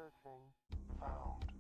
Searching. Found.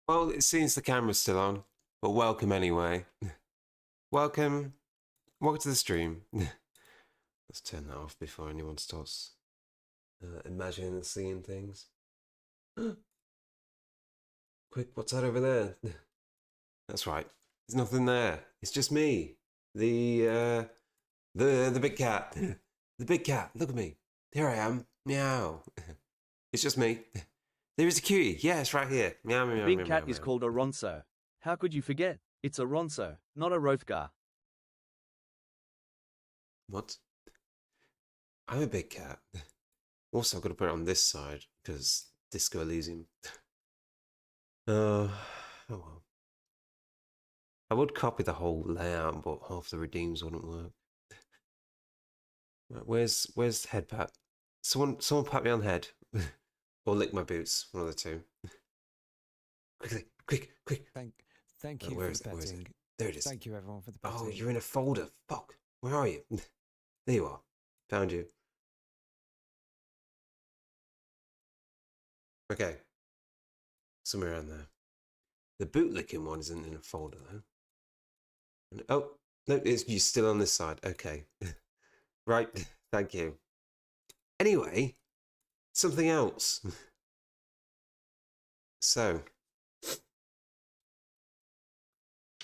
Well, it seems the camera's still on, but welcome anyway. Welcome. Welcome to the stream. Let's turn that off before anyone starts imagining and seeing things. Quick, what's that over there? That's right. There's nothing there. It's just me. The big cat. The big cat. Look at me. Here I am. Meow. It's just me. There is a cutie. Yes, right here. Meow, meow, meow, Big meow, cat meow, is meow. called a ronso. How could you forget? It's a ronso, not a Rothgar. What? I'm a big cat. Also, I've got to put it on this side because Disco Elysium. Oh well. I would copy the whole layout, but half the redeems wouldn't work. Right, where's head pat? Someone pat me on the head, or lick my boots. One of the two. Quickly, quick. Thank you Where for is the it? Where is it? petting. There it is. Thank you everyone for the petting. Oh, you're in a folder. Fuck. Where are you? There you are. Found you. Okay. Somewhere around there. The bootlicking one isn't in a folder though. And, oh, no, you're still on this side. Okay. Right. Thank you. Anyway, something else. So,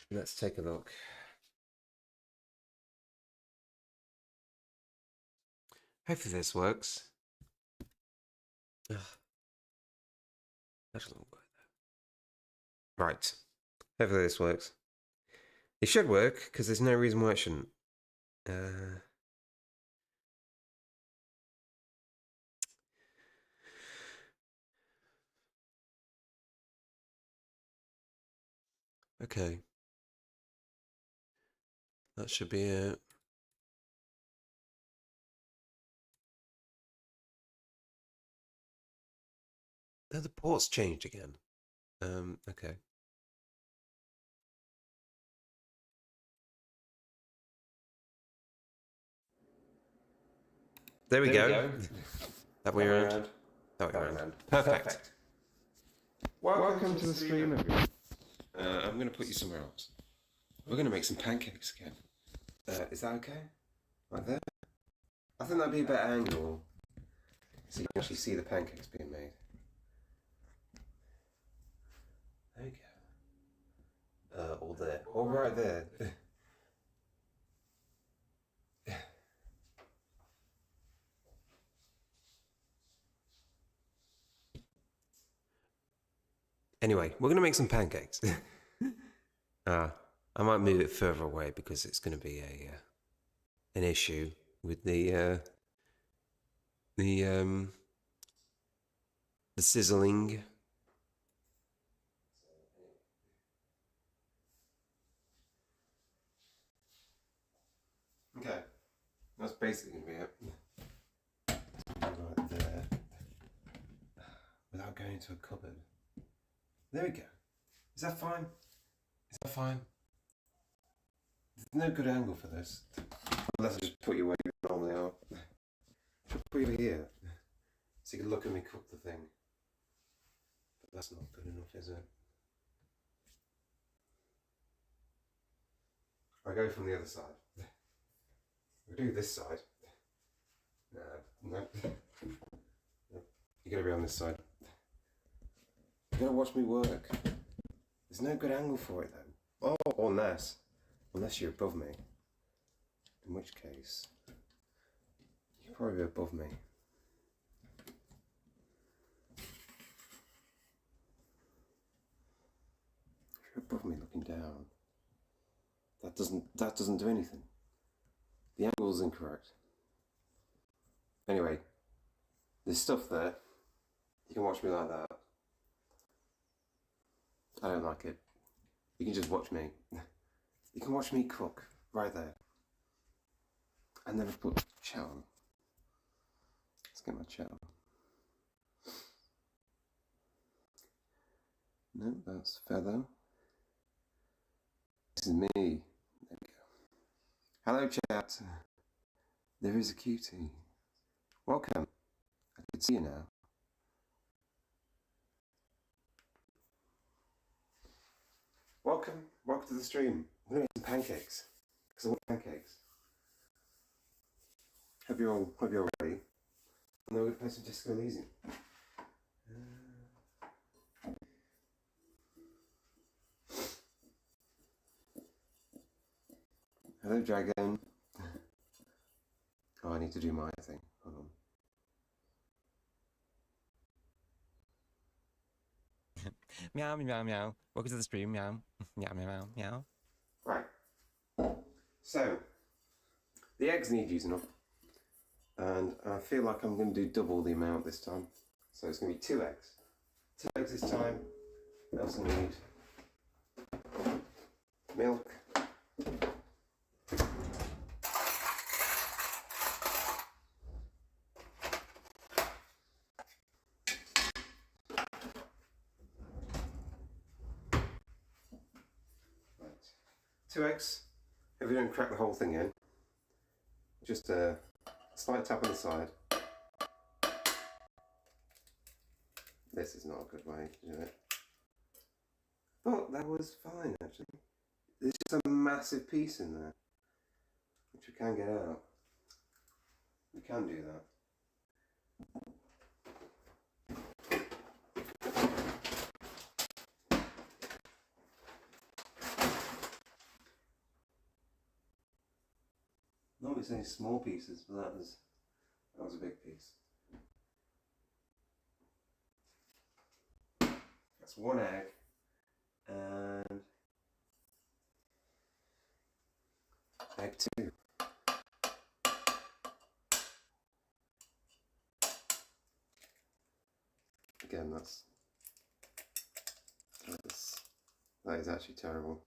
let's take a look. Hopefully this works. Ugh. That's a long word. Right. Hopefully this works. It should work, because there's no reason why it shouldn't. Okay. That should be it. No, the port's changed again. Okay. There we go. That way around. That way around. Perfect. Welcome to the stream, everyone. I'm going to put you somewhere else. We're going to make some pancakes again. Is that okay? Like that? I think that'd be a better angle, so you can actually see the pancakes being made. There you go. All there. All right there. Anyway, we're going to make some pancakes. I might move it further away because it's going to be an issue with the sizzling. Okay, that's basically going to be it. Right there, without going into a cupboard. There we go. Is that fine? Is that fine? There's no good angle for this. Unless I just put you where you normally are. Should put you here, so you can look at me cook the thing. But that's not good enough, is it? I go from the other side. We do this side. No. You gotta be on this side. You gotta watch me work. There's no good angle for it though. Oh, unless you're above me. In which case, you're probably above me. If you're above me looking down, that doesn't do anything. The angle is incorrect. Anyway, there's stuff there. You can watch me like that. I don't like it. You can just watch me. You can watch me cook right there. And then I put chat on. Let's get my chat on. No, that's feather. This is me. There we go. Hello, chat. There is a cutie. Welcome. I can see you now. welcome to the stream. I'm gonna make some pancakes because I want pancakes. Hope you're all ready. And then we're gonna play some Disco Elysium. Hello, dragon. Oh, I need to do my thing. Hold on. Meow, meow, meow. Welcome to the stream, meow. Meow, meow, meow, meow. Right. So, the eggs need using up. And I feel like I'm going to do double the amount this time. So it's going to be 2 eggs. 2 eggs this time. I also need milk. Right. 2 eggs. If you don't crack the whole thing in, just a slight tap on the side. This is not a good way to do it. But that was fine actually. There's just a massive piece in there, which we can get out. We can do that. No, it's only small pieces, but that was a big piece. That's 1 egg, and egg 2. Again, that is actually terrible.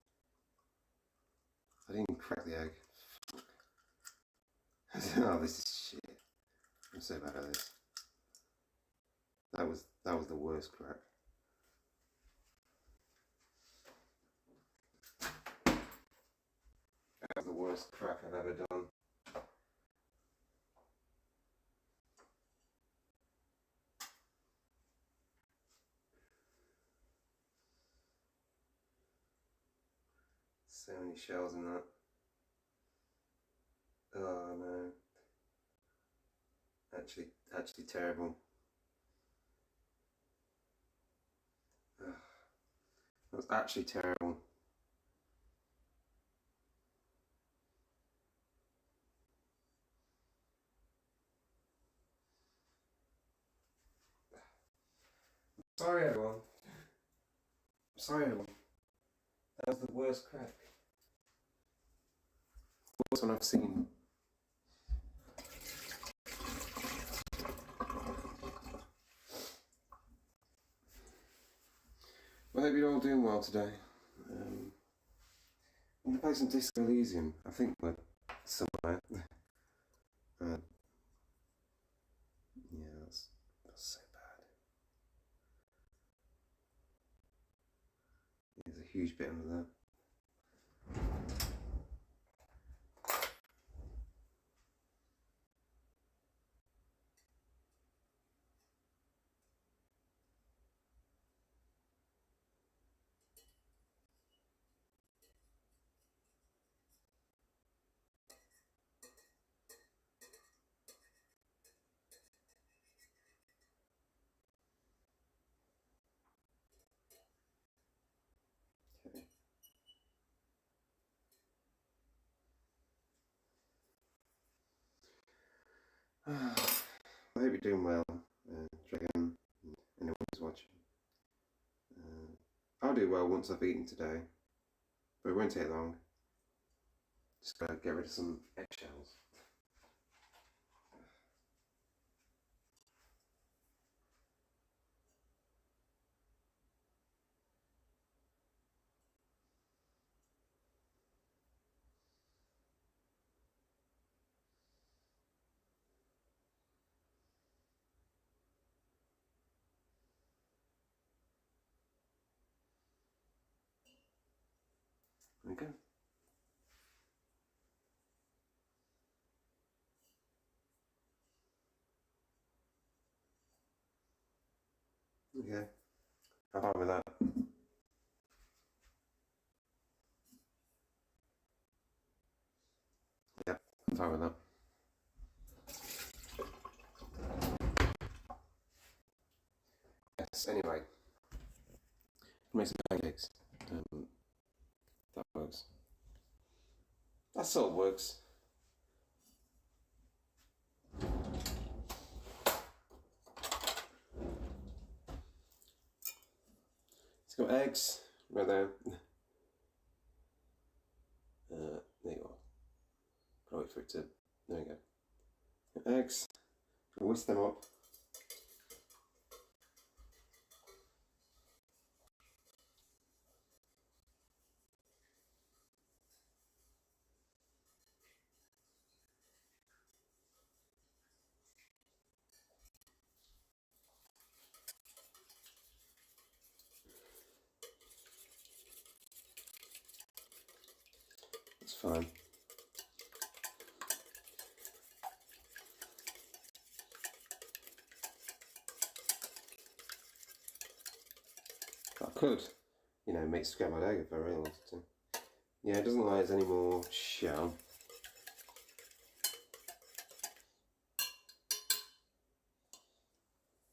I didn't even crack the egg. Oh, this is shit. I'm so bad at this. That was the worst crack. That was the worst crack I've ever done. So many shells in that. Oh no. Actually terrible. Ugh. That was actually terrible. Sorry everyone. Sorry everyone. That was the worst crack. Worst one I've seen. Well, I hope you're all doing well today. I'm going to play some Disco Elysium. I think we're somewhere. Yeah, that's so bad. There's a huge bit under there. Okay. I hope you're doing well, Dragon, and anyone who's watching. I'll do well once I've eaten today, but it won't take long. Just gotta get rid of some eggshells. Okay. Okay. I'm fine with that. fine with that. Yes, anyway. Make some pancakes. That works. That sort of works. It's got eggs right there. There you are. Gotta wait for it to. There you go. Eggs. Whisk them up. It's fine. I could, make scrambled egg if I really wanted to. Yeah, it doesn't like there's any more shell.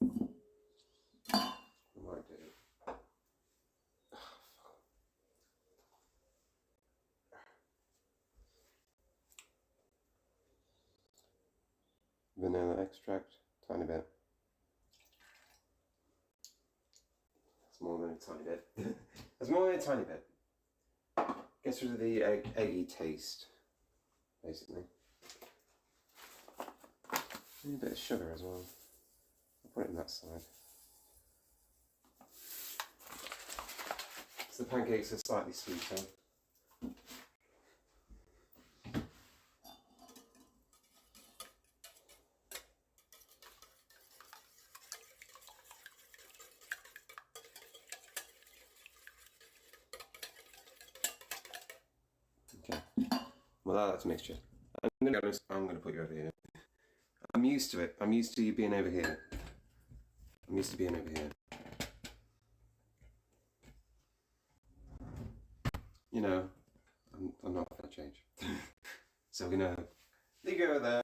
I might do. Vanilla extract, tiny bit. That's more than a tiny bit. That's more than a tiny bit. Gets rid of the eggy taste, basically. Need a bit of sugar as well. I'll put it in that side. So the pancakes are slightly sweeter. Okay. Well, that's a mixture. I'm gonna put you over here. I'm used to it. I'm used to you being over here. I'm used to being over here. I'm not gonna change. So we're gonna leave you over there.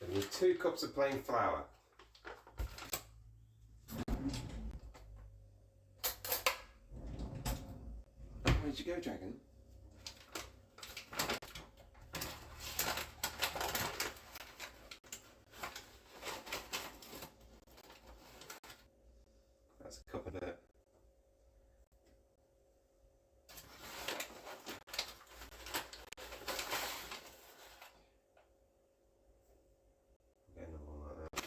I need 2 cups of plain flour. Where'd you go, Dragon? That's a cup of it. Getting them all like that.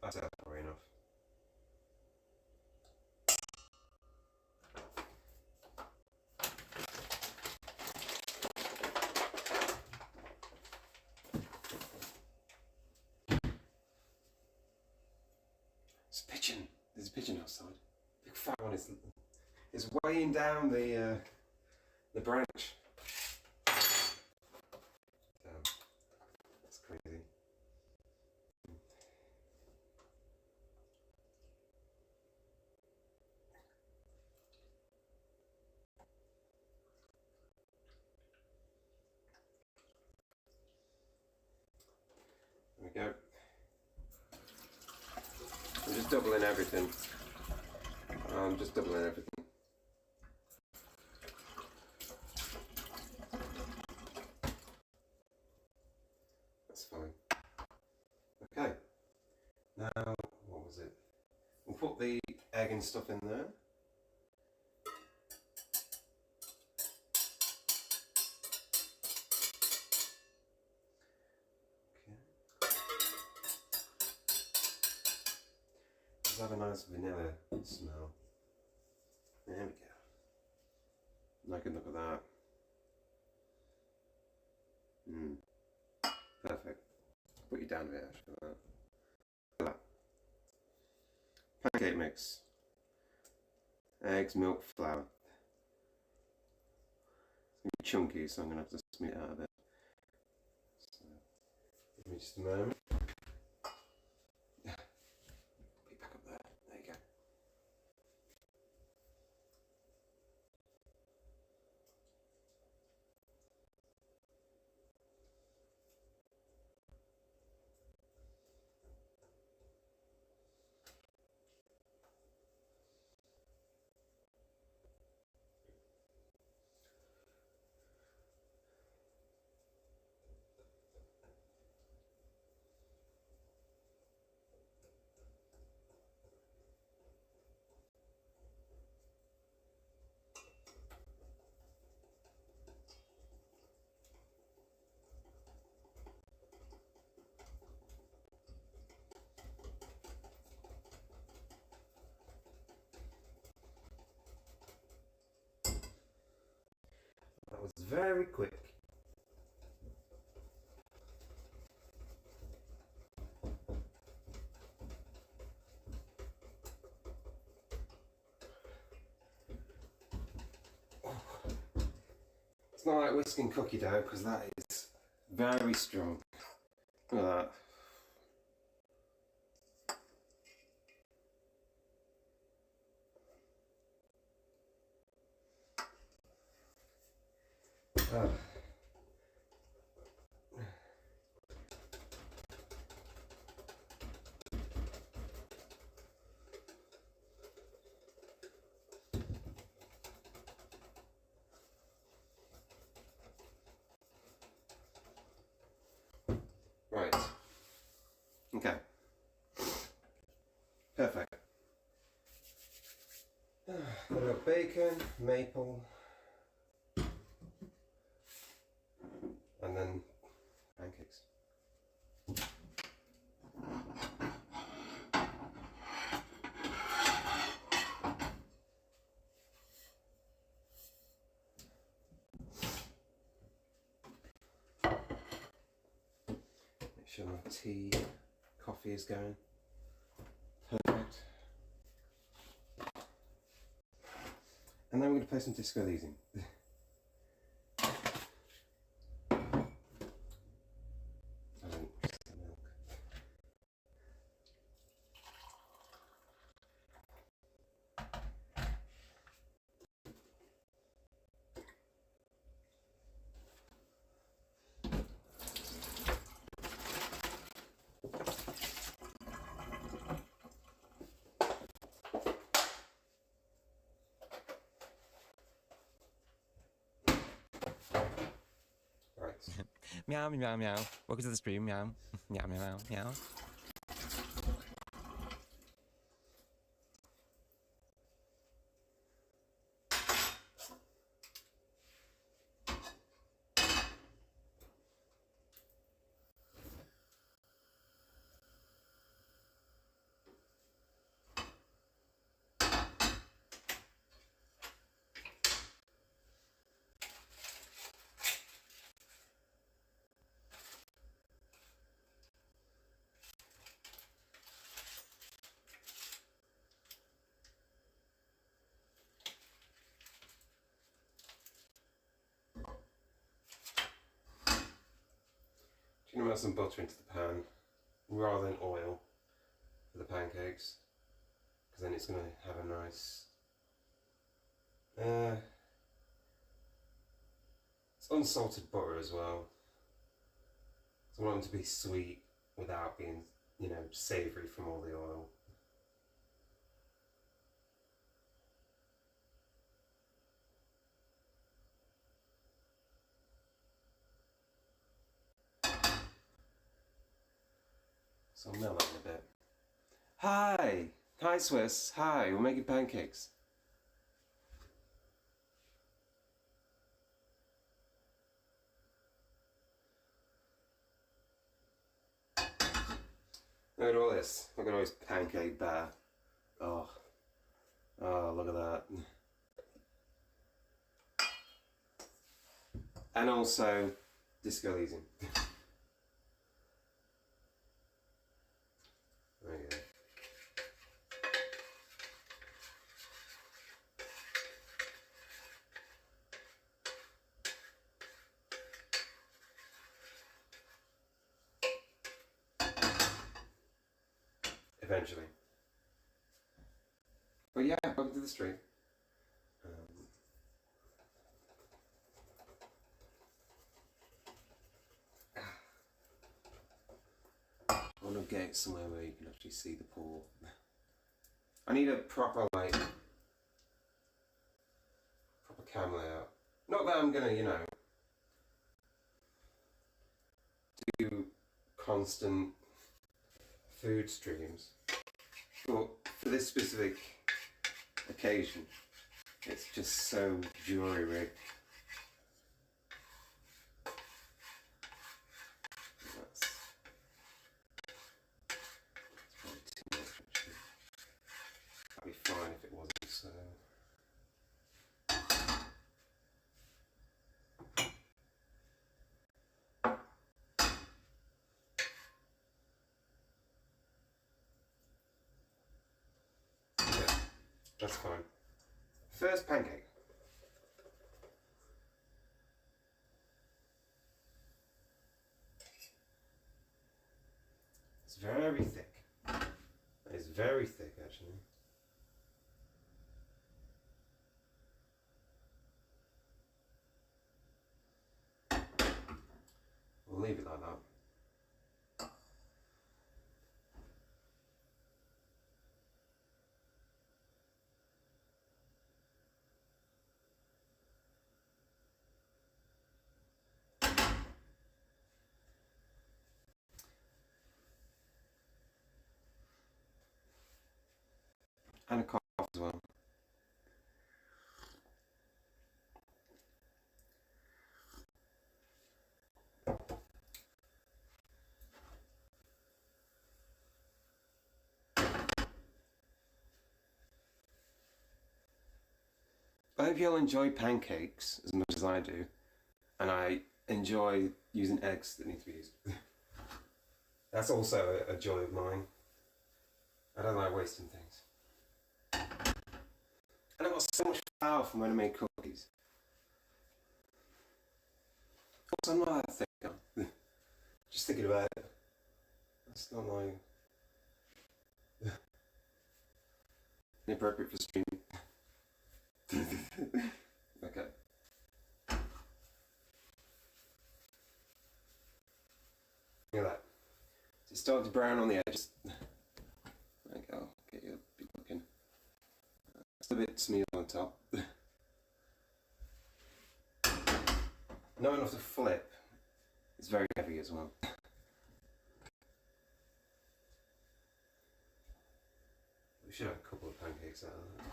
That's probably enough. It's a pigeon. There's a pigeon outside. Big fat one is weighing down the branch. Damn, that's crazy. There we go. I'm just doubling everything. That's fine. Okay. Now, what was it? We'll put the egg and stuff in there. Does have a nice vanilla smell. There we go. I can look at that. Perfect. Put you down a bit after that. Pancake mix. Eggs, milk, flour. chunky, so I'm going to have to smooth it out a bit. So, give me just a moment. Put it back up there. There you go. That was very quick. It's not like whisking cookie dough because that is very strong. Look at that. Oh. Right. Okay. Perfect. Got a little bacon, maple, and then pancakes. Make sure my tea, coffee is going. Perfect. And then we're going to play some Disco Elysium. Meow, meow, meow. Welcome to the stream, meow. Meow, meow, meow, meow. I'm going to add some butter into the pan rather than oil for the pancakes, because then it's going to have a nice it's unsalted butter as well, so I want them to be sweet without being, you know, savoury from all the oil. So I'll melt that in a bit. Hi! Hi Swiss, hi, we're making pancakes. Look at all this, look at all this pancake batter. Oh, look at that. And also, Disco Elysium. There you go. eventually. But yeah, welcome to the stream. I want to get somewhere where you can actually see the pool. I need a proper cam layout. Not that I'm gonna, do constant food streams, but for this specific occasion, it's just so jury rigged. That's probably too much actually. That'd be fine if it wasn't so. Yeah, that's fine. First pancake. It's very thick. It's very thick actually. We'll leave it like that. And a cough as well. I hope you'll enjoy pancakes as much as I do, and I enjoy using eggs that need to be used. That's also a joy of mine. I don't like wasting things. And I've got so much flour from when I made cookies. Also, I'm not that thick. Just thinking about it. It's not like inappropriate for streaming. Okay. Look at that. It's starting to brown on the edges. There you go. Get you a bit looking. It's a bit smooth on top. Not enough to flip. It's very heavy as well. We should have a couple of pancakes out of that.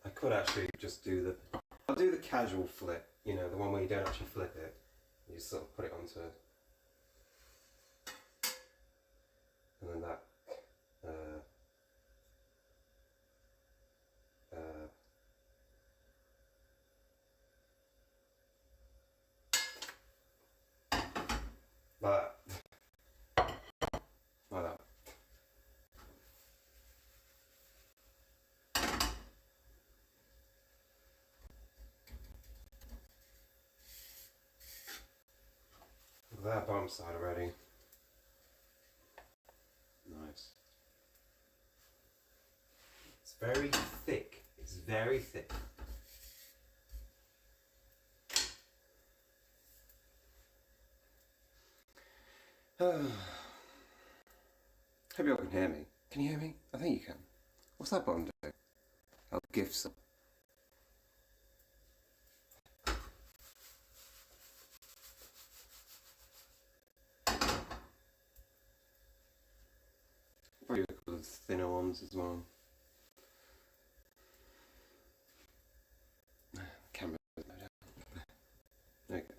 I could actually just do I'll do the casual flip, the one where you don't actually flip it. You just sort of put it onto, and then that, like that. Like that. That bottom side already. Nice. It's very thick. It's very thick. Hope you all can hear me. Can you hear me? I think you can. What's that button do? Oh, gifts. Probably a couple of thinner ones as well. Camera. There you go.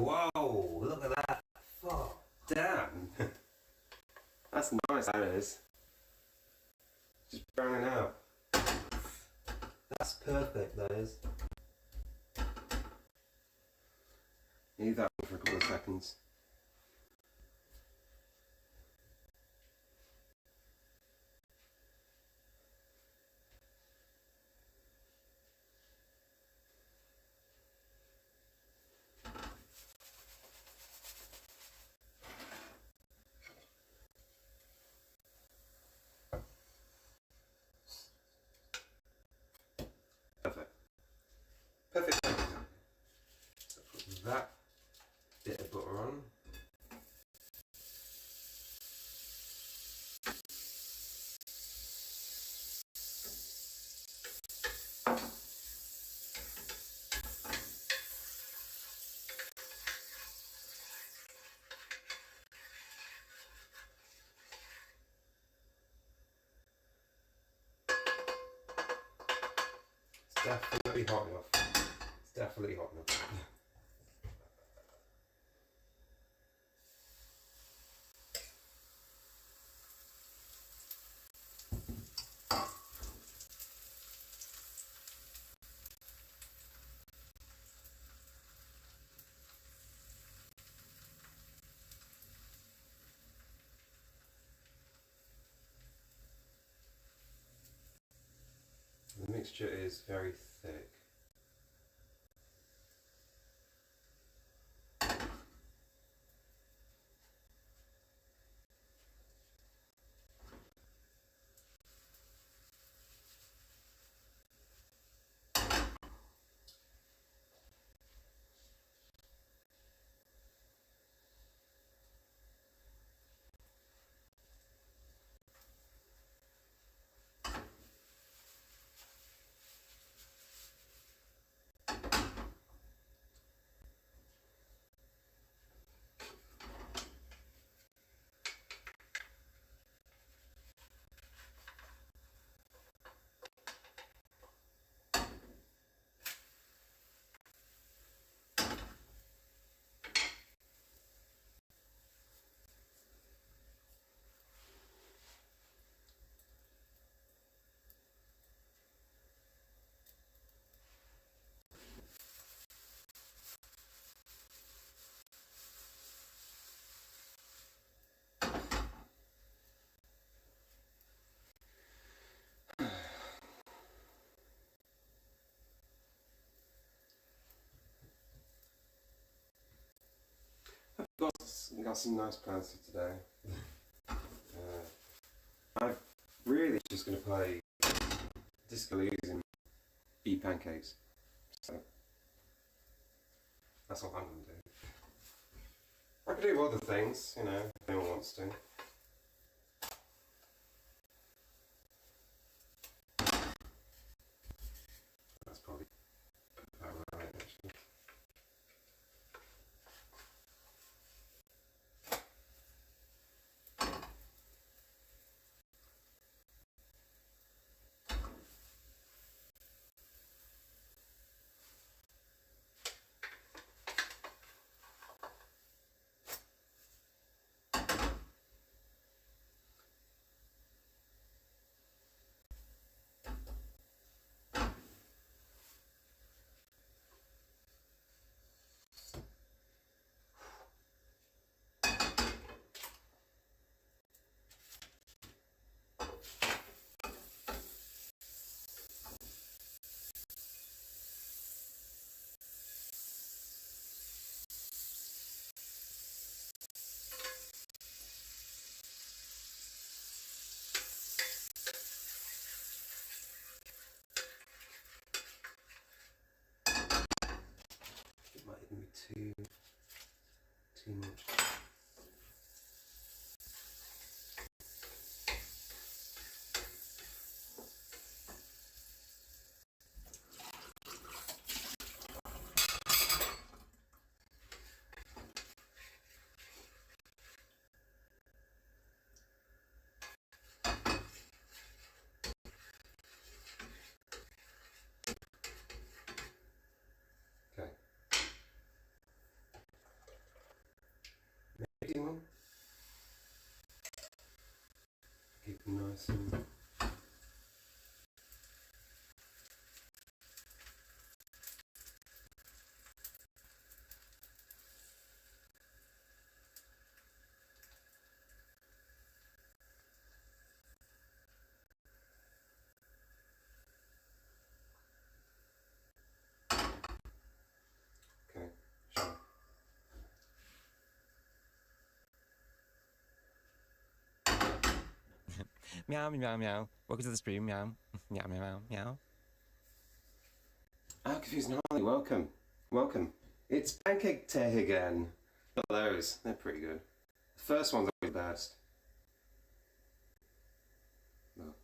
Whoa, look at that. Fuck. Damn. That's nice, that is. Just burning out. That's perfect, that is. Leave that for a couple of seconds. Perfect. Perfect. So put that bit of butter on. It's definitely hot enough. It's definitely hot enough. The mixture is very thick. Got some nice plans for today. I'm really just going to play Disco Elysium, eat pancakes. So that's what I'm going to do. I could do other things, you know, if anyone wants to. That's probably about right, actually. eating one? Keep them nice and... Okay, sure. Meow, meow, meow. Welcome to the stream, meow. Meow, meow, meow, meow. Ah, confused and Harley, welcome. Welcome. It's Pancake Day again. Not those, they're pretty good. The first one's always the best. Well,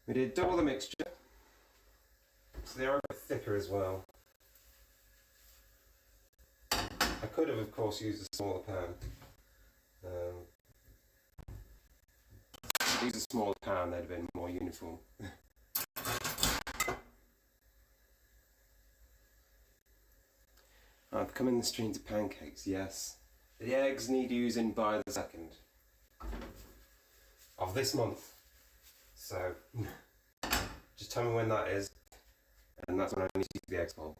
we did double the mixture, so they are a bit thicker as well. I could have, of course, used a smaller pan. Use a smaller pan, they'd have been more uniform. I've come in the stream to pancakes, yes. The eggs need using by the 2nd of this month. So, just tell me when that is, and that's when I need to use the eggs for.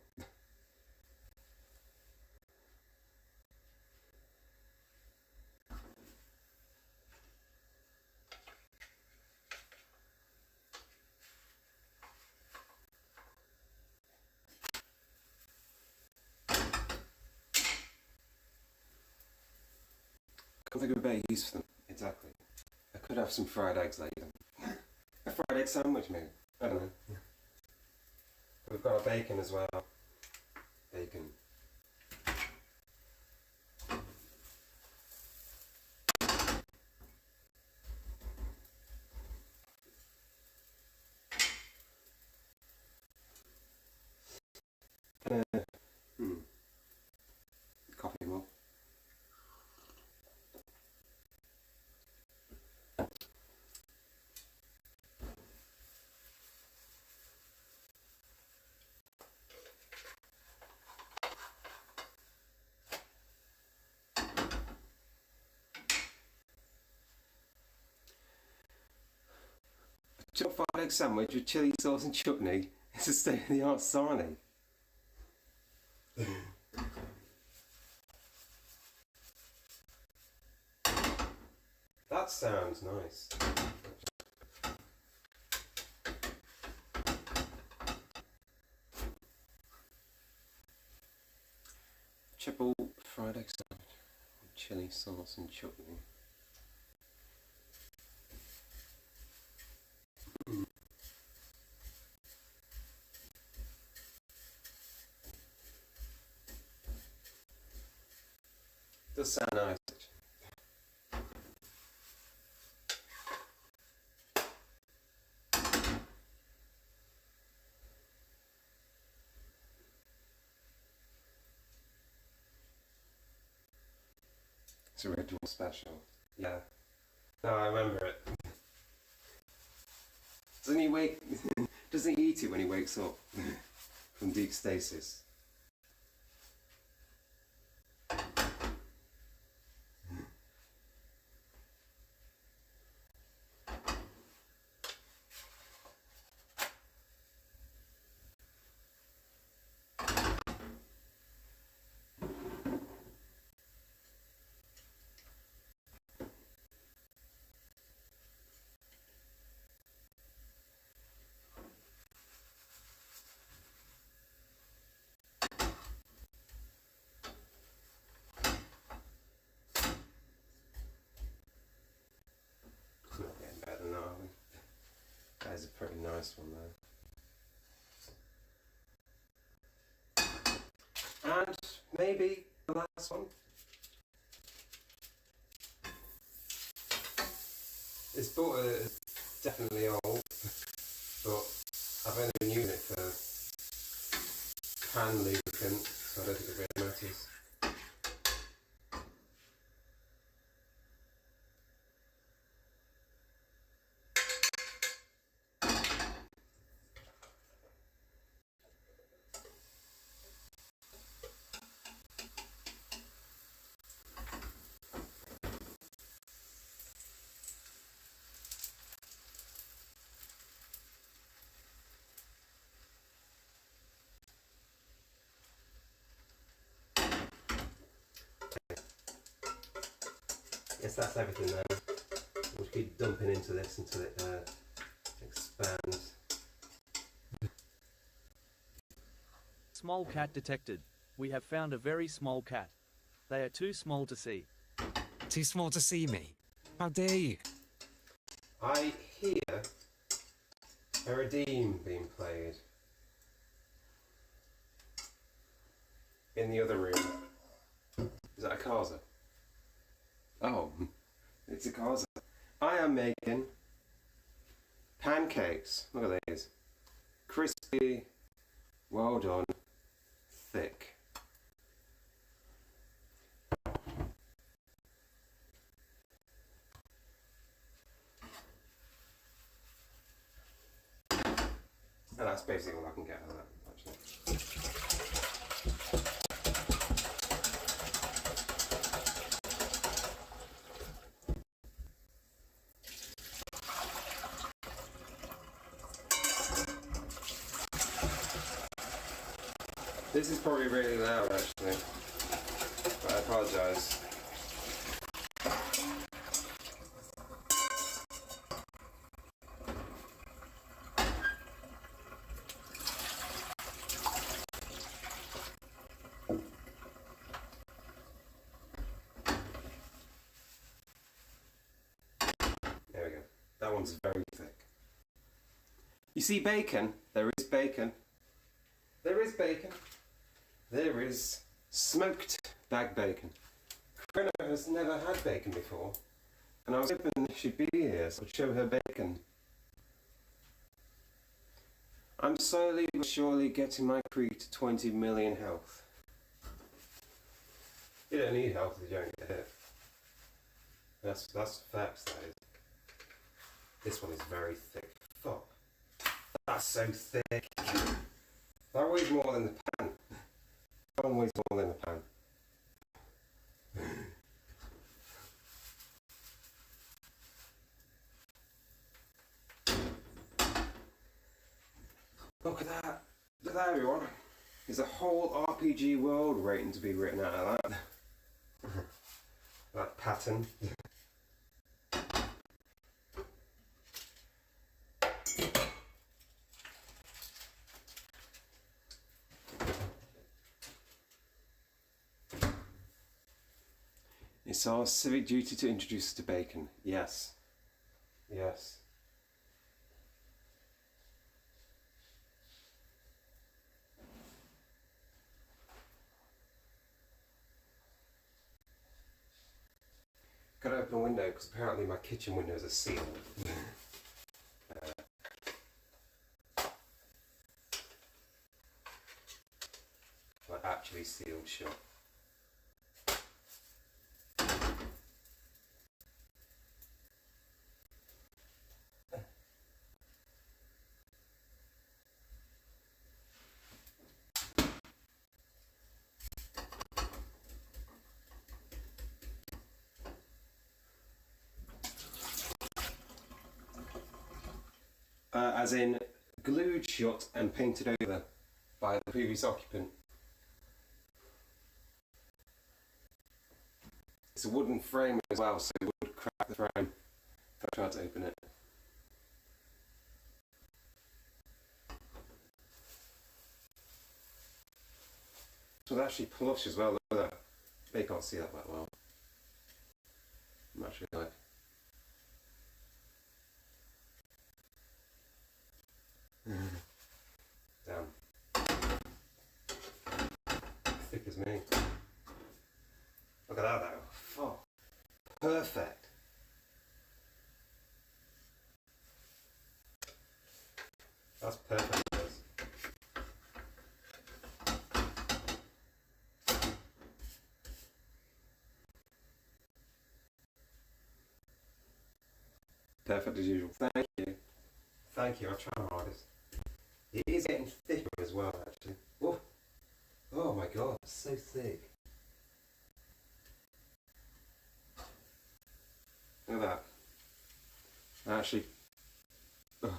I can't think of a better use for them. Exactly. I could have some fried eggs later. A fried egg sandwich, maybe. I don't know. We've got a bacon as well. Bacon. Coffee more. Chopped fried egg sandwich with chili sauce and chutney. It's a state-of-the-art sarnie. That sounds nice. Triple fried egg sandwich with chili sauce and chutney. Does sound nice. It's original special. Yeah. No, I remember it. Doesn't he wake? Doesn't he eat it when he wakes up from deep stasis? Not getting better than that, are we? That is a pretty nice one though. And maybe the last one. This butter is definitely old, but I've only been using it for pan lubricant, so I don't think it really matters. Guess that's everything then. We'll keep dumping into this until it expands. Small cat detected. We have found a very small cat. They are too small to see. Too small to see me. How dare you? I hear a redeem being played in the other room. Is that a Kaza? Oh, it's a Kaza. I am making pancakes. Look at these. Crispy, well done, thick. And that's basically all I can get out of that, actually. This is probably really loud, actually, but I apologise. There we go. That one's very thick. You see bacon? There is bacon. There is bacon. There is smoked bag bacon. Corinna has never had bacon before, and I was hoping she'd be here so I'd show her bacon. I'm slowly but surely getting my creek to 20 million health. You don't need health if you don't get hit. That's facts, that is. This one is very thick. Fuck. That's so thick. That weighs more than the pan. That one weighs more than the pan. Look at that. Look at that, everyone. There's a whole RPG world waiting to be written out of that. That pattern. It's our civic duty to introduce us to bacon. Yes. Yes. Gotta open a window because apparently my kitchen windows are sealed. Like actually sealed shut. As in glued shut and painted over by the previous occupant. It's a wooden frame as well, so it would crack the frame if I tried to open it. This was actually plush as well, look at that. They can't see that that well. I'm actually like... Damn. Thick as me. Look at that though. Fuck. Perfect. That's perfect. Perfect as usual. Thank you. Thank you. I'll try my hardest. It is getting thicker as well, actually. Oh, oh my god, it's so thick. Look at that. Actually, ugh.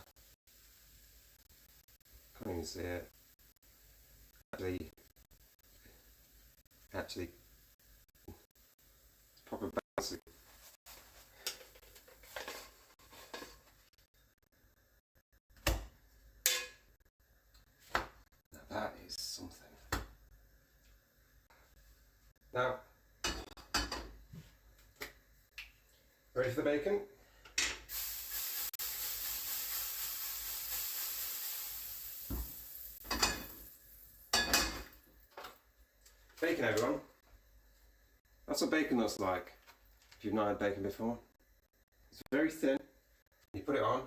Can't even see it. Actually, it's proper bouncy. Now, ready for the bacon? Bacon, everyone. That's what bacon looks like. If you've not had bacon before, it's very thin. You put it on.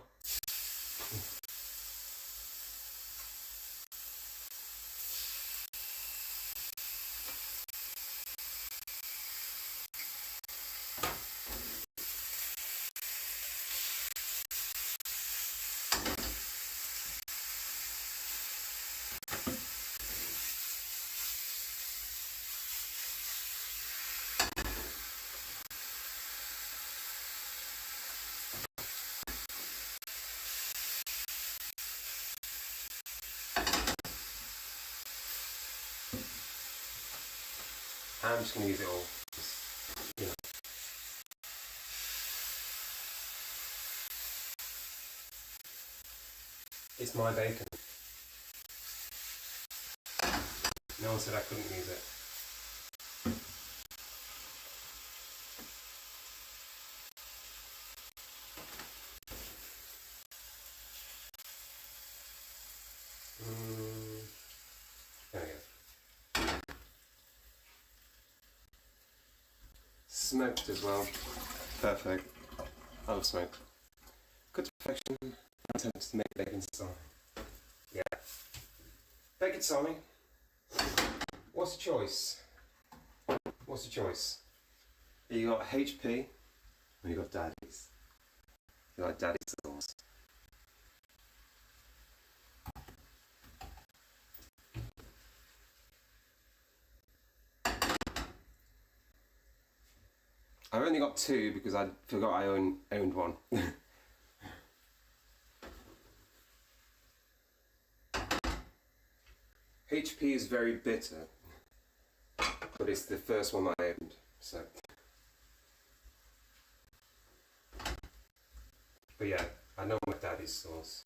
I'm just going to use it all. Just, you know. It's my bacon. No one said I couldn't use it. There we go. Smoked as well. Perfect. I love smoked. Good to perfection. Attempts to make bacon salami. Yeah. Bacon salami. What's the choice? What's the choice? You got HP or you got Daddy's. You like Daddy's sauce. I've only got two because I forgot I owned one. HP is very bitter, but it's the first one that I owned, so. But yeah, I know my Daddy's sauce.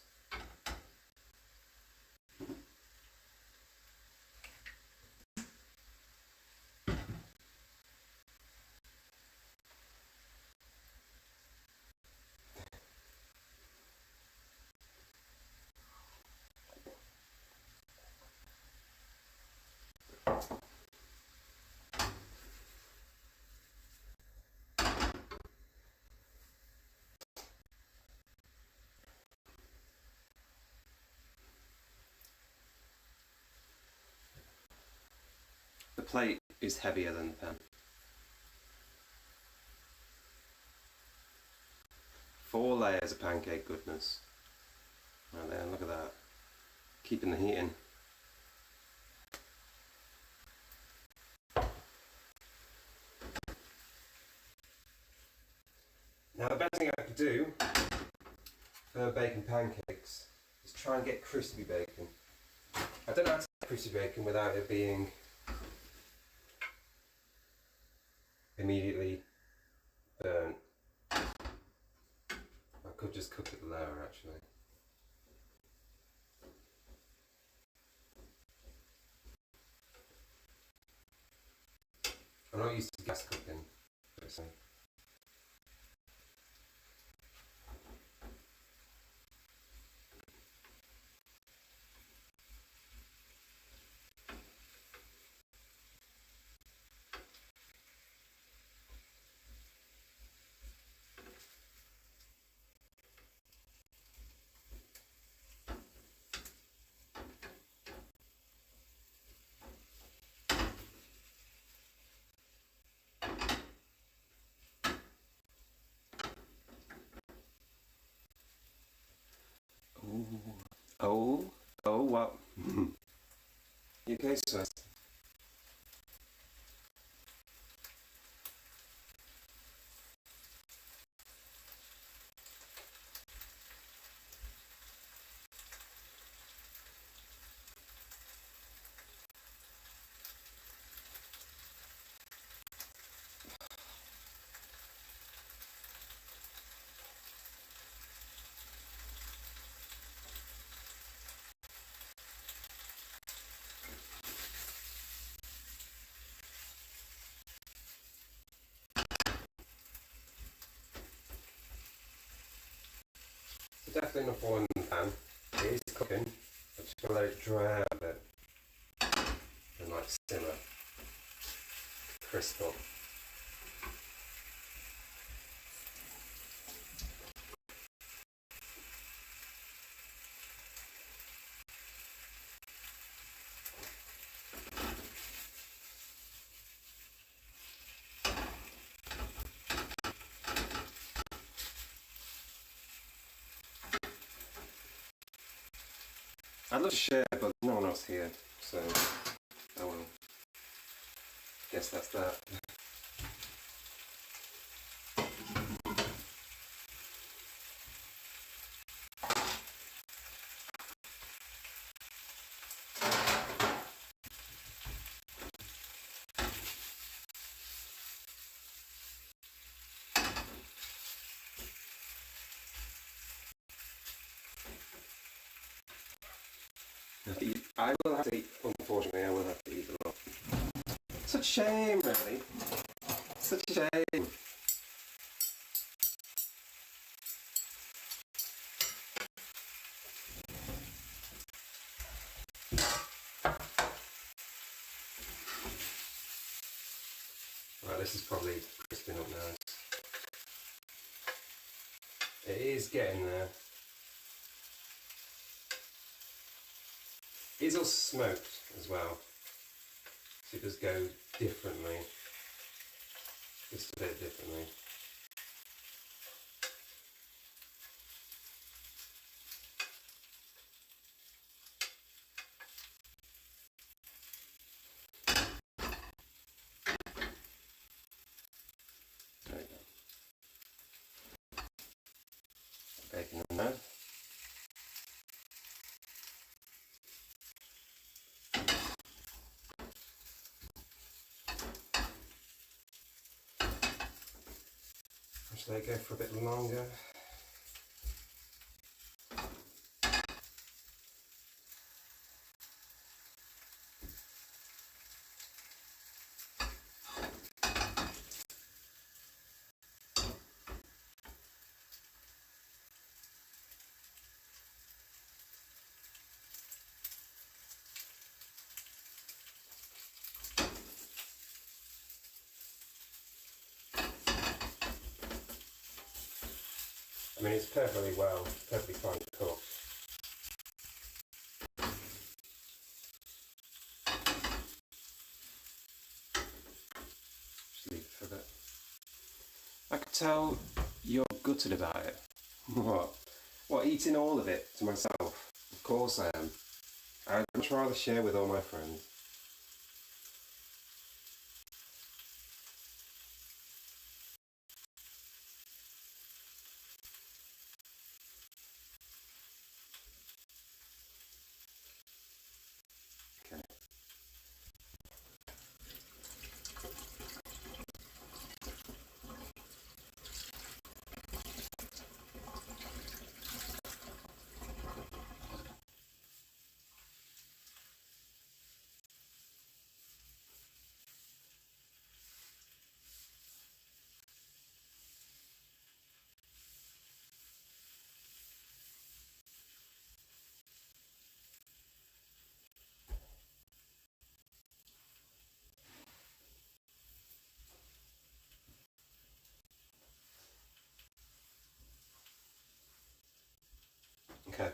The plate is heavier than the pan. 4 layers of pancake goodness. Right there, look at that. Keeping the heat in. Now the best thing I could do for bacon pancakes is try and get crispy bacon. I don't know how to get crispy bacon without it being immediately burnt. I could just cook it lower actually. I'm not used to gas cooking, so. Oh, what? You okay, sir? definitely enough oil in the pan. It is cooking. I'm just going to let it dry out a bit and like simmer, crisp up. I'd love to share, but no one else here, so oh well. Guess that's that. I will have to eat, unfortunately, I will have to eat a lot. Such a shame, really. Such a shame. Right, this is probably crisping up now. It is getting there. It is all smoked as well, so it does go differently, just a bit differently. There we go. Bacon on there. Should they go for a bit longer? I mean, it's perfectly fine to cook. Just leave it for a bit. I could tell you're gutted about it. What? What, eating all of it to myself? Of course I am. I'd much rather share with all my friends. Okay.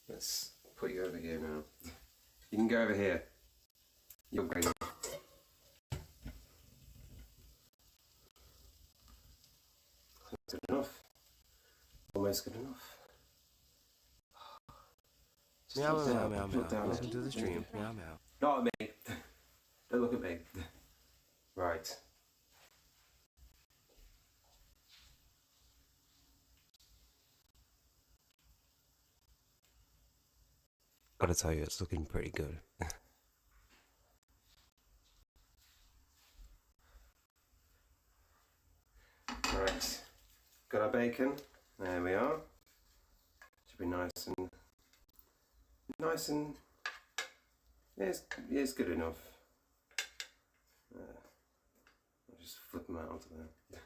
Let's put you over here now. You can go over here. You're going. Good enough. Almost good enough. Just Meow, look meow, down, meow, look meow. down Welcome it. to the stream. Meow, meow. Not at me. Don't look at me. Right. Gotta tell you, it's looking pretty good. Right. Got our bacon. There we are. Should be nice and yeah, it's good enough. just flip them out onto there.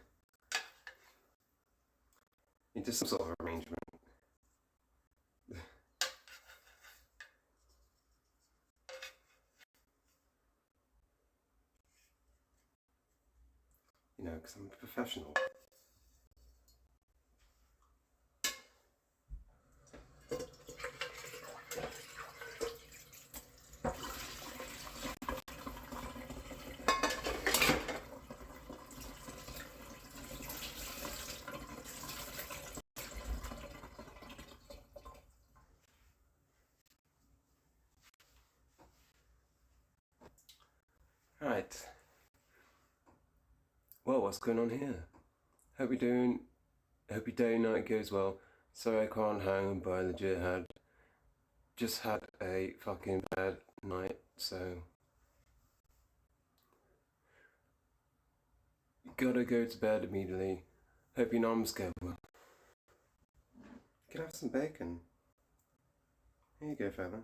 Into some sort of arrangement. You know, because I'm a professional. Right. Well, what's going on here? Hope your day and night goes well. Sorry I can't hang, but I legit just had a fucking bad night, so gotta go to bed immediately. Hope your noms go well. Can I have some bacon? Here you go, fella.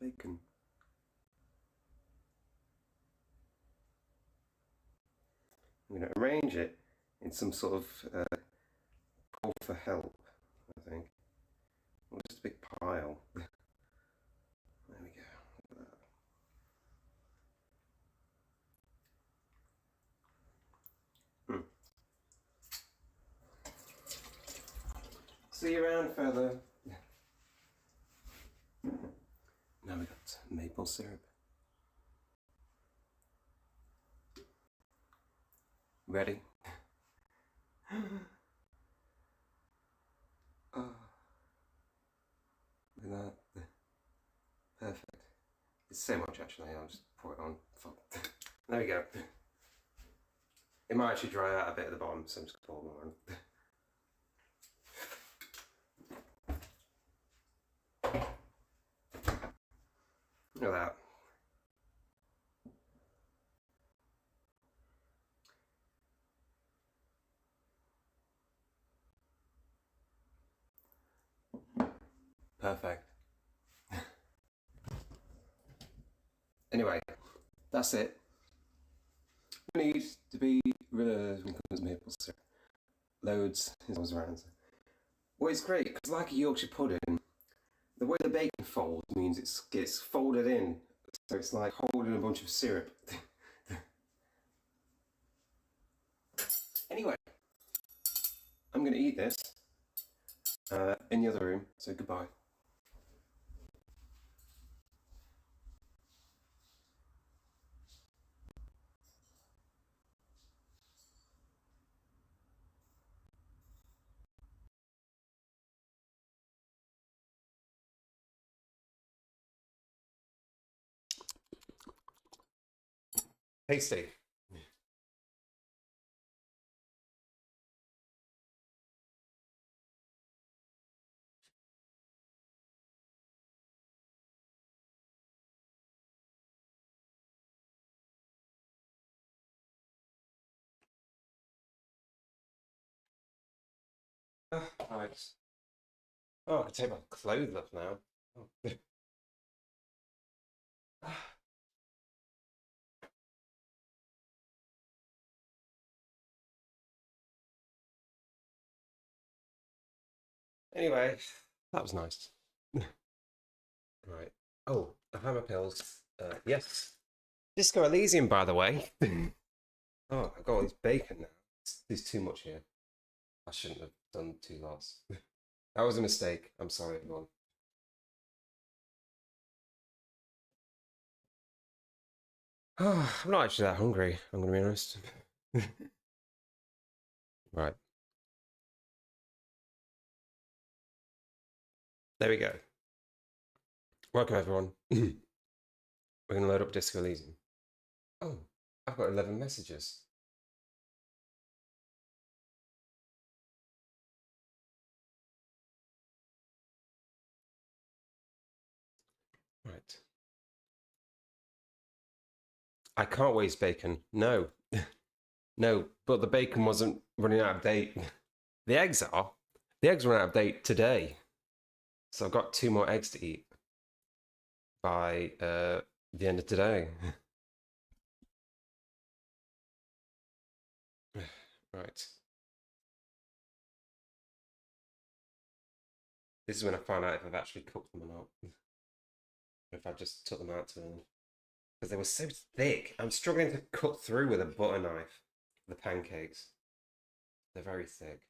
Bacon. I'm going to arrange it in some sort of call for help, I think. Or just a big pile. There we go. Look at that. See you around, fella. Now we got maple syrup. Ready? Oh, look at that. Perfect. It's so much actually, I'll just pour it on. There we go. It might actually dry out a bit at the bottom, so I'm just going to pour more on. Look at that. Perfect. Anyway, that's it. Need to be when it comes to maple syrup. Loads is always around. Well, it's great because, like a Yorkshire pudding, the way the bacon folds means it gets folded in, so it's like holding a bunch of syrup. Anyway, I'm going to eat this in the other room, so goodbye. Tasty. Right. Oh, I can take my clothes off now. Oh. Anyway, that was nice. Right. Oh, I have my pills. Yes. Disco Elysium, by the way. Oh, I've got all this bacon now. There's too much here. I shouldn't have done 2 lots. That was a mistake. I'm sorry, everyone. Oh, I'm not actually that hungry, I'm going to be honest. Right. There we go. Welcome, everyone. We're going to load up Disco Elysium. Oh, I've got 11 messages. Right. I can't waste bacon. No. No, but the bacon wasn't running out of date. The eggs are. The eggs run out of date today. So I've got 2 more eggs to eat by the end of today. Right. This is when I find out if I've actually cooked them or not. If I just took them out to them. Because they were so thick. I'm struggling to cut through with a butter knife. The pancakes. They're very thick.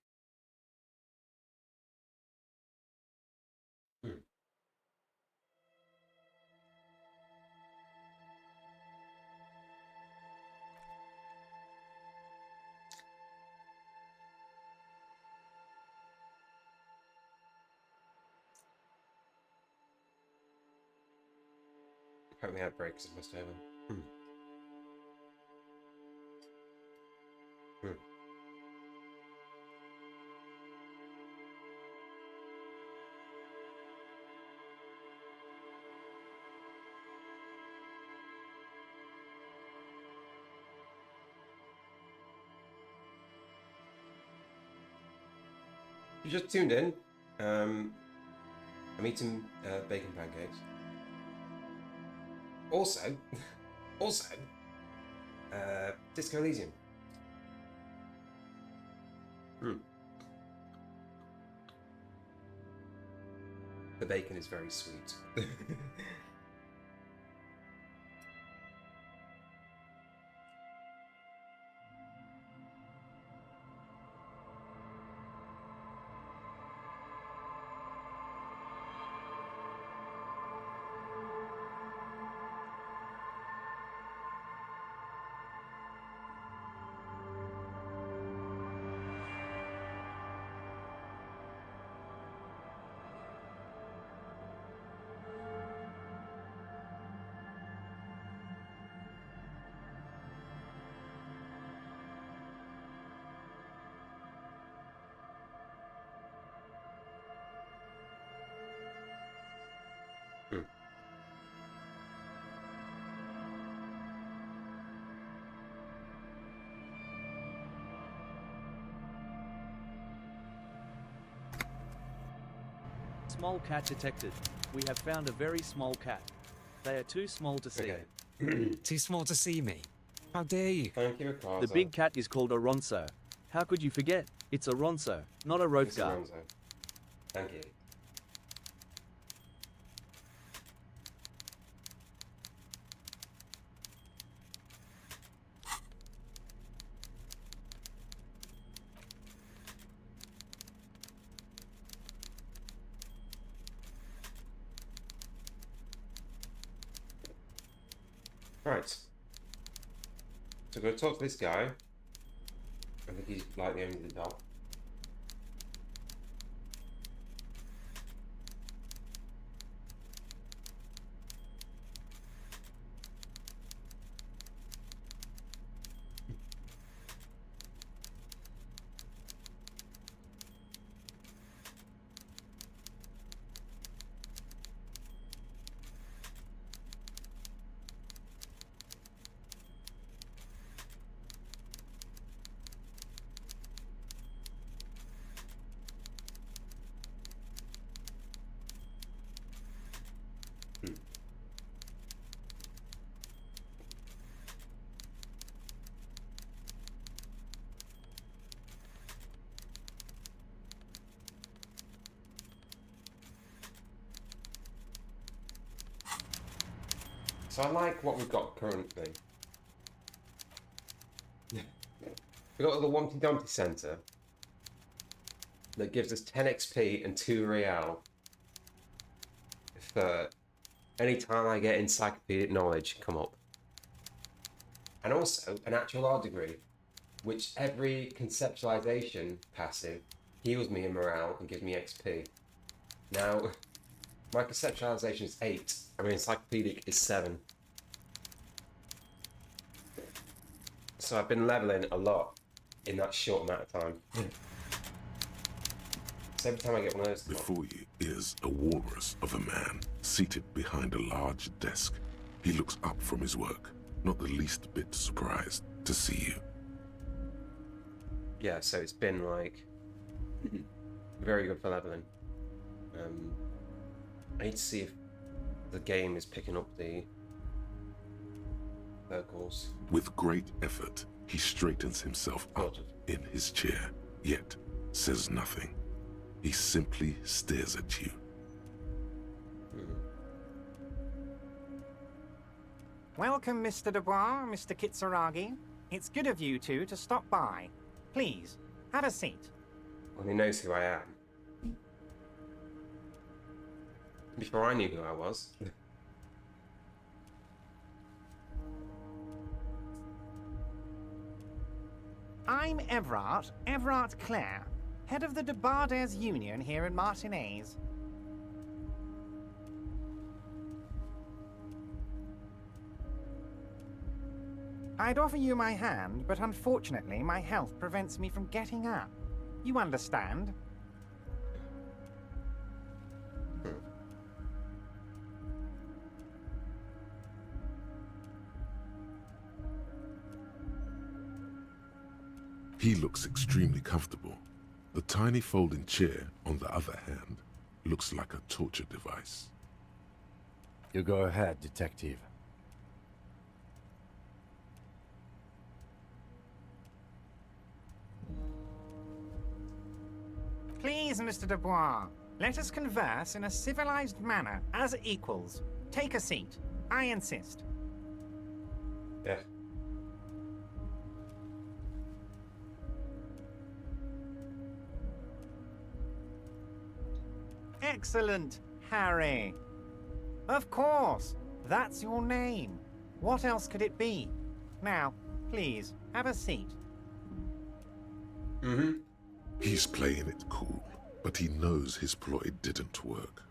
Apparently I had breaks, it must have. You just tuned in. I'm eating bacon pancakes. Also, Disco Elysium. The bacon is very sweet. Small cat detected. We have found a very small cat. They are too small to see. Okay. Too small to see me. How dare you? Thank you, Ricardo. The big cat is called a ronso. How could you forget? It's a ronso, not a Mr. Rothgar. Ronzo. Thank you. Right. So I'm going to talk to this guy. I think he's like the owner of the dog. So I like what we've got currently. We've got the Humpty Dumpty Centre that gives us 10 XP and 2 Real for any time I get encyclopedic knowledge come up. And also an actual art degree, which every conceptualization passive heals me in morale and gives me XP. Now, my conceptualization is 8, and my encyclopedic is 7. So I've been leveling a lot in that short amount of time. So every time I get one of those... Before you is a walrus of a man, seated behind a large desk. He looks up from his work, not the least bit surprised to see you. Yeah, so it's been like... very good for leveling. I need to see if the game is picking up the vocals. With great effort, he straightens himself up. in his chair, yet says nothing. He simply stares at you. Welcome, Mr. Dubois, Mr. Kitsuragi. It's good of you two to stop by. Please, have a seat. Well, he knows who I am. Before I knew who I was. I'm Everard Clare, head of the Debarders Union here in Martinez. I'd offer you my hand, but unfortunately my health prevents me from getting up. You understand? He looks extremely comfortable. The tiny folding chair, on the other hand, looks like a torture device. You go ahead, detective. Please, Mr. Dubois, let us converse in a civilized manner, as equals. Take a seat. I insist. Yeah. Excellent, Harry. Of course, that's your name. What else could it be? Now, please, have a seat. He's playing it cool, but he knows his ploy didn't work.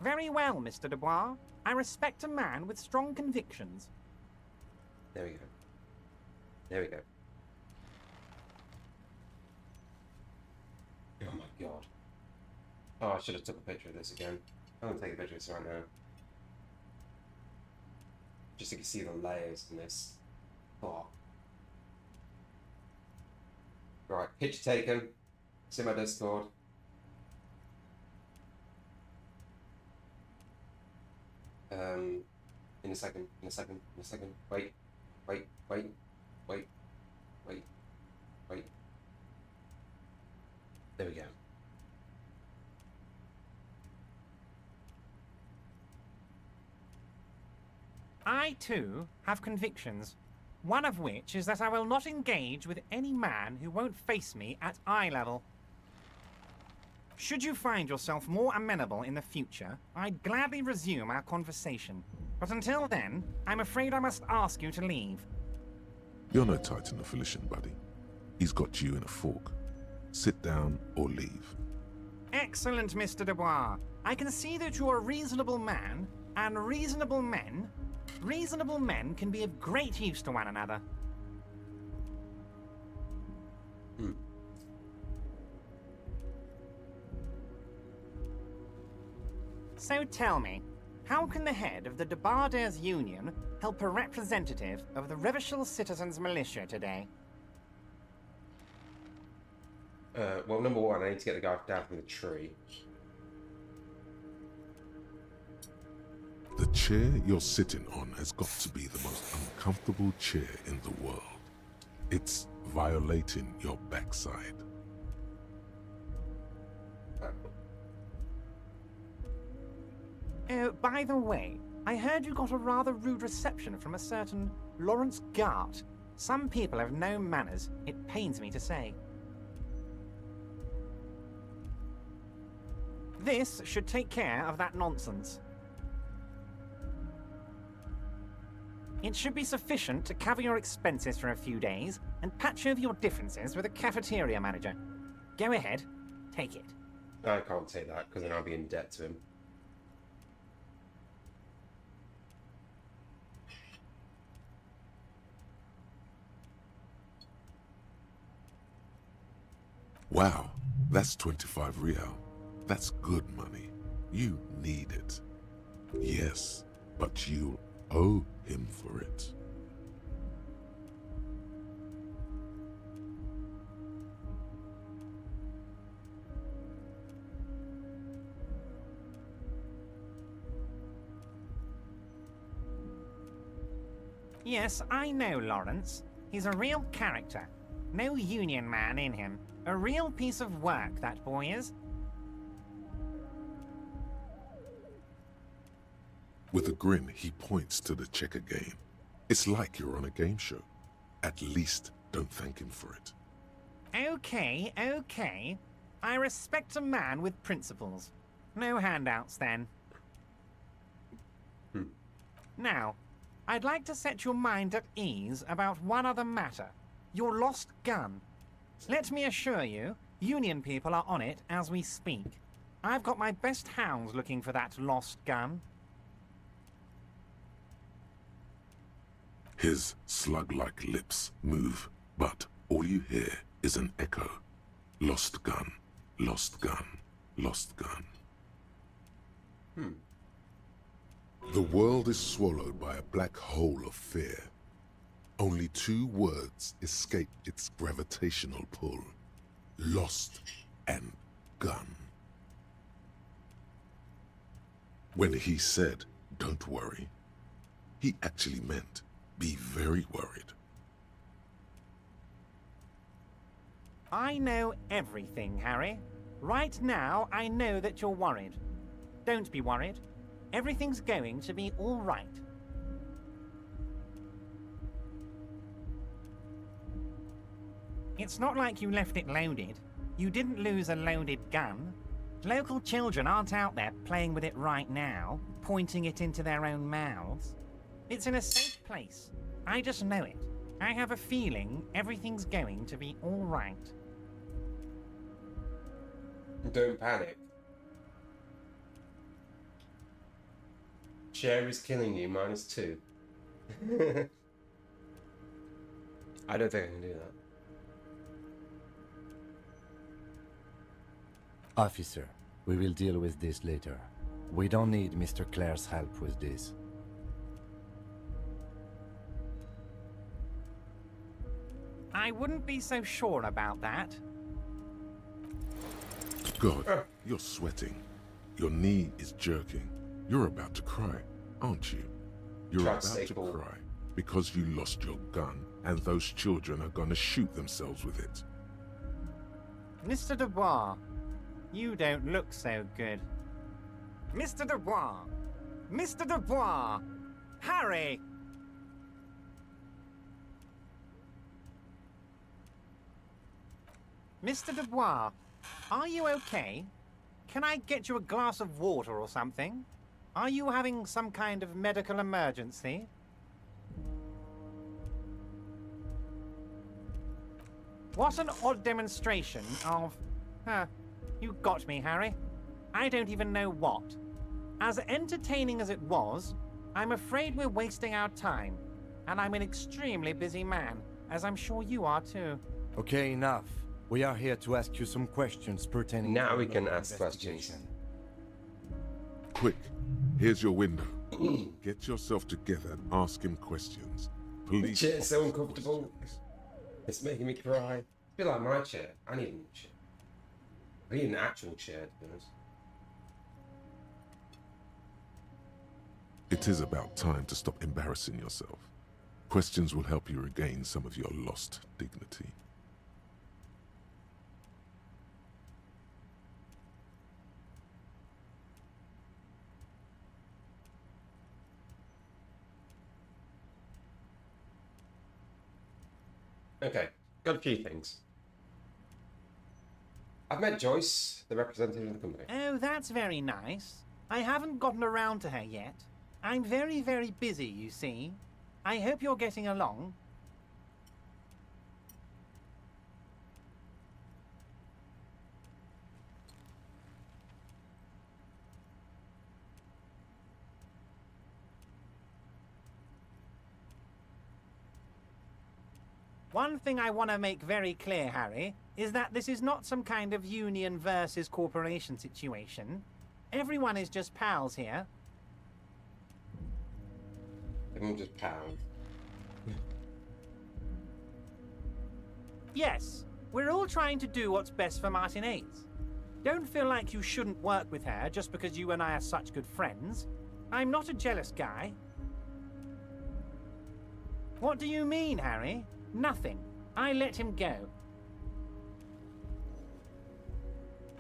Very well, Mr. Dubois. I respect a man with strong convictions. There we go. There we go. Oh my god. Oh, I should have took a picture of this again. I'm gonna take a picture of this right now. Just so you can see the layers in this. Oh. Right, picture taken. It's in my Discord. In a second. Wait. There we go. I, too, have convictions. One of which is that I will not engage with any man who won't face me at eye level. Should you find yourself more amenable in the future, I'd gladly resume our conversation. But until then, I'm afraid I must ask you to leave. You're no Titan of Felician, buddy. He's got you in a fork. Sit down or leave. Excellent, Mr. Dubois. I can see that you're a reasonable man, and reasonable men can be of great use to one another. So tell me, how can the head of the Debarders Union help a representative of the Revachol Citizens Militia today? Well, number one, I need to get the guy down from the tree. The chair you're sitting on has got to be the most uncomfortable chair in the world. It's violating your backside. By the way, I heard you got a rather rude reception from a certain Lawrence Gart. Some people have no manners, it pains me to say. This should take care of that nonsense. It should be sufficient to cover your expenses for a few days and patch over your differences with a cafeteria manager. Go ahead, take it. I can't take that because then I'll be in debt to him. Wow, that's 25 real. That's good money. You need it. Yes, but you owe him for it. Yes, I know Lawrence. He's a real character. No union man in him. A real piece of work, that boy is. With a grin, he points to the checker game. It's like you're on a game show. At least don't thank him for it. Okay, okay. I respect a man with principles. No handouts, then. Now, I'd like to set your mind at ease about one other matter. Your lost gun. Let me assure you, Union people are on it as we speak. I've got my best hounds looking for that lost gun. His slug-like lips move, but all you hear is an echo. Lost gun, lost gun, lost gun. The world is swallowed by a black hole of fear. Only 2 words escape its gravitational pull. Lost and gun. When he said, "Don't worry," he actually meant, be very worried. I know everything, Harry. Right now, I know that you're worried. Don't be worried. Everything's going to be all right. It's not like you left it loaded. You didn't lose a loaded gun. Local children aren't out there playing with it right now, pointing it into their own mouths. It's in a safe place. I just know it. I have a feeling everything's going to be all right. Don't panic. Share is killing you, -2. I don't think I can do that. Officer, we will deal with this later. We don't need Mr. Clare's help with this. I wouldn't be so sure about that. God, you're sweating. Your knee is jerking. You're about to cry, aren't you? You're about to cry because you lost your gun and those children are gonna shoot themselves with it. Mr. Dubois, you don't look so good. Mr. Dubois! Mr. Dubois! Harry! Mr. Dubois, are you okay? Can I get you a glass of water or something? Are you having some kind of medical emergency? What an odd demonstration of... you got me, Harry. I don't even know what. As entertaining as it was, I'm afraid we're wasting our time. And I'm an extremely busy man, as I'm sure you are too. Okay, enough. We are here to ask you some questions pertaining Now to we the can local ask questions. investigation. Quick, here's your window. Get yourself together and ask him questions. Please. Chair's so uncomfortable. It's making me cry. It's a bit like my chair. I need a new chair. I need an actual chair, to be honest. It is about time to stop embarrassing yourself. Questions will help you regain some of your lost dignity. Okay, got a few things. I've met Joyce, the representative of the company. Oh, that's very nice. I haven't gotten around to her yet. I'm very, very busy, you see. I hope you're getting along. One thing I want to make very clear, Harry, is that this is not some kind of union versus corporation situation. Everyone is just pals here. Everyone just pound. Yes, we're all trying to do what's best for Martinez. Don't feel like you shouldn't work with her just because you and I are such good friends. I'm not a jealous guy. What do you mean, Harry? Nothing. I let him go.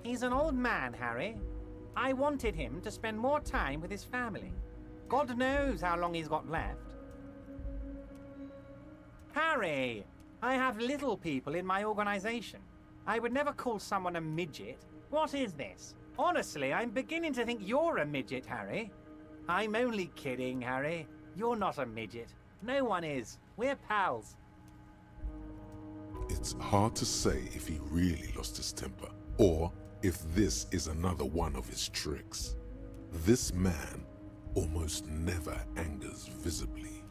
He's an old man, Harry. I wanted him to spend more time with his family. God knows how long he's got left. Harry! I have little people in my organization. I would never call someone a midget. What is this? Honestly, I'm beginning to think you're a midget, Harry. I'm only kidding, Harry. You're not a midget. No one is. We're pals. It's hard to say if he really lost his temper, or if this is another one of his tricks. This man almost never angers visibly.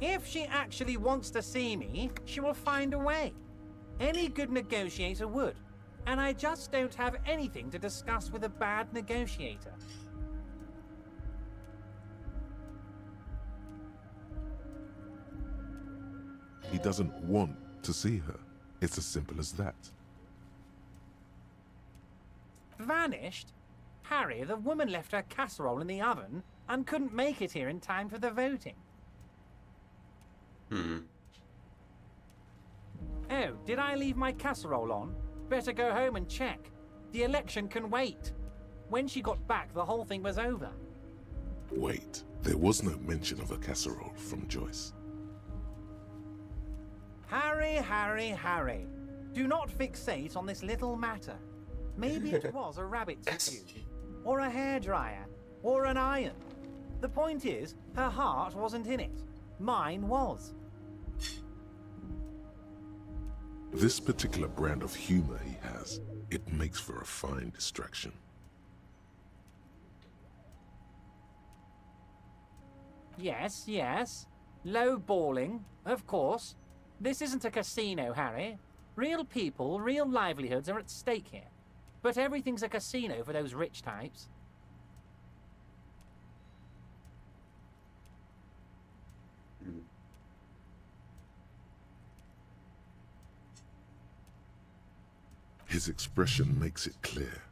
If she actually wants to see me, she will find a way. Any good negotiator would. And I just don't have anything to discuss with a bad negotiator. He doesn't want to see her. It's as simple as that. Vanished? Harry, the woman left her casserole in the oven and couldn't make it here in time for the voting. Oh, did I leave my casserole on? Better go home and check. The election can wait. When she got back, the whole thing was over. Wait, there was no mention of a casserole from Joyce. Harry, Harry, Harry. Do not fixate on this little matter. Maybe it was a rabbit's stew, or a hairdryer, or an iron. The point is, her heart wasn't in it. Mine was. This particular brand of humor he has, it makes for a fine distraction. Yes, yes. Low balling, of course. This isn't a casino, Harry. Real people, real livelihoods are at stake here. But everything's a casino for those rich types. His expression makes it clear.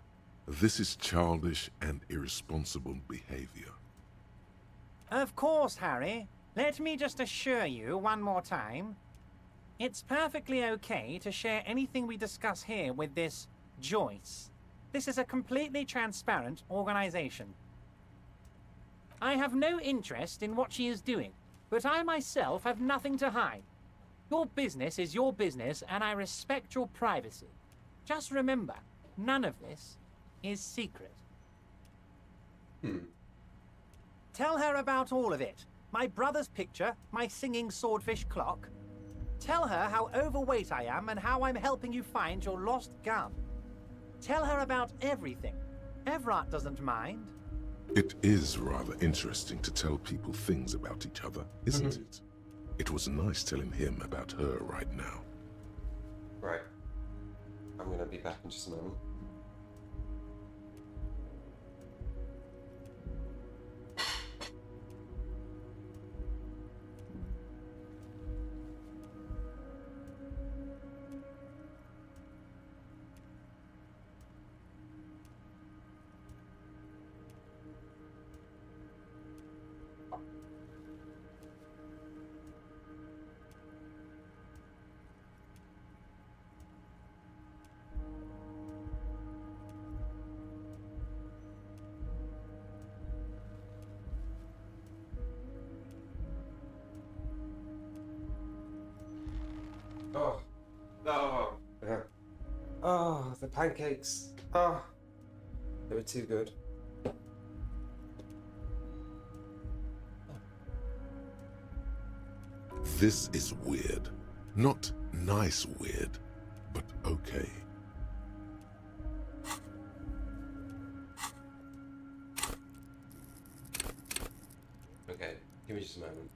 This is childish and irresponsible behavior. Of course, Harry. Let me just assure you one more time. It's perfectly okay to share anything we discuss here with this Joyce. This is a completely transparent organization. I have no interest in what she is doing, but I myself have nothing to hide. Your business is your business, and I respect your privacy. Just remember, none of this is secret. Tell her about all of it. My brother's picture, my singing swordfish clock. Tell her how overweight I am and how I'm helping you find your lost gun. Tell her about everything. Everett doesn't mind. It is rather interesting to tell people things about each other, isn't it? It was nice telling him about her right now. Right. I'm gonna be back in just a moment. Oh, oh, oh, the pancakes. Oh, they were too good. This is weird. Not nice weird, but okay. Okay, give me just a moment.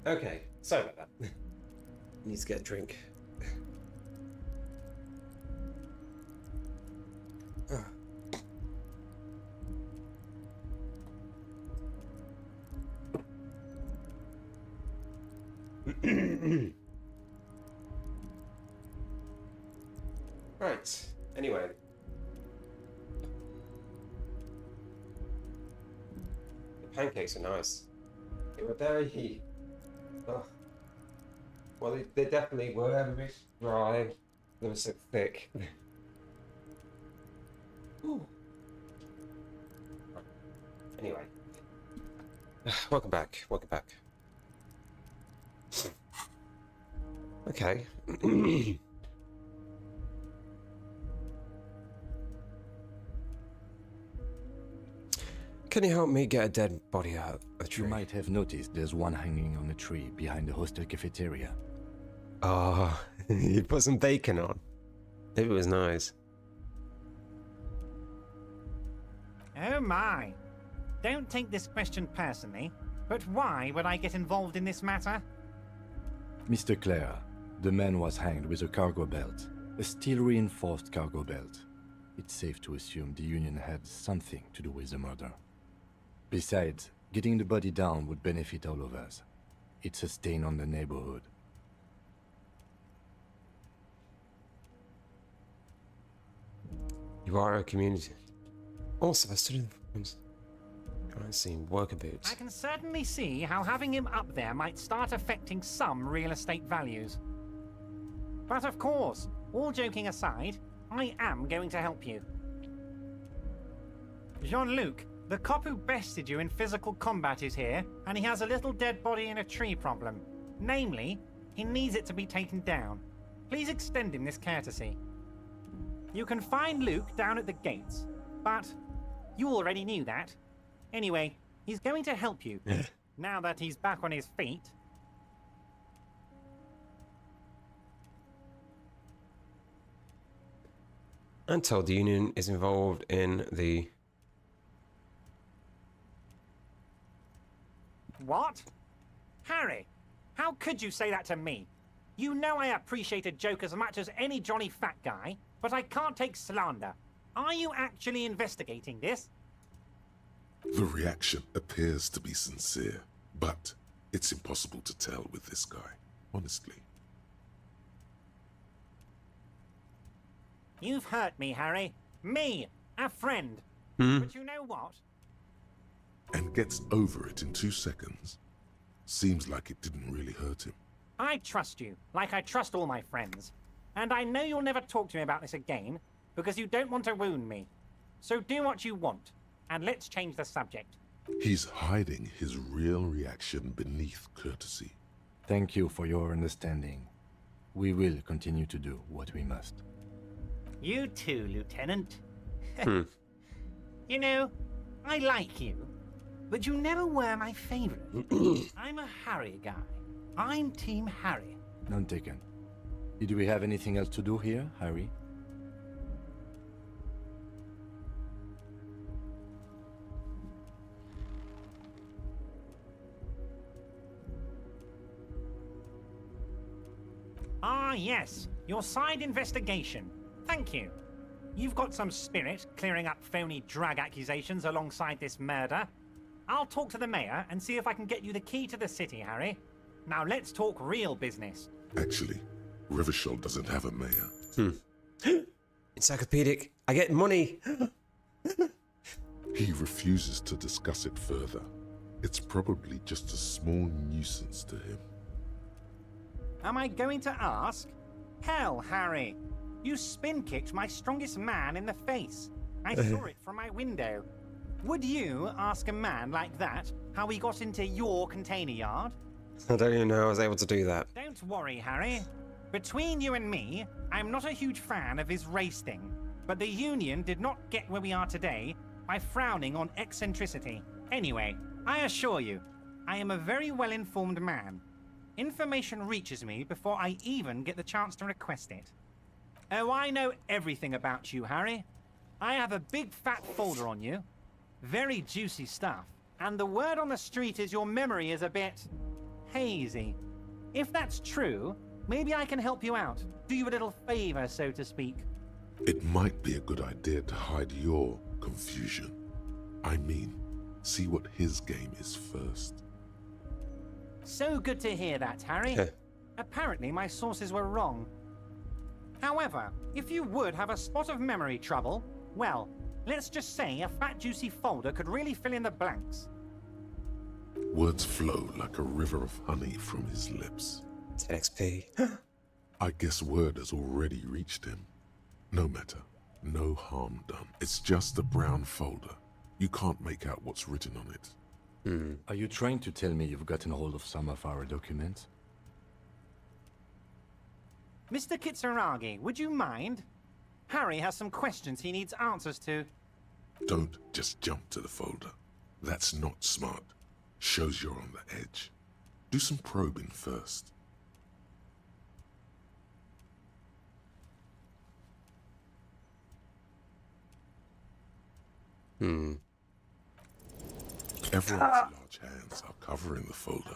Okay, sorry about that. Need to get a drink. Right, anyway. The pancakes are nice. They were very... Oh. Well, they definitely were a bit dry. They were so thick. Ooh. Anyway. Welcome back, welcome back. Okay. Can you help me get a dead body out of the tree? You might have noticed there's one hanging on a tree behind the hostel cafeteria. Oh, you put some bacon on. Maybe it was nice. Oh my. Don't take this question personally, but why would I get involved in this matter? Mr. Clare, the man was hanged with a cargo belt. A steel-reinforced cargo belt. It's safe to assume the Union had something to do with the murder. Besides, getting the body down would benefit all of us. It's a stain on the neighborhood. You are a community. Also, I stood in the front. Trying to see worker boots. I can certainly see how having him up there might start affecting some real estate values. But of course, all joking aside, I am going to help you. Jean-Luc, the cop who bested you in physical combat is here, and he has a little dead body in a tree problem. Namely, he needs it to be taken down. Please extend him this courtesy. You can find Luke down at the gates, but you already knew that. Anyway, he's going to help you, now that he's back on his feet. I'm told the Union is involved in the... What? Harry, how could you say that to me? You know I appreciate a joke as much as any Johnny Fat Guy, but I can't take slander. Are you actually investigating this? The reaction appears to be sincere, but it's impossible to tell with this guy, honestly. You've hurt me, Harry. Me, a friend. But you know what? And gets over it in 2 seconds. Seems like it didn't really hurt him. I trust you, like I trust all my friends. And I know you'll never talk to me about this again, because you don't want to wound me. So do what you want, and let's change the subject. He's hiding his real reaction beneath courtesy. Thank you for your understanding. We will continue to do what we must. You too, Lieutenant. You know, I like you, but you never were my favorite. I'm a Harry guy. I'm Team Harry. None taken. Did we have anything else to do here, Harry? Ah, yes. Your side investigation. Thank you. You've got some spirit clearing up phony drag accusations alongside this murder. I'll talk to the mayor and see if I can get you the key to the city, Harry. Now let's talk real business. Actually, Rivershell doesn't have a mayor. Encyclopedic. I get money. He refuses to discuss it further. It's probably just a small nuisance to him. Am I going to ask? Hell, Harry. You spin-kicked my strongest man in the face. I saw it from my window. Would you ask a man like that how he got into your container yard? I don't even know I was able to do that. Don't worry, Harry. Between you and me, I'm not a huge fan of his race thing. But the Union did not get where we are today by frowning on eccentricity. Anyway, I assure you, I am a very well-informed man. Information reaches me before I even get the chance to request it. Oh, I know everything about you, Harry. I have a big fat folder on you. Very juicy stuff. And the word on the street is your memory is a bit... hazy. If that's true, maybe I can help you out. Do you a little favor, so to speak. It might be a good idea to hide your confusion. I mean, see what his game is first. So good to hear that, Harry. Apparently my sources were wrong. However, if you would have a spot of memory trouble, well, let's just say a fat juicy folder could really fill in the blanks. Words flow like a river of honey from his lips. 10 XP. I guess word has already reached him. No matter. No harm done. It's just a brown folder. You can't make out what's written on it. Are you trying to tell me you've gotten hold of some of our documents? Mr. Kitsuragi, would you mind? Harry has some questions he needs answers to. Don't just jump to the folder. That's not smart. Shows you're on the edge. Do some probing first. Everyone's large hands are covering the folder,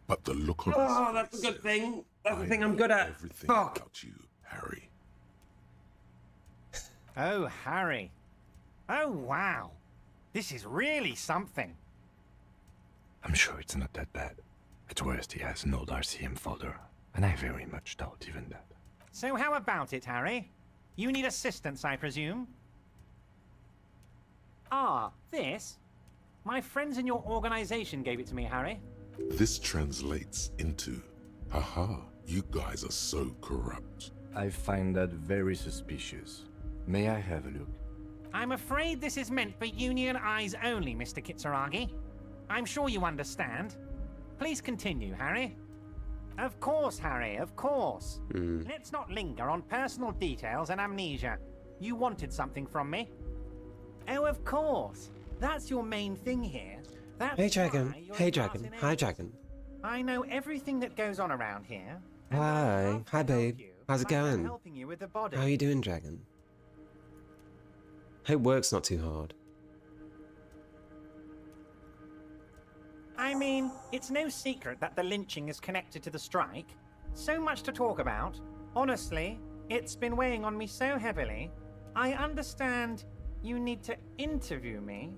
but the look on his face That's a good says, thing. That's the "I thing I'm know good at. everything Fuck. about you, Harry." Oh, Harry. Oh, wow. This is really something. I'm sure it's not that bad. At worst, he has an old RCM folder, and I very much doubt even that. So how about it, Harry? You need assistance, I presume? Ah, this? My friends in your organization gave it to me, Harry. This translates into, haha, you guys are so corrupt. I find that very suspicious. May I have a look? I'm afraid this is meant for Union eyes only, Mr. Kitsuragi. I'm sure you understand. Please continue, Harry. Of course, Harry, of course. Let's not linger on personal details and amnesia. You wanted something from me. Oh, of course. That's your main thing here. That's Hey, Dragon. why you're Hey, class Dragon. in Hi, Asia. Dragon. I know everything that goes on around here. and I'd Hi. love to Hi, help babe. you, How's it like I'm going? helping you with the body. How are you doing, Dragon? Hope work's not too hard. I mean, it's no secret that the lynching is connected to the strike. So much to talk about. Honestly, it's been weighing on me so heavily. I understand you need to interview me.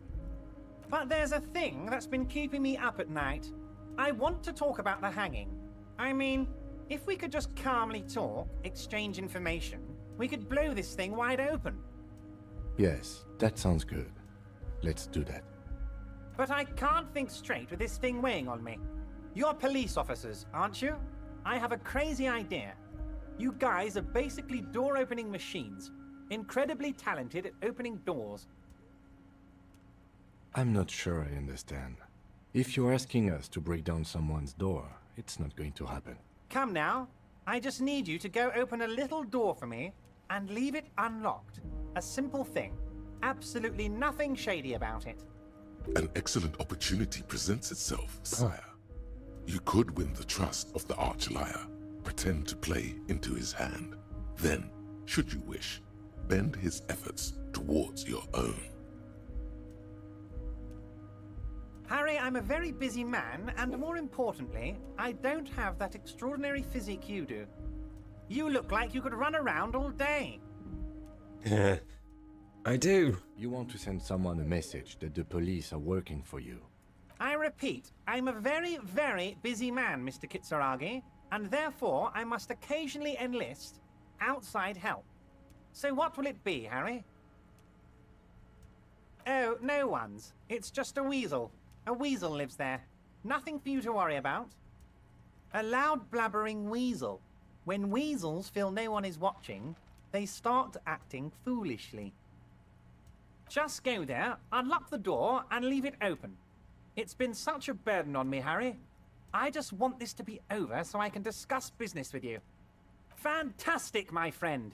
But there's a thing that's been keeping me up at night. I want to talk about the hanging. I mean, if we could just calmly talk, exchange information, we could blow this thing wide open. Yes, that sounds good. Let's do that. But I can't think straight with this thing weighing on me. You're police officers, aren't you? I have a crazy idea. You guys are basically door-opening machines, incredibly talented at opening doors. I'm not sure I understand. If you're asking us to break down someone's door, it's not going to happen. Come now, I just need you to go open a little door for me and leave it unlocked. A simple thing. Absolutely nothing shady about it. An excellent opportunity presents itself, sire. You could win the trust of the arch-liar, pretend to play into his hand. Then, should you wish, bend his efforts towards your own. Harry, I'm a very busy man, and more importantly, I don't have that extraordinary physique you do. You look like you could run around all day. I do. You want to send someone a message that the police are working for you. I repeat, I'm a very, very busy man, Mr. Kitsuragi, and therefore I must occasionally enlist outside help. So what will it be, Harry? Oh, no one's. It's just a weasel. A weasel lives there. Nothing for you to worry about. A loud blabbering weasel. When weasels feel no one is watching, they start acting foolishly. Just go there, unlock the door, and leave it open. It's been such a burden on me, Harry. I just want this to be over so I can discuss business with you. Fantastic, my friend.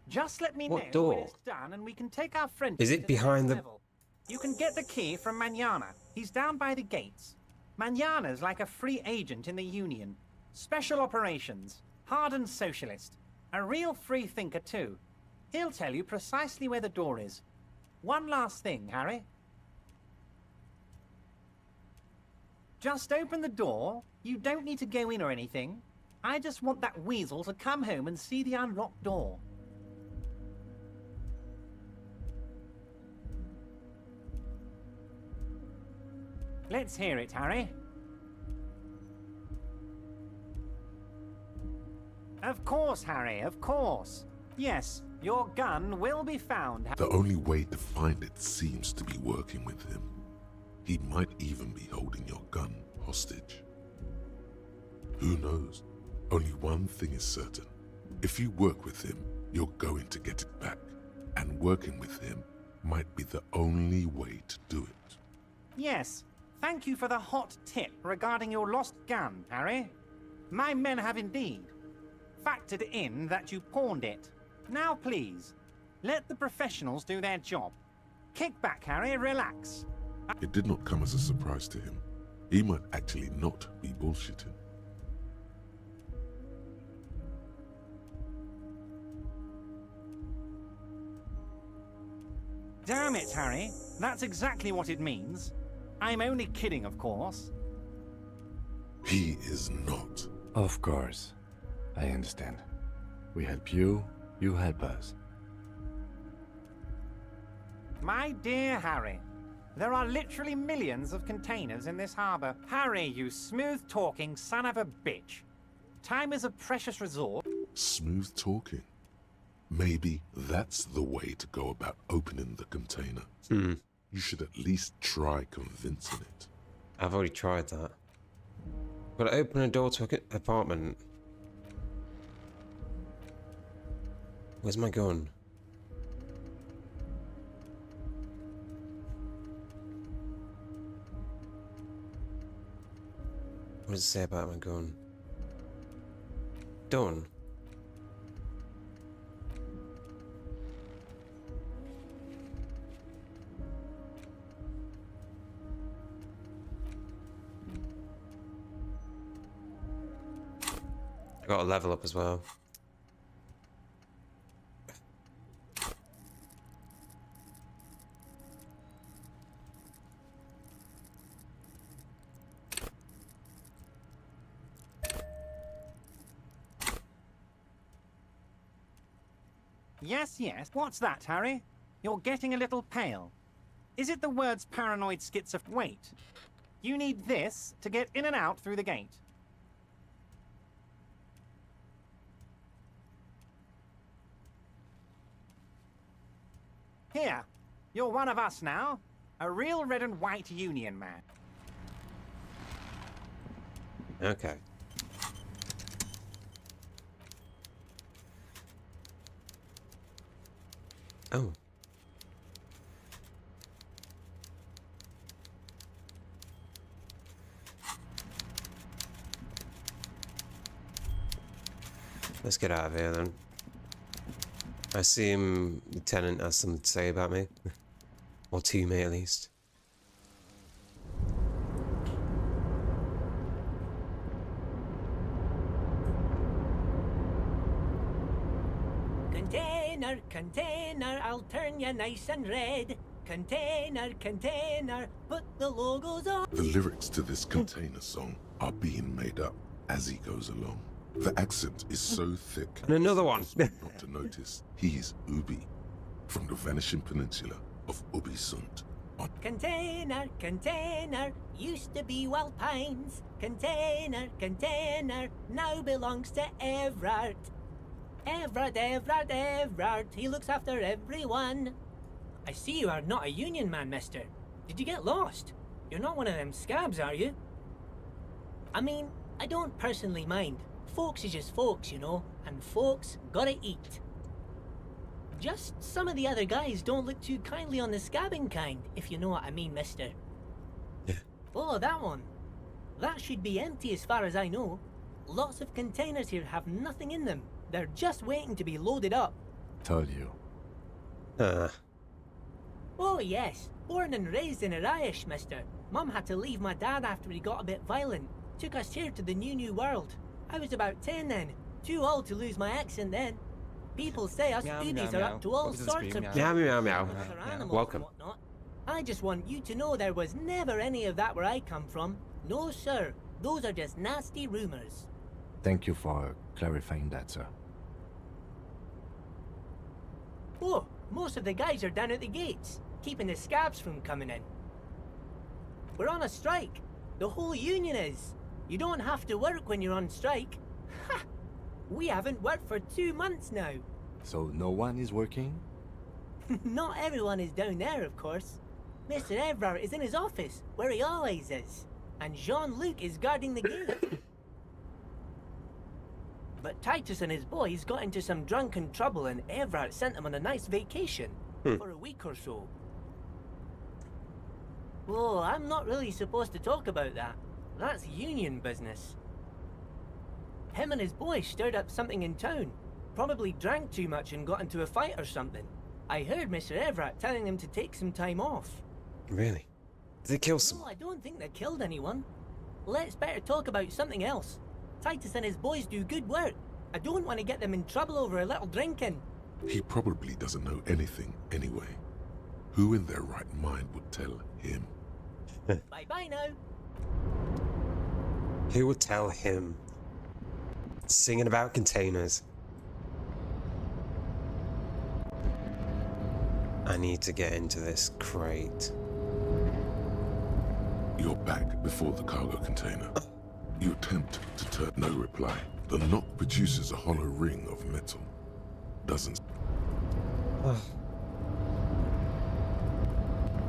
Just let me know What door? when it's done and we can take our friendship Is it to the behind next the- level. You can get the key from Manana. He's down by the gates. Manana's like a free agent in the Union. Special operations. Hardened socialist. A real free thinker, too. He'll tell you precisely where the door is. One last thing, Harry. Just open the door. You don't need to go in or anything. I just want that weasel to come home and see the unlocked door. Let's hear it, Harry. Of course, Harry, of course. Yes, your gun will be found. The only way to find it seems to be working with him. He might even be holding your gun hostage. Who knows? Only one thing is certain. If you work with him, you're going to get it back. And working with him might be the only way to do it. Yes, thank you for the hot tip regarding your lost gun, Harry. My men have indeed factored in that you pawned it. Now please, let the professionals do their job. Kick back, Harry, relax. It did not come as a surprise to him. He might actually not be bullshitting. Damn it, Harry. That's exactly what it means. I'm only kidding, of course. He is not. Of course. I understand. We help you, you help us. My dear Harry, there are literally millions of containers in this harbor. Harry, you smooth-talking son of a bitch. Time is a precious resource. Smooth talking. Maybe that's the way to go about opening the container. You should at least try convincing it. I've already tried that. But open a door to an apartment. Where's my gun? What does it say about my gun? Done. I got a level up as well. Yes, yes. What's that, Harry? You're getting a little pale. Is it the words paranoid schizophrenia? Wait. You need this to get in and out through the gate. Here. You're one of us now. A real red and white union man. Okay. Oh. Let's get out of here then. I assume the tenant has something to say about me. Or to me at least. Container, container, I'll turn you nice and red. Container, container, put the logos on. The lyrics to this container song are being made up as he goes along. The accent is so thick. And another one. Not to notice, he's Ubi, from the vanishing peninsula of Ubisund. Container, container, used to be Wild Pines. Container, container, now belongs to Everard. Everard, Everard, Everard, he looks after everyone. I see you are not a union man, mister. Did you get lost? You're not one of them scabs, are you? I mean, I don't personally mind. Folks is just folks, you know, and folks gotta eat. Just some of the other guys don't look too kindly on the scabbing kind, if you know what I mean, mister. Yeah. Oh, that one. That should be empty as far as I know. Lots of containers here have nothing in them. They're just waiting to be loaded up. Told you. Oh yes, born and raised in Irish, mister. Mum had to leave my dad after he got a bit violent. Took us here to the new world. I was about 10 then. Too old to lose my accent then. People say us Meow, Ubies meow, are meow. up to all Welcome to the sorts stream, of meow. Meow, meow, meow. other animals Welcome. and whatnot. I just want you to know there was never any of that where I come from. No, sir. Those are just nasty rumors. Thank you for clarifying that, sir. Oh, most of the guys are down at the gates, keeping the scabs from coming in. We're on a strike. The whole union is. You don't have to work when you're on strike. Ha! We haven't worked for 2 months now. So no one is working? Not everyone is down there, of course. Mr. Evrard is in his office, where he always is. And Jean-Luc is guarding the gate. But Titus and his boys got into some drunken trouble and Evrard sent them on a nice vacation for a week or so. Oh, I'm not really supposed to talk about that. That's union business. Him and his boys stirred up something in town. Probably drank too much and got into a fight or something. I heard Mr. Evrard telling them to take some time off. Really? Did they kill No, someone? I don't think they killed anyone. Let's better talk about something else. Titus and his boys do good work. I don't want to get them in trouble over a little drinking. He probably doesn't know anything anyway. Who in their right mind would tell him? Bye-bye now. Who would tell him? Singing about containers. I need to get into this crate. You're back before the cargo container. You attempt to turn no reply. The knock produces a hollow ring of metal. Doesn't.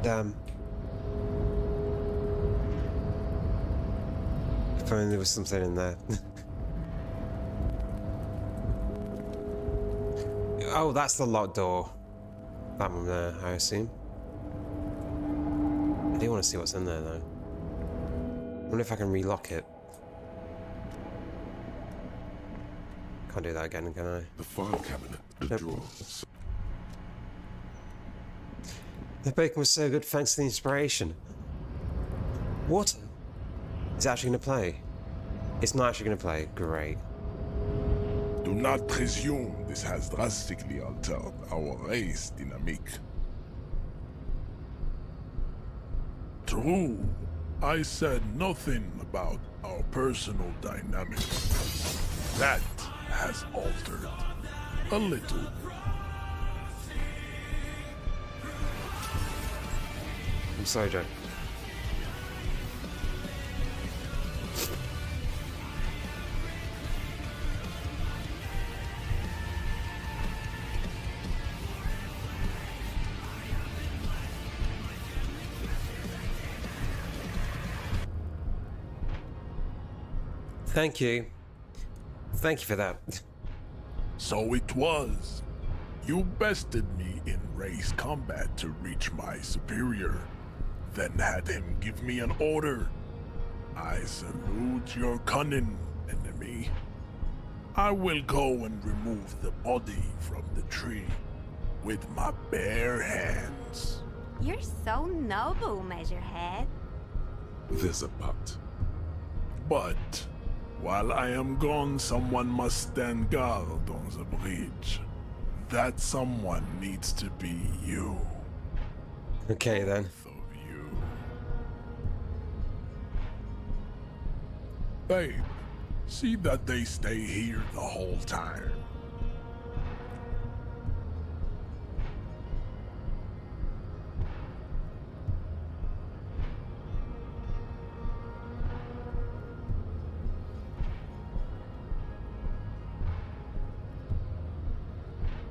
Damn. If only there was something in there. Oh, that's the locked door. That one there, I assume. I do want to see what's in there, though. I wonder if I can relock it. Can't do that again, can I? The file cabinet, the drawer. The bacon was so good thanks to the inspiration. Water? Is it actually going to play? It's not actually going to play. Great. Do not presume this has drastically altered our race dynamic. True, I said nothing about our personal dynamic. That has altered a little. I'm sorry, Joe. Thank you. Thank you for that. So it was. You bested me in race combat to reach my superior, then had him give me an order. I salute your cunning, enemy. I will go and remove the body from the tree with my bare hands. You're so noble, Measurehead. There's a but. But while I am gone, someone must stand guard on the bridge. That someone needs to be you. Okay, then. Both of you. Babe, see that they stay here the whole time.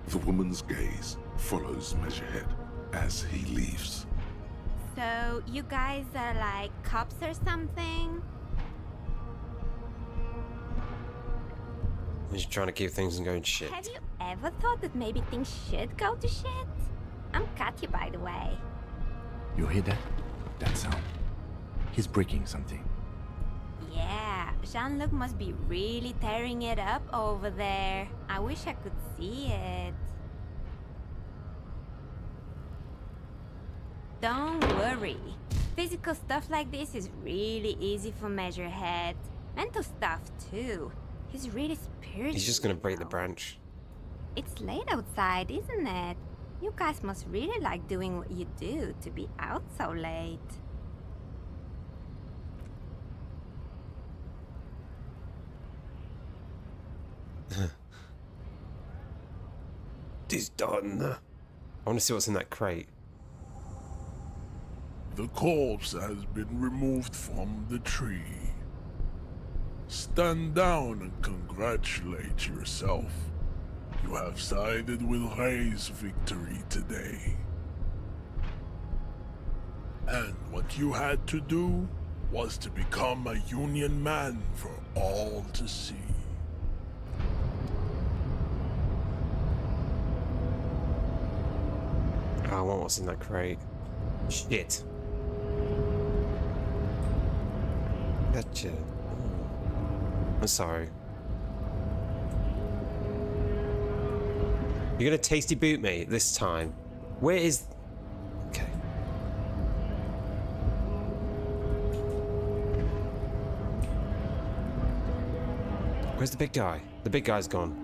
The woman's gaze follows Measurehead as he leaves. So, you guys are like cops or something? I'm just trying to keep things from going to shit. Have you ever thought that maybe things should go to shit? I'm Katya, by the way. You hear that? That sound. He's breaking something. Yeah, Jean-Luc must be really tearing it up over there. I wish I could see it. Don't worry. Physical stuff like this is really easy for Measurehead. Mental stuff too. He's really spiritual. He's just gonna break the now. branch. It's late outside, isn't it? You guys must really like doing what you do to be out so late. is done. I want to see what's in that crate. The corpse has been removed from the tree. Stand down and congratulate yourself. You have sided with Ray's victory today. And what you had to do was to become a Union man for all to see. I want what's in that crate. Shit. Gotcha. I'm sorry. You're gonna tasty boot me this time. Where is... Okay. Where's the big guy? The big guy's gone.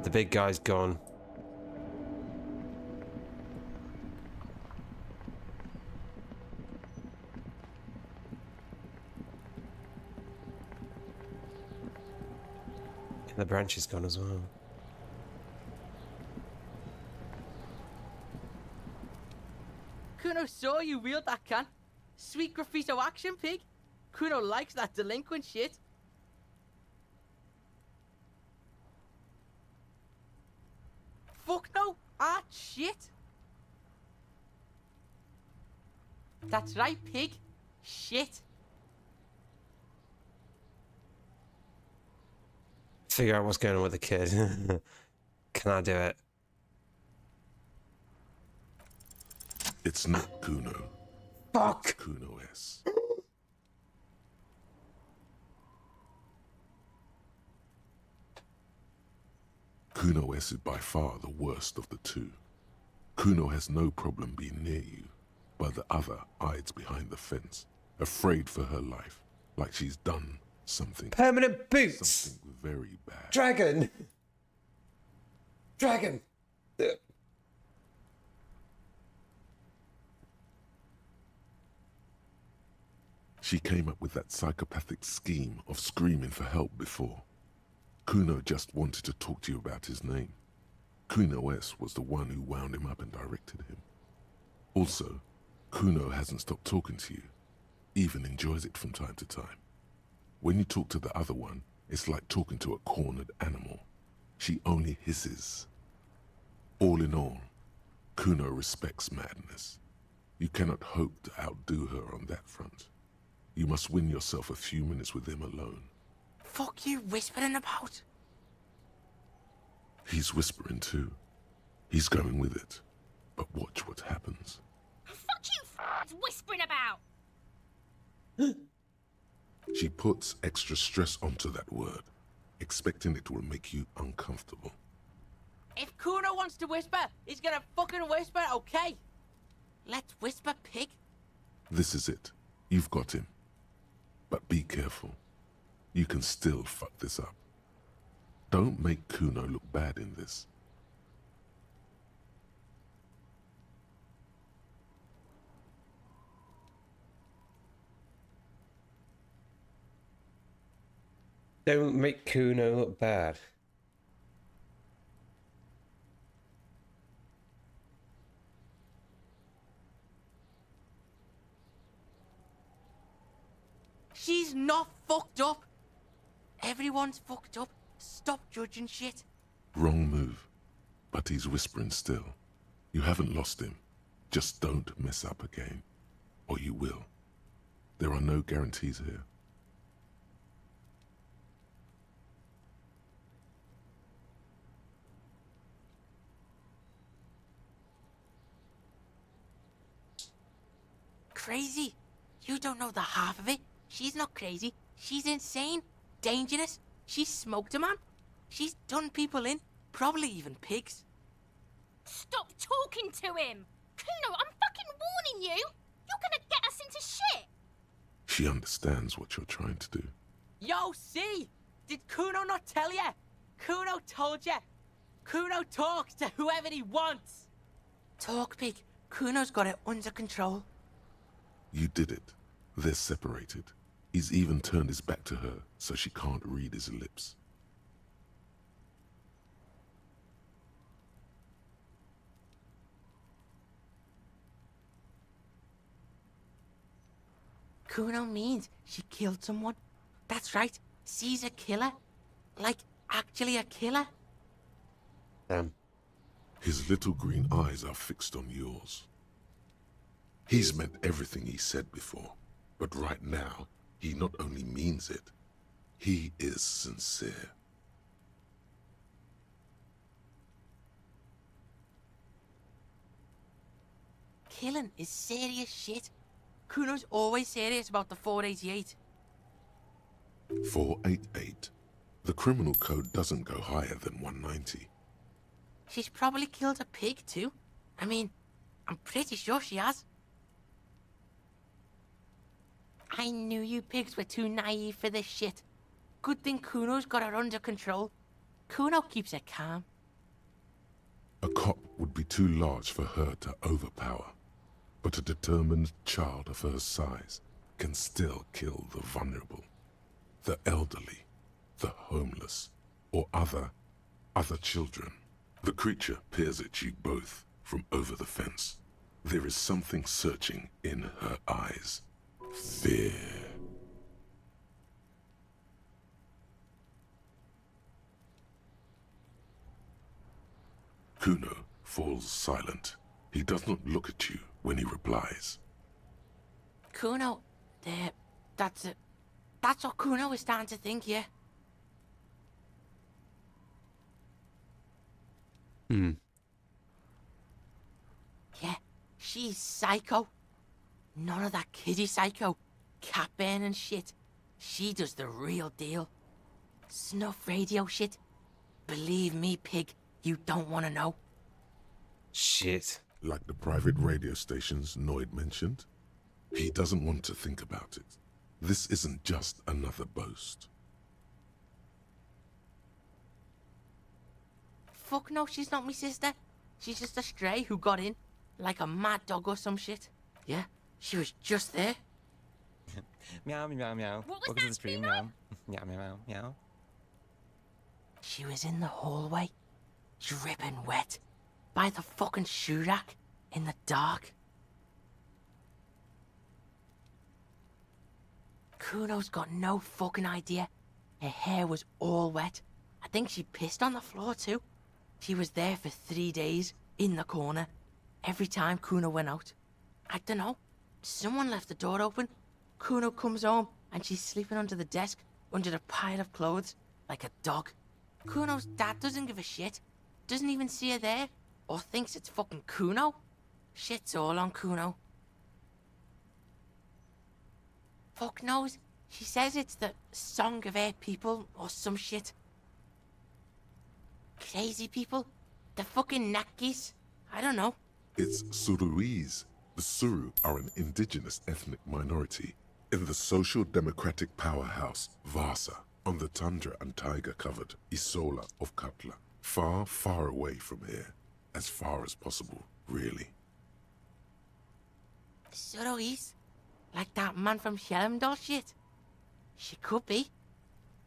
The big guy's gone. And the branch is gone as well. Kuno saw you wield that can. Sweet graffito action, pig. Kuno likes that delinquent shit. Fuck no! Ah, shit! That's right, pig. Shit. Figure out what's going on with the kid. Can I do it? It's not Kuno. Fuck! It's Kuno S. Kuno S is by far the worst of the two. Kuno has no problem being near you, but the other hides behind the fence, afraid for her life, like she's done something. Permanent boots! Something very bad. Dragon! Dragon! She came up with that psychopathic scheme of screaming for help before. Kuno just wanted to talk to you about his name. Kuno S was the one who wound him up and directed him. Also, Kuno hasn't stopped talking to you, even enjoys it from time to time. When you talk to the other one, it's like talking to a cornered animal. She only hisses. All in all, Kuno respects madness. You cannot hope to outdo her on that front. You must win yourself a few minutes with him alone. Fuck you whispering about? He's whispering too. He's going with it. But watch what happens. Fuck you whispering about! She puts extra stress onto that word, expecting it will make you uncomfortable. If Kuno wants to whisper, he's gonna fucking whisper, okay? Let's whisper, pig. This is it. You've got him. But be careful. You can still fuck this up. Don't make Kuno look bad in this. Don't make Kuno look bad. She's not fucked up. Everyone's fucked up. Stop judging shit. Wrong move. But he's whispering still. You haven't lost him. Just don't mess up again. Or you will. There are no guarantees here. Crazy? You don't know the half of it. She's not crazy. She's insane. Dangerous. She's smoked a man. She's done people in. Probably even pigs. Stop talking to him! Kuno, I'm fucking warning you! You're gonna get us into shit! She understands what you're trying to do. Yo, see? Did Kuno not tell ya? Kuno told ya. Kuno talks to whoever he wants. Talk, pig. Kuno's got it under control. You did it. They're separated. He's even turned his back to her so she can't read his lips. Kuno means she killed someone. That's right. She's a killer. Like, actually a killer. His little green eyes are fixed on yours. He's meant everything he said before, but right now, he not only means it, he is sincere. Killing is serious shit. Kuno's always serious about the 488. 488. The criminal code doesn't go higher than 190. She's probably killed a pig too. I mean, I'm pretty sure she has. I knew you pigs were too naive for this shit. Good thing Kuno's got her under control. Kuno keeps her calm. A cop would be too large for her to overpower, but a determined child of her size can still kill the vulnerable, the elderly, the homeless, or other children. The creature peers at you both from over the fence. There is something searching in her eyes. Fear. Kuno falls silent. He does not look at you when he replies. Kuno, that's what Kuno is starting to think, yeah. Yeah, she's psycho. None of that kiddie psycho, cat burning shit. She does the real deal. Snuff radio shit. Believe me, pig, you don't want to know. Shit. Like the private radio stations Noid mentioned? He doesn't want to think about it. This isn't just another boast. Fuck no, she's not my sister. She's just a stray who got in, like a mad dog or some shit. Yeah, she was just there. Meow, meow, meow. Welcome to the stream, meow. Meow, meow, meow, meow. She was in the hallway, dripping wet, by the fucking shoe rack, in the dark. Kuno's got no fucking idea. Her hair was all wet. I think she pissed on the floor too. She was there for 3 days, in the corner, every time Kuno went out. I don't know. Someone left the door open. Kuno comes home and she's sleeping under the desk, under the pile of clothes, like a dog. Kuno's dad doesn't give a shit. Doesn't even see her there, or thinks it's fucking Kuno. Shit's all on Kuno. Fuck knows. She says it's the song of her people, or some shit. Crazy people? The fucking Nakis? I don't know. It's Suruese. The Suru are an indigenous ethnic minority in the social democratic powerhouse Vasa on the tundra and tiger-covered Isola of Katla. Far, far away from here. As far as possible, really. Suruese? Like that man from Helmdall shit? She could be.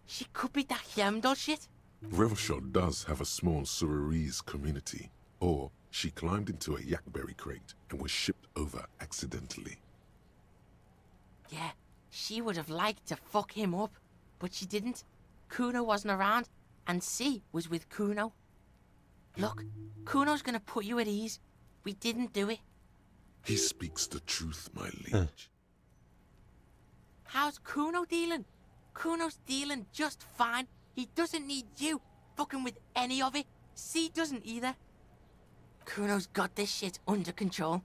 She could be that Helmdall shit. Revelshot does have a small Suruese community, or she climbed into a yakberry crate and was shipped over accidentally. Yeah, she would have liked to fuck him up, but she didn't. Kuno wasn't around, and C was with Kuno. Look, Kuno's gonna put you at ease. We didn't do it. He speaks the truth, my liege. How's Kuno dealing? Kuno's dealing just fine. He doesn't need you fucking with any of it. C doesn't either. Kuno's got this shit under control.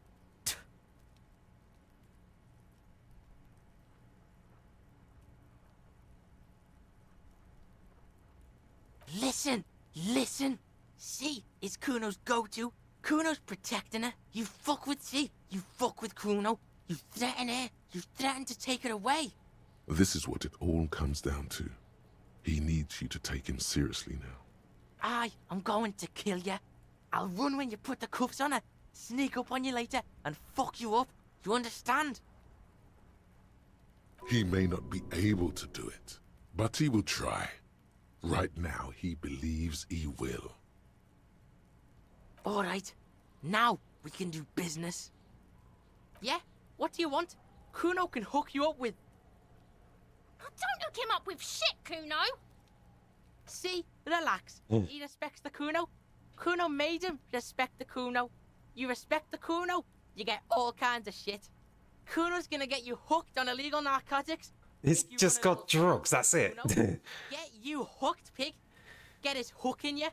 Listen, listen. C is Kuno's go-to. Kuno's protecting her. You fuck with C, you fuck with Kuno. You threaten her. You threaten to take her away. This is what it all comes down to. He needs you to take him seriously now. I'm going to kill you. I'll run when you put the cuffs on her, sneak up on you later, and fuck you up. You understand? He may not be able to do it, but he will try. Right now, he believes he will. All right, now we can do business. Yeah, what do you want? Kuno can hook you up with... Oh, don't hook him up with shit, Kuno. See, relax. He respects the Kuno. Kuno made him respect the Kuno. You respect the Kuno, you get all kinds of shit. Kuno's gonna get you hooked on illegal narcotics. He's just got drugs, that's it. Get you hooked, pig. Get his hook in you.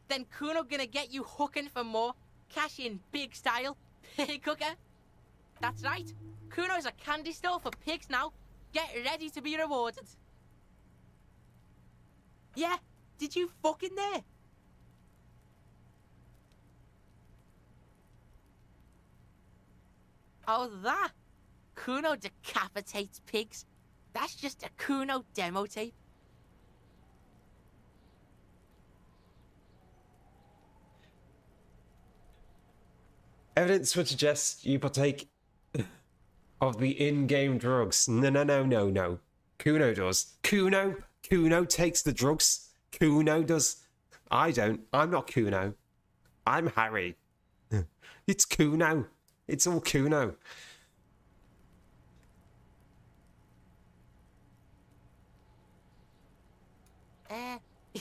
Then Kuno gonna get you hooking for more. Cash in big style. Pig hooker. That's right. Kuno's a candy store for pigs now. Get ready to be rewarded. Yeah, did you fucking there? Oh, that? Kuno decapitates pigs. That's just a Kuno demo tape. Evidence would suggest you partake of the in-game drugs. No. Kuno does. Kuno takes the drugs. Kuno does. I don't. I'm not Kuno. I'm Harry. It's Kuno. It's all Kuno.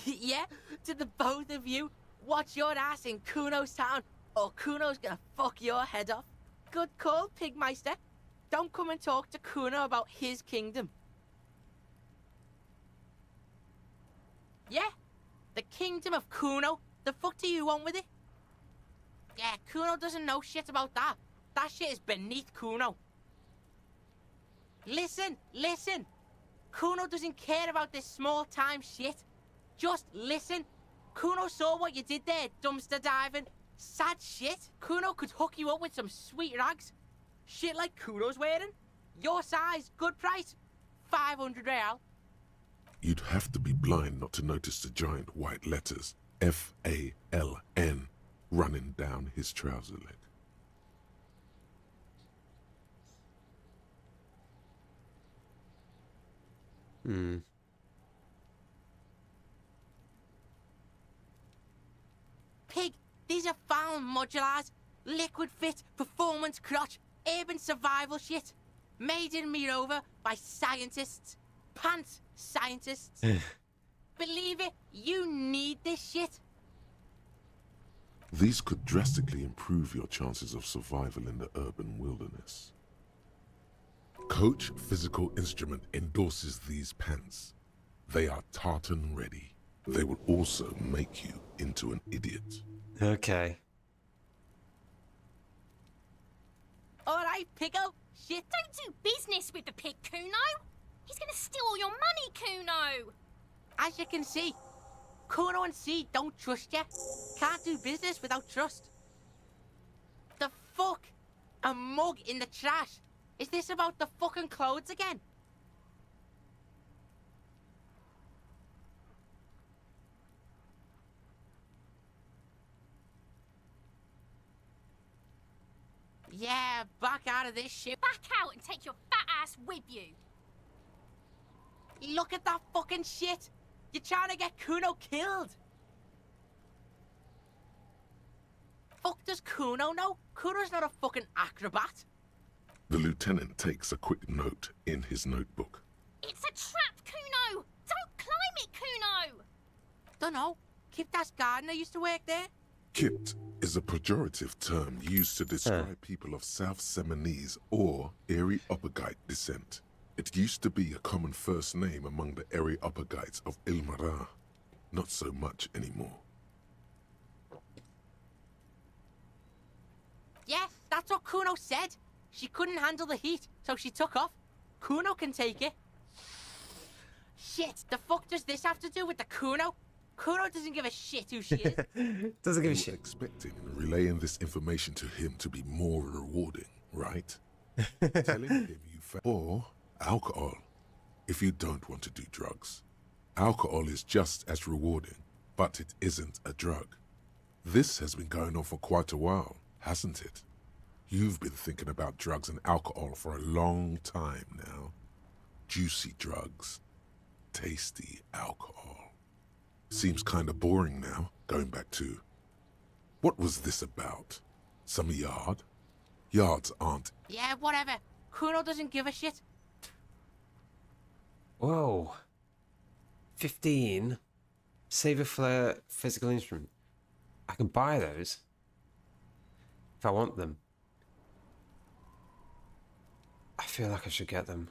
Yeah, to the both of you, watch your ass in Kuno's town, or Kuno's gonna fuck your head off. Good call, Pigmeister. Don't come and talk to Kuno about his kingdom. Yeah, the kingdom of Kuno. The fuck do you want with it? Yeah, Kuno doesn't know shit about that. That shit is beneath Kuno. Listen. Kuno doesn't care about this small-time shit. Just listen. Kuno saw what you did there, dumpster diving. Sad shit. Kuno could hook you up with some sweet rags. Shit like Kuno's wearing. Your size, good price. 500 real. You'd have to be blind not to notice the giant white letters F-A-L-N running down his trouser leg. Pig, these are found modulars. Liquid fit, performance crotch, urban survival shit. Made in Mirova by scientists. Pants scientists. Believe it, you need this shit. These could drastically improve your chances of survival in the urban wilderness. Coach Physical Instrument endorses these pants. They are tartan ready. They will also make you into an idiot. Okay. Alright, Piggo. Shit. Don't do business with the pig, Kuno. He's gonna steal all your money, Kuno. As you can see, Kuno and C don't trust you. Can't do business without trust. The fuck? A mug in the trash. Is this about the fucking clothes again? Yeah, back out of this shit. Back out and take your fat ass with you. Look at that fucking shit. You're trying to get Kuno killed. Fuck does Kuno know? Kuno's not a fucking acrobat. The lieutenant takes a quick note in his notebook. It's a trap, Kuno. Don't climb it, Kuno. Dunno. Kiptas gardener used to work there. Kipt is a pejorative term used to describe people of South Seminese or Areopagite descent. It used to be a common first name among the Areopagites of Ilmara. Not so much anymore. Yeah, that's what Kuno said. She couldn't handle the heat, so she took off. Kuno can take it. Shit, the fuck does this have to do with the Kuno? Kuno doesn't give a shit who she is. Doesn't give a shit. Expecting relaying this information to him to be more rewarding, right? Telling him you or alcohol, if you don't want to do drugs. Alcohol is just as rewarding, but it isn't a drug. This has been going on for quite a while, hasn't it? You've been thinking about drugs and alcohol for a long time now. juicy drugs, tasty alcohol. Seems kinda boring now, going back to... What was this about? Some yard? Yards aren't... Yeah, whatever. Kuno doesn't give a shit. Whoa. 15. Saber flare physical instrument. I can buy those. If I want them. I feel like I should get them.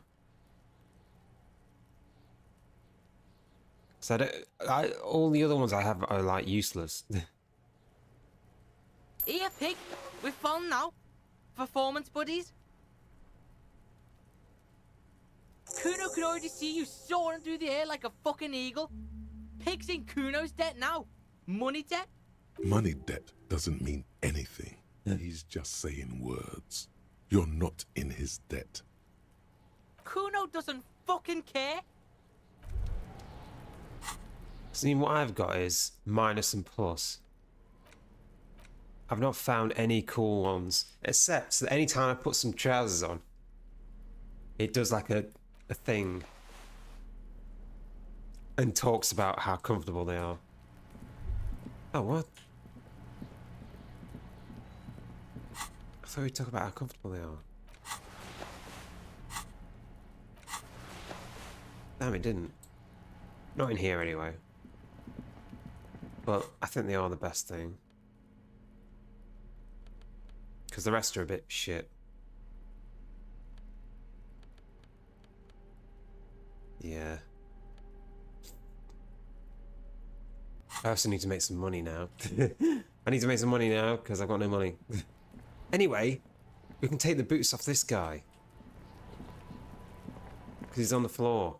So all the other ones I have are like useless. Here, pig. We're fun now. Performance buddies. Kuno can already see you soaring through the air like a fucking eagle. Pig's in Kuno's debt now. Money debt. Money debt doesn't mean anything. He's just saying words. You're not in his debt. Kuno doesn't fucking care. See, what I've got is minus and plus. I've not found any cool ones, except that any time I put some trousers on, it does like a thing and talks about how comfortable they are. Oh, what? I thought we talked about how comfortable they are. Damn, it didn't. Not in here anyway. But I think they are the best thing. Because the rest are a bit shit. Yeah. I also need to make some money now. I need to make some money now because I've got no money. Anyway, we can take the boots off this guy. Because he's on the floor.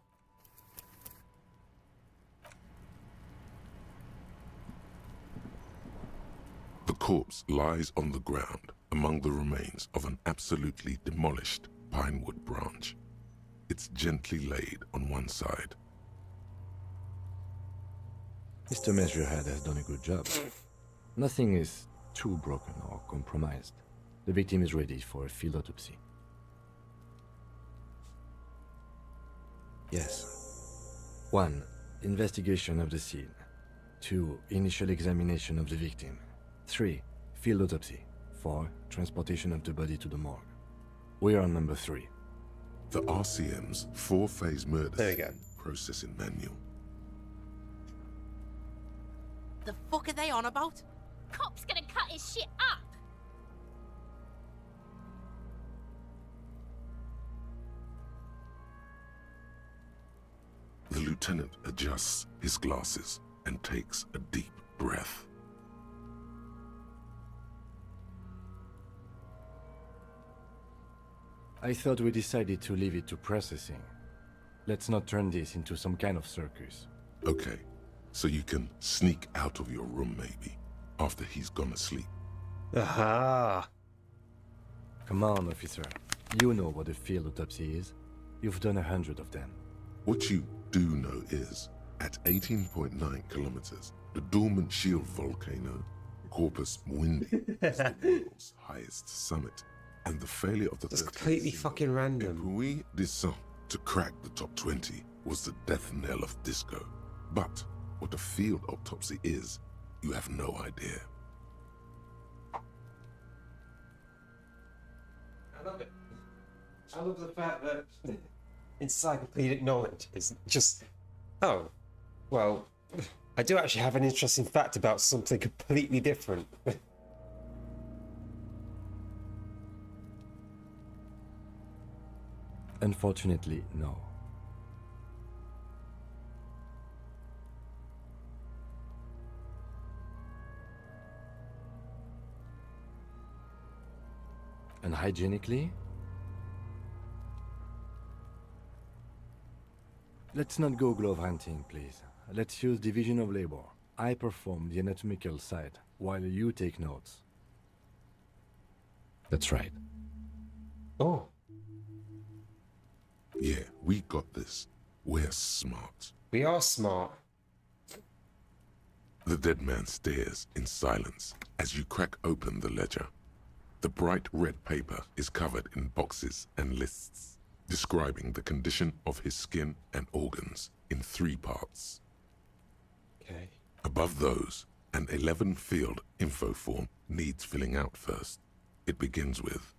The corpse lies on the ground among the remains of an absolutely demolished pinewood branch. It's gently laid on one side. Mr. Measurehead has done a good job. Nothing is too broken or compromised. The victim is ready for a field autopsy. Yes. 1. Investigation of the scene. 2. Initial examination of the victim. 3. Field autopsy. 4. Transportation of the body to the morgue. We are on number 3. The RCM's 4-phase murder There we go. processing manual. The fuck are they on about? Cop's gonna cut his shit up. The lieutenant adjusts his glasses and takes a deep breath. I thought we decided to leave it to processing. Let's not turn this into some kind of circus. Okay, so you can sneak out of your room maybe, after he's gone asleep. Aha! Come on, officer. You know what a field autopsy is. You've done 100 of them. What you do know is, at 18.9 kilometers, the dormant shield volcano, Corpus Mundi, is the world's highest summit. And the failure of the That's completely fucking random. Puy Descent to crack the top 20 was the death knell of disco. But what a field autopsy is, you have no idea. I love it. I love the fact that encyclopedic knowledge is just... Oh, well, I do actually have an interesting fact about something completely different. Unfortunately, no. And hygienically? Let's not go glove hunting, please. Let's use division of labor. I perform the anatomical side, while you take notes. That's right. Oh. Yeah, we got this. We're smart. We are smart. The dead man stares in silence as you crack open the ledger. The bright red paper is covered in boxes and lists. describing the condition of his skin and organs in 3 parts. Okay. Above those, an 11-field info form needs filling out first. It begins with,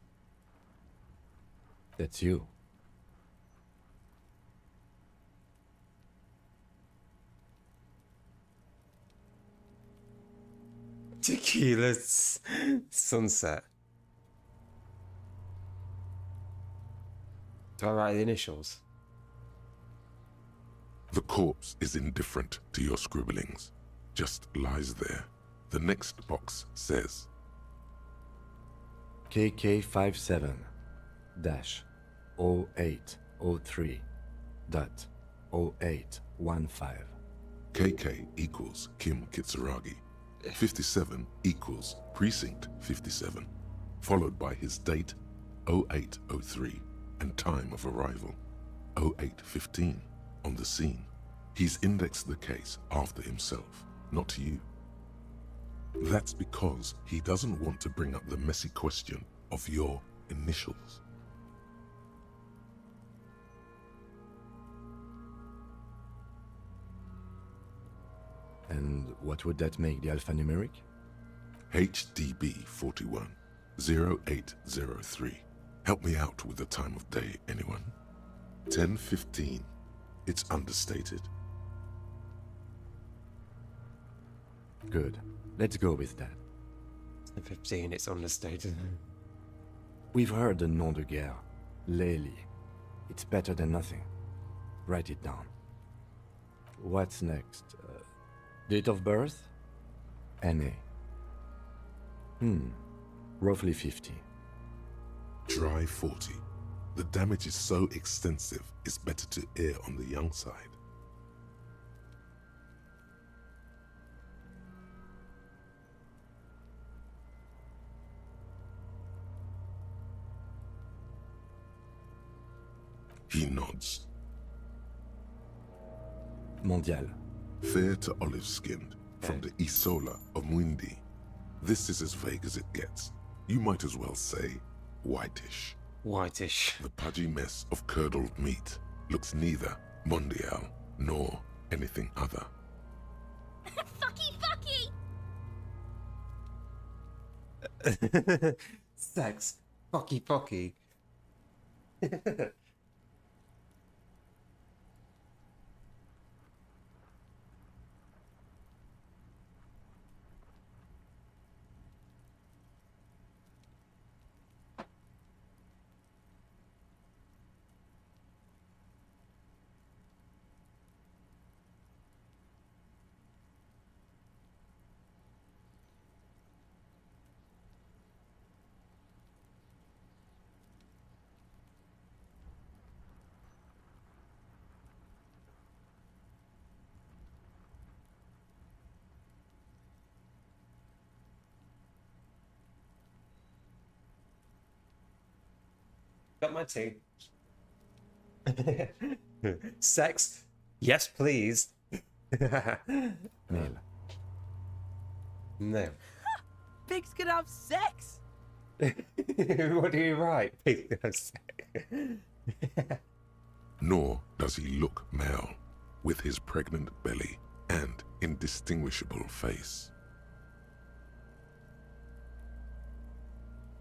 That's you. Tequila sunset. Do I write the initials? the corpse is indifferent to your scribblings, just lies there. The next box says, KK57-0803.0815. KK equals Kim Kitsuragi. 57 equals Precinct 57, followed by his date 0803 and time of arrival 0815 on the scene. He's indexed the case after himself, not you. That's because he doesn't want to bring up the messy question of your initials. And what would that make the alphanumeric? HDB 41 0803. Help me out with the time of day, anyone? 10:15. It's understated. Good. Let's go with that. 15, it's understated. We've heard the nom de guerre. Lely. It's better than nothing. Write it down. What's next? Date of birth? NA. Roughly 50. Try 40. The damage is so extensive, it's better to err on the young side. He nods. Mondial. Fair to olive-skinned, from the Isola of Mwindi. This is as vague as it gets. You might as well say whitish. Whitish. The pudgy mess of curdled meat looks neither mondial nor anything other. Fucky! Sex. Fucky. Got my tea. Sex? Yes, please. Male. No. Pigs can have sex! What do you write? Pigs can have sex. Nor does he look male, with his pregnant belly and indistinguishable face.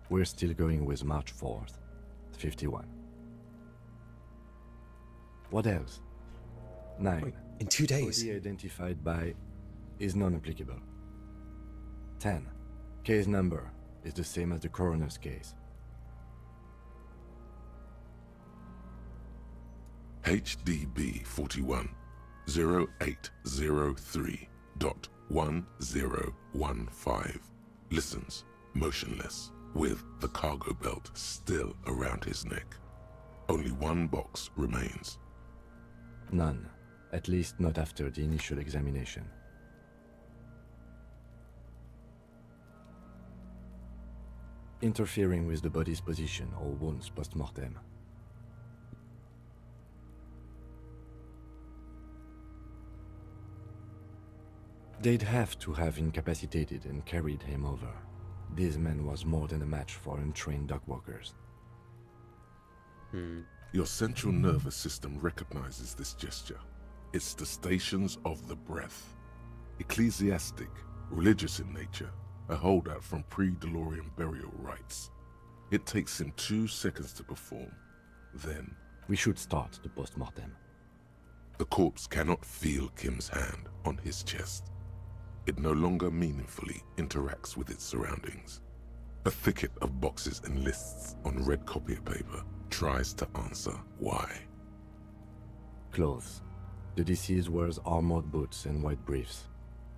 We're still going with March 4th, 51. What else? 9. Wait, in 2 days. Body identified by is non-applicable. 10. Case number is the same as the coroner's case. HDB 41 0803.1015 listens motionless with the cargo belt still around his neck. Only one box remains. None, at least not after the initial examination. Interfering with the body's position or wounds post-mortem. They'd have to have incapacitated and carried him over. This man was more than a match for untrained dog walkers. Your central nervous system recognizes this gesture. It's the stations of the breath. Ecclesiastic, religious in nature, a holdout from pre-DeLorean burial rites. It takes him 2 seconds to perform. Then, we should start the post-mortem. The corpse cannot feel Kim's hand on his chest. It no longer meaningfully interacts with its surroundings. A thicket of boxes and lists on red copier paper tries to answer why. Clothes. The deceased wears armored boots and white briefs.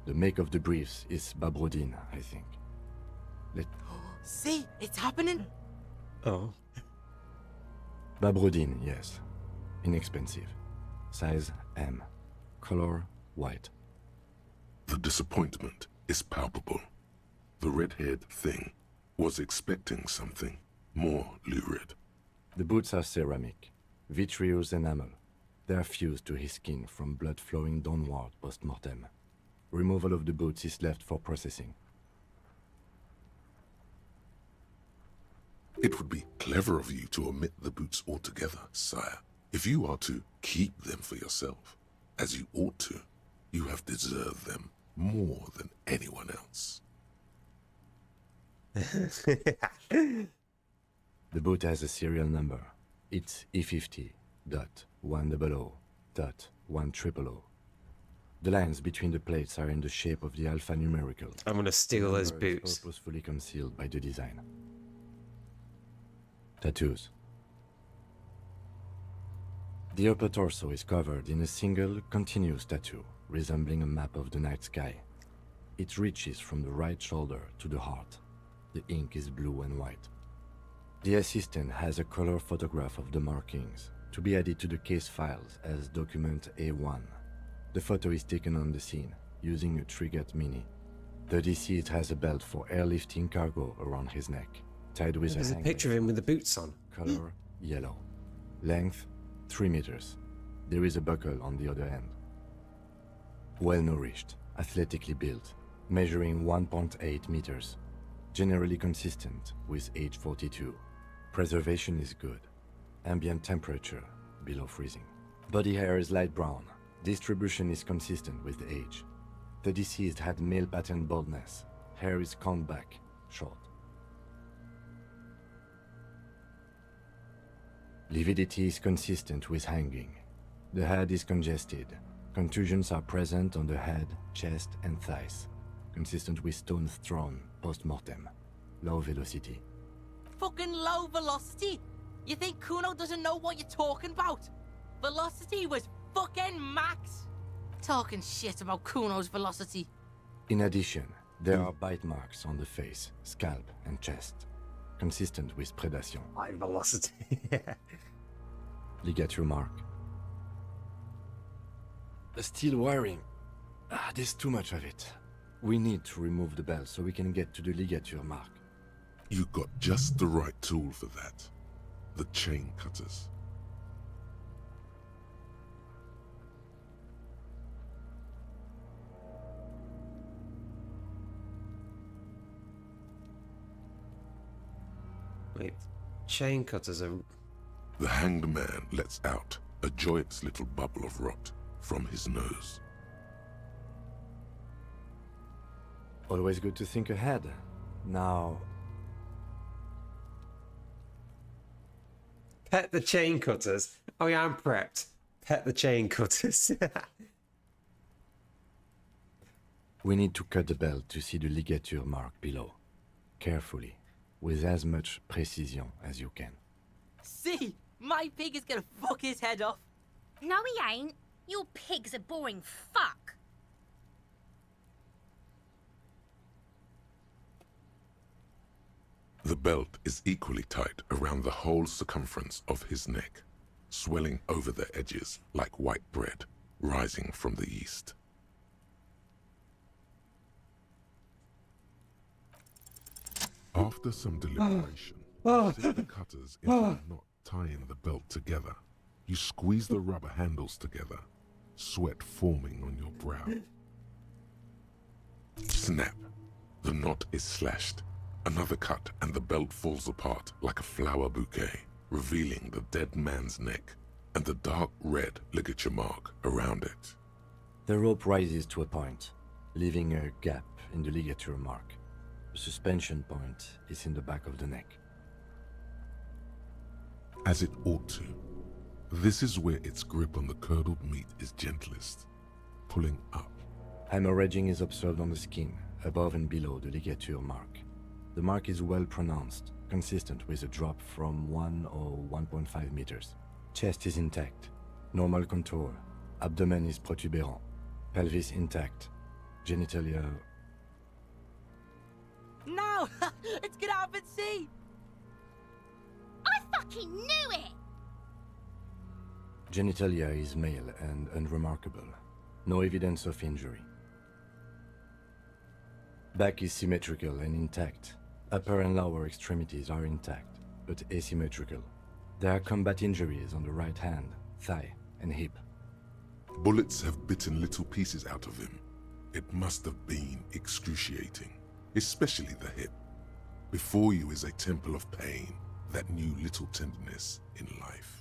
The make of the briefs is Babrodine, I think. See, it's happening. Oh. Babrodine, yes. Inexpensive. Size M. Color white. The disappointment is palpable. The red-haired thing was expecting something more lurid. The boots are ceramic, vitreous enamel. They are fused to his skin from blood flowing downward post-mortem. Removal of the boots is left for processing. It would be clever of you to omit the boots altogether, sire. If you are to keep them for yourself, as you ought to, you have deserved them more than anyone else. The boot has a serial number. It's E50.100.100. The lines between the plates are in the shape of the alphanumerical. I'm gonna steal those The number is boots. purposefully concealed by the design. Tattoos. The upper torso is covered in a single, continuous tattoo, resembling a map of the night sky. It reaches from the right shoulder to the heart. The ink is blue and white. The assistant has a color photograph of the markings, to be added to the case files as document A1. The photo is taken on the scene, using a Trigat Mini. The deceased has a belt for airlifting cargo around his neck, tied with There's a a hanger. picture of him with the boots on. Color yellow. Length 3 meters. There is a buckle on the other end. Well nourished, athletically built, measuring 1.8 meters. Generally consistent with age 42. Preservation is good. Ambient temperature below freezing. Body hair is light brown. Distribution is consistent with the age. The deceased had male pattern baldness. Hair is combed back, short. Lividity is consistent with hanging. The head is congested. Contusions are present on the head, chest, and thighs. Consistent with stones thrown post-mortem. Low velocity. Fucking low velocity? You think Kuno doesn't know what you're talking about? Velocity was fucking max. Talking shit about Kuno's velocity. In addition, there are bite marks on the face, scalp, and chest. Consistent with predation. High velocity. Ligature mark. The steel wiring. There's too much of it. We need to remove the belt so we can get to the ligature mark. You got just the right tool for that. The chain cutters. Wait, chain cutters are... The hanged man lets out a joyous little bubble of rot from his nose. Always good to think ahead. Now, Pet the chain cutters. Oh yeah, I'm prepped. Pet the chain cutters. we need to cut the belt to see the ligature mark below. Carefully, with as much precision as you can. See, my pig is gonna fuck his head off. No, he ain't. Your pig's a boring fuck. The belt is equally tight around the whole circumference of his neck, swelling over the edges like white bread rising from the yeast. After some deliberation, sit the cutters into a knot tying the belt together. You squeeze the rubber handles together, sweat forming on your brow. Snap! The knot is slashed. Another cut and the belt falls apart like a flower bouquet, revealing the dead man's neck and the dark red ligature mark around it. The rope rises to a point, leaving a gap in the ligature mark. The suspension point is in the back of the neck. As it ought to. This is where its grip on the curdled meat is gentlest, pulling up. Hemorrhaging is observed on the skin, above and below the ligature mark. The mark is well pronounced, consistent with a drop from 1 or 1.5 meters. Chest is intact, normal contour. Abdomen is protuberant, pelvis intact, genitalia... No! Let's get out and see! I fucking knew it! Genitalia is male and unremarkable. No evidence of injury. Back is symmetrical and intact. Upper and lower extremities are intact, but asymmetrical. There are combat injuries on the right hand, thigh, and hip. Bullets have bitten little pieces out of him. It must have been excruciating, especially the hip. Before you is a temple of pain that knew little tenderness in life.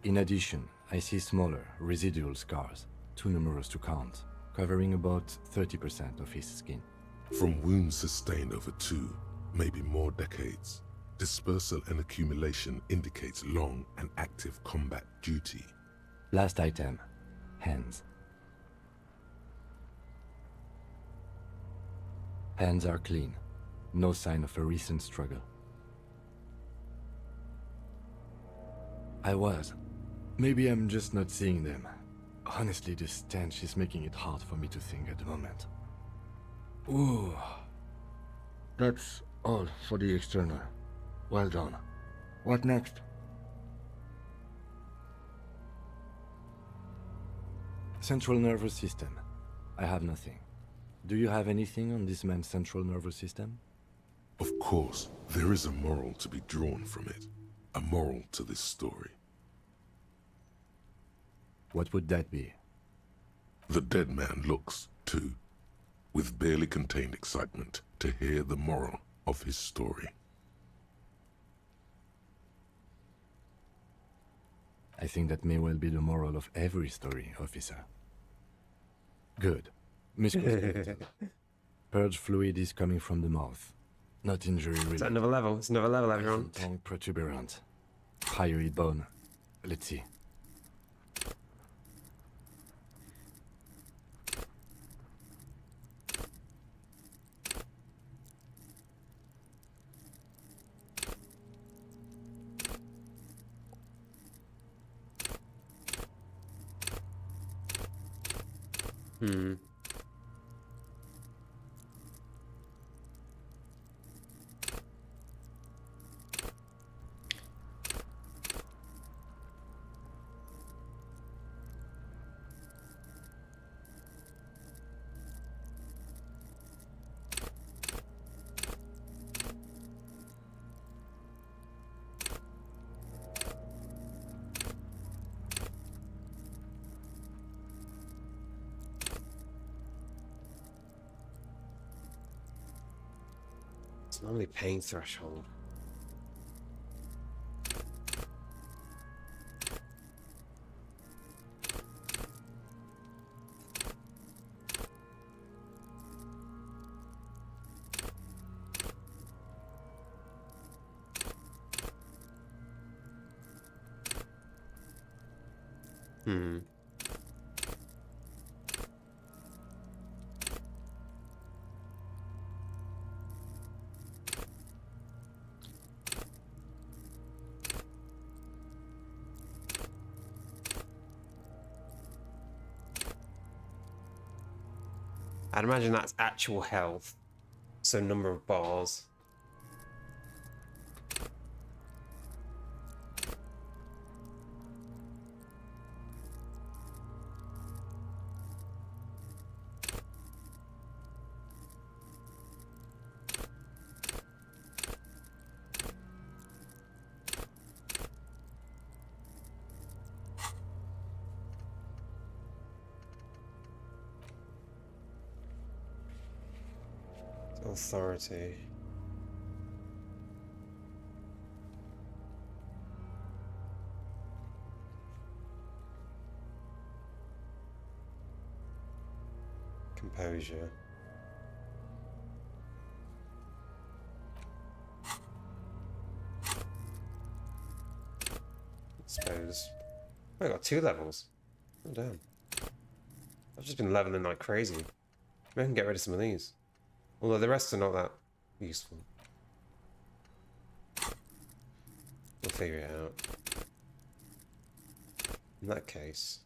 In addition, I see smaller, residual scars, too numerous to count, covering about 30% of his skin. From wounds sustained over 2, maybe more decades, dispersal and accumulation indicates long and active combat duty. Last item, hands. Hands are clean, no sign of a recent struggle. Maybe I'm just not seeing them. Honestly, this stench is making it hard for me to think at the moment. Ooh. That's all for the external. Well done. What next? Central nervous system. I have nothing. Do you have anything on this man's central nervous system? Of course, there is a moral to be drawn from it. A moral to this story. What would that be? The dead man looks, too, with barely contained excitement to hear the moral of his story. I think that may well be the moral of every story, officer. Good. Purge fluid is coming from the mouth. Not injury related. Is that another level? It's another level, everyone. Tongue protuberant. Hyoid bone. Let's see. It's normally pain threshold. I'd imagine that's actual health. So number of bars. Authority. Composure. I suppose. Oh, I got 2 levels. Oh, damn. I've just been leveling like crazy. Maybe I can get rid of some of these. Although the rest are not that useful. We'll figure it out. In that case...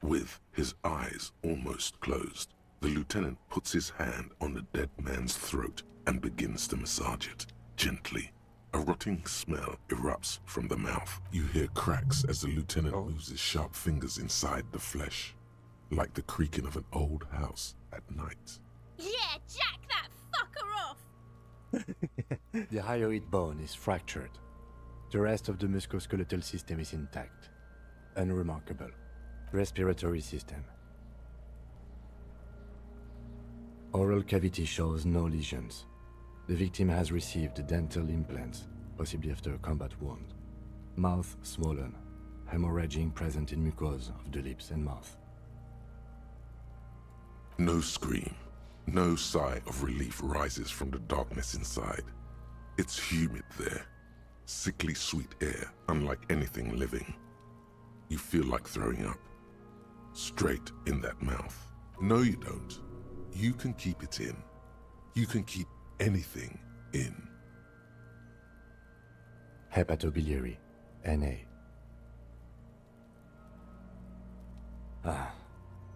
With his eyes almost closed, the lieutenant puts his hand on the dead man's throat and begins to massage it, gently. A rotting smell erupts from the mouth. You hear cracks as the lieutenant moves his sharp fingers inside the flesh, like the creaking of an old house at night. Yeah, jack that fucker off! The hyoid bone is fractured. The rest of the musculoskeletal system is intact. Unremarkable. Respiratory system. Oral cavity shows no lesions. The victim has received dental implants, possibly after a combat wound. Mouth swollen. Hemorrhaging present in mucosa of the lips and mouth. No scream, no sigh of relief rises from the darkness inside. It's humid there. Sickly sweet air, unlike anything living. You feel like throwing up. Straight in that mouth. No, you don't. You can keep it in. You can keep anything in. Hepatobiliary, NA.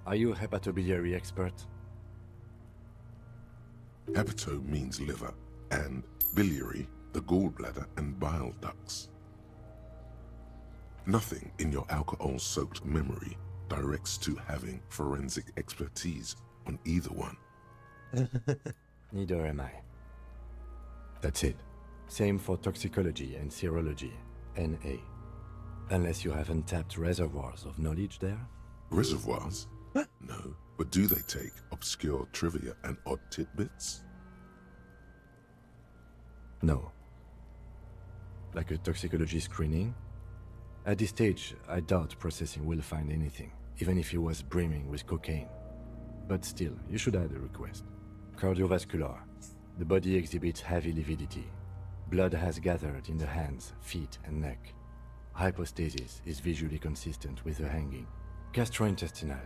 Are you a hepatobiliary expert? Hepato means liver, and biliary, the gallbladder and bile ducts. Nothing in your alcohol-soaked memory directs to having forensic expertise on either one. Neither am I. That's it. Same for toxicology and serology, NA. Unless you have untapped reservoirs of knowledge there? Reservoirs? No, but do they take obscure trivia and odd tidbits? No. Like a toxicology screening? At this stage, I doubt processing will find anything, even if he was brimming with cocaine. But still, you should add a request. Cardiovascular. The body exhibits heavy lividity. Blood has gathered in the hands, feet, and neck. Hypostasis is visually consistent with the hanging. Gastrointestinal.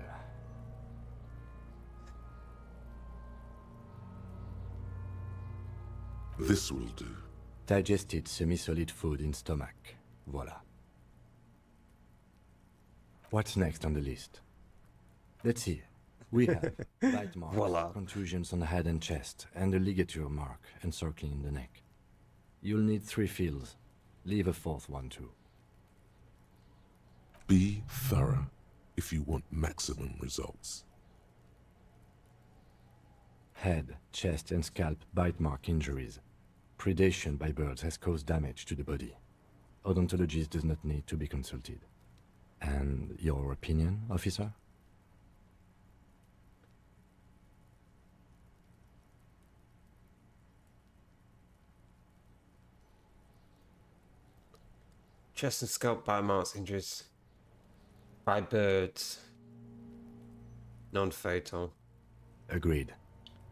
This will do. Digested semi-solid food in stomach. Voila. What's next on the list? Let's see. We have bite marks, Voila. contusions on the head and chest, and a ligature mark encircling the neck. You'll need 3 fields. Leave a 4th one too. Be thorough if you want maximum results. Head, chest, and scalp bite mark injuries. Predation by birds has caused damage to the body. Odontologist does not need to be consulted. And your opinion, officer? Chest and scalp bite marks injuries by birds. Non-fatal. Agreed.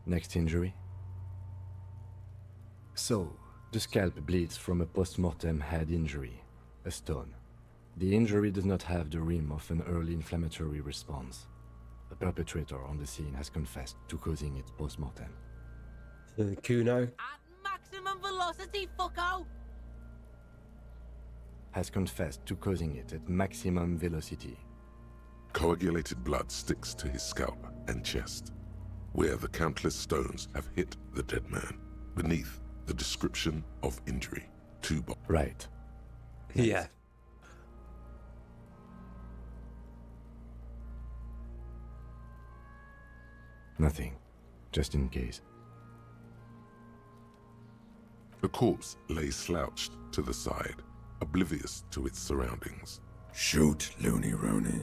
Next injury? So, the scalp bleeds from a post-mortem head injury, a stone. The injury does not have the rim of an early inflammatory response. The perpetrator on the scene has confessed to causing it post-mortem. Kuno? At maximum velocity, fucko! Has confessed to causing it at maximum velocity. Coagulated blood sticks to his scalp and chest, where the countless stones have hit the dead man. Beneath the description of injury. 2 Right. Yeah. Nothing. Just in case. The corpse lay slouched to the side, oblivious to its surroundings. Shoot, Looney Rooney.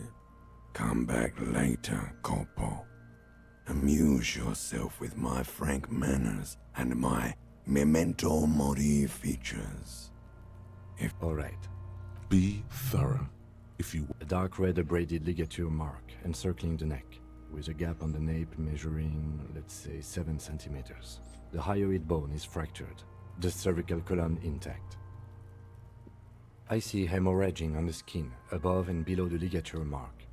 Come back later, Corpo. Amuse yourself with my frank manners and my memento mori features. All right. Be thorough, if you... A dark red abraded ligature mark encircling the neck, with a gap on the nape measuring, let's say, 7 centimeters. The hyoid bone is fractured, the cervical column intact. I see hemorrhaging on the skin, above and below the ligature mark.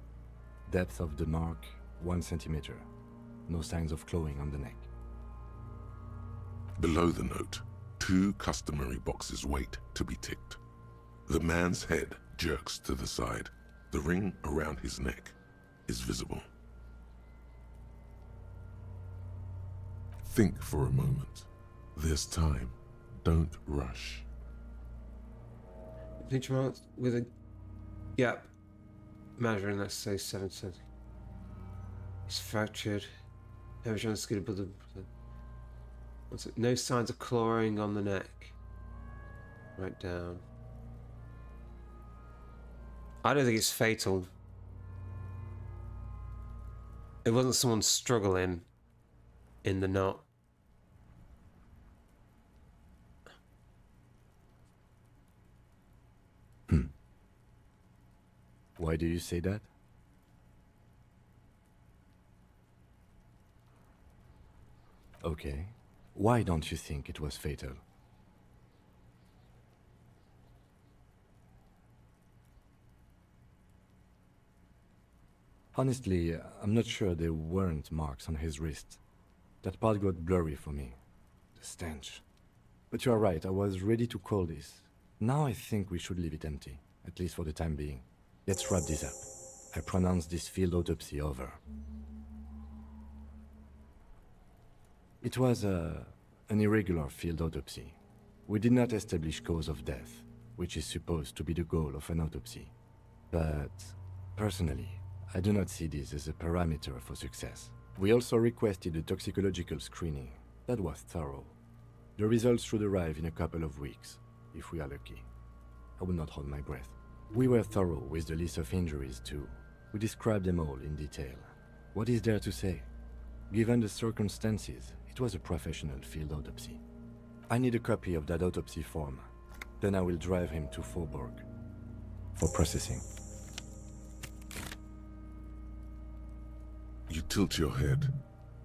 Depth of the mark, 1 centimeter. No signs of clawing on the neck. Below the note, 2 customary boxes wait to be ticked. The man's head jerks to the side. The ring around his neck is visible. Think for a moment. There's time. Don't rush. Pinch marks with a gap measuring, let's say, 7 centimeters. It's fractured. Hemorrhage on the skin above the... What's it? No signs of clawing on the neck. Right down. I don't think it's fatal. It wasn't someone struggling in the knot. Why do you say that? Okay. Why don't you think it was fatal? Honestly, I'm not sure there weren't marks on his wrist. That part got blurry for me. The stench. But you are right, I was ready to call this. Now I think we should leave it empty, at least for the time being. Let's wrap this up. I pronounce this field autopsy over. It was an irregular field autopsy. We did not establish cause of death, which is supposed to be the goal of an autopsy. But, personally, I do not see this as a parameter for success. We also requested a toxicological screening. That was thorough. The results should arrive in a couple of weeks, if we are lucky. I will not hold my breath. We were thorough with the list of injuries too. We described them all in detail. What is there to say? Given the circumstances, it was a professional field autopsy. I need a copy of that autopsy form. Then I will drive him to Faubourg for processing. You tilt your head,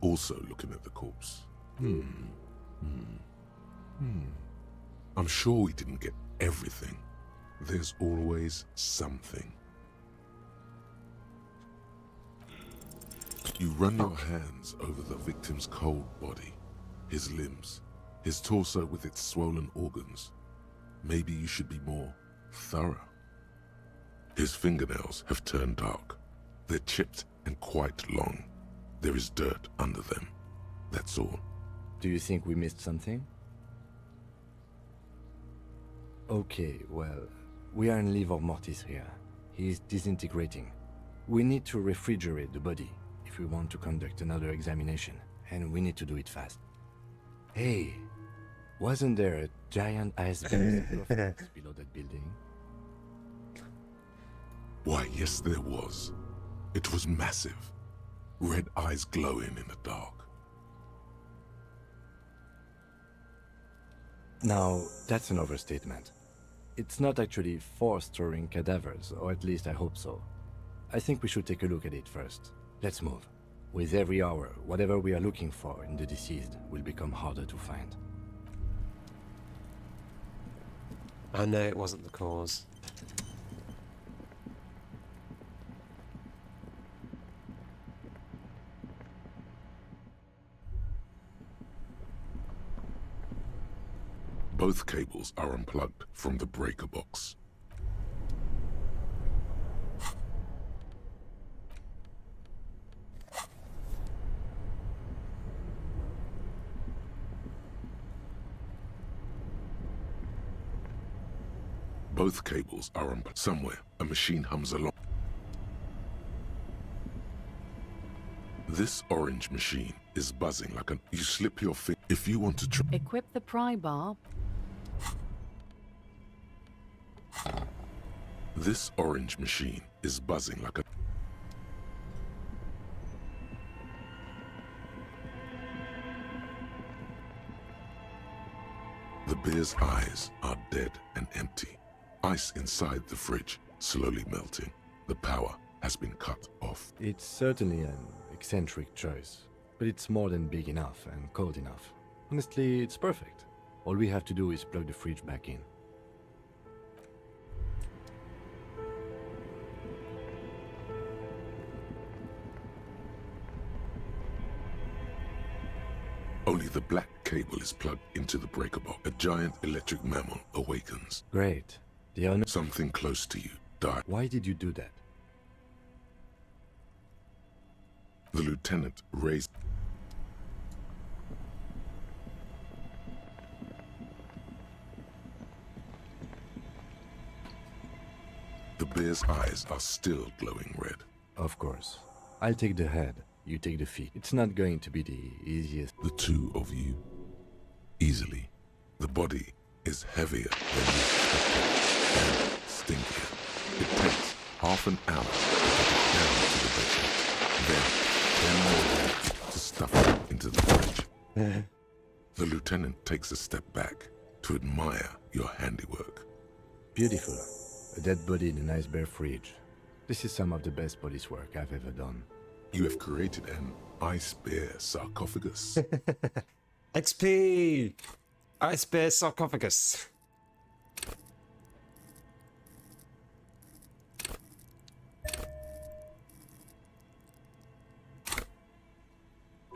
also looking at the corpse. I'm sure we didn't get everything. There's always something. You run your hands over the victim's cold body, his limbs, his torso with its swollen organs. Maybe you should be more thorough. His fingernails have turned dark. They're chipped and quite long. There is dirt under them. That's all. Do you think we missed something? Okay, well, we are in livor mortis here. He is disintegrating. We need to refrigerate the body if we want to conduct another examination, and we need to do it fast. Hey, wasn't there a giant iceberg below that building? Why, yes there was. It was massive. Red eyes glowing in the dark. Now, that's an overstatement. It's not actually 4 stirring cadavers, or at least I hope so. I think we should take a look at it first. Let's move. With every hour, whatever we are looking for in the deceased will become harder to find. I know it wasn't the cause. Both cables are unplugged from the breaker box. Both cables are unplugged. Somewhere, a machine hums along. This orange machine is buzzing like an... You slip your finger. If you want to try... Equip the pry bar. This orange machine is buzzing like a... The beer's eyes are dead and empty. Ice inside the fridge slowly melting. The power has been cut off. It's certainly an eccentric choice, but it's more than big enough and cold enough. Honestly, it's perfect. All we have to do is plug the fridge back in. Only the black cable is plugged into the breaker box. A giant electric mammal awakens. Great. The owner... Something close to you died. Why did you do that? The lieutenant raised... The bear's eyes are still glowing red. Of course. I'll take the head. You take the feet. It's not going to be the easiest. The two of you. Easily. The body is heavier than you expected and stinkier. It takes half an hour to get it down to the basement. Then 10 more minutes to stuff it into the fridge. The lieutenant takes a step back to admire your handiwork. Beautiful. A dead body in a nice bare fridge. This is some of the best police work I've ever done. You have created an ice bear sarcophagus. XP! Ice bear sarcophagus.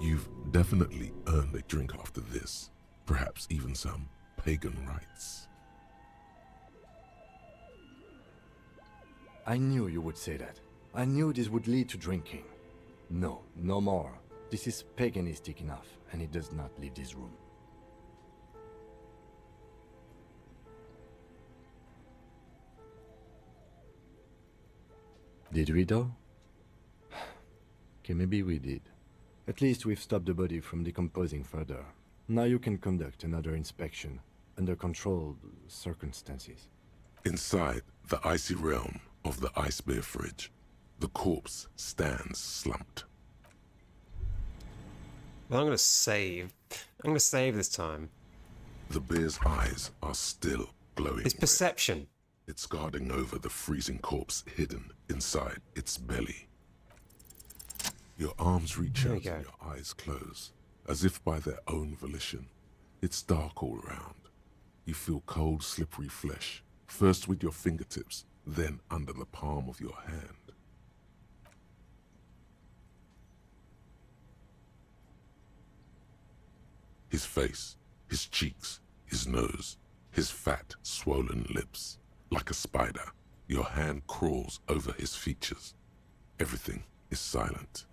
You've definitely earned a drink after this. Perhaps even some pagan rites. I knew you would say that. I knew this would lead to drinking. No, no more. This is paganistic enough, and it does not leave this room. Did we though? Okay, maybe we did. At least we've stopped the body from decomposing further. Now you can conduct another inspection under controlled circumstances. Inside the icy realm of the ice bear fridge, the corpse stands slumped. Well, I'm gonna save. I'm gonna save this time. The bear's eyes are still glowing. It's perception. Red. It's guarding over the freezing corpse hidden inside its belly. Your arms reach out and your eyes close, as if by their own volition. It's dark all around. You feel cold, slippery flesh, first with your fingertips, then under the palm of your hand. His face, his cheeks, his nose, his fat, swollen lips. Like a spider, your hand crawls over his features. Everything is silent.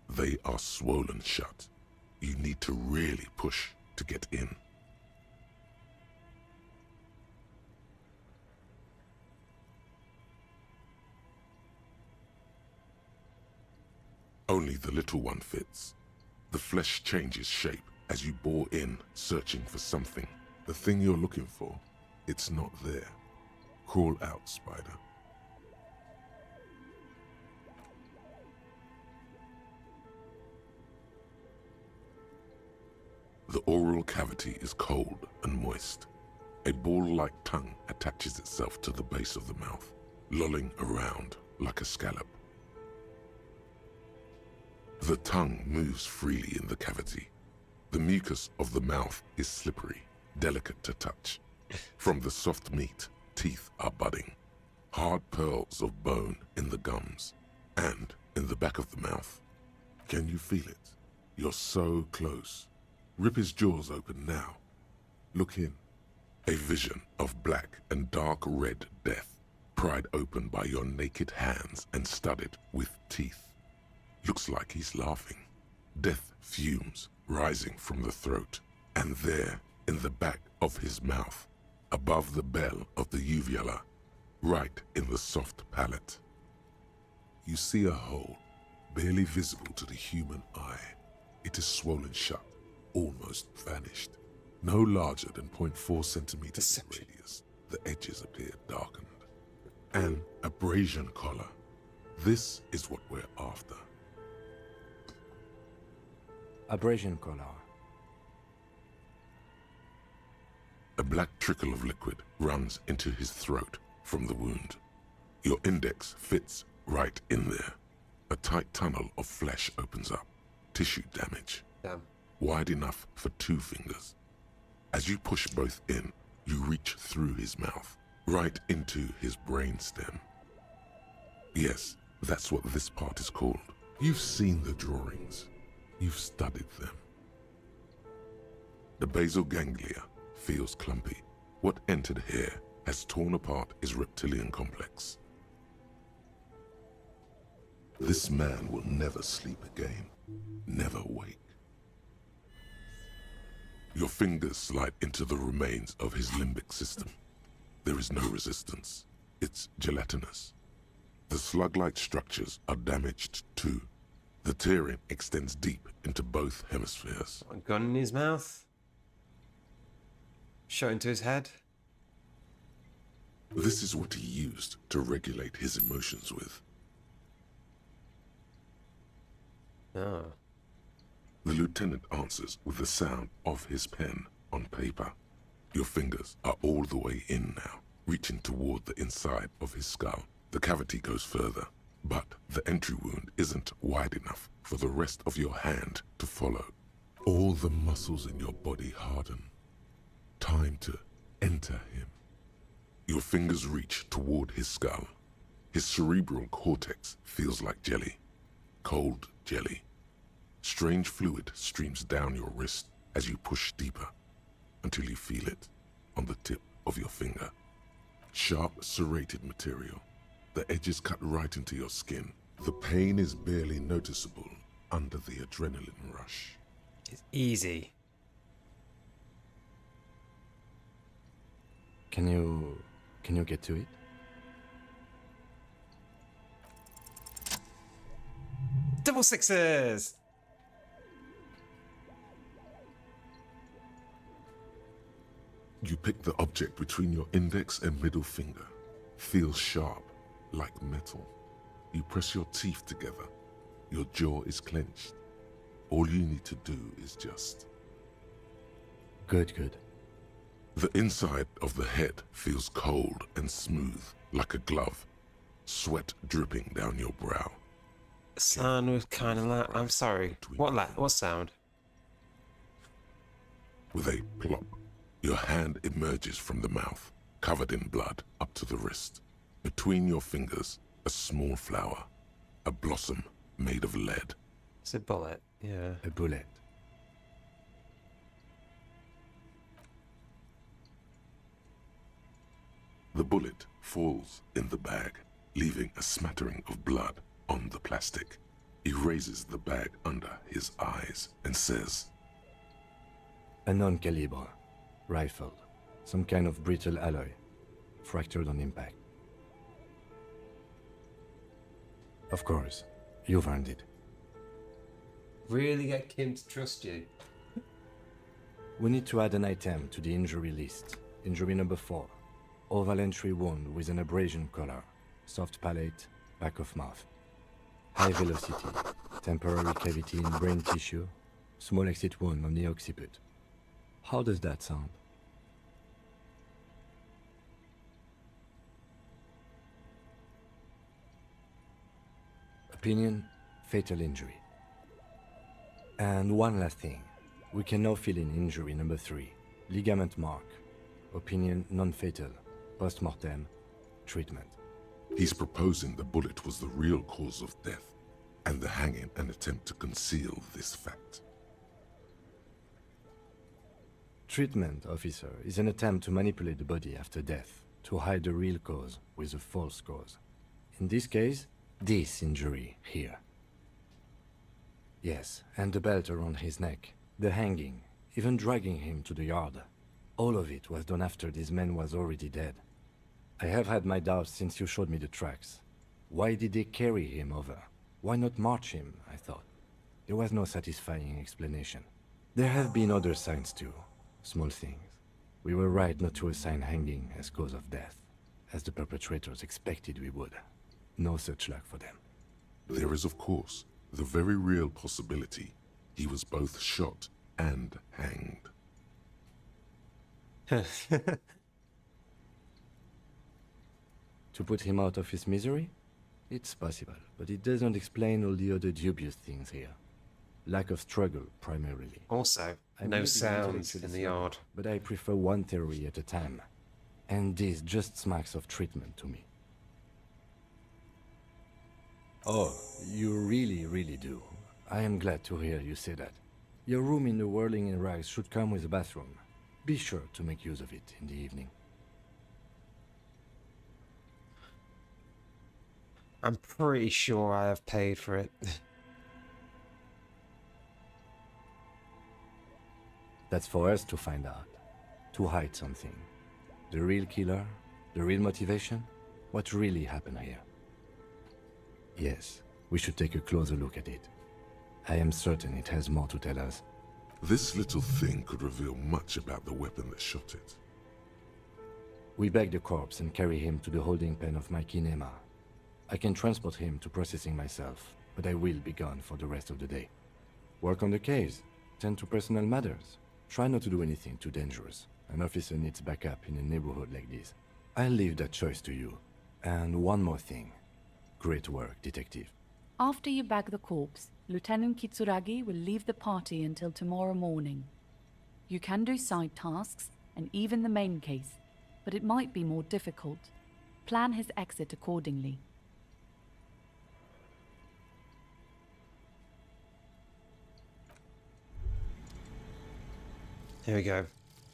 They are swollen shut. You need to really push to get in. Only the little one fits. The flesh changes shape as you bore in, searching for something. The thing you're looking for, it's not there. Crawl out, spider. The oral cavity is cold and moist. A ball-like tongue attaches itself to the base of the mouth, lolling around like a scallop. The tongue moves freely in the cavity. The mucus of the mouth is slippery, delicate to touch. From the soft meat, teeth are budding. Hard pearls of bone in the gums and in the back of the mouth. Can you feel it? You're so close. Rip his jaws open now. Look in. A vision of black and dark red death, pried open by your naked hands and studded with teeth. Looks like he's laughing. Death fumes rising from the throat, and there, in the back of his mouth, above the bell of the uvula, right in the soft palate. You see a hole, barely visible to the human eye. It is swollen shut, almost vanished. No larger than 0.4 centimeters in radius, the edges appear darkened. An abrasion collar. This is what we're after. Abrasion collar. A black trickle of liquid runs into his throat from the wound. Your index fits right in there. A tight tunnel of flesh opens up. Tissue damage. Damn. Wide enough for 2 fingers. As you push both in, you reach through his mouth, right into his brainstem. Yes, that's what this part is called. You've seen the drawings. You've studied them. The basal ganglia feels clumpy. What entered here has torn apart his reptilian complex. This man will never sleep again, never wake. Your fingers slide into the remains of his limbic system. There is no resistance. It's gelatinous. The slug-like structures are damaged too. The tearing extends deep into both hemispheres. A gun in his mouth? Shot into his head? This is what he used to regulate his emotions with. Oh. The lieutenant answers with the sound of his pen on paper. Your fingers are all the way in now, reaching toward the inside of his skull. The cavity goes further, but the entry wound isn't wide enough for the rest of your hand to follow. All the muscles in your body harden. Time to enter him. Your fingers reach toward his skull. His cerebral cortex feels like jelly. Cold jelly. Strange fluid streams down your wrist as you push deeper, until you feel it on the tip of your finger. Sharp, serrated material. The edges cut right into your skin. The pain is barely noticeable under the adrenaline rush. It's easy. Can you get to it? Double sixes! You pick the object between your index and middle finger. Feels sharp, like metal. You press your teeth together. Your jaw is clenched. All you need to do is just... Good. The inside of the head feels cold and smooth, like a glove. Sweat dripping down your brow. Sound was kind of like... I'm sorry. What sound? With a plop, your hand emerges from the mouth, covered in blood up to the wrist. Between your fingers, a small flower, a blossom made of lead. It's a bullet, yeah. A bullet. The bullet falls in the bag, leaving a smattering of blood on the plastic. He raises the bag under his eyes and says, A non-caliber rifle. Some kind of brittle alloy. Fractured on impact. Of course, you've earned it. Really get Kim to trust you? We need to add an item to the injury list. Injury number 4. Oval entry wound with an abrasion collar. Soft palate, back of mouth. High velocity. Temporary cavity in brain tissue. Small exit wound on the occiput. How does that sound? Opinion, fatal injury. And one last thing. We can now fill in injury number 3. Ligament mark. Opinion, non-fatal. Post-mortem. Treatment. He's proposing the bullet was the real cause of death, and the hanging an attempt to conceal this fact. Treatment, officer, is an attempt to manipulate the body after death, to hide the real cause with a false cause. In this case, this injury here. Yes, and the belt around his neck, the hanging, even dragging him to the yard. All of it was done after this man was already dead. I have had my doubts since you showed me the tracks. Why did they carry him over? Why not march him, I thought. There was no satisfying explanation. There have been other signs too. small things. We were right not to assign hanging as cause of death, as the perpetrators expected we would. No such luck for them. There is, of course, the very real possibility he was both shot and hanged. To put him out of his misery? It's possible, but it doesn't explain all the other dubious things here. Lack of struggle, primarily. Also, I no may be sounds intellectually in the sound, yard. but I prefer one theory at a time. And this just smacks of treatment to me. Oh, you really do. I am glad to hear you say that. Your room in the Whirling in Rags should come with a bathroom. Be sure to make use of it in the evening. I'm pretty sure I have paid for it. That's for us to find out. To hide something. The real killer? The real motivation? What really happened here? Yes, we should take a closer look at it. I am certain it has more to tell us. This little thing could reveal much about the weapon that shot it. We bag the corpse and carry him to the holding pen of my kinema. I can transport him to processing myself, but I will be gone for the rest of the day. Work on the case, tend to personal matters. Try not to do anything too dangerous. An officer needs backup in a neighborhood like this. I'll leave that choice to you. And one more thing. Great work, detective. After you bag the corpse, Lieutenant Kitsuragi will leave the party until tomorrow morning. You can do side tasks, and even the main case, but it might be more difficult. Plan his exit accordingly. Here we go.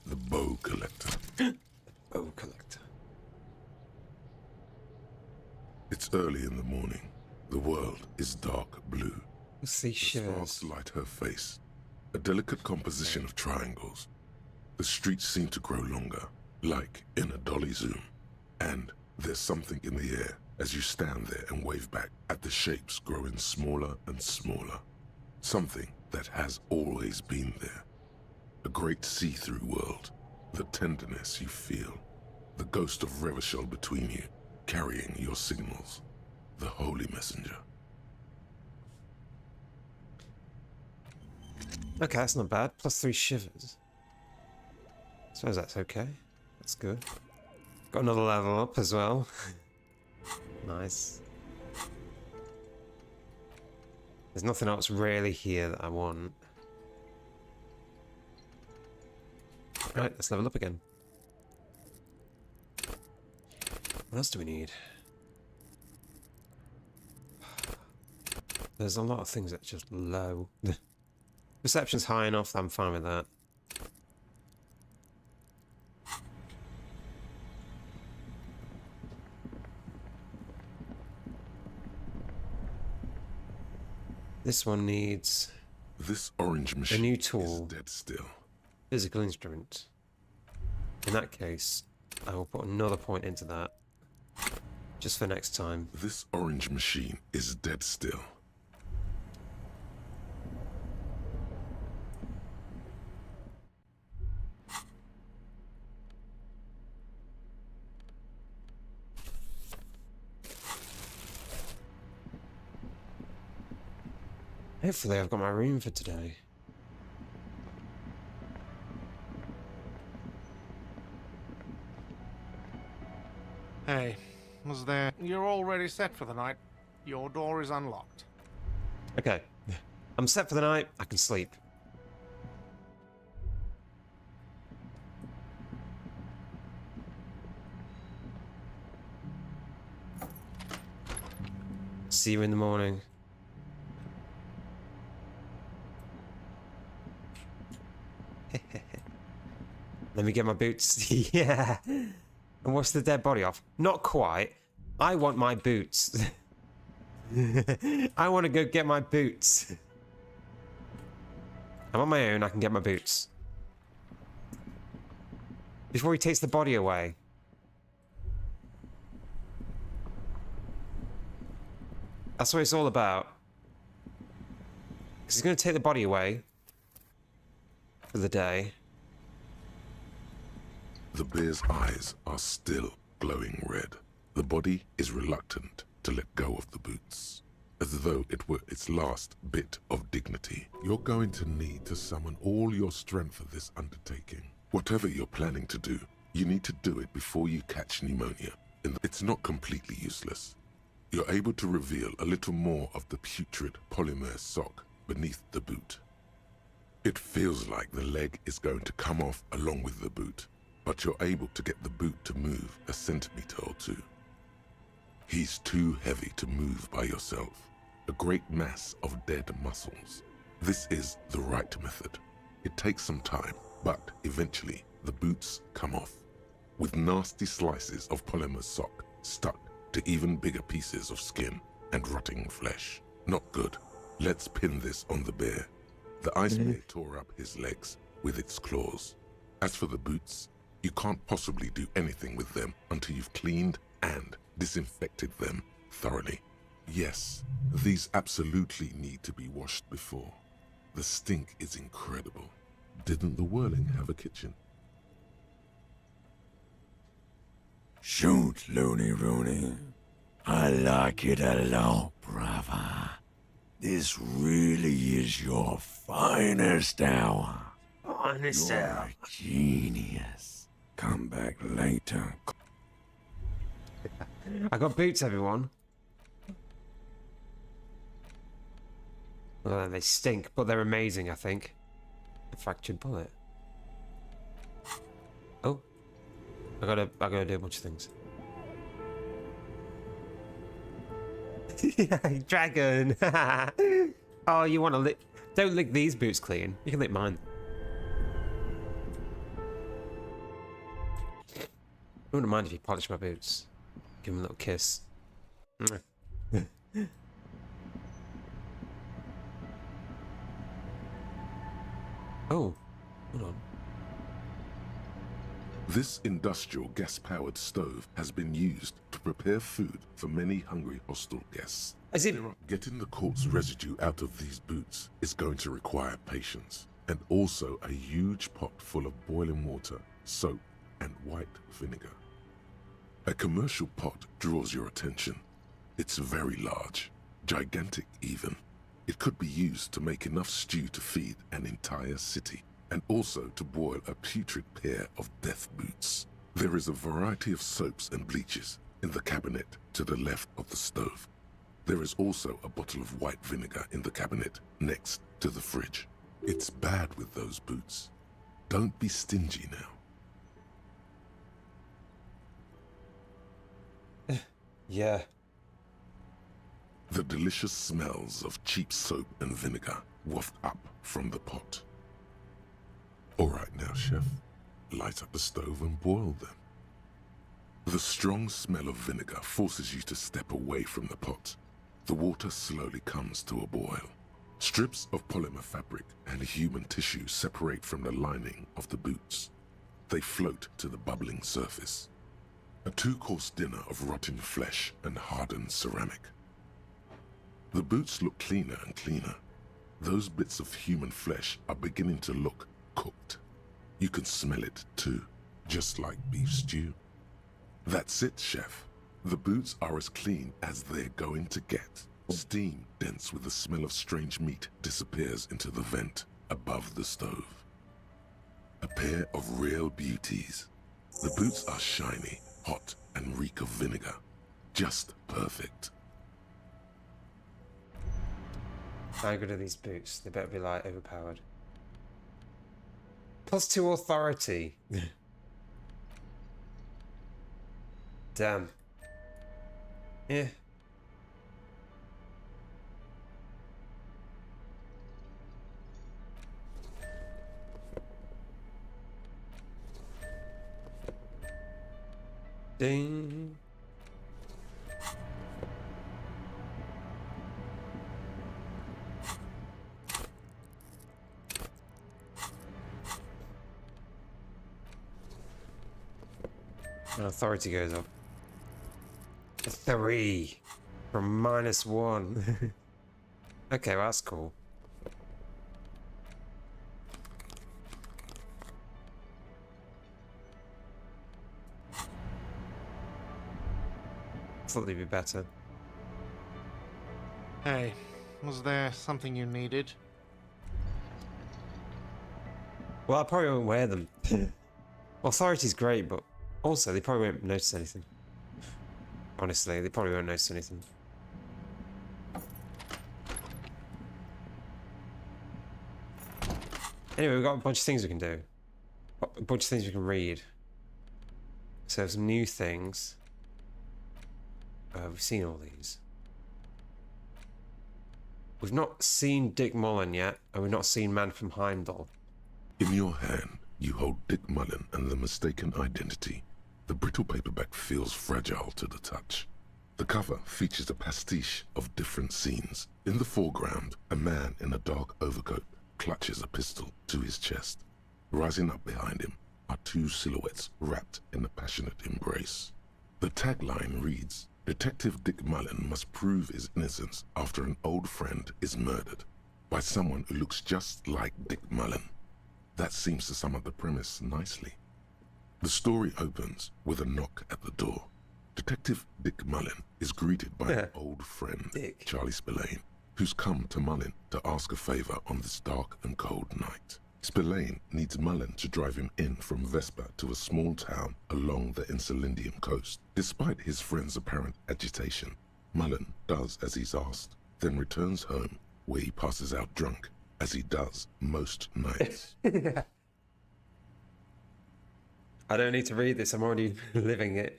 The bow collector. The bow collector. It's early in the morning. The world is dark blue. What's these shivers? Sparks light her face. A delicate composition of triangles. The streets seem to grow longer, like in a dolly zoom. And there's something in the air as you stand there and wave back at the shapes growing smaller and smaller. Something that has always been there. A great see-through world. The tenderness you feel. The ghost of Revachol between you, carrying your signals. The holy messenger. Okay, that's not bad. +3 shivers. Suppose that's okay. That's good. Got another level up as well. Nice. There's nothing else really here that I want. Right, let's level up again. What else do we need? There's a lot of things that are just low. Perception's high enough, I'm fine with that. This one needs... This orange machine a new tool. is dead still. Physical instrument. In that case, I will put another point into that. Just for next time. This orange machine is dead still. Hopefully I've got my room for today. Hey, was there... You're already set for the night. Your door is unlocked. Okay. I'm set for the night. I can sleep. See you in the morning. Let me get my boots. Yeah. And wash the dead body off. Not quite. I want my boots. I want to go get my boots. I'm on my own. I can get my boots. Before he takes the body away. That's what it's all about. Because he's going to take the body away for the day. The bear's eyes are still glowing red. The body is reluctant to let go of the boots, as though it were its last bit of dignity. You're going to need to summon all your strength for this undertaking. Whatever you're planning to do, you need to do it before you catch pneumonia. And it's not completely useless. You're able to reveal a little more of the putrid polymer sock beneath the boot. It feels like the leg is going to come off along with the boot, but you're able to get the boot to move a centimeter or two. He's too heavy to move by yourself, a great mass of dead muscles. This is the right method. It takes some time, but eventually the boots come off, with nasty slices of polymer sock stuck to even bigger pieces of skin and rotting flesh. Not good. Let's pin this on the bear. The ice bear tore up his legs with its claws. As for the boots, you can't possibly do anything with them until you've cleaned and disinfected them thoroughly. Yes, these absolutely need to be washed before. The stink is incredible. Didn't the Whirling have a kitchen? Shoot, Looney Rooney. I like it a lot, brother. This really is your finest hour. Finest You're hour. a genius. Come back later. I got boots, everyone. Well, they stink, but they're amazing, I think. A fractured bullet. Oh. I gotta do a bunch of things. Dragon! Oh, you wanna lick... Don't lick these boots clean. You can lick mine. I wouldn't mind if you polish my boots. Give them a little kiss. Oh, hold on. This industrial gas-powered stove has been used to prepare food for many hungry hostel guests. Getting the corpse residue out of these boots is going to require patience, and also a huge pot full of boiling water, soap, and white vinegar. A commercial pot draws your attention. It's very large, gigantic even. It could be used to make enough stew to feed an entire city, and also to boil a putrid pair of death boots. There is a variety of soaps and bleaches in the cabinet to the left of the stove. There is also a bottle of white vinegar in the cabinet next to the fridge. It's bad with those boots. Don't be stingy now. Yeah. The delicious smells of cheap soap and vinegar waft up from the pot. All right now, chef. Light up the stove and boil them. The strong smell of vinegar forces you to step away from the pot. The water slowly comes to a boil. Strips of polymer fabric and human tissue separate from the lining of the boots. They float to the bubbling surface. A two-course dinner of rotten flesh and hardened ceramic. The boots look cleaner and cleaner. Those bits of human flesh are beginning to look cooked. You can smell it too, just like beef stew. That's it, chef. The boots are as clean as they're going to get. Steam dense with the smell of strange meat disappears into the vent above the stove. A pair of real beauties. The boots are shiny, hot, and reek of vinegar. Just perfect. How good are these boots? They better be like overpowered. +2 authority. Damn. Yeah. Ding. My authority goes up. 3 from -1. Okay, well, that's cool. absolutely be better. Hey, was there something you needed? Well, I probably won't wear them. Authority's great, but also they probably won't notice anything. Honestly, they probably won't notice anything. Anyway, we've got a bunch of things we can do. A bunch of things we can read. So some new things. We've seen all these. We've not seen Dick Mullen yet, and we've not seen Man from Heimdall. In your hand, you hold Dick Mullen and the mistaken identity. The brittle paperback feels fragile to the touch. The cover features a pastiche of different scenes. In the foreground, a man in a dark overcoat clutches a pistol to his chest. Rising up behind him are two silhouettes wrapped in a passionate embrace. The tagline reads, "Detective Dick Mullen must prove his innocence after an old friend is murdered by someone who looks just like Dick Mullen." That seems to sum up the premise nicely. The story opens with a knock at the door. Detective Dick Mullen is greeted by an old friend, Charlie Spillane, who's come to Mullen to ask a favor on this dark and cold night. Spillane needs Mullen to drive him in from Vesper to a small town along the Elysium coast. Despite his friend's apparent agitation, Mullen does as he's asked, then returns home where he passes out drunk, as he does most nights. I don't need to read this, I'm already living it.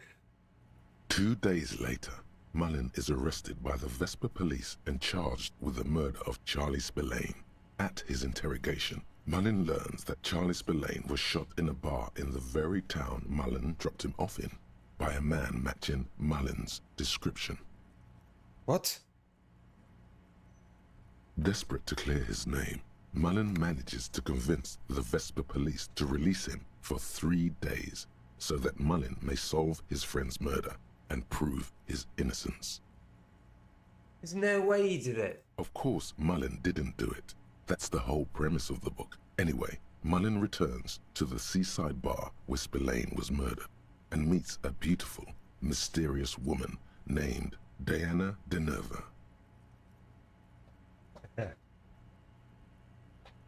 2 days later, Mullen is arrested by the Vesper police and charged with the murder of Charlie Spillane. At his interrogation, Mullen learns that Charlie Spillane was shot in a bar in the very town Mullen dropped him off in by a man matching Mullen's description. What? Desperate to clear his name, Mullen manages to convince the Vesper police to release him for 3 days so that Mullen may solve his friend's murder and prove his innocence. There's no way he did it. Of course, Mullen didn't do it. That's the whole premise of the book. Anyway, Mullen returns to the seaside bar where Spillane was murdered and meets a beautiful, mysterious woman named Diana Deneva.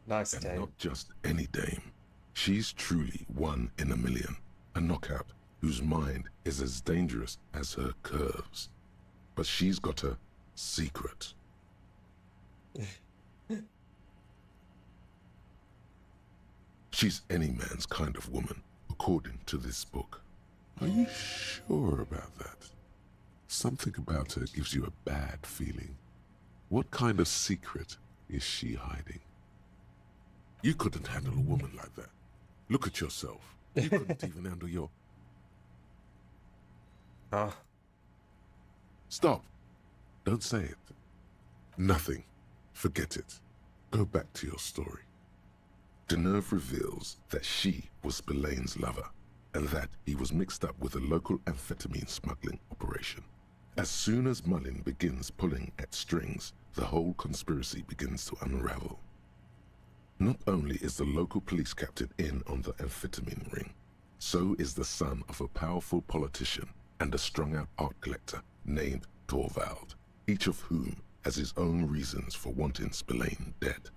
Nice and dame. Not just any dame. She's truly one in a million. A knockout whose mind is as dangerous as her curves. But she's got a secret. She's any man's kind of woman, according to this book. Are you sure about that? Something about her gives you a bad feeling. What kind of secret is she hiding? You couldn't handle a woman like that. Look at yourself. You couldn't even handle your... Stop. Don't say it. Nothing. Forget it. Go back to your story. Deneuve reveals that she was Spillane's lover, and that he was mixed up with a local amphetamine smuggling operation. As soon as Mullen begins pulling at strings, the whole conspiracy begins to unravel. Not only is the local police captain in on the amphetamine ring, so is the son of a powerful politician and a strung-out art collector named Torvald, each of whom has his own reasons for wanting Spillane dead.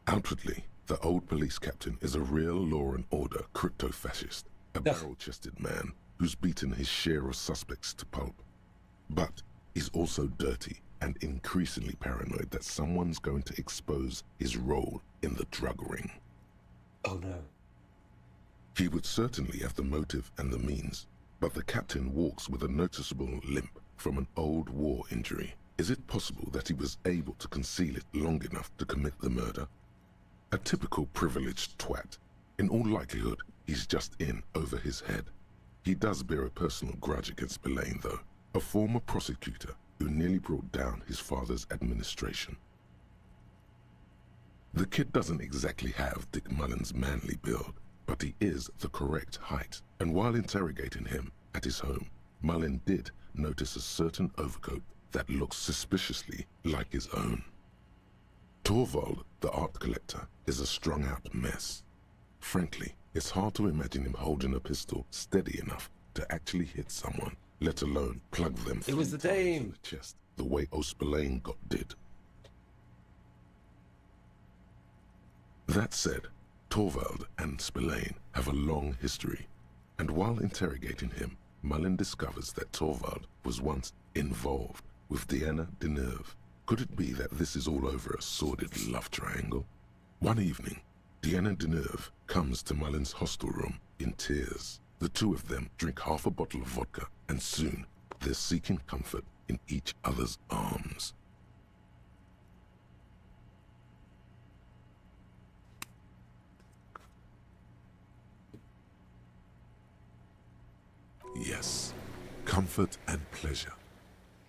Outwardly, the old police captain is a real law and order crypto-fascist, a barrel-chested man who's beaten his share of suspects to pulp. But he's also dirty and increasingly paranoid that someone's going to expose his role in the drug ring. Oh no. He would certainly have the motive and the means, but the captain walks with a noticeable limp from an old war injury. Is it possible that he was able to conceal it long enough to commit the murder? A typical privileged twat. In all likelihood, he's just in over his head. He does bear a personal grudge against Spillane, though, a former prosecutor who nearly brought down his father's administration. The kid doesn't exactly have Dick Mullen's manly build, but he is the correct height, and while interrogating him at his home, Mullen did notice a certain overcoat that looks suspiciously like his own. Torvald, the art collector, is a strung-out mess. Frankly, it's hard to imagine him holding a pistol steady enough to actually hit someone, let alone plug them It was the 3 times in Dame. the chest the way Ospelane got did. That said, Torvald and Spillane have a long history, and while interrogating him, Mullen discovers that Torvald was once involved with Deanna Deneuve. Could it be that this is all over a sordid love triangle? One evening, Deanna Deneuve comes to Mullen's hostel room in tears. The two of them drink half a bottle of vodka, and soon they're seeking comfort in each other's arms. Yes, comfort and pleasure.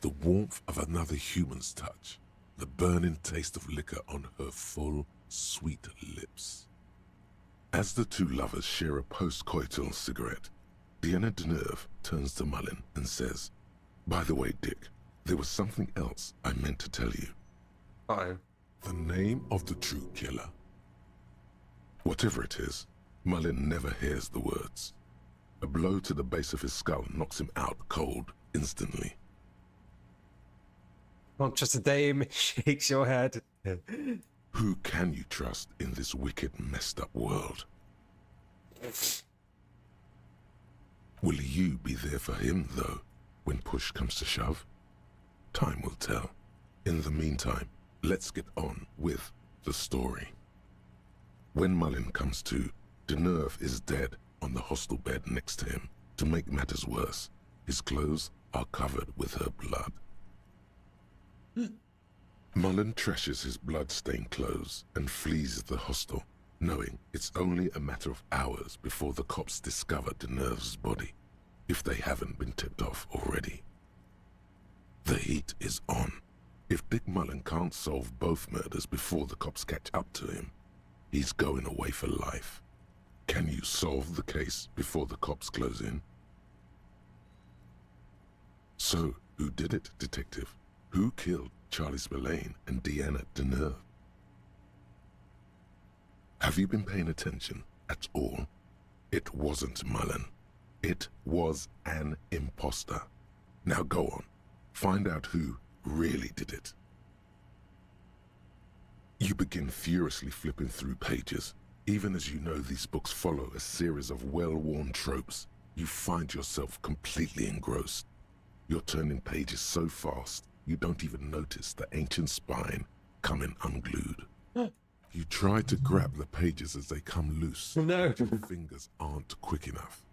The warmth of another human's touch. The burning taste of liquor on her full, sweet lips. As the two lovers share a post-coital cigarette, Deanna Deneuve turns to Mullen and says, "By the way, Dick, there was something else I meant to tell you." Uh-oh. The name of the true killer. Whatever it is, Mullen never hears the words. A blow to the base of his skull knocks him out cold instantly. Not just a Dame, shakes your head. Who can you trust in this wicked, messed up world? Will you be there for him, though, when push comes to shove? Time will tell. In the meantime, let's get on with the story. When Mullen comes to, Deneuve is dead on the hostel bed next to him. To make matters worse, his clothes are covered with her blood. Mullen trashes his blood-stained clothes and flees the hostel, knowing it's only a matter of hours before the cops discover Deneuve's body, if they haven't been tipped off already. The heat is on. If Dick Mullen can't solve both murders before the cops catch up to him, he's going away for life. Can you solve the case before the cops close in? So, who did it, detective? Who killed Charlie Spillane and Deanna Deneuve? Have you been paying attention at all? It wasn't Mullen. It was an imposter. Now go on. Find out who really did it. You begin furiously flipping through pages. Even as you know these books follow a series of well-worn tropes, you find yourself completely engrossed. You're turning pages so fast, you don't even notice the ancient spine coming unglued. You try to grab the pages as they come loose. No. Your fingers aren't quick enough.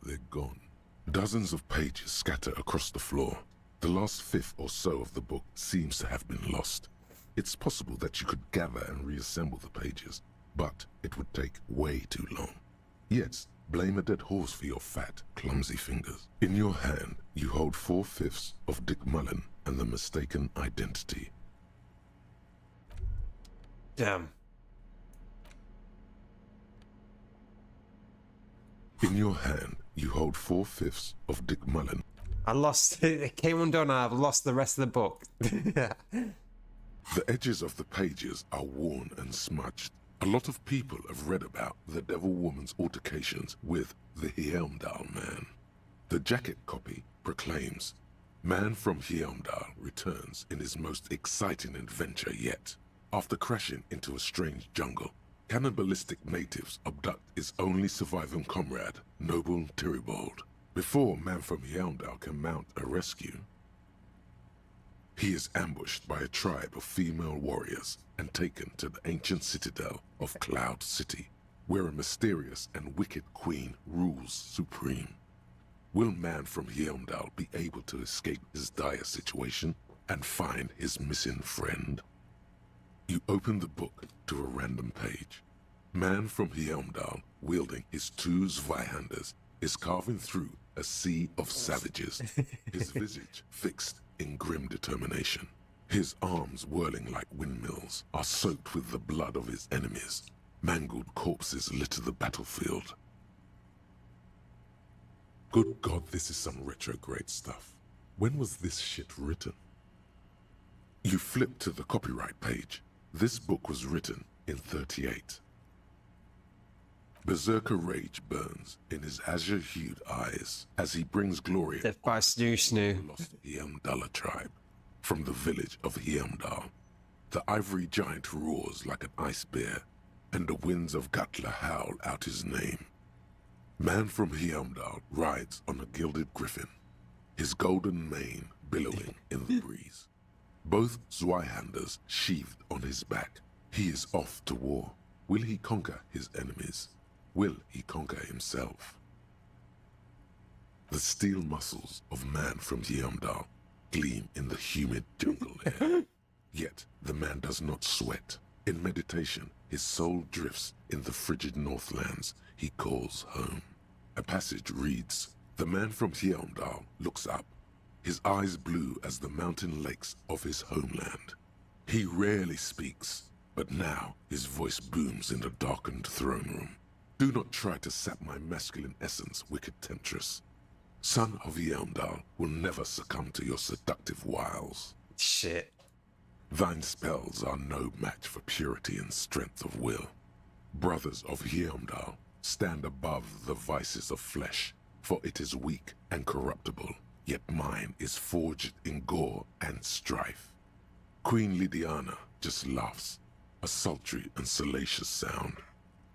They're gone. Dozens of pages scatter across the floor. The last fifth or so of the book seems to have been lost. It's possible that you could gather and reassemble the pages, but it would take way too long. Yes, blame a dead horse for your fat, clumsy fingers. In your hand, you hold 4/5 of Dick Mullen and the mistaken identity. Damn. In your hand, you hold 4/5 of Dick Mullen. I lost it. Came undone. I've lost the rest of the book. The edges of the pages are worn and smudged. A lot of people have read about the Devil Woman's altercations with the Heimdall Man. The jacket copy proclaims, "Man from Heimdall returns in his most exciting adventure yet. After crashing into a strange jungle, cannibalistic natives abduct his only surviving comrade, Noble Tyribald. Before Man from Heimdall can mount a rescue, he is ambushed by a tribe of female warriors and taken to the ancient citadel of Cloud City, where a mysterious and wicked queen rules supreme. Will Man from Heimdall be able to escape his dire situation and find his missing friend?" You open the book to a random page. Man from Heimdall, wielding his 2 Zweihanders, is carving through a sea of savages, his visage fixed in grim determination. His arms, whirling like windmills, are soaked with the blood of his enemies. Mangled corpses litter the battlefield. Good God, this is some retrograde stuff. When was this shit written? You flip to the copyright page. This book was written in 38. Berserker rage burns in his azure-hued eyes as he brings glory Death by Snoo to the lost Heimdalla tribe. From the village of Heimdall, the ivory giant roars like an ice bear, and the winds of Gatla howl out his name. Man from Heimdall rides on a gilded griffin, his golden mane billowing in the breeze. Both Zweihanders sheathed on his back. He is off to war. Will he conquer his enemies? Will he conquer himself? The steel muscles of man from Heimdall gleam in the humid jungle air. Yet the man does not sweat. In meditation, his soul drifts in the frigid northlands he calls home. A passage reads, "The man from Heimdall looks up, his eyes blue as the mountain lakes of his homeland. He rarely speaks, but now his voice booms in the darkened throne room. Do not try to sap my masculine essence, wicked temptress. Son of Heimdall will never succumb to your seductive wiles. Shit. Thine spells are no match for purity and strength of will. Brothers of Heimdall, stand above the vices of flesh, for it is weak and corruptible, yet mine is forged in gore and strife." Queen Lydiana just laughs, a sultry and salacious sound,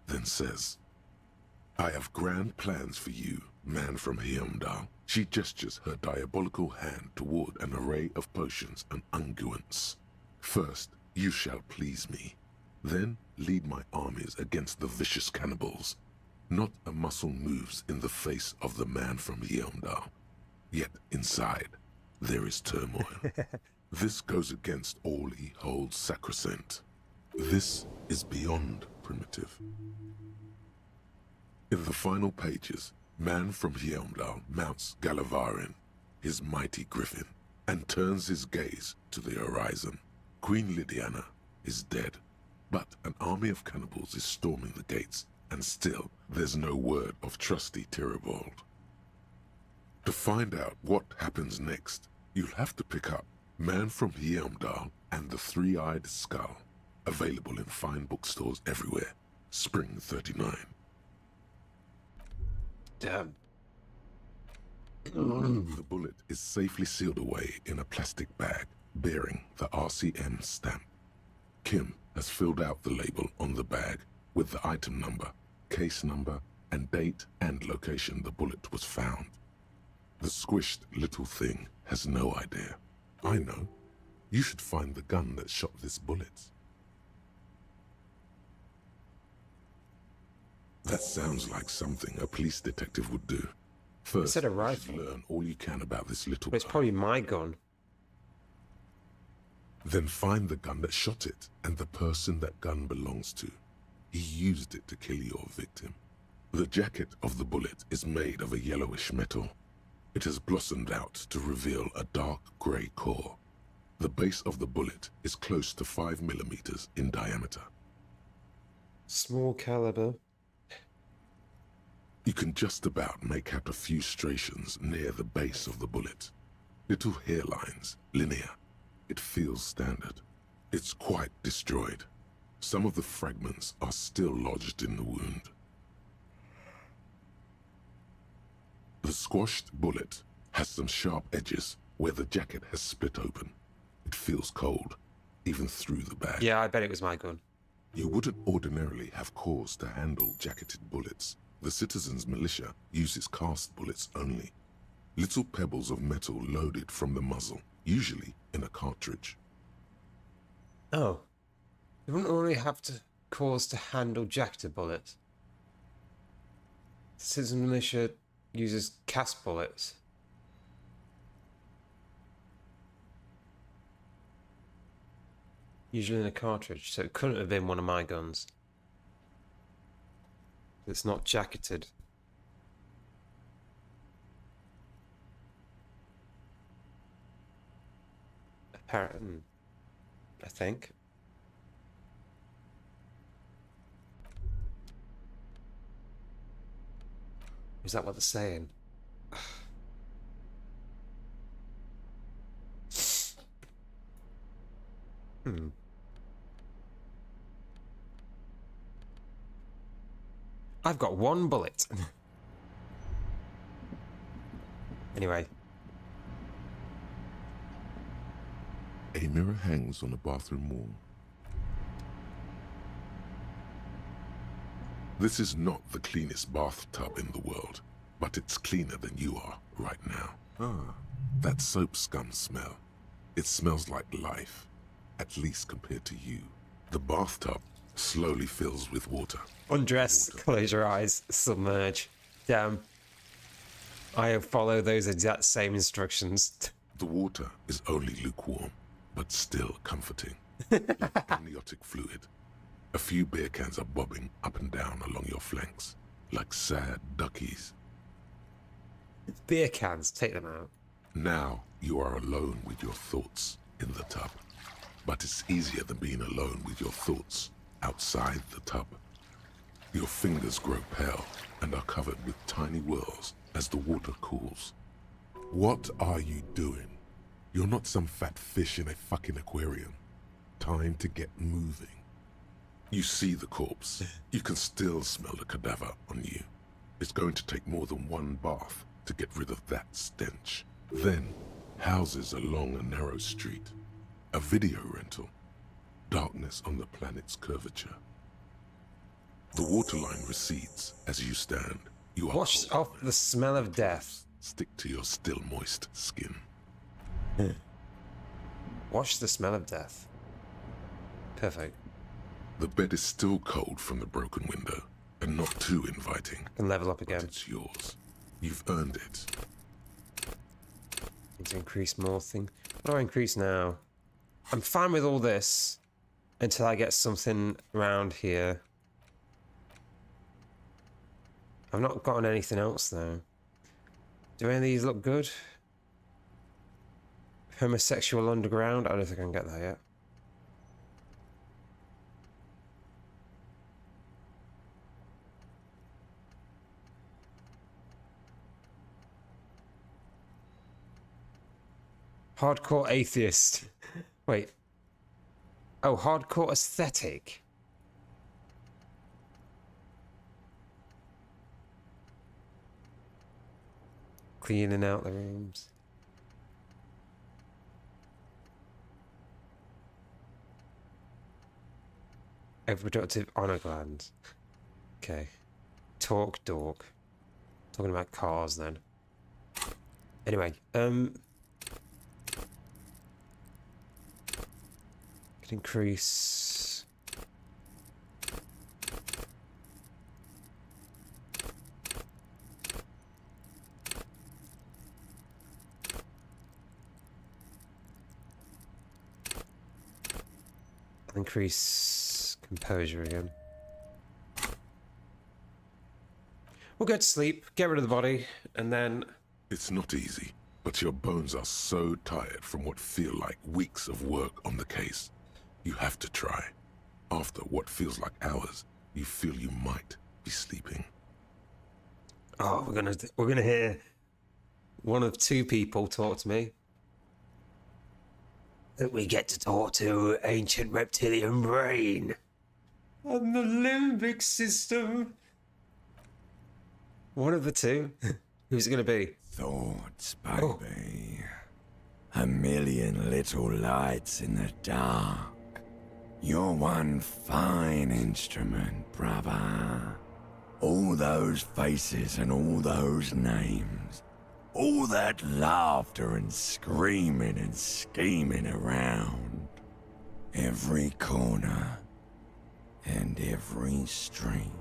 then says, "I have grand plans for you, man from Heimdall." She gestures her diabolical hand toward an array of potions and unguents. "First, you shall please me. Then lead my armies against the vicious cannibals. Not a muscle moves in the face of the man from Heimdall. Yet inside, there is turmoil. This goes against all he holds sacrosanct. This is beyond primitive." In the final pages, man from Heimdall mounts Galavarin, his mighty griffin, and turns his gaze to the horizon. Queen Lydiana is dead, but an army of cannibals is storming the gates, and still there's no word of trusty Tyribald. To find out what happens next, you'll have to pick up Man from Heimdall and the Three-Eyed Skull, available in fine bookstores everywhere. Spring 39. Damn. The bullet is safely sealed away in a plastic bag bearing the RCM stamp. Kim has filled out the label on the bag with the item number, case number, and date and location the bullet was found. The squished little thing has no idea. I know. You should find the gun that shot this bullet. That sounds like something a police detective would do. First, a you rifle. should learn all you can about this little But it's gun. probably my gun. Then find the gun that shot it and the person that gun belongs to. He used it to kill your victim. The jacket of the bullet is made of a yellowish metal. It has blossomed out to reveal a dark grey core. The base of the bullet is close to 5 millimeters in diameter. Small caliber. You can just about make out a few striations near the base of the bullet. Little hairlines, linear. It feels standard. It's quite destroyed. Some of the fragments are still lodged in the wound. The squashed bullet has some sharp edges where the jacket has split open. It feels cold, even through the bag. Yeah, I bet it was my gun. You wouldn't ordinarily have cause to handle jacketed bullets. The citizens' militia uses cast bullets only. Little pebbles of metal loaded from the muzzle, usually in a cartridge. Oh. You wouldn't only have to cause to handle jacketed bullets. Citizen militia uses cast bullets. Usually in a cartridge, so it couldn't have been one of my guns. It's not jacketed. Apparently, I think. Is that what they're saying? I've got one bullet. Anyway. A mirror hangs on the bathroom wall. This is not the cleanest bathtub in the world, but it's cleaner than you are right now. Ah, that soap scum smell. It smells like life, at least compared to you. The bathtub slowly fills with water. Undress, close your eyes, submerge. Damn. I follow those exact same instructions. The water is only lukewarm, but still comforting. Like amniotic fluid. A few beer cans are bobbing up and down along your flanks, like sad duckies. Beer cans, take them out. Now you are alone with your thoughts in the tub. But it's easier than being alone with your thoughts outside the tub. Your fingers grow pale and are covered with tiny whirls as the water cools. What are you doing? You're not some fat fish in a fucking aquarium. Time to get moving. You see the corpse. You can still smell the cadaver on you. It's going to take more than one bath to get rid of that stench. Then, houses along a narrow street. A video rental. Darkness on the planet's curvature. The waterline recedes as you stand. You are Wash off the smell of death. Stick to your still moist skin. Wash the smell of death. Perfect. The bed is still cold from the broken window, and not too inviting. And level up again. But it's yours. You've earned it. Need to increase more thing. What do I increase now? I'm fine with all this until I get something around here. I've not gotten anything else though. Do any of these look good? Homosexual underground? I don't think I can get that yet. Hardcore atheist. Wait. Oh, hardcore aesthetic. Cleaning out the rooms. Overproductive honor glands. Okay. Talk dork. Talking about cars then. Anyway, could increase. Increase composure again. We'll go to sleep, get rid of the body, and then... It's not easy, but your bones are so tired from what feel like weeks of work on the case. You have to try. After what feels like hours, you feel you might be sleeping. Oh, we're gonna hear one of two people talk to me. That we get to talk to ancient reptilian brain and the limbic system. One of the two. Who's it gonna be? Thoughts, baby. A million little lights in the dark. You're one fine instrument, brother. All those faces and all those names. All that laughter and screaming and scheming around. Every corner and every street.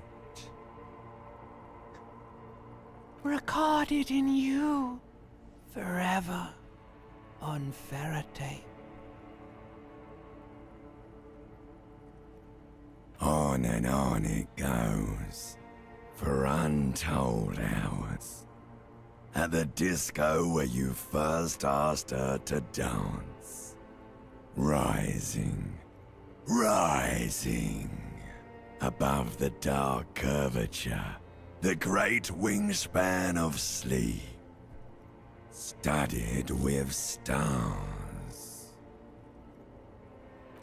Recorded in you forever on ferrotape. On and on it goes for untold hours. At the disco where you first asked her to dance. Rising, rising above the dark curvature. The great wingspan of sleep, studded with stars.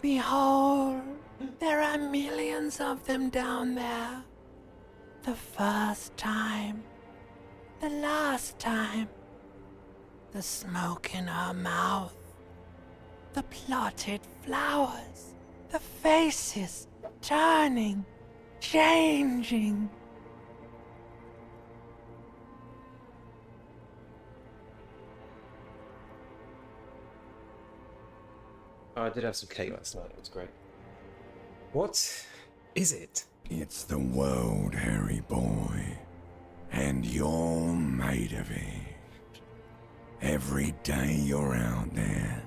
Behold, there are millions of them down there. The first time. The last time. The smoke in her mouth. The plotted flowers. The faces turning, changing. Oh, I did have some cake last night. It was great. What is it? It's the world, Harry boy. And you're made of it. Every day you're out there,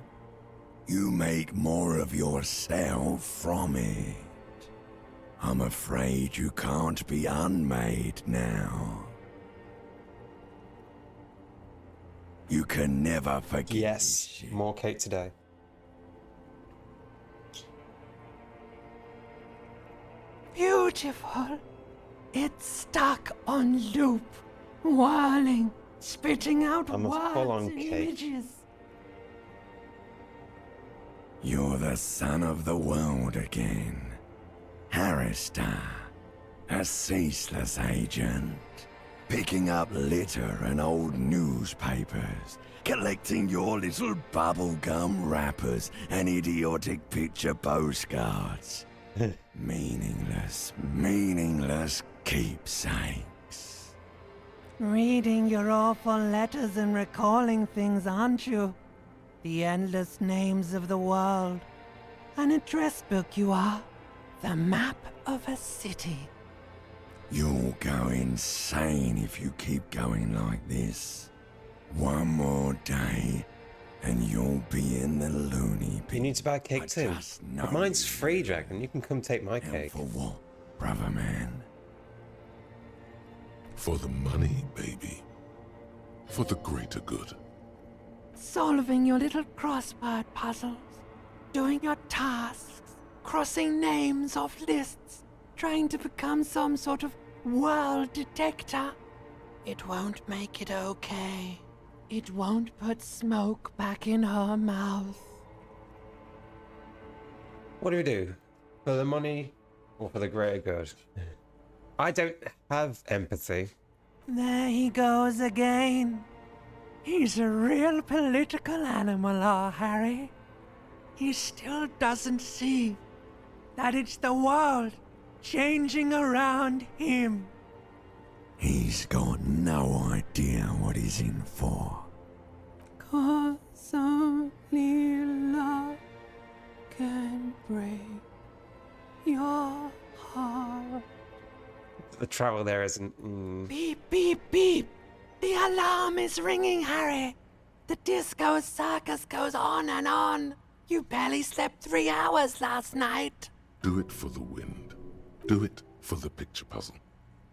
you make more of yourself from it. I'm afraid you can't be unmade now. You can never forget. Yes, more cake today. Beautiful. It's stuck on loop, whirling, spitting out I'm a words full-on and cake. images. You're the son of the world again. Harrister, a ceaseless agent. Picking up litter and old newspapers. Collecting your little bubblegum wrappers and idiotic picture postcards. meaningless keepsakes. Reading your awful letters and recalling things, aren't you? The endless names of the world. An address book you are. The map of a city. You'll go insane if you keep going like this. One more day, and you'll be in the loony bin. You need to buy cake too. But mine's free, Dragon. You can come take my And cake. for what, brother man? For the money, baby. For the greater good. Solving your little crossword puzzles. Doing your tasks. Crossing names off lists. Trying to become some sort of world detector. It won't make it okay. It won't put smoke back in her mouth. What do we do? For the money or for the greater good? I don't have empathy. There he goes again. He's a real political animal, our Harry. He still doesn't see that it's the world changing around him. He's got no idea what he's in for. 'Cause only love can break your heart. The travel there isn't. Beep, beep, beep. The alarm is ringing, Harry. The disco circus goes on and on. You barely slept 3 hours last night. Do it for the wind. Do it for the picture puzzle.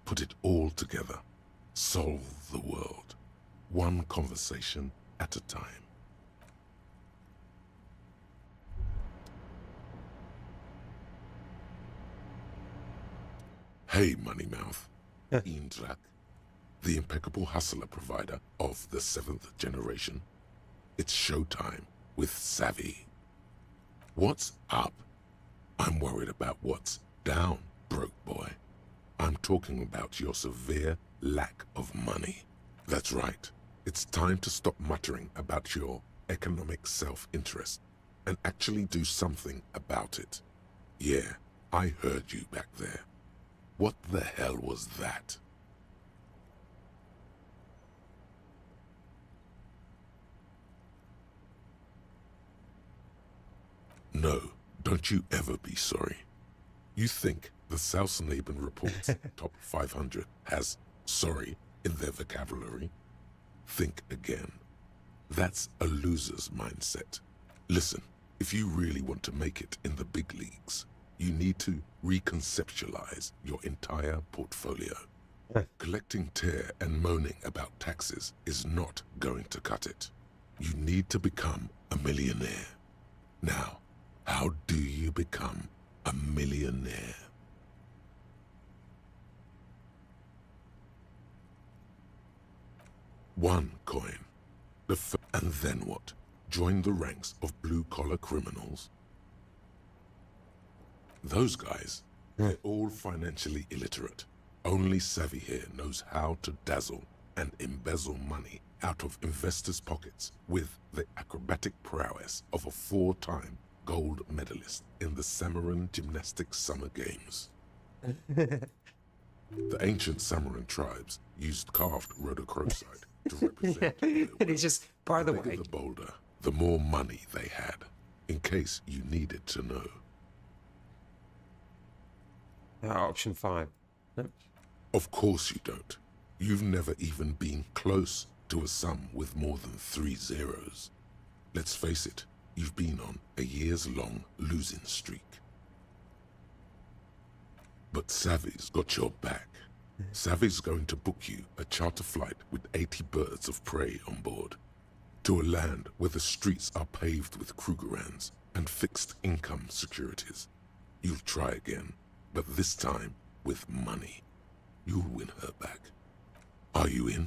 Put it all together. Solve the world. One conversation at a time. Hey, Moneymouth. Indrak, the impeccable hustler provider of the 7th generation. It's showtime with Savvy. What's up? I'm worried about what's down, broke boy. I'm talking about your severe lack of money. That's right. It's time to stop muttering about your economic self-interest and actually do something about it. Yeah, I heard you back there. What the hell was that? No, don't you ever be sorry. You think the Sausenleben Report's top 500 has sorry in their vocabulary? Think again. That's a loser's mindset. Listen, if you really want to make it in the big leagues, you need to reconceptualize your entire portfolio. Collecting tear and moaning about taxes is not going to cut it. You need to become a millionaire. Now, how do you become a millionaire? One coin. And then what? Join the ranks of blue-collar criminals? Those guys, they're all financially illiterate. Only Savvy here knows how to dazzle and embezzle money out of investors' pockets with the acrobatic prowess of a 4-time gold medalist in the Samaran Gymnastics Summer Games. The ancient Samaran tribes used carved rhodochrosite to represent And it's just, by the the way, bigger the boulder, the more money they had, in case you needed to know. option 5. Nope. Of course you don't. You've never even been close to a sum with more than 3 zeros. Let's face it, you've been on a years-long losing streak. But Savvy's got your back. Savvy's going to book you a charter flight with 80 birds of prey on board to a land where the streets are paved with Krugerrands and fixed income securities. You'll try again, but this time with money. You'll win her back. Are you in?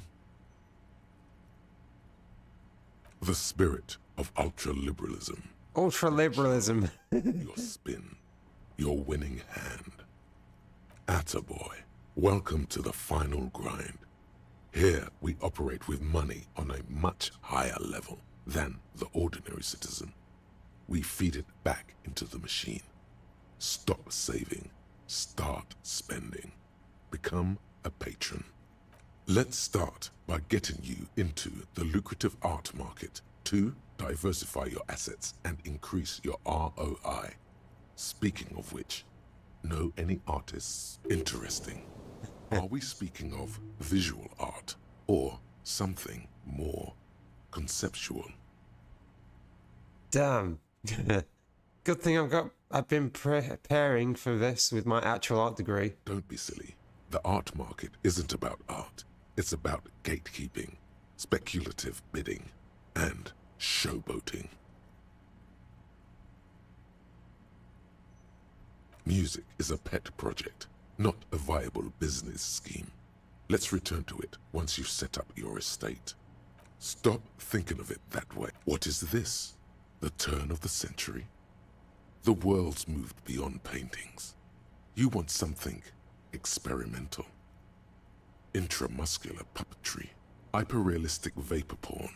The spirit of ultra-liberalism. Ultra-liberalism. Your spin. Your winning hand. Attaboy. Welcome to the final grind. Here we operate with money on a much higher level than the ordinary citizen. We feed it back into the machine. Stop saving. Start spending. Become a patron. Let's start by getting you into the lucrative art market to diversify your assets and increase your ROI. Speaking of which, know any artists interesting? Are we speaking of visual art or something more conceptual? Damn. Good thing I've been preparing for this with my actual art degree. Don't be silly. The art market isn't about art. It's about gatekeeping, speculative bidding, and showboating. Music is a pet project, not a viable business scheme. Let's return to it once you've set up your estate. Stop thinking of it that way. What is this? The turn of the century? The world's moved beyond paintings. You want something experimental. Intramuscular puppetry, hyper-realistic vapor porn,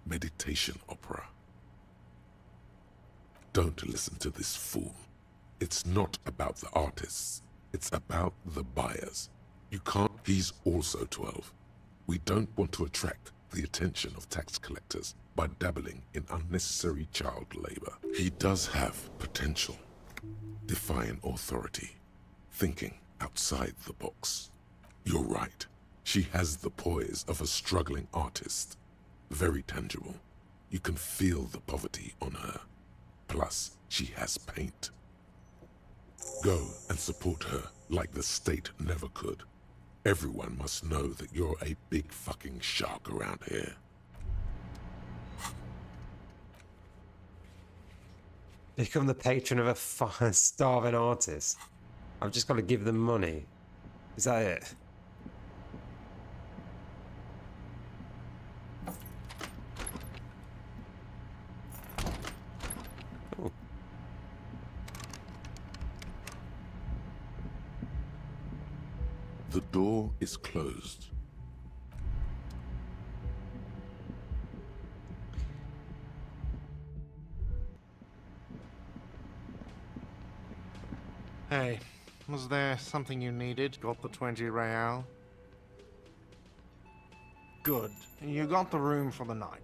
meditation opera. Don't listen to this fool. It's not about the artists. It's about the buyers. You can't. He's also 12. We don't want to attract the attention of tax collectors by dabbling in unnecessary child labor. He does have potential, defying authority, thinking outside the box. You're right. She has the poise of a struggling artist. Very tangible. You can feel the poverty on her. Plus, she has paint. Go and support her like the state never could. Everyone must know that you're a big fucking shark around here. Become the patron of a starving artist. I've just got to give them money. Is that it? Oh. The door is closed. Hey, was there something you needed? Got the 20 real? Good. You got the room for the night.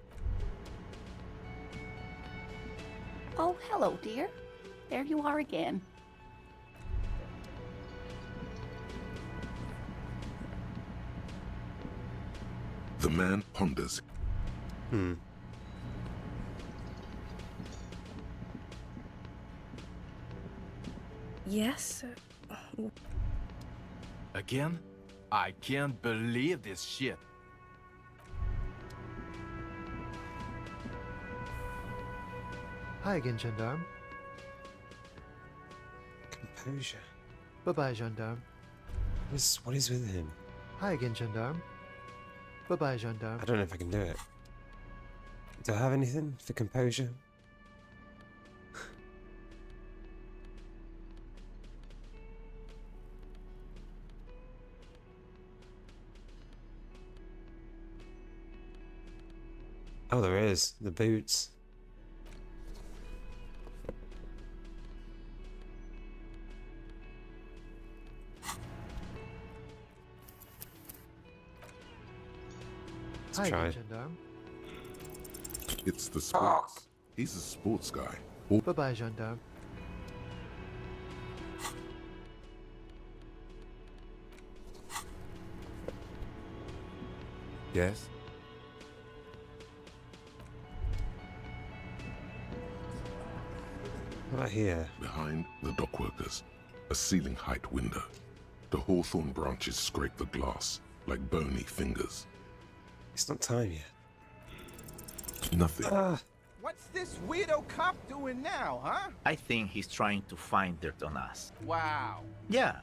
Oh, hello, dear. There you are again. The man ponders. Yes? Again? I can't believe this shit. Hi again, gendarme. Composure. Bye-bye, gendarme. What is with him? Hi again, gendarme. Bye-bye, gendarme. I don't know if I can do it. Do I have anything for composure? Oh, there is. The boots. Let's Hi, try. gendarme. It's the sports. He's a sports guy. Bye-bye, gendarme. Yes? What about here? Behind the dock workers, a ceiling height window. The hawthorn branches scrape the glass like bony fingers. It's not time yet. Nothing. What's this weirdo cop doing now, huh? I think he's trying to find dirt on us. Wow. Yeah,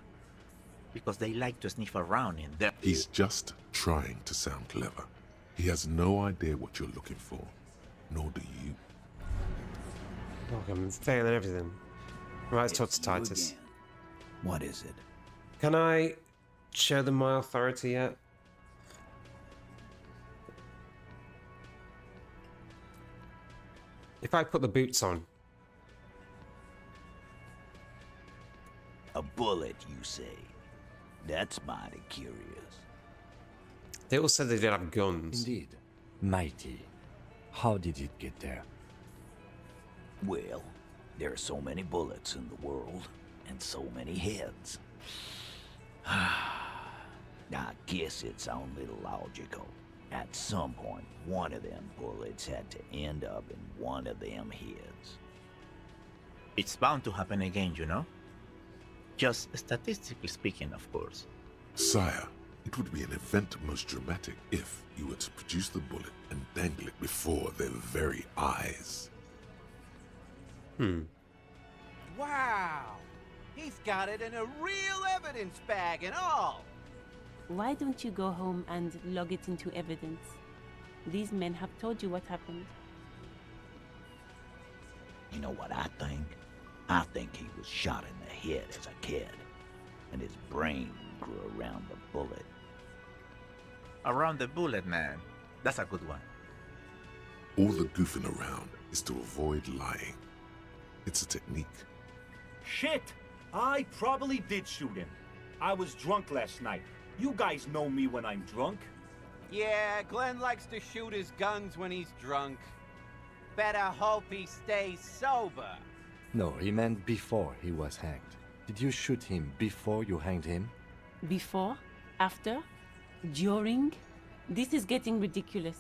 because they like to sniff around in there. He's just trying to sound clever. He has no idea what you're looking for, nor do you. Look, I'm failing everything. Right, let's talk to Titus. What is it? Can I show them my authority yet? If I put the boots on. A bullet, you say? That's mighty curious. They all said they didn't have guns. Indeed. Mighty. How did it get there? Well, there are so many bullets in the world, and so many heads. I guess it's only logical. At some point, one of them bullets had to end up in one of them heads. It's bound to happen again, you know? Just statistically speaking, of course. Sire, it would be an event most dramatic if you were to produce the bullet and dangle it before their very eyes. Wow. He's got it in a real evidence bag and all. Why don't you go home and log it into evidence? These men have told you what happened. You know what I think? I think he was shot in the head as a kid, and his brain grew around the bullet. Around the bullet, man. That's a good one. All the goofing around is to avoid lying. It's a technique. Shit! I probably did shoot him. I was drunk last night. You guys know me when I'm drunk. Yeah, Glenn likes to shoot his guns when he's drunk. Better hope he stays sober. No, he meant before he was hanged. Did you shoot him before you hanged him? Before? After? During? This is getting ridiculous.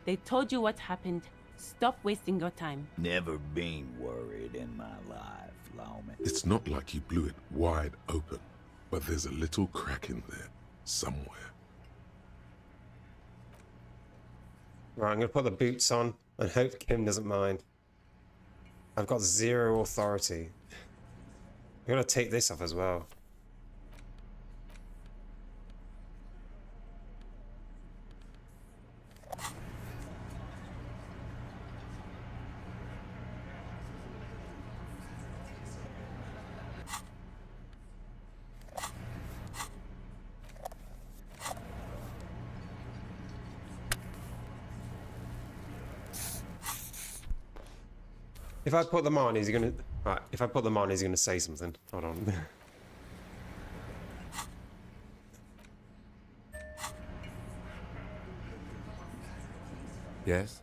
They told you what happened. Stop wasting your time. Never been worried in my life, Lawman. It's not like you blew it wide open, but there's a little crack in there somewhere. Right, I'm going to put the boots on and hope Kim doesn't mind. I've got 0 authority. I'm going to take this off as well. If I put them on, is he gonna... Right, if I put them on, is he gonna say something? Hold on. Yes?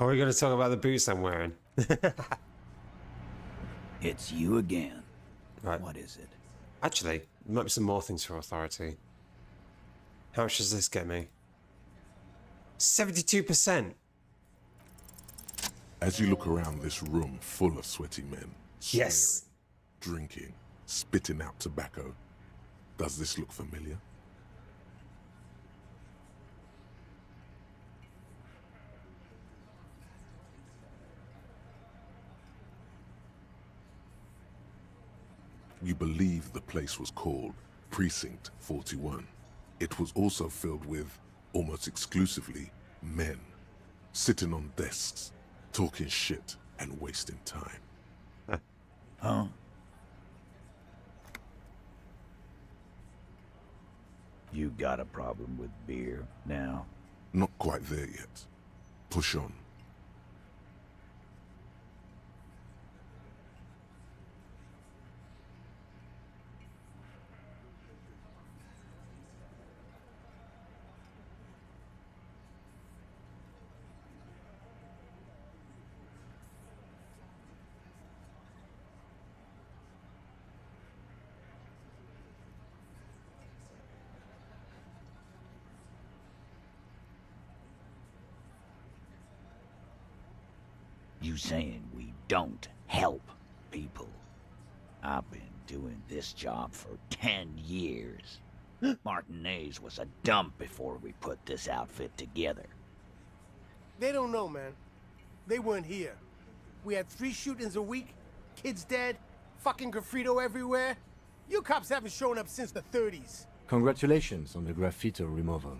Are we gonna talk about the boots I'm wearing? It's you again. Right. What is it? Actually, there might be some more things for authority. How much does this get me? 72%! As you look around this room full of sweaty men, swearing, Yes. drinking, spitting out tobacco, does this look familiar? You believe the place was called Precinct 41. It was also filled with, almost exclusively, men, sitting on desks, talking shit and wasting time. Huh? got a problem with beer now? Not quite there yet. Push on. You saying we don't help people? I've been doing this job for 10 years. Martinez was a dump before we put this outfit together. They don't know, man. They weren't here. We had 3 shootings a week, kids dead, fucking graffito everywhere. You cops haven't shown up since the 30s. Congratulations on the graffiti removal.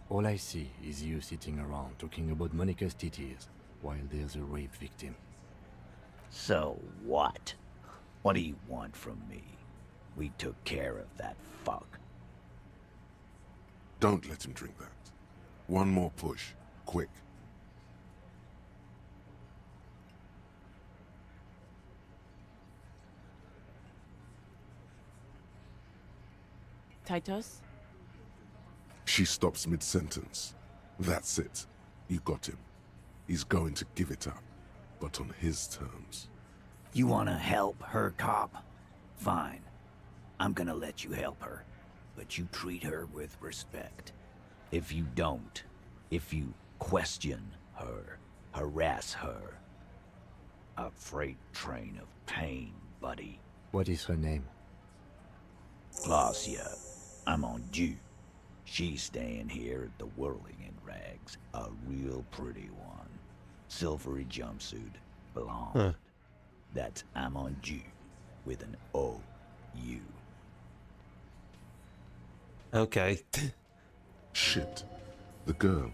All I see is you sitting around talking about Monica's titties while there's a rape victim. So what? What do you want from me? We took care of that fuck. Don't let him drink that. One more push. Quick. Titus? She stops mid-sentence. That's it. You got him. He's going to give it up, but on his terms. You wanna help her, cop? Fine. I'm gonna let you help her, but you treat her with respect. If you don't, if you question her, harass her, a freight train of pain, buddy. What is her name? Glacia, I'm on due. She's staying here at the Whirling in Rags, a real pretty one. Silvery jumpsuit, blonde. Huh. That's Amonju, with an O-U. Okay. Shit. The girl.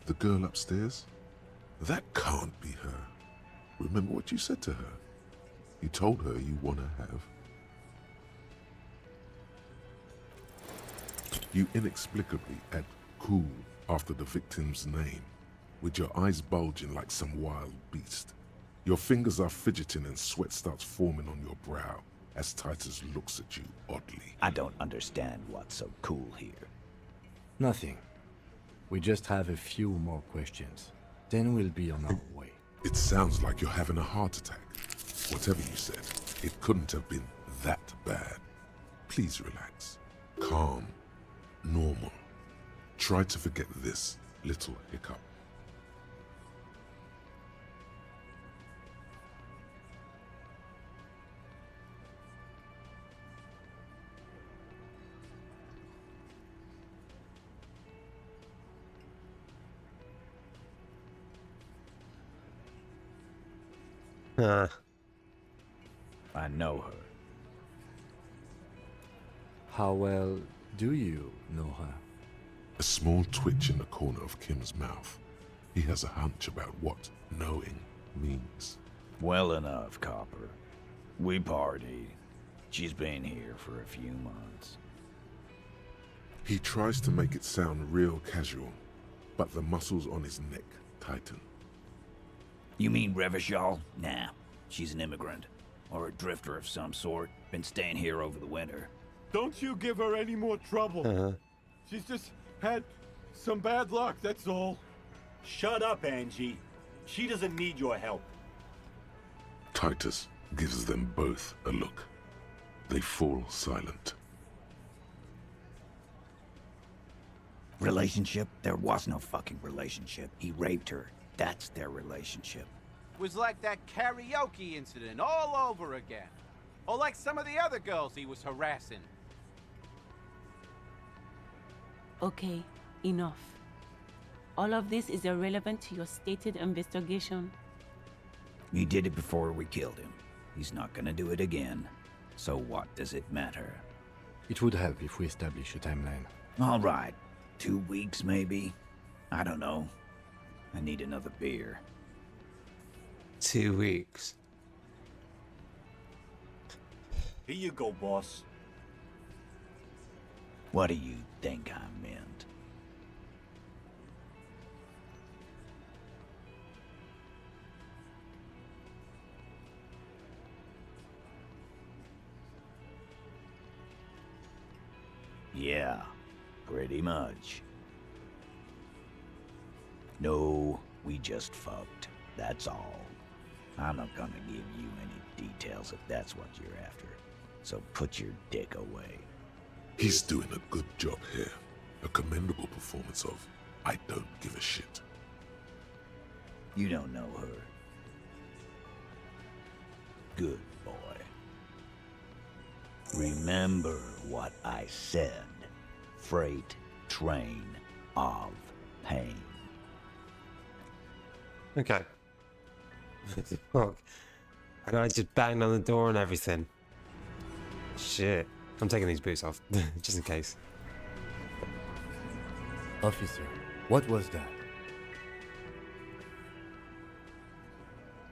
The girl upstairs? That can't be her. Remember what you said to her? You told her you want to have. You inexplicably add cool after the victim's name, with your eyes bulging like some wild beast. Your fingers are fidgeting and sweat starts forming on your brow as Titus looks at you oddly. I don't understand what's so cool here. Nothing. We just have a few more questions. Then we'll be on our way. It sounds like you're having a heart attack. Whatever you said, it couldn't have been that bad. Please relax. Calm. Normal. Try to forget this little hiccup. I know her. How well do you know her? A small twitch in the corner of Kim's mouth. He has a hunch about what knowing means. Well enough, Copper. We party. She's been here for a few months. He tries to make it sound real casual, but the muscles on his neck tighten. You mean Revachol? Nah, she's an immigrant. Or a drifter of some sort. Been staying here over the winter. Don't you give her any more trouble. She's just had some bad luck, that's all. Shut up, Angie. She doesn't need your help. Titus gives them both a look. They fall silent. Relationship? There was no fucking relationship. He raped her. That's their relationship. Was like that karaoke incident all over again. Or like some of the other girls he was harassing. Okay, enough. All of this is irrelevant to your stated investigation. He did it before we killed him. He's not gonna do it again. So what does it matter? It would help if we establish a timeline. All right. 2 weeks, maybe? I don't know. I need another beer. 2 weeks. Here you go, boss. What do you think I meant? Yeah, pretty much. No, we just fucked. That's all. I'm not gonna give you any details if that's what you're after. So put your dick away. He's doing a good job here. A commendable performance of I don't give a shit. You don't know her. Good boy. Remember what I said. Freight train of pain. Okay. Fuck. And I just banged on the door and everything. Shit. I'm taking these boots off, just in case. Officer, what was that?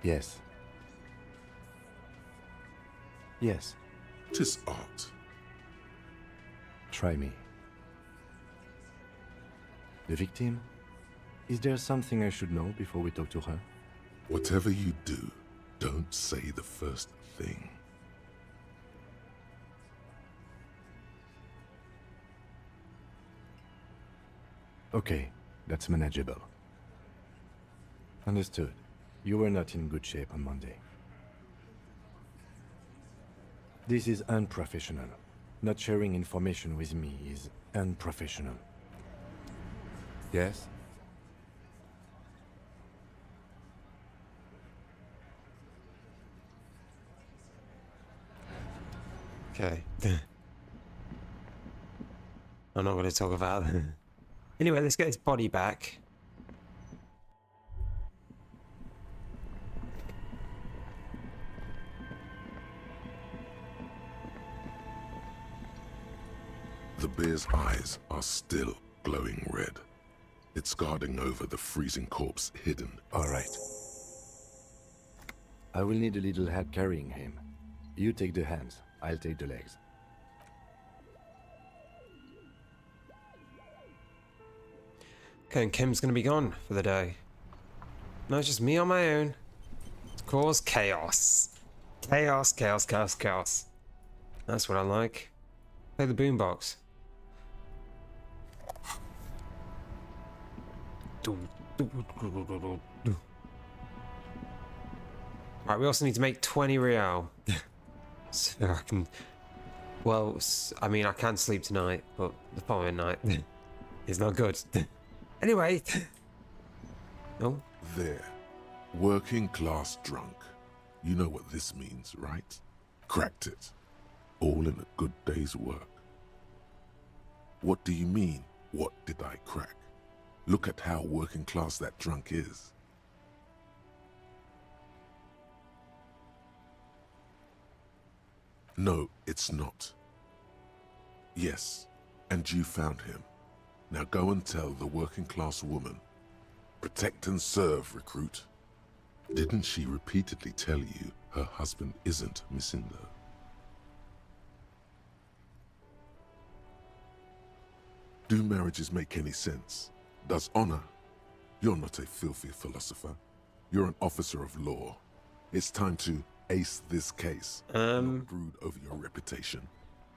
Yes. Yes. 'Tis art. Try me. The victim? Is there something I should know before we talk to her? Whatever you do, don't say the first thing. Okay, that's manageable. Understood. You were not in good shape on Monday. This is unprofessional. Not sharing information with me is unprofessional. Yes? Okay. I'm not going to talk about it. Anyway, let's get his body back. The bear's eyes are still glowing red. It's guarding over the freezing corpse hidden. All right. I will need a little help carrying him. You take the hands, I'll take the legs. Okay, and Kim's gonna be gone for the day. No, it's just me on my own. Cause chaos. Chaos, chaos, chaos, chaos. That's what I like. Play the boombox. Right, we also need to make 20 real. So I can... Well, I mean, I can sleep tonight, but the following night is not good. Anyway. No? There. Working class drunk. You know what this means, right? Cracked it. All in a good day's work. What do you mean, what did I crack? Look at how working class that drunk is. No, it's not. Yes, and you found him. Now go and tell the working class woman. Protect and serve, recruit. Didn't she repeatedly tell you her husband isn't Missinder? Do marriages make any sense? Does honor? You're not a filthy philosopher. You're an officer of law. It's time to ace this case. Not brood over your reputation.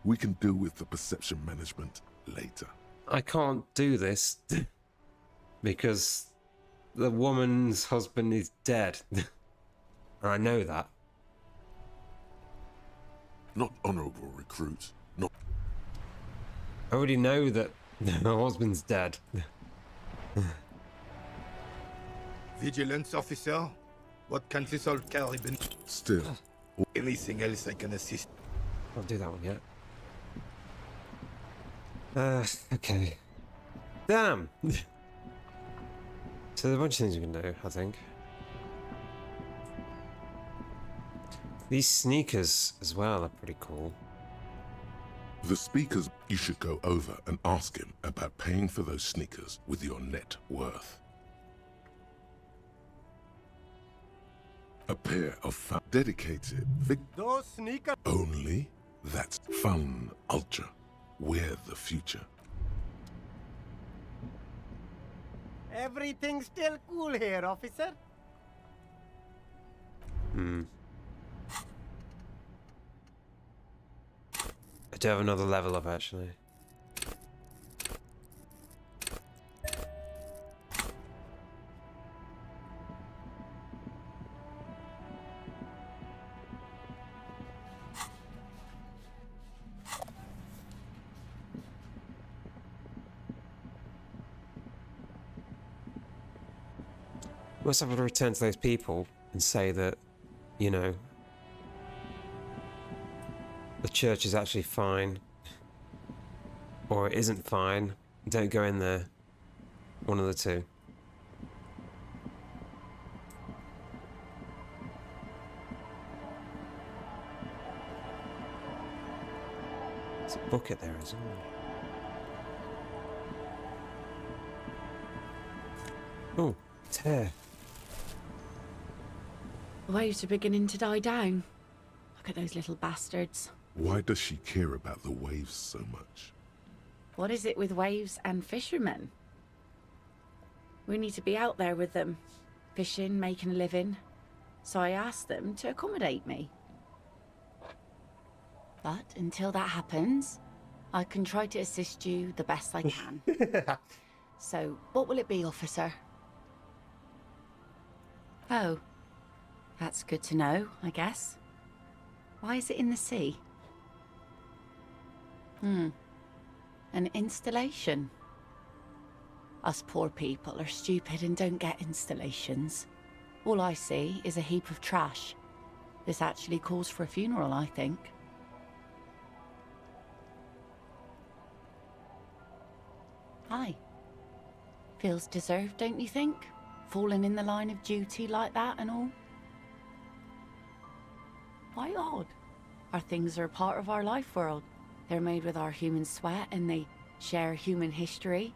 We can deal with the perception management later. I can't do this because the woman's husband is dead. I know that. Not honorable, recruit. Not. I already know that her husband's dead. Vigilance officer? What can this all carry? Still. Anything else I can assist? I'll do that one yet. Okay. Damn! So there's a bunch of things we can do, I think. These sneakers as well are pretty cool. The speakers, you should go over and ask him about paying for those sneakers with your net worth. A pair of dedicated Those sneakers. Only that's fun, ultra. We're the future. Everything's still cool here, officer. I do have another level up, actually. Must have to return to those people and say that, you know, the church is actually fine, or it isn't fine. Don't go in there. One of the two. There's a bucket there as well. Oh, tear. The waves are beginning to die down. Look at those little bastards. Why does she care about the waves so much? What is it with waves and fishermen? We need to be out there with them, fishing, making a living. So I asked them to accommodate me. But until that happens, I can try to assist you the best I can. So, what will it be, officer? Oh, that's good to know, I guess. Why is it in the sea? An installation. Us poor people are stupid and don't get installations. All I see is a heap of trash. This actually calls for a funeral, I think. Hi. Feels deserved, don't you think? Falling in the line of duty like that and all? Why odd? Our things are a part of our life world. They're made with our human sweat and they share human history.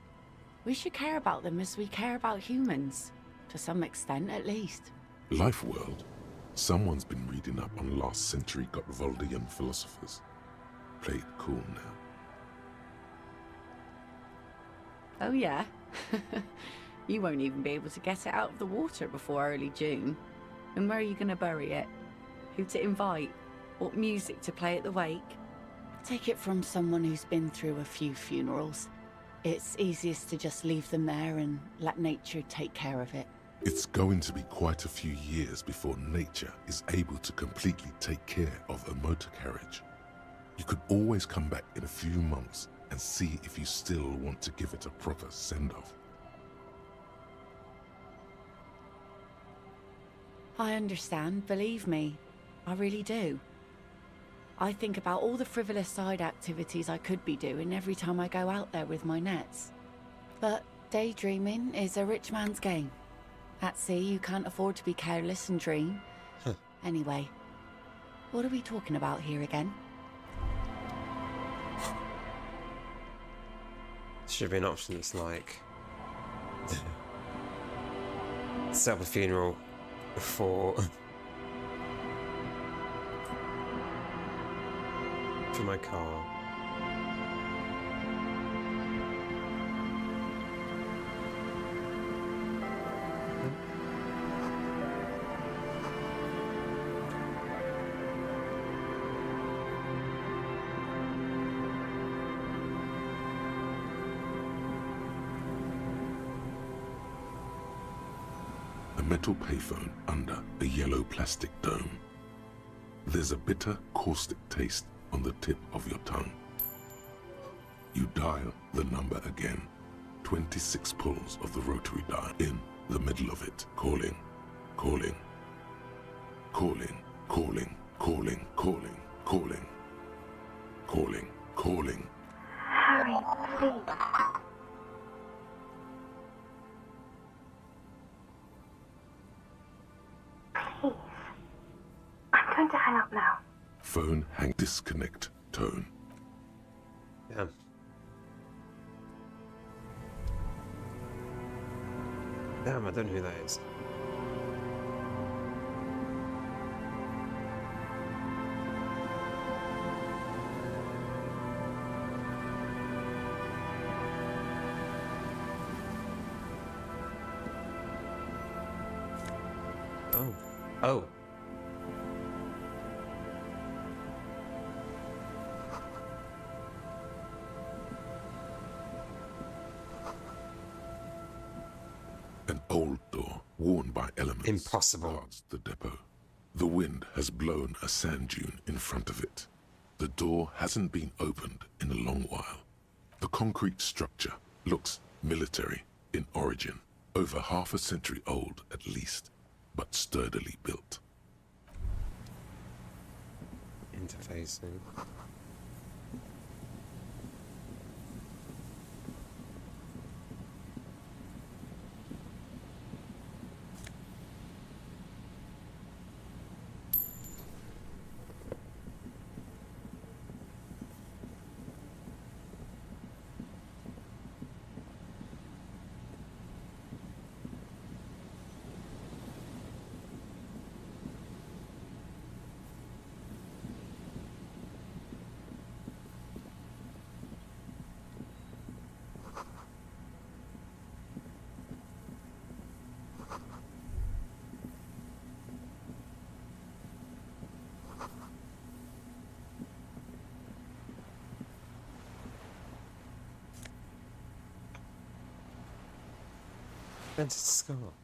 We should care about them as we care about humans. To some extent, at least. Life world? Someone's been reading up on last century Gotwaldian philosophers. Play it cool now. Oh yeah? You won't even be able to get it out of the water before early June. And where are you going to bury it? Who to invite? What music to play at the wake? Take it from someone who's been through a few funerals. It's easiest to just leave them there and let nature take care of it. It's going to be quite a few years before nature is able to completely take care of a motor carriage. You could always come back in a few months and see if you still want to give it a proper send-off. I understand, believe me. I really do. I think about all the frivolous side activities I could be doing every time I go out there with my nets. But daydreaming is a rich man's game. At sea, you can't afford to be careless and dream. Anyway, what are we talking about here again? Should be an option that's like set up a funeral for my car. A metal payphone under a yellow plastic dome. There's a bitter, caustic taste on the tip of your tongue. You dial the number again. 26 pulls of the rotary dial in the middle of it. Calling, calling, calling, calling, calling, calling, calling, calling, calling. Harry, please. Please. I'm going to hang up now. Phone hang disconnect tone. Damn. Damn, I don't know who that is. Oh. An old door, worn by elements, Impossible. guards the depot. The wind has blown a sand dune in front of it. The door hasn't been opened in a long while. The concrete structure looks military in origin, over half a century old at least, but sturdily built. Interfacing. Vented skull.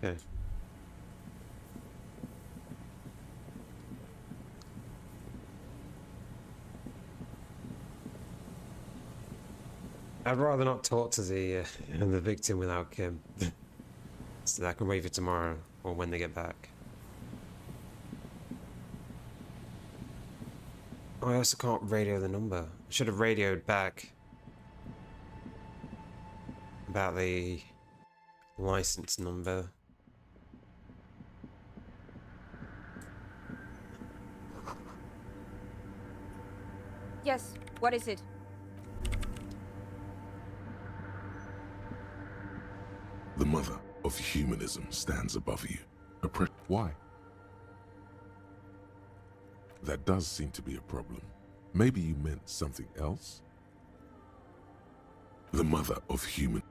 Okay. I'd rather not talk to the victim without Kim, so that I can wait for tomorrow or when they get back. Oh, I also can't radio the number. I should have radioed back about the license number. Yes, what is it? The mother of humanism stands above you. Why? That does seem to be a problem. Maybe you meant something else? The mother of human...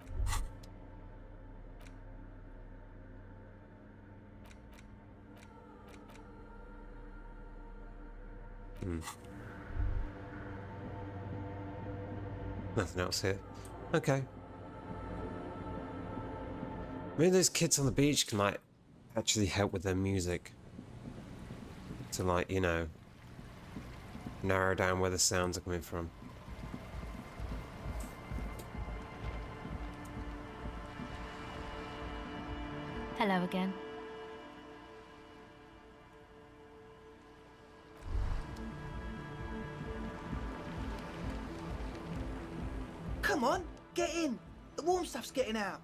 Nothing else here. Okay. Maybe those kids on the beach can, like, actually help with their music. To, like, you know, narrow down where the sounds are coming from. Hello again. Come on, get in. The warm stuff's getting out.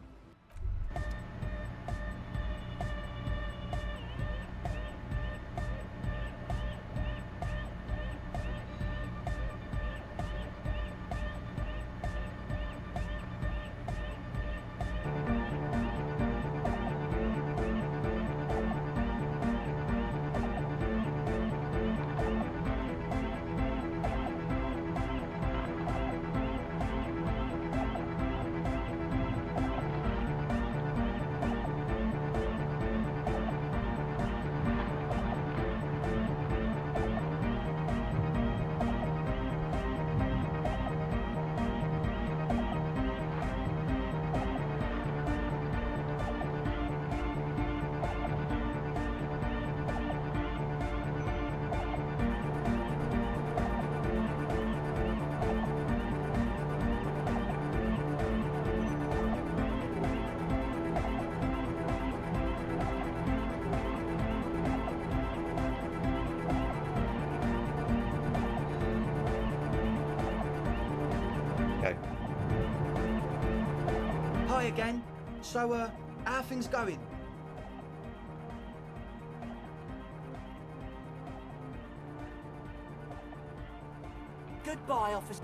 again. So, how are things going? Goodbye, officer.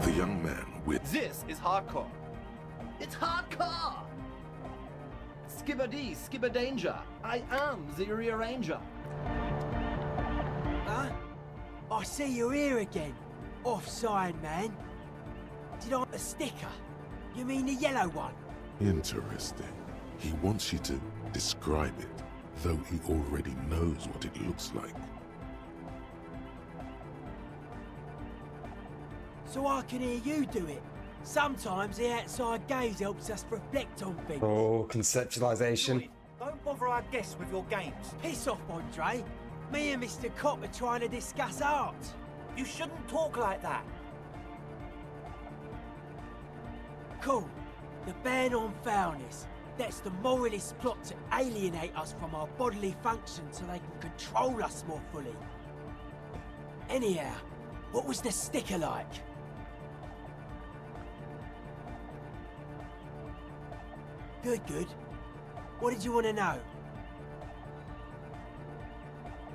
The young man with... This is hardcore. It's hardcore! Skibbity, skibberdanger. I am the rearranger. Huh? I see you're here again. Offside, man. Did I a sticker? You mean the yellow one? Interesting. He wants you to describe it, though he already knows what it looks like. So I can hear you do it. Sometimes the outside gaze helps us reflect on things. Oh, conceptualization. Don't bother our guests with your games. Piss off, Andre. Me and Mr. Cop are trying to discuss art. You shouldn't talk like that. Cool. The ban on foulness. That's the moralist plot to alienate us from our bodily functions so they can control us more fully. Anyhow, what was the sticker like? Good, good. What did you want to know?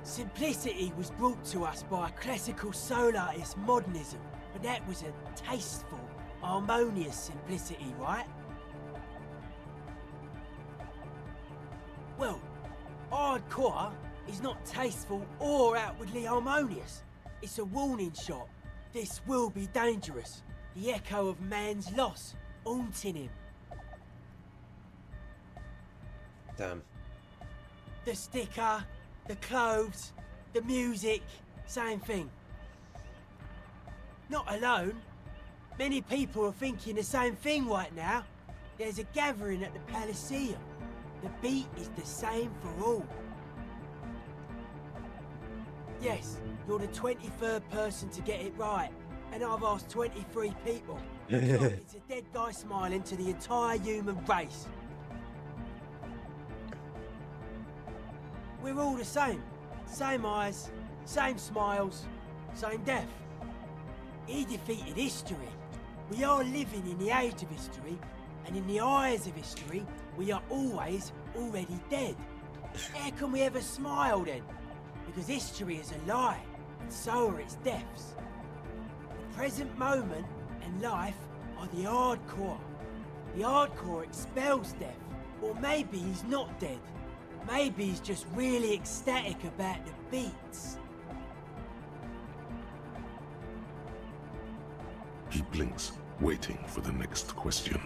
Simplicity was brought to us by a classical soul artist modernism, but that was a tasteful, harmonious simplicity, right? Well, hardcore is not tasteful or outwardly harmonious. It's a warning shot. This will be dangerous. The echo of man's loss, haunting him. Damn. The sticker, the clothes, the music, same thing. Not alone. Many people are thinking the same thing right now. There's a gathering at the Elysium. The beat is the same for all. Yes, you're the 23rd person to get it right, and I've asked 23 people. It's a dead guy smiling to the entire human race. We're all the same. Same eyes, same smiles, same death. He defeated history. We are living in the age of history, and in the eyes of history, we are always already dead. How can we ever smile then? Because history is a lie, and so are its deaths. The present moment and life are the hardcore. The hardcore expels death, or maybe he's not dead. Maybe he's just really ecstatic about the beats. He blinks, waiting for the next question.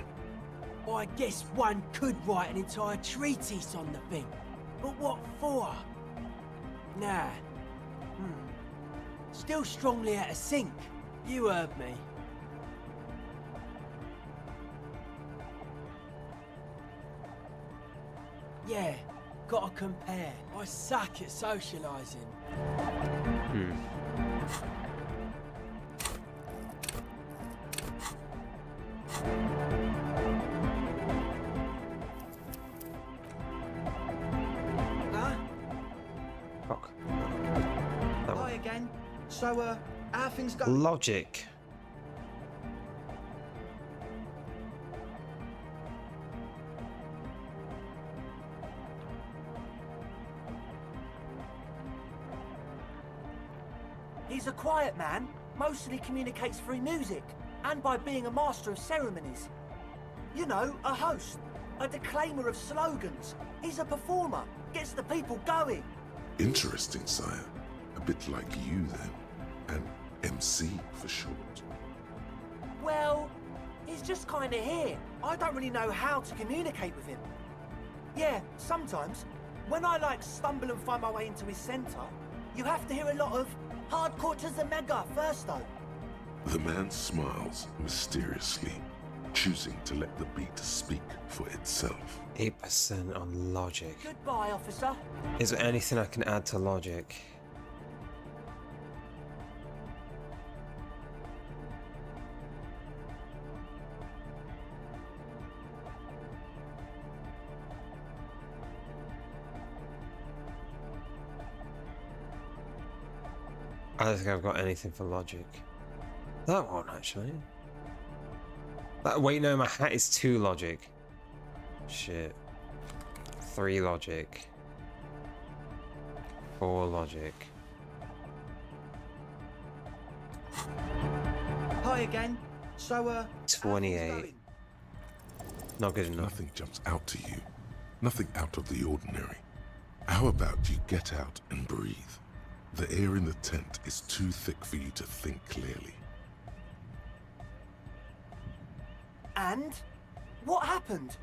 I guess one could write an entire treatise on the thing. But what for? Nah. Still strongly out of sync. You heard me. Yeah, gotta compare. I suck at socialising. Huh? Fuck. Hi again. So, how are things going? Logic. He's a quiet man, mostly communicates through music, and by being a master of ceremonies. You know, a host, a declaimer of slogans. He's a performer, gets the people going. Interesting, sire. A bit like you, then. An MC for short. Well, he's just kind of here. I don't really know how to communicate with him. Yeah, sometimes, when I stumble and find my way into his centre, you have to hear a lot of hardcore to the mega first though. The man smiles mysteriously, choosing to let the beat speak for itself. 8% on logic. Goodbye, officer. Is there anything I can add to logic? I don't think I've got anything for logic. That one, actually. Wait, no, my hat is 2 logic. Shit. 3 logic. 4 logic. Hi again. So, 28. Not good enough. Nothing jumps out to you. Nothing out of the ordinary. How about you get out and breathe? The air in the tent is too thick for you to think clearly. And? What happened?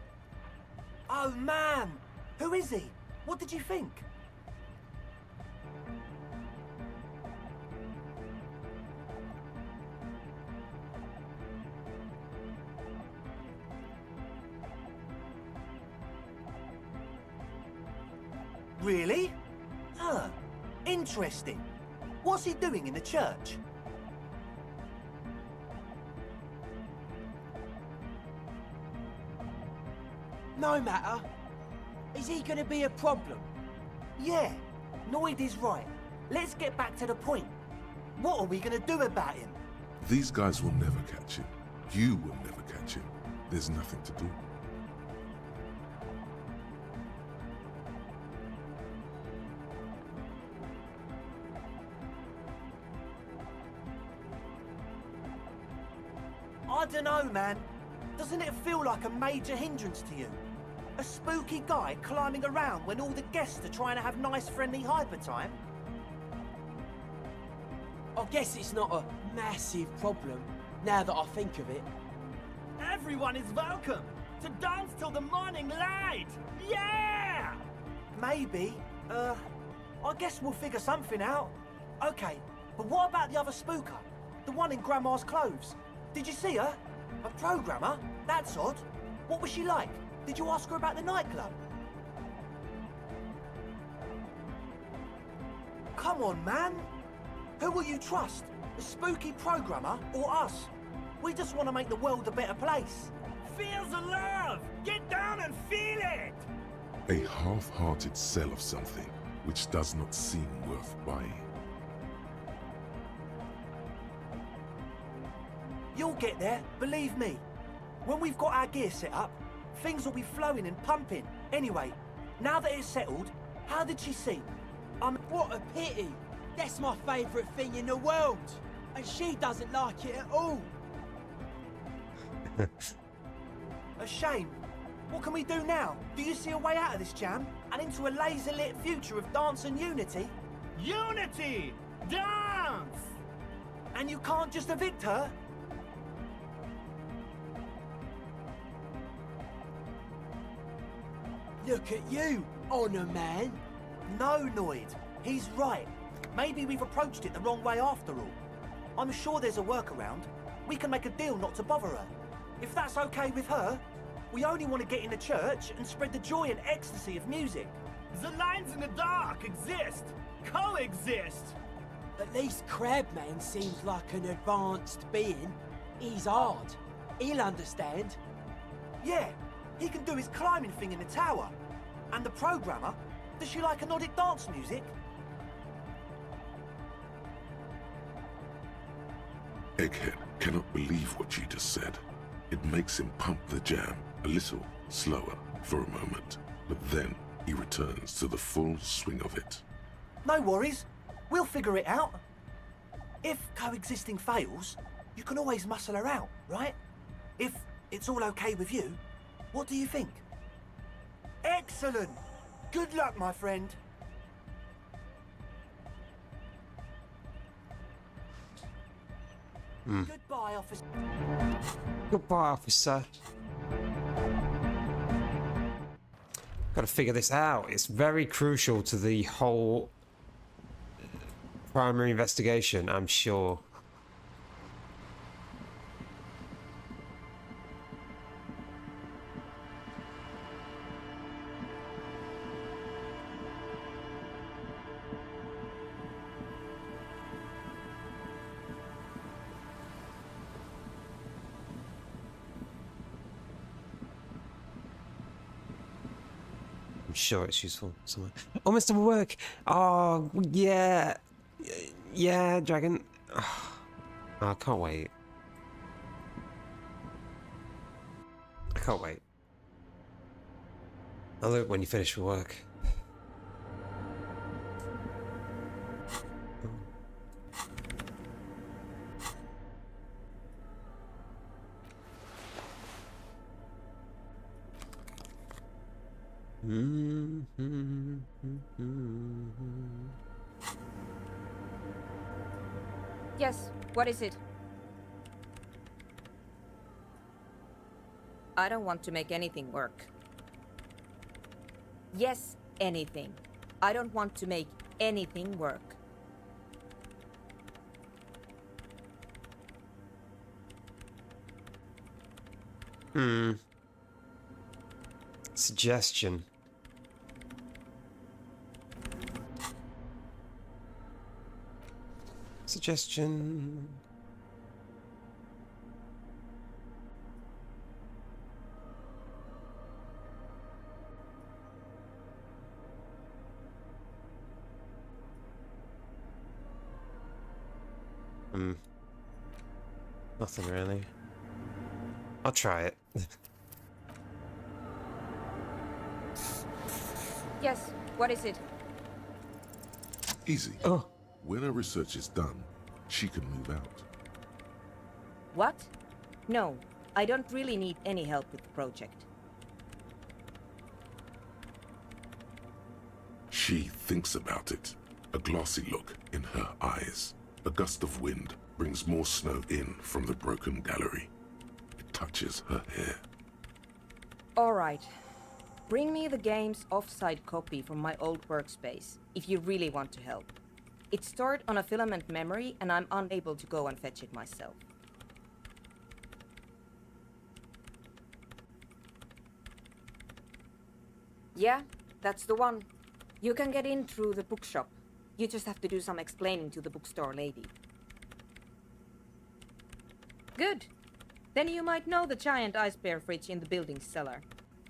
Oh, man! Who is he? What did you think? Really? Huh. Interesting. What's he doing in the church? No matter. Is he gonna be a problem? Yeah, Noid is right. Let's get back to the point. What are we gonna do about him? These guys will never catch him. You will never catch him. There's nothing to do. I don't know, man. Doesn't it feel like a major hindrance to you? A spooky guy climbing around when all the guests are trying to have nice, friendly hyper time? I guess it's not a massive problem, now that I think of it. Everyone is welcome to dance till the morning light! Yeah! Maybe. I guess we'll figure something out. Okay, but what about the other spooker? The one in Grandma's clothes? Did you see her? A programmer? That's odd. What was she like? Did you ask her about the nightclub? Come on, man. Who will you trust? The spooky programmer or us? We just want to make the world a better place. Feel the love! Get down and feel it! A half-hearted sell of something which does not seem worth buying. You'll get there, believe me. When we've got our gear set up, things will be flowing and pumping. Anyway, now that it's settled, how did she seem? What a pity. That's my favourite thing in the world. And she doesn't like it at all. A shame. What can we do now? Do you see a way out of this jam? And into a laser-lit future of dance and unity? Unity! Dance! And you can't just evict her? Look at you, Honor Man. No, Noid. He's right. Maybe we've approached it the wrong way after all. I'm sure there's a workaround. We can make a deal not to bother her. If that's okay with her, we only want to get in the church and spread the joy and ecstasy of music. The lines in the dark exist. Coexist. At least Crabman seems like an advanced being. He's hard. He'll understand. Yeah, he can do his climbing thing in the tower. And the programmer, does she like Nordic dance music? Egghead cannot believe what you just said. It makes him pump the jam a little slower for a moment, but then he returns to the full swing of it. No worries. We'll figure it out. If coexisting fails, you can always muscle her out, right? If it's all okay with you, what do you think? Excellent! Good luck, my friend. Goodbye, officer. Goodbye, officer. Gotta figure this out. It's very crucial to the whole primary investigation, I'm sure. sure it's useful somewhere. Almost done work. Oh, yeah. Yeah, dragon. Oh, I can't wait. I can't wait. I'll do it when you finish with work. Yes, what is it? I don't want to make anything work. Yes, anything. I don't want to make anything work. Suggestion. Suggestion. Nothing really. I'll try it. Yes, what is it? Easy. Oh. When her research is done, she can move out. What? No, I don't really need any help with the project. She thinks about it. A glassy look in her eyes. A gust of wind brings more snow in from the broken gallery. It touches her hair. All right. Bring me the game's offside copy from my old workspace, if you really want to help. It's stored on a filament memory, and I'm unable to go and fetch it myself. Yeah, that's the one. You can get in through the bookshop. You just have to do some explaining to the bookstore lady. Good. Then you might know the giant ice bear fridge in the building's cellar.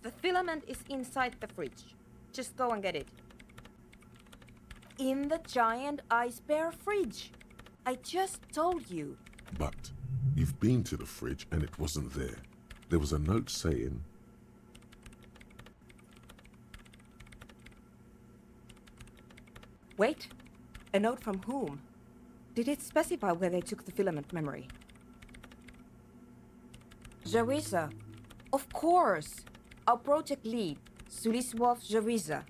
The filament is inside the fridge. Just go and get it. In the giant ice bear fridge. I just told you. But you've been to the fridge and it wasn't there. There was a note saying... Wait. A note from whom? Did it specify where they took the filament memory? Jarisa. Of course. Our project lead, Suliswov Jarisa.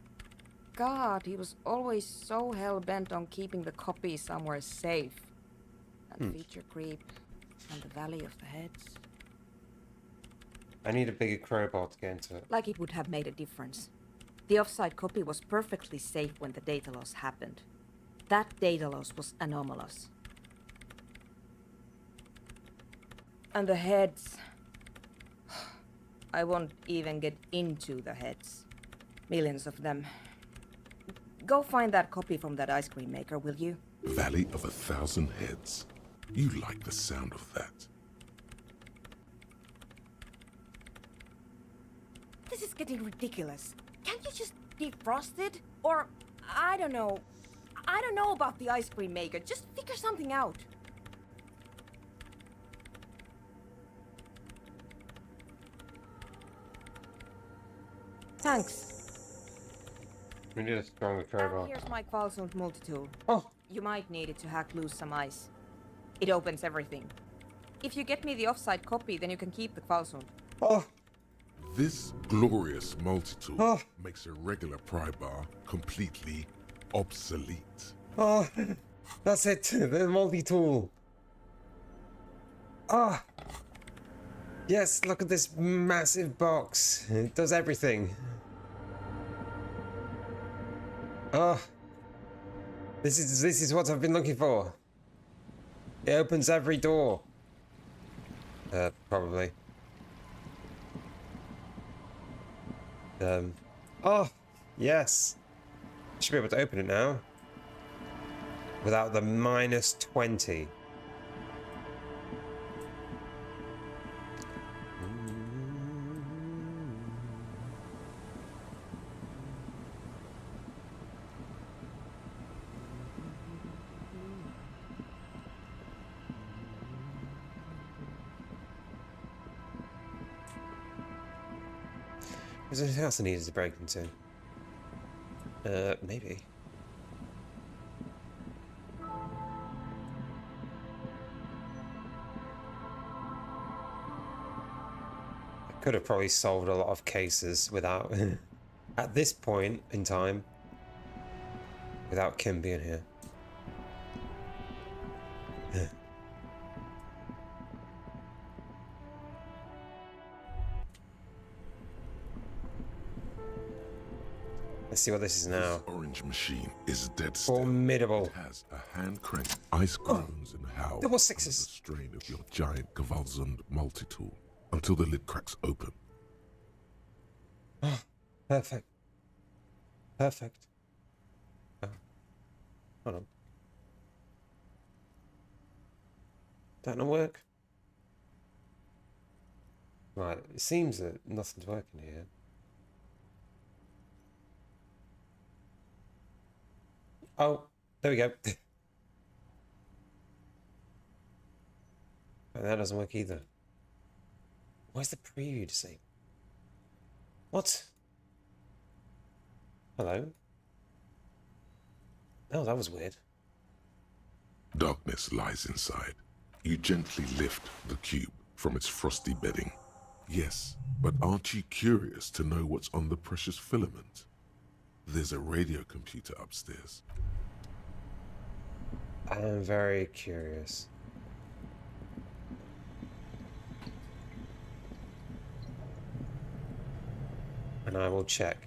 God, he was always so hell-bent on keeping the copy somewhere safe. That feature creep and the Valley of the Heads. I need a bigger crowbar to get into it. Like it would have made a difference. The offside copy was perfectly safe when the data loss happened. That data loss was anomalous. And the heads... I won't even get into the heads. Millions of them. Go find that copy from that ice cream maker, will you? Valley of 1,000 Heads. You like the sound of that. This is getting ridiculous. Can't you just defrost it? Or, I don't know. I don't know about the ice cream maker. Just figure something out. Thanks. We need a stronger crowbar. Here's my Qualsund multi-tool. Oh. You might need it to hack loose some ice. It opens everything. If you get me the offside copy, then you can keep the Qualsund. Oh. This glorious multi-tool makes a regular pry bar completely obsolete. Oh, that's it. The multi-tool. Ah. Yes, look at this massive box. It does everything. Oh. This is what I've been looking for. It opens every door. Probably. Oh, yes. Should be able to open it now. Without the -20. Is there anything else I needed to break into? Maybe. I could have probably solved a lot of cases without, at this point in time, without Kim being here. Let's see what this is now. This orange machine is dead still. Formidable. It has a hand crank. Ice groans and howls double under sixes. the strain of your giant Gewaltsund multi-tool until the lid cracks open. Oh, perfect. Perfect. Oh. Hold on. That not work? Right, it seems that nothing's working here. Oh, there we go. Oh, that doesn't work either. Where's the preview to say? What? Hello? Oh, that was weird. Darkness lies inside. You gently lift the cube from its frosty bedding. Yes, but aren't you curious to know what's on the precious filament? There's a radio computer upstairs. I'm very curious. And I will check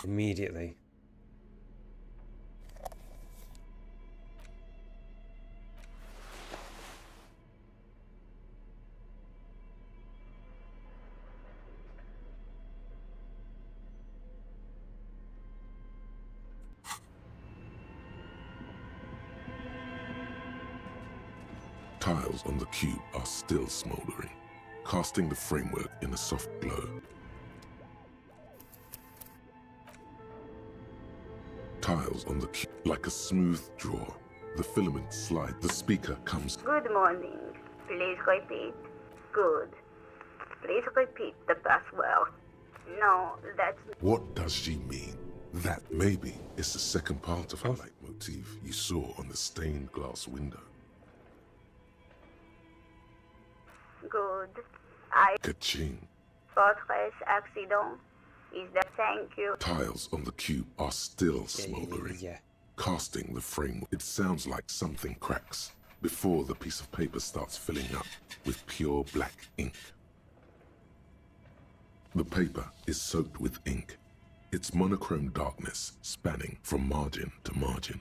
immediately. Tiles on the cube are still smoldering, casting the framework in a soft glow. Tiles on the cube, like a smooth draw. The filament slides. The speaker comes. Good morning. Please repeat. Good. Please repeat the password. No, that's... What does she mean? That maybe is the second part of her leitmotif you saw on the stained glass window. Good. I... Ka-ching. Fortress accident. Is that thank you? Tiles on the cube are still smoldering, casting the frame. It sounds like something cracks before the piece of paper starts filling up with pure black ink. The paper is soaked with ink, its monochrome darkness spanning from margin to margin.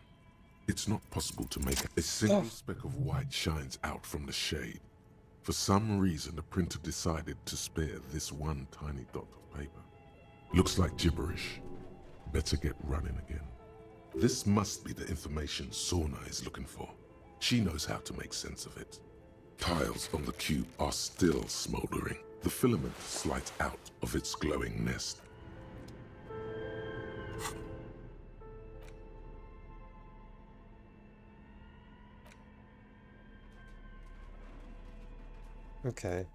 It's not possible to make a single speck of white shines out from the shade. For some reason, the printer decided to spare this one tiny dot of paper. Looks like gibberish. Better get running again. This must be the information Sorna is looking for. She knows how to make sense of it. Tiles on the cube are still smoldering. The filament slides out of its glowing nest. Okay.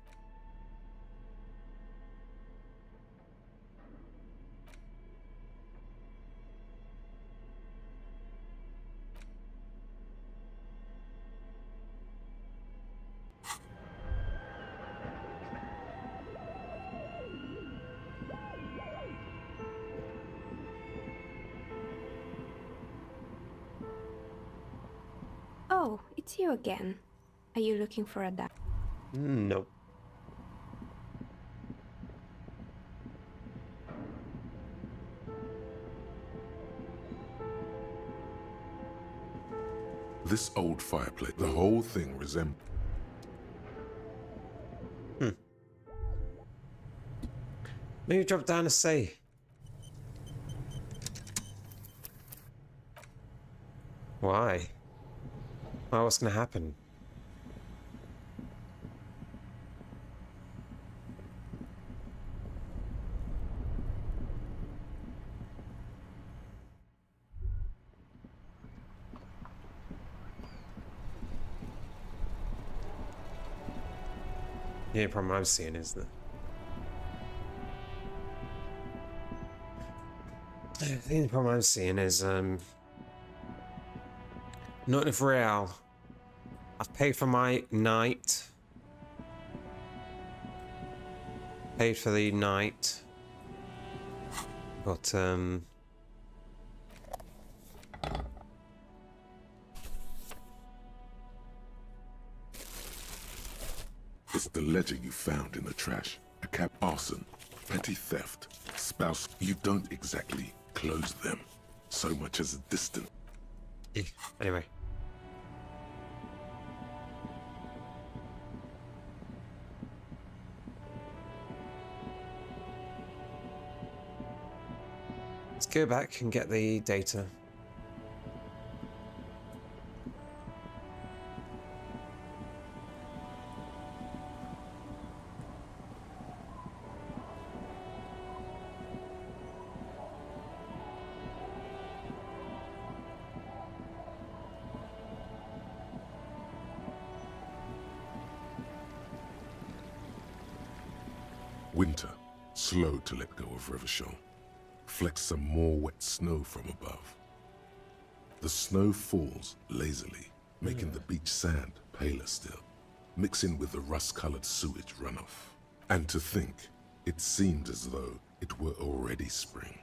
Oh, it's you again. Are you looking for a duck? Nope. This old fireplace, the whole thing resembles... Maybe drop down to say. Why? Why, what's gonna happen? The only problem I'm seeing is that The only problem I'm seeing is not enough real. I've paid for my night. Paid for the night. But it's the ledger you found in the trash. A cap arson, petty theft, spouse. You don't exactly close them so much as a distant. Anyway. Let's go back and get the data. Winter, slow to let go of Revachol. Flecks some more wet snow from above. The snow falls lazily, making the beach sand paler still, mixing with the rust-colored sewage runoff. And to think, it seemed as though it were already spring.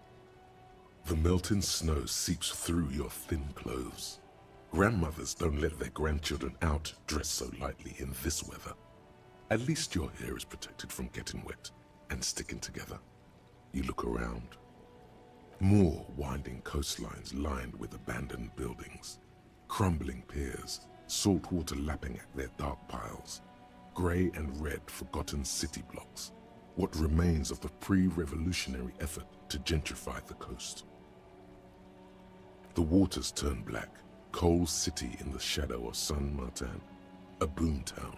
The melting snow seeps through your thin clothes. Grandmothers don't let their grandchildren out dressed so lightly in this weather. At least your hair is protected from getting wet and sticking together. You look around. More winding coastlines lined with abandoned buildings, crumbling piers, salt water lapping at their dark piles, grey and red forgotten city blocks, what remains of the pre-revolutionary effort to gentrify the coast. The waters turn black, Coal City in the shadow of San Martin, a boom town,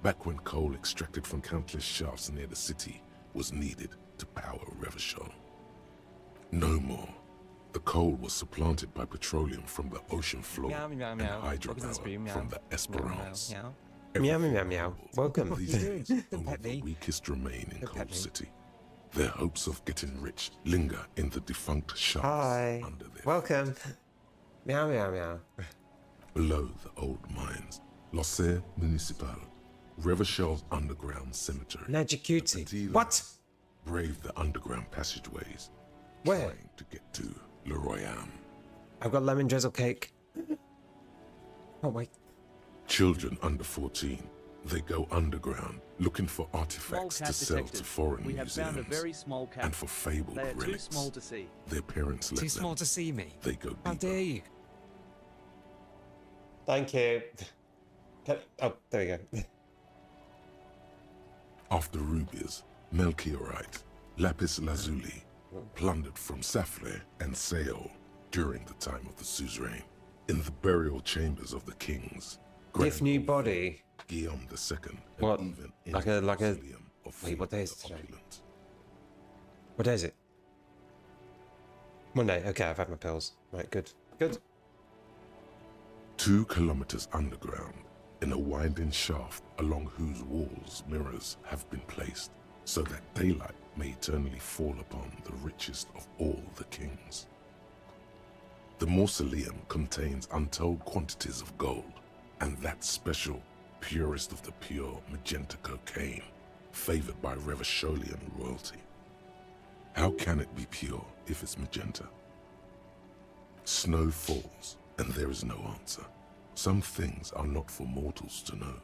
back when coal extracted from countless shafts near the city was needed to power Revachol. No more. The coal was supplanted by petroleum from the ocean floor and hydropower from the Esperance. Meow, meow, meow. Welcome. These days, only the weakest remain in Coal City. Their hopes of getting rich linger in the defunct shafts under their Welcome. Meow, meow, meow. Below the old mines, L'Océan Municipal, Revachol's underground cemetery. Najicuti. What? Brave the underground passageways. Where? Trying to get to Le Royaume. I've got lemon drizzle cake. Oh, wait. Children under 14, they go underground looking for artifacts to sell to foreign museums and for fabled relics. Too small to see. Their parents let them. Too small to see me. They go deeper. How dare you? Thank you. Oh, there you go. After rubies, melchiorite, lapis lazuli, plundered from Safle and Seol during the time of the suzerain, in the burial chambers of the kings. If new body. Guillaume II. What? Even Like a. Wait, what day is it today? What day is it? Monday. Okay, I've had my pills. Right, good. Good. 2 kilometers underground, in a winding shaft along whose walls mirrors have been placed, so that daylight may eternally fall upon the richest of all the kings. The mausoleum contains untold quantities of gold, and that special, purest of the pure magenta cocaine, favored by Revacholian royalty. How can it be pure if it's magenta? Snow falls, and there is no answer. Some things are not for mortals to know.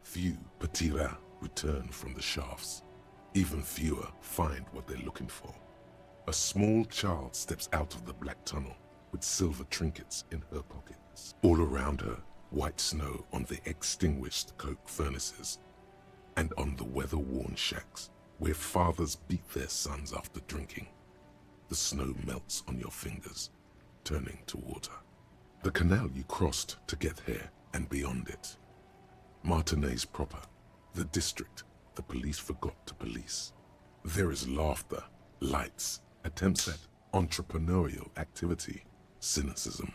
Few petits return from the shafts. Even fewer find what they're looking for. A small child steps out of the black tunnel with silver trinkets in her pockets. All around her, white snow on the extinguished coke furnaces and on the weather-worn shacks where fathers beat their sons after drinking. The snow melts on your fingers, turning to water. The canal you crossed to get here and beyond it. Martinez proper, the district the police forgot to police. There is laughter, lights, attempts at entrepreneurial activity, cynicism.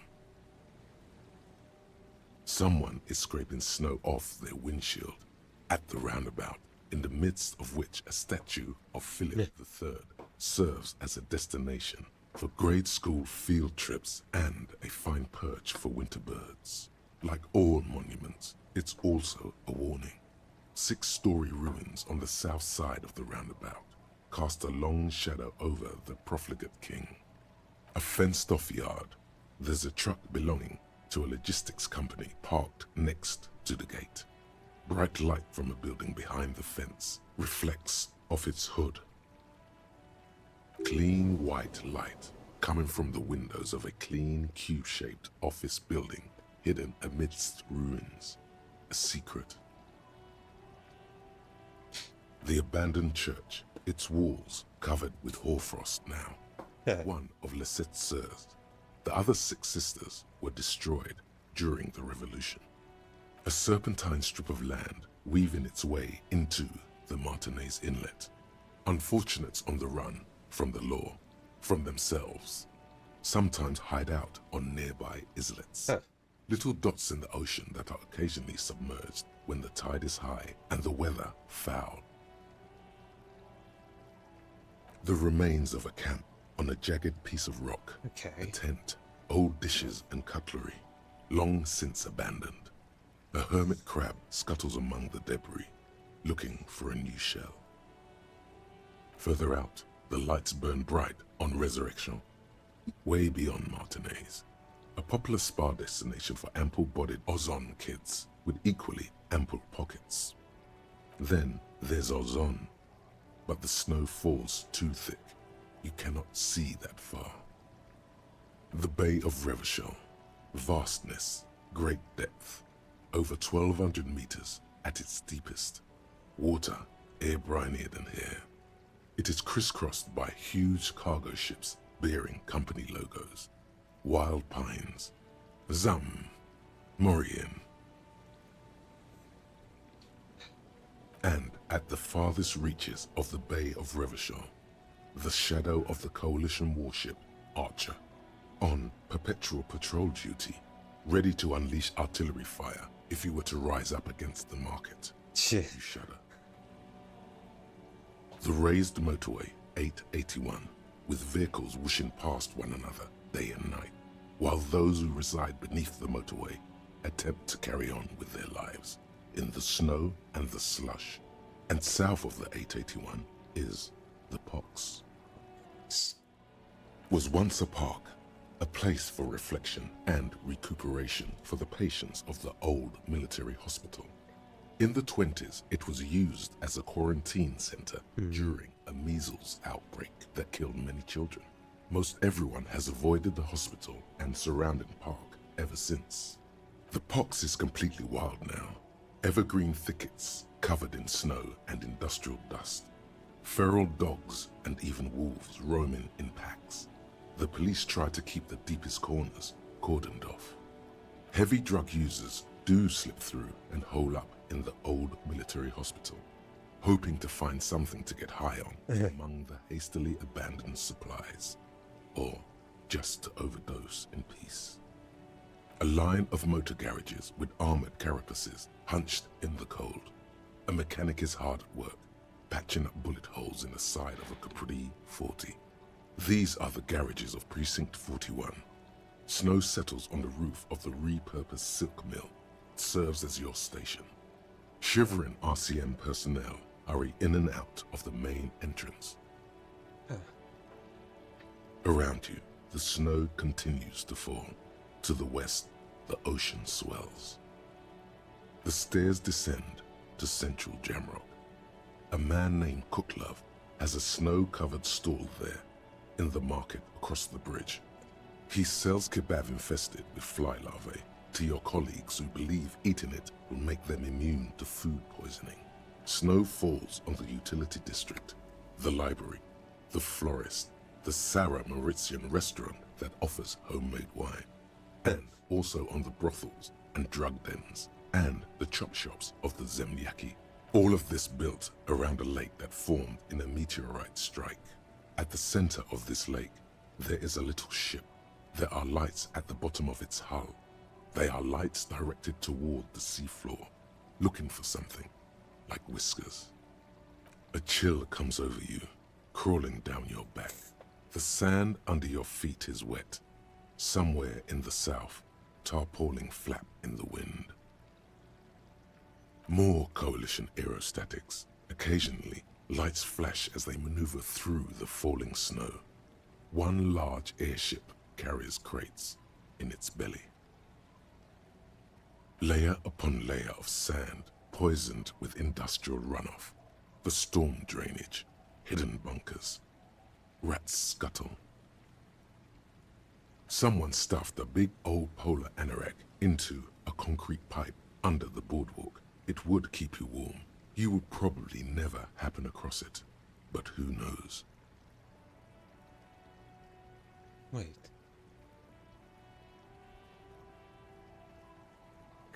Someone is scraping snow off their windshield at the roundabout, in the midst of which a statue of Philip III serves as a destination for grade school field trips and a fine perch for winter birds. Like all monuments, it's also a warning. 6-story ruins on the south side of the roundabout cast a long shadow over the profligate king. A fenced-off yard. There's a truck belonging to a logistics company parked next to the gate. Bright light from a building behind the fence reflects off its hood. Clean white light coming from the windows of a clean cube-shaped office building hidden amidst ruins. A secret. The abandoned church, its walls covered with hoarfrost now. One of Lissette's sœurs. The other 6 sisters were destroyed during the revolution. A serpentine strip of land weaving its way into the Martinez Inlet. Unfortunates on the run from the law, from themselves. Sometimes hide out on nearby islets. Little dots in the ocean that are occasionally submerged when the tide is high and the weather foul. The remains of a camp on a jagged piece of rock. A tent, old dishes and cutlery, long since abandoned. A hermit crab scuttles among the debris, looking for a new shell. Further out, the lights burn bright on Resurrection, way beyond Martinez. A popular spa destination for ample-bodied Ozon kids with equally ample pockets. Then there's Ozon, but the snow falls too thick. You cannot see that far. The Bay of Reverchon, vastness, great depth, over 1,200 meters at its deepest. Water air-brinier than here. It is crisscrossed by huge cargo ships bearing company logos. Wild pines, Zam, Mauryan. And at the farthest reaches of the Bay of Reverchon, the shadow of the coalition warship Archer, on perpetual patrol duty, ready to unleash artillery fire if you were to rise up against the market. You shudder. The raised motorway 881, with vehicles whooshing past one another day and night, while those who reside beneath the motorway attempt to carry on with their lives in the snow and the slush. And south of the 881 is the Pox. Was once a park, a place for reflection and recuperation for the patients of the old military hospital. In the 20s, it was used as a quarantine center during a measles outbreak that killed many children. Most everyone has avoided the hospital and surrounding park ever since. The Pox is completely wild now. Evergreen thickets covered in snow and industrial dust. Feral dogs and even wolves roaming in packs. The police try to keep the deepest corners cordoned off. Heavy drug users do slip through and hole up in the old military hospital, hoping to find something to get high on among the hastily abandoned supplies, or just to overdose in peace. A line of motor garages with armored carapaces hunched in the cold. A mechanic is hard at work, patching up bullet holes in the side of a Capri 40. These are the garages of Precinct 41. Snow settles on the roof of the repurposed silk mill. It serves as your station. Shivering RCM personnel hurry in and out of the main entrance. Around you, the snow continues to fall. To the west, the ocean swells. The stairs descend to central Jamrock. A man named Cooklove has a snow-covered stall there in the market across the bridge. He sells kebab infested with fly larvae to your colleagues who believe eating it will make them immune to food poisoning. Snow falls on the utility district, the library, the florist, the Sarah Mauritian restaurant that offers homemade wine, and also on the brothels and drug dens, and the chop shops of the Zemlyaki. All of this built around a lake that formed in a meteorite strike. At the center of this lake, there is a little ship. There are lights at the bottom of its hull. They are lights directed toward the seafloor, looking for something, like whiskers. A chill comes over you, crawling down your back. The sand under your feet is wet. Somewhere in the south, tarpaulin flap in the wind. More Coalition aerostatics. Occasionally, lights flash as they maneuver through the falling snow. One large airship carries crates in its belly. Layer upon layer of sand, poisoned with industrial runoff. The storm drainage, hidden bunkers. Rats scuttle. Someone stuffed a big old polar anorak into a concrete pipe under the boardwalk. It would keep you warm. You would probably never happen across it, but who knows? Wait.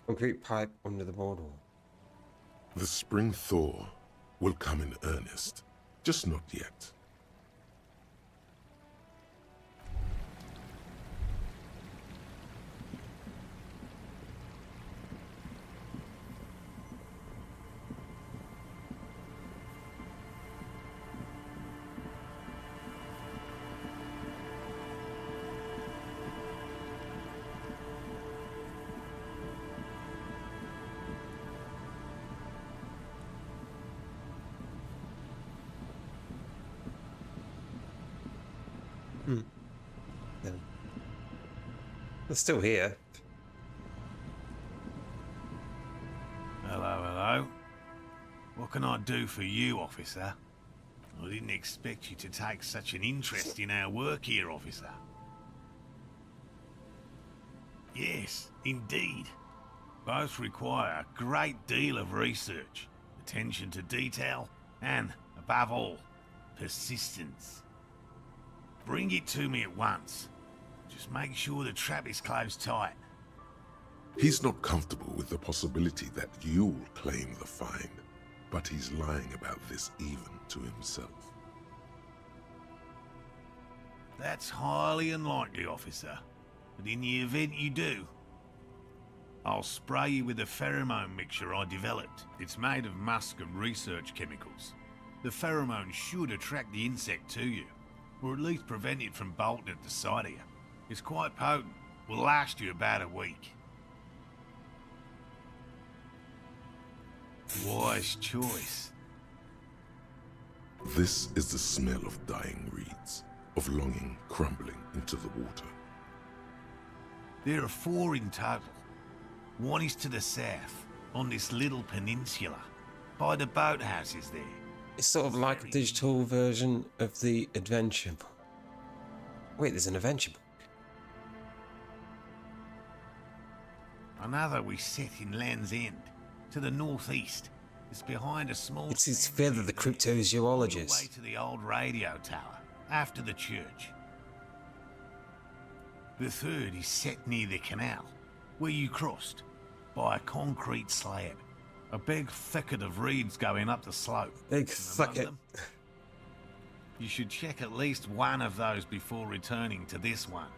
Concrete pipe under the boardwalk. The spring thaw will come in earnest, just not yet. Yeah. They're still here. Hello, hello. What can I do for you, officer? I didn't expect you to take such an interest in our work here, officer. Yes, indeed. Both require a great deal of research, attention to detail, and, above all, persistence. Bring it to me at once. Just make sure the trap is closed tight. He's not comfortable with the possibility that you'll claim the find, but he's lying about this even to himself. That's highly unlikely, officer. But in the event you do, I'll spray you with a pheromone mixture I developed. It's made of musk and research chemicals. The pheromone should attract the insect to you, or at least prevent it from bolting at the sight of you. It's quite potent. Will last you about a week. Wise choice. This is the smell of dying reeds, of longing crumbling into the water. There are 4 in total. One is to the south, on this little peninsula, by the boathouses there. It's sort of like a digital version of the adventure book. Wait, there's an adventure book. Another we set in Land's End, to the northeast. It's behind a small... It's his feather, the cryptozoologist. Way to the old radio tower, after the church. The third is set near the canal, where you crossed, by a concrete slab. A big thicket of reeds going up the slope. Big thicket. You should check at least one of those before returning to this one,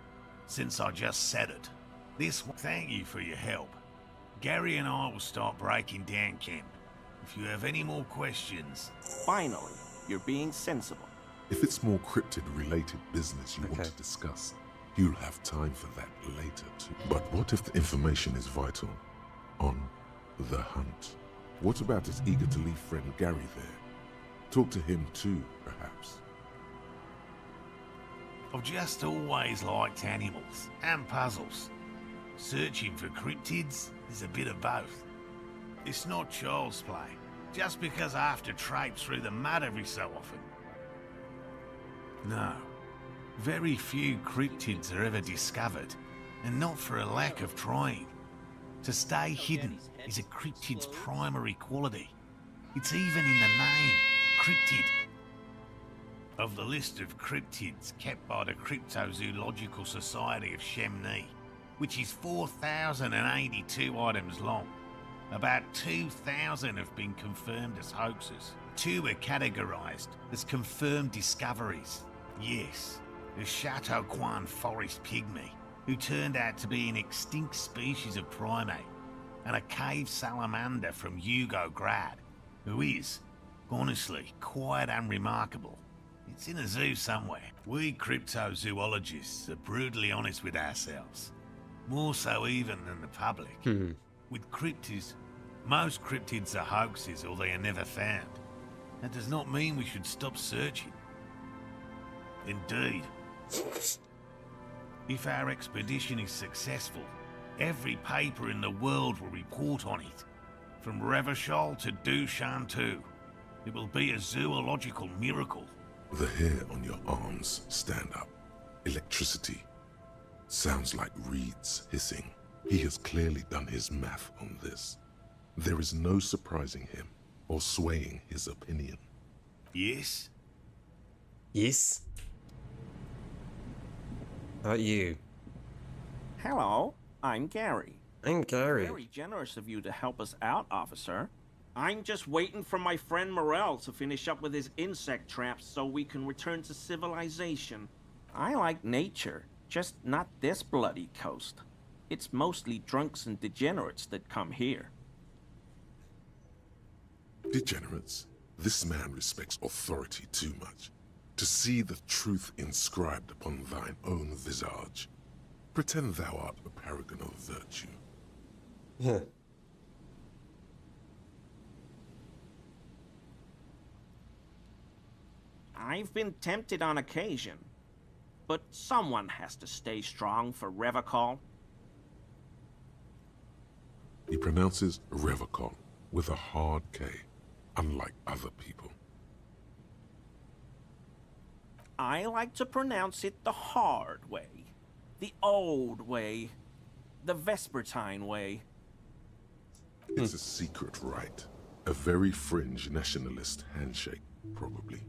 since I just said it. This one, thank you for your help. Gary and I will start breaking down camp. If you have any more questions... Finally, you're being sensible. If it's more cryptid-related business you want to discuss, you'll have time for that later too. But what if the information is vital? On the hunt. What about his eager-to-leave friend Gary there? Talk to him too, perhaps. I've just always liked animals and puzzles. Searching for cryptids is a bit of both. It's not child's play, just because I have to traipse through the mud every so often. No, very few cryptids are ever discovered, and not for a lack of trying. To stay hidden is a cryptid's primary quality. It's even in the name, cryptid. Of the list of cryptids kept by the Cryptozoological Society of Chemnee, which is 4,082 items long, about 2,000 have been confirmed as hoaxes. 2 are categorized as confirmed discoveries. Yes, the Chateauquan forest pygmy, who turned out to be an extinct species of primate, and a cave salamander from Hugo Grad, who is, honestly, quite unremarkable. It's in a zoo somewhere. We cryptozoologists are brutally honest with ourselves. More so even than the public. With cryptids, most cryptids are hoaxes or they are never found. That does not mean we should stop searching. Indeed. If our expedition is successful, every paper in the world will report on it. From Revachol to Dushantu. It will be a zoological miracle. The hair on your arms stand up. Electricity. Sounds like reeds hissing. He has clearly done his math on this. There is no surprising him or swaying his opinion. Yes? Yes? How about you? Hello, I'm Gary. I'm Gary. Very generous of you to help us out, officer. I'm just waiting for my friend Morel to finish up with his insect traps so we can return to civilization. I like nature, just not this bloody coast. It's mostly drunks and degenerates that come here. Degenerates? This man respects authority too much. To see the truth inscribed upon thine own visage. Pretend thou art a paragon of virtue. I've been tempted on occasion, but someone has to stay strong for Revachol. He pronounces Revachol with a hard K, unlike other people. I like to pronounce it the hard way, the old way, the Vespertine way. It's a secret rite. A very fringe nationalist handshake, probably.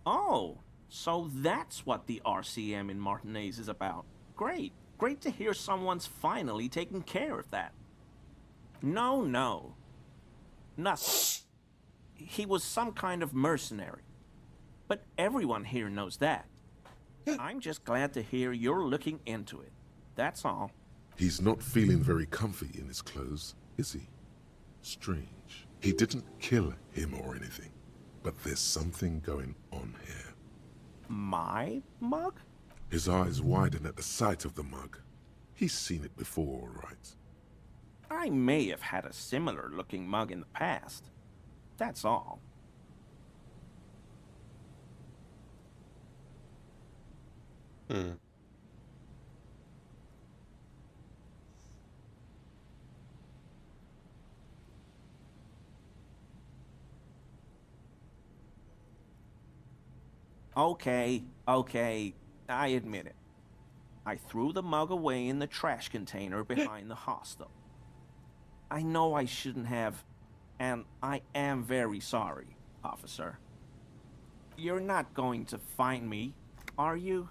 Oh, so that's what the RCM in Martinez is about. Great. Great to hear someone's finally taking care of that. No. Nothing. He was some kind of mercenary. But everyone here knows that. I'm just glad to hear you're looking into it. That's all. He's not feeling very comfy in his clothes, is he? Strange. He didn't kill him or anything. But there's something going on here. My mug? His eyes widen at the sight of the mug. He's seen it before, all right? I may have had a similar looking mug in the past. That's all. Okay, I admit it. I threw the mug away in the trash container behind the hostel. I know I shouldn't have, and I am very sorry, officer. You're not going to find me, are you?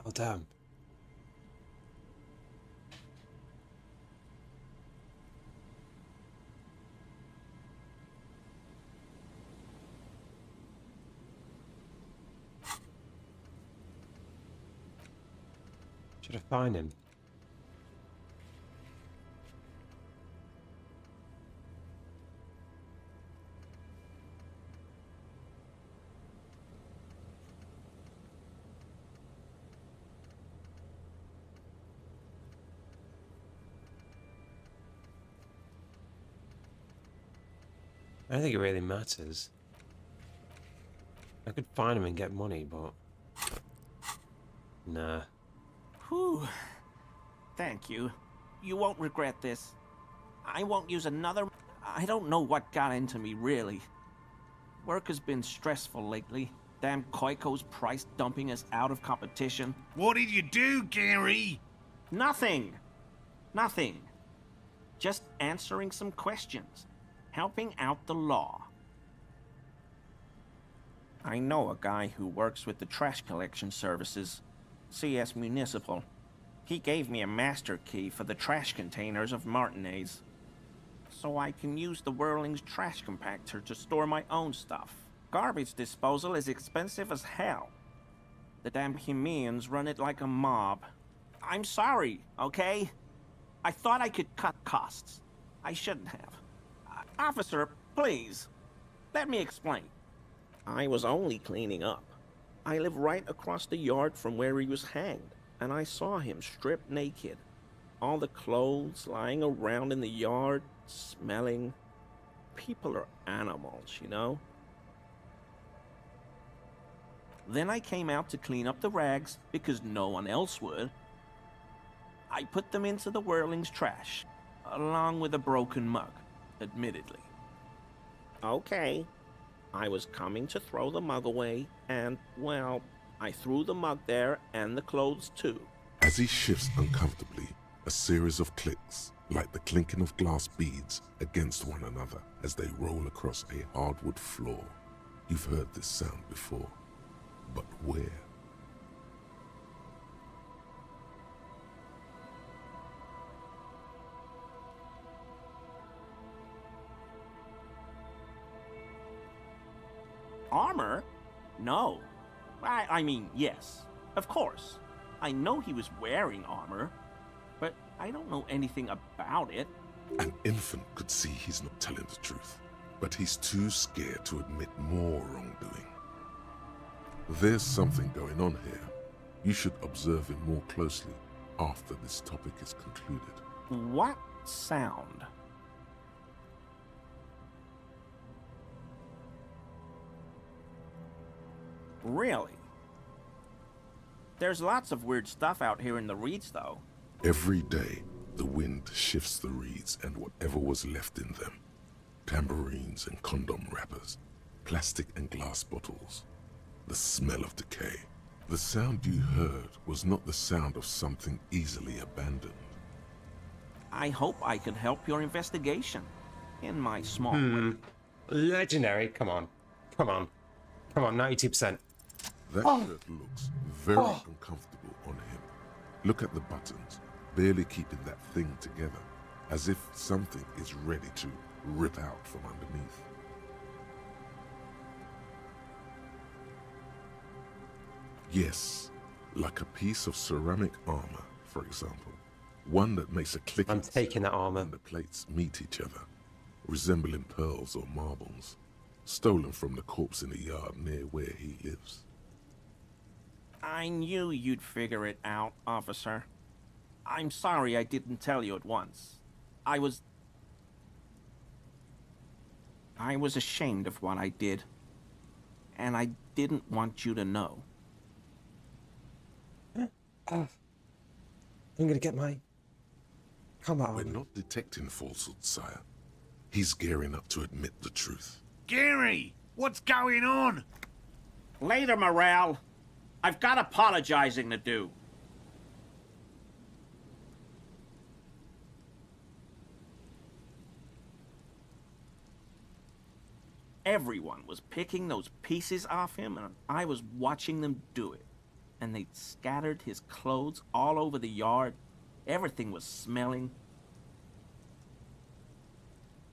Oh, damn. Should I find him? I don't think it really matters. I could find him and get money, but... Nah. Whew. Thank you. You won't regret this. I won't use another... I don't know what got into me, really. Work has been stressful lately. Damn Koiko's price dumping us out of competition. What did you do, Gary? Nothing. Just answering some questions. Helping out the law. I know a guy who works with the trash collection services. CS Municipal. He gave me a master key for the trash containers of Martinez. So I can use the Whirling's trash compactor to store my own stuff. Garbage disposal is expensive as hell. The damn Hemians run it like a mob. I'm sorry, okay? I thought I could cut costs. I shouldn't have. Officer, please, let me explain. I was only cleaning up. I live right across the yard from where he was hanged, and I saw him stripped naked. All the clothes lying around in the yard, smelling. People are animals, you know? Then I came out to clean up the rags because no one else would. I put them into the Whirling's trash, along with a broken mug, admittedly. Okay, I was coming to throw the mug away, and, well, I threw the mug there and the clothes too. As he shifts uncomfortably, a series of clicks, like the clinking of glass beads against one another as they roll across a hardwood floor. You've heard this sound before, but where? Armor? No. I mean, yes, of course. I know he was wearing armor, but I don't know anything about it. An infant could see he's not telling the truth, but he's too scared to admit more wrongdoing. There's something going on here. You should observe him more closely after this topic is concluded. What sound? Really? There's lots of weird stuff out here in the reeds, though. Every day, the wind shifts the reeds and whatever was left in them. Tambourines and condom wrappers, plastic and glass bottles. The smell of decay. The sound you heard was not the sound of something easily abandoned. I hope I could help your investigation in my small way. Legendary, come on. Come on. Come on, 92%. That shirt looks very uncomfortable on him. Look at the buttons, barely keeping that thing together, as if something is ready to rip out from underneath. Yes, like a piece of ceramic armor, for example. One that makes a click. I'm taking that armor. When the plates meet each other, resembling pearls or marbles, stolen from the corpse in the yard near where he lives. I knew you'd figure it out, officer. I'm sorry I didn't tell you at once. I was ashamed of what I did. And I didn't want you to know. I'm gonna get my... Come on. We're not detecting falsehood, sire. He's gearing up to admit the truth. Gary, what's going on? Later, Morale. I've got apologizing to do. Everyone was picking those pieces off him, and I was watching them do it. And they'd scattered his clothes all over the yard. Everything was smelling.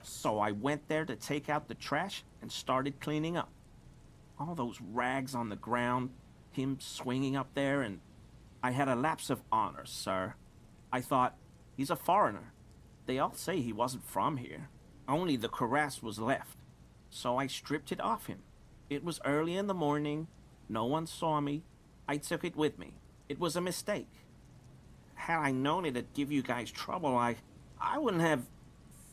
So I went there to take out the trash and started cleaning up. All those rags on the ground, him swinging up there, and I had a lapse of honor, sir. I thought, he's a foreigner. They all say he wasn't from here. Only the cuirass was left. So I stripped it off him. It was early in the morning. No one saw me. I took it with me. It was a mistake. Had I known it'd give you guys trouble, I wouldn't have...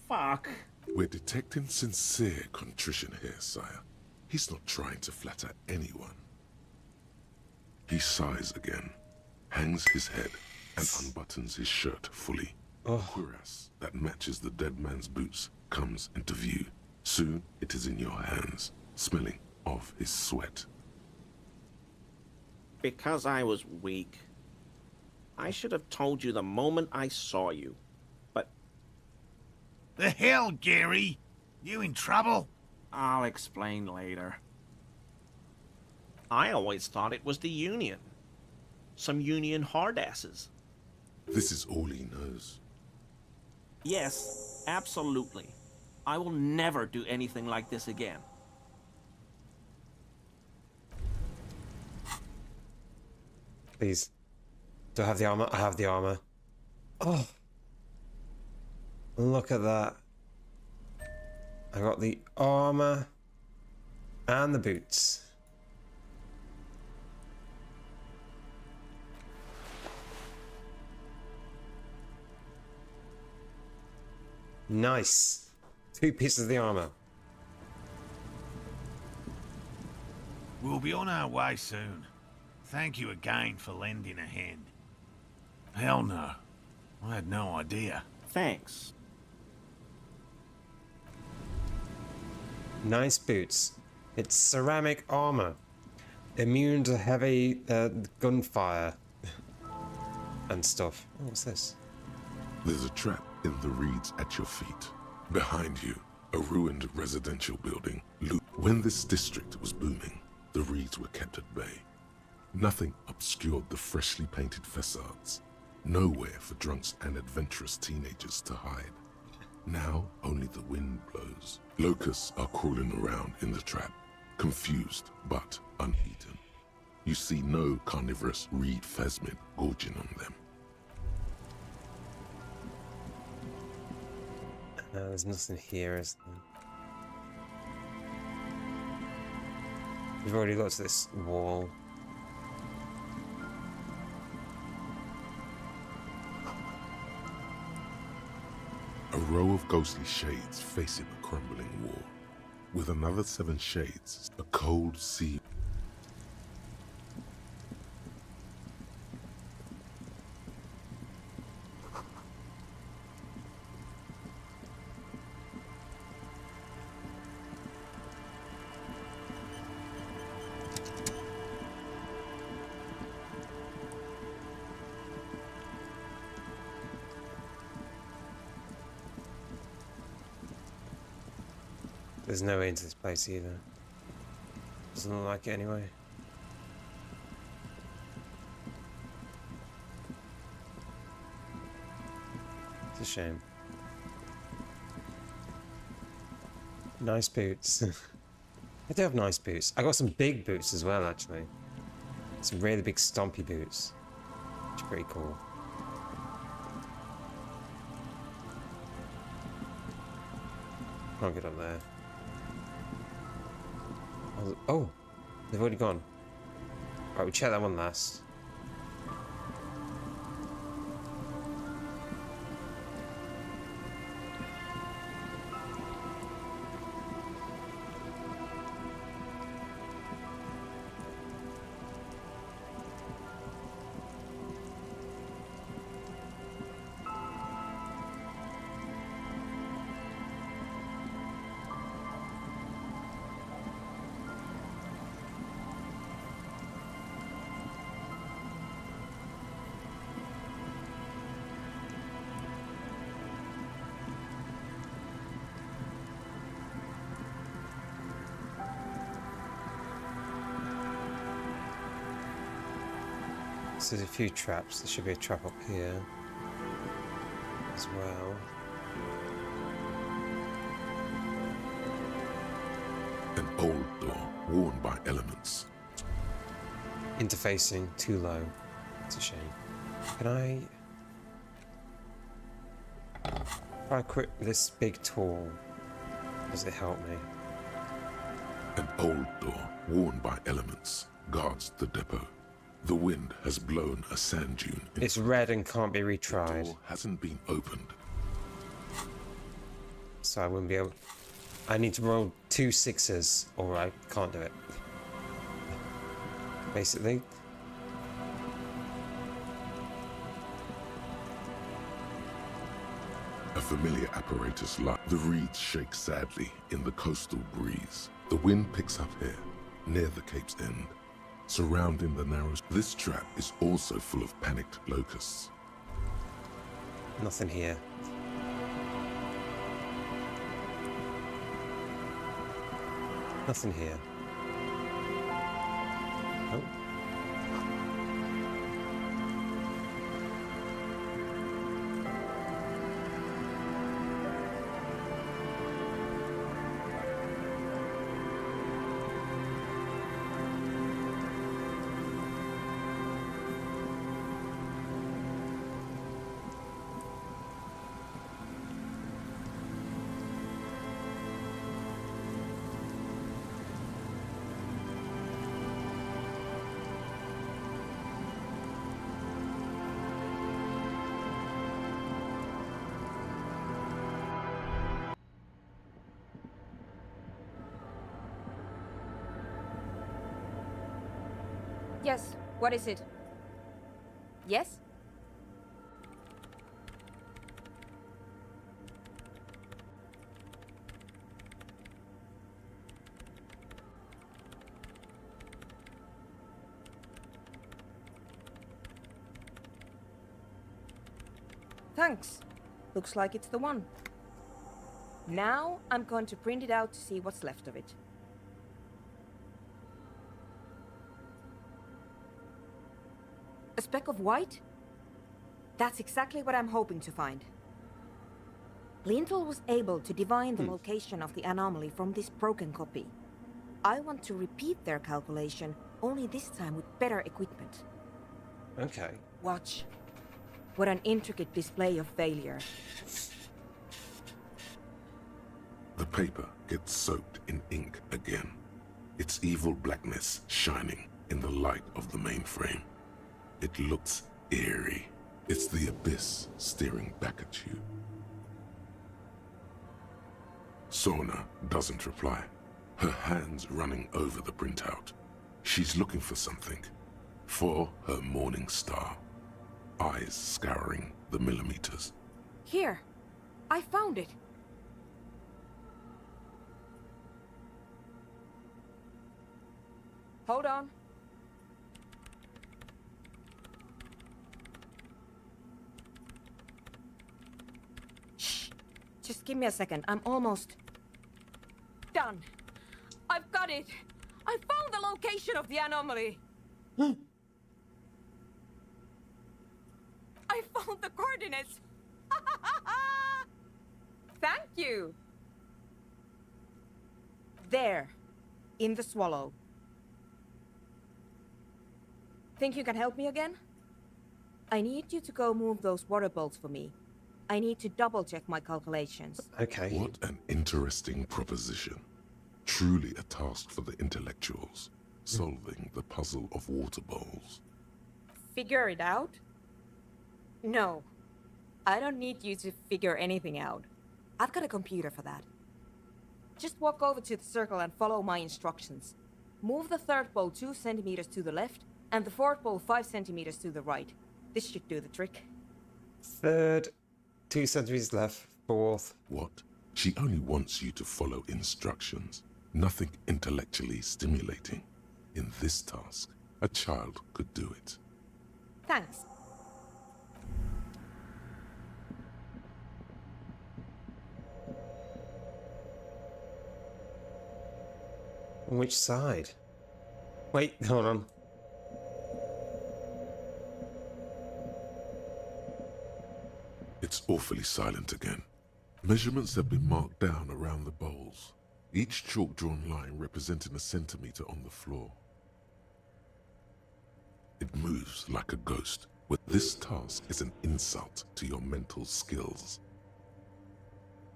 Fuck. We're detecting sincere contrition here, sire. He's not trying to flatter anyone. He sighs again, hangs his head, and unbuttons his shirt fully. A cuirass that matches the dead man's boots comes into view. Soon it is in your hands, smelling of his sweat. Because I was weak. I should have told you the moment I saw you. But... The hell, Gary? You in trouble? I'll explain later. I always thought it was the Union. Some Union hardasses. This is all he knows. Yes, absolutely. I will never do anything like this again. Please. Do I have the armor? I have the armor. Oh. Look at that. I got the armor and the boots. Nice. 2 pieces of the armor. We'll be on our way soon. Thank you again for lending a hand. Hell no. I had no idea. Thanks. Nice boots. It's ceramic armor. Immune to heavy gunfire. And stuff. Oh, what's this? There's a trap in the reeds at your feet. Behind you, a ruined residential building. When this district was booming, the reeds were kept at bay. Nothing obscured the freshly painted facades. Nowhere for drunks and adventurous teenagers to hide. Now, only the wind blows. Locusts are crawling around in the trap, confused but uneaten. You see no carnivorous reed phasmid gorging on them. No, there's nothing here, is there? We've already got to this wall. A row of ghostly shades facing a crumbling wall. With another 7 shades, a cold sea. There's no way into this place either. Doesn't look like it anyway. It's a shame. Nice boots. I do have nice boots. I got some big boots as well, actually. Some really big stompy boots. Which are pretty cool. Can't get up there. Oh, they've already gone. Right, we'll check that one last. So there's a few traps. There should be a trap up here as well. An old door worn by elements. Interfacing too low. It's a shame. Can I... If I quit this big tool, does it help me? An old door worn by elements guards the depot. The wind has blown a sand dune. It's red and can't be retried. The door hasn't been opened. So I wouldn't be able... I need to roll 2 6s or I can't do it. Basically. A familiar apparatus like the reeds shake sadly in the coastal breeze. The wind picks up here, near the Cape's end. Surrounding the narrow... This trap is also full of panicked locusts. Nothing here. Nothing here. Oh. Yes, what is it? Yes? Thanks. Looks like it's the one. Now I'm going to print it out to see what's left of it. A speck of white? That's exactly what I'm hoping to find. Lintel was able to divine the location of the anomaly from this broken copy. I want to repeat their calculation, only this time with better equipment. Okay. Watch. What an intricate display of failure. The paper gets soaked in ink again. Its evil blackness shining in the light of the mainframe. It looks eerie. It's the abyss staring back at you. Sona doesn't reply, her hands running over the printout. She's looking for something. For her morning star. Eyes scouring the millimeters. Here. I found it. Hold on. Shh. Just give me a second. I'm almost done. I've got it. I found the location of the anomaly. I found the coordinates. Thank you. There, in the swallow. Think you can help me again? I need you to go move those water bolts for me. I need to double-check my calculations. Okay. What an interesting proposition. Truly a task for the intellectuals, solving the puzzle of water bowls. Figure it out? No. I don't need you to figure anything out. I've got a computer for that. Just walk over to the circle and follow my instructions. Move the third bowl 2 centimeters to the left, and the fourth bowl 5 centimeters to the right. This should do the trick. Third, 2 centimeters left, fourth. What? She only wants you to follow instructions. Nothing intellectually stimulating. In this task, a child could do it. Thanks. On which side? Wait, hold on. It's awfully silent again. Measurements have been marked down around the bowls, each chalk-drawn line representing a centimeter on the floor. It moves like a ghost, but this task is an insult to your mental skills.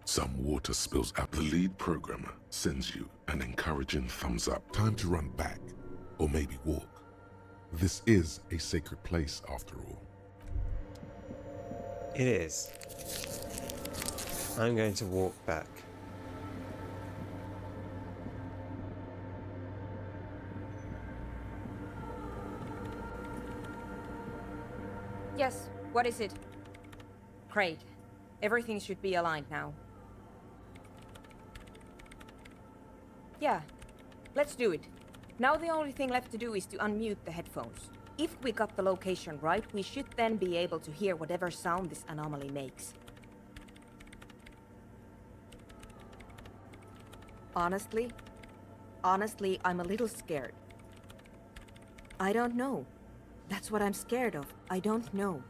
Some water spills out. The lead programmer sends you an encouraging thumbs up. Time to run back, or maybe walk. This is a sacred place after all. It is. I'm going to walk back. Yes, what is it? Great. Everything should be aligned now. Yeah, let's do it. Now the only thing left to do is to unmute the headphones. If we got the location right, we should then be able to hear whatever sound this anomaly makes. Honestly, I'm a little scared. I don't know. That's what I'm scared of. I don't know.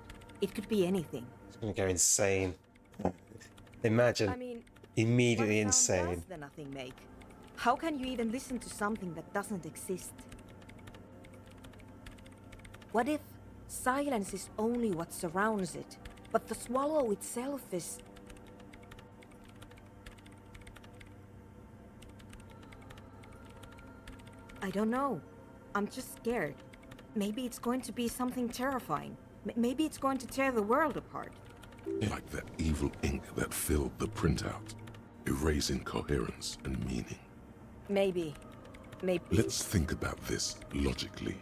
It could be anything. It's going to go insane. Imagine. I mean, immediately what sound insane. does the nothing make? How can you even listen to something that doesn't exist? What if silence is only what surrounds it, but the swallow itself is... I don't know. I'm just scared. Maybe it's going to be something terrifying. Maybe it's going to tear the world apart. Like that evil ink that filled the printout, erasing coherence and meaning. Maybe. Let's think about this logically.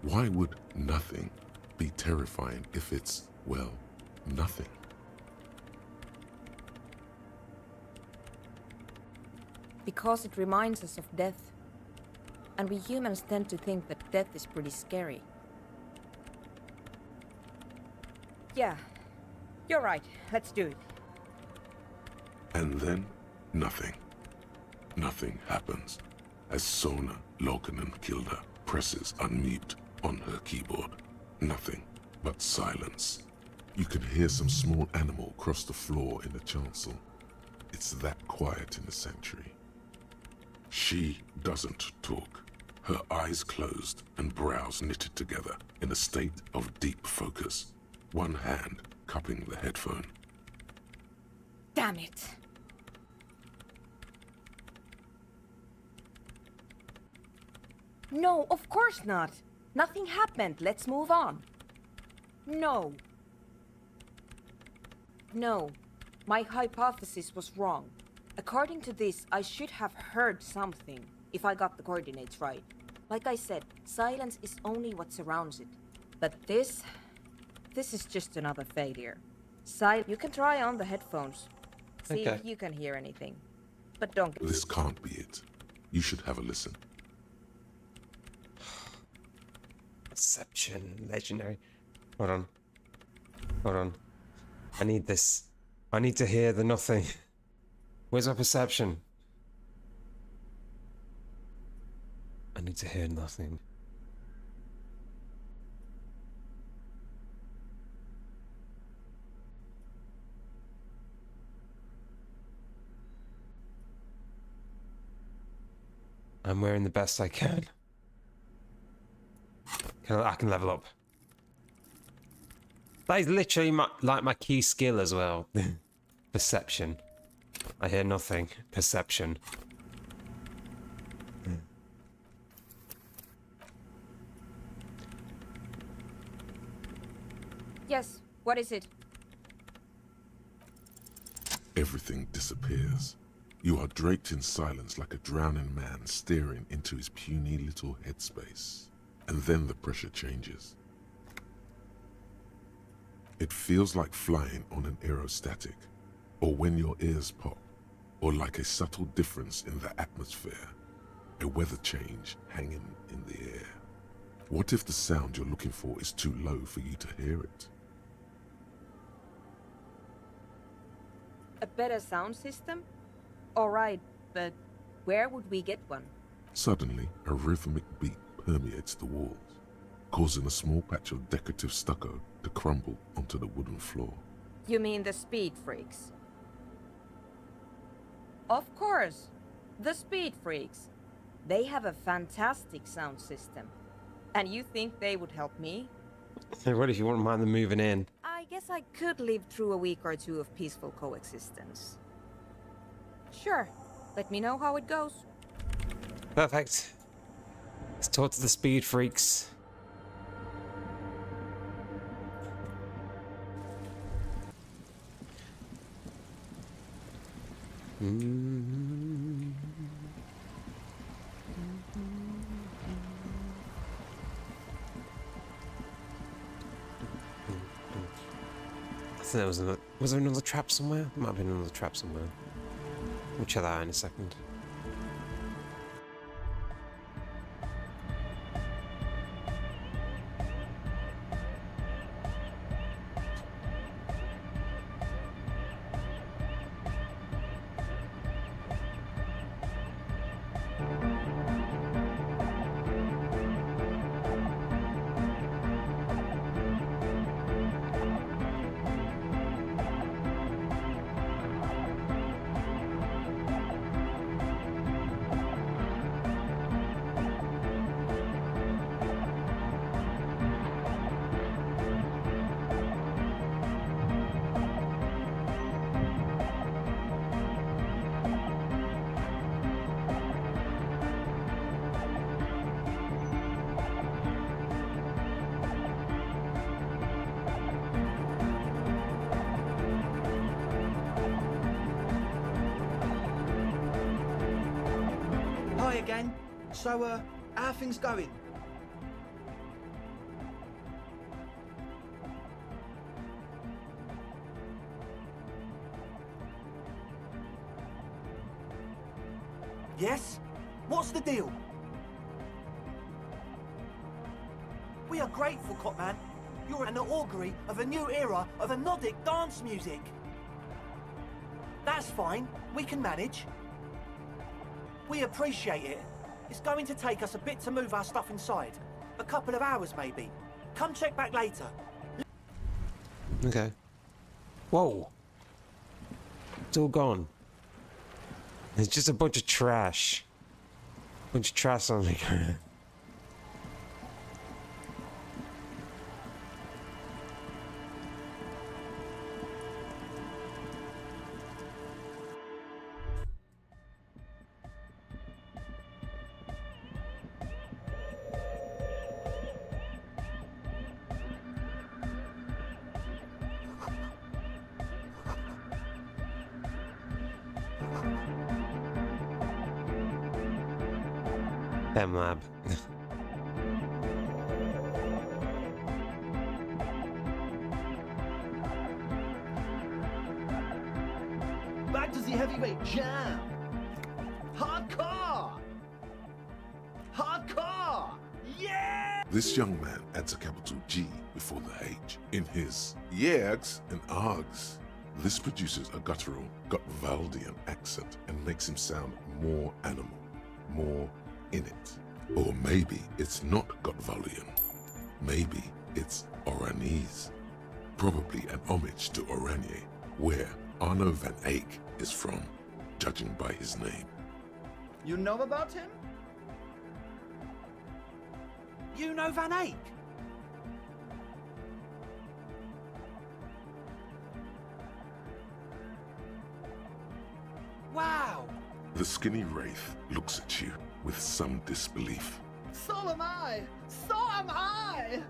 Why would nothing be terrifying if it's, well, nothing? Because it reminds us of death. And we humans tend to think that death is pretty scary. Yeah, you're right. Let's do it. And then, nothing. Nothing happens as Sona Lokanen-Kilda presses unmute on her keyboard. Nothing but silence. You can hear some small animal cross the floor in the chancel. It's that quiet in the sanctuary. She doesn't talk. Her eyes closed and brows knitted together in a state of deep focus. One hand cupping the headphone. Damn it. No, of course not. Nothing happened. Let's move on. No. No. My hypothesis was wrong. According to this, I should have heard something, if I got the coordinates right. Like I said, silence is only what surrounds it. But this is just another failure. You can try on the headphones. See if you can hear anything. But don't... This can't be it. You should have a listen. Perception, legendary. Hold on. Hold on. I need this. I need to hear the nothing. Where's my perception? I need to hear nothing. I'm wearing the best I can. I can level up. That is literally my key skill as well. Perception. I hear nothing. Perception. Yes, what is it? Everything disappears. You are draped in silence like a drowning man staring into his puny little headspace. And then the pressure changes. It feels like flying on an aerostatic, or when your ears pop, or like a subtle difference in the atmosphere, a weather change hanging in the air. What if the sound you're looking for is too low for you to hear it? A better sound system? Alright, but where would we get one? Suddenly, a rhythmic beat permeates the walls, causing a small patch of decorative stucco to crumble onto the wooden floor. You mean the speed freaks? Of course, the speed freaks. They have a fantastic sound system. And you think they would help me? Hey, what if you wouldn't mind them moving in? I guess I could live through a week or two of peaceful coexistence. Sure, let me know how it goes. Perfect. Let's talk to the speed freaks. I think there was another. Was there another trap somewhere? There might have been another trap somewhere. We'll check that out in a second. Hi again. So, how are things going? Yes? What's the deal? We are grateful, Copman. You're an augury of a new era of a Nordic dance music. That's fine. We can manage. We appreciate it. It's going to take us a bit to move our stuff inside. A couple of hours, maybe. Come check back later. Okay. Whoa. It's all gone. It's just a bunch of trash. Bunch of trash on the ground. Lab. Back to the heavyweight jam. Hardcore! Hardcore! Yeah! This young man adds a capital G before the H in his yegs and args. This produces a guttural Gotvaldian accent and makes him sound more animal, more in it. Or maybe it's not Gotvaldian. Maybe it's Oranese. Probably an homage to Oranje, where Arno van Eyck is from, judging by his name. You know about him? You know Van Eyck? Wow! The skinny wraith looks at you with some disbelief. So am I! So am I!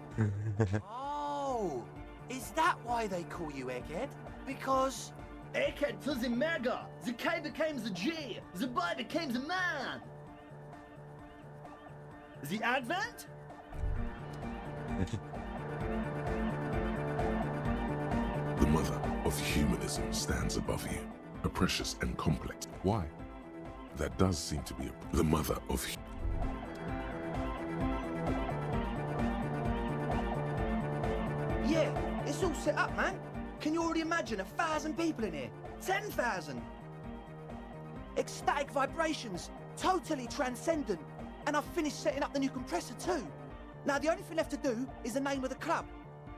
Oh! Is that why they call you Egghead? Because... Egghead to the mega! The K became the G! The boy became the man! The Advent? The mother of humanism stands above you, a precious and complex. Why? That does seem to be the mother of... Yeah, it's all set up, man. Can you already imagine 1,000 people in here? 10,000! Ecstatic vibrations, totally transcendent. And I've finished setting up the new compressor too. Now the only thing left to do is the name of the club.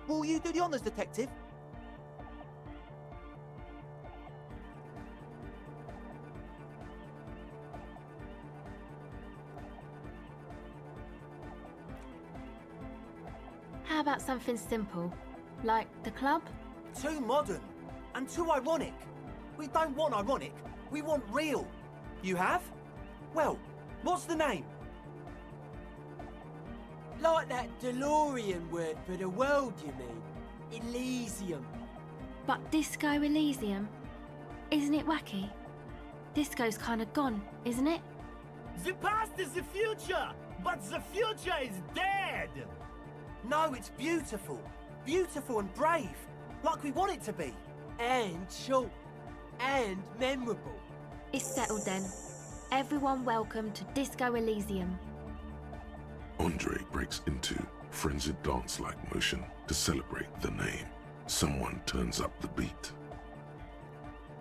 Will you do the honours, detective? How about something simple? Like the club? Too modern and too ironic. We don't want ironic, we want real. You have? Well, what's the name? Like that DeLorean word for the world, you mean? Elysium. But Disco Elysium? Isn't it wacky? Disco's kind of gone, isn't it? The past is the future, but the future is dead! No, it's beautiful. Beautiful and brave. Like we want it to be. And short. And memorable. It's settled then. Everyone welcome to Disco Elysium. Andre breaks into frenzied dance-like motion to celebrate the name. Someone turns up the beat.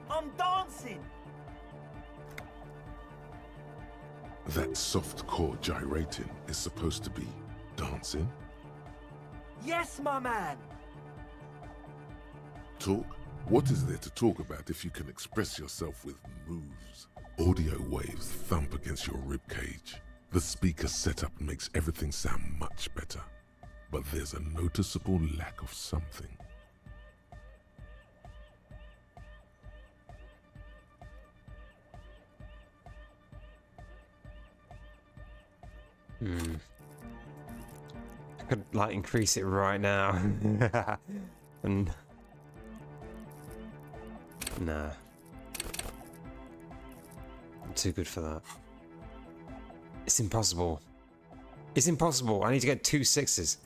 I'm dancing! That soft core gyrating is supposed to be dancing? Yes, my man! Talk? What is there to talk about if you can express yourself with moves? Audio waves thump against your ribcage. The speaker setup makes everything sound much better. But there's a noticeable lack of something. I could, like, increase it right now. And... nah. I'm too good for that. It's impossible. It's impossible. I need to get 2 6s.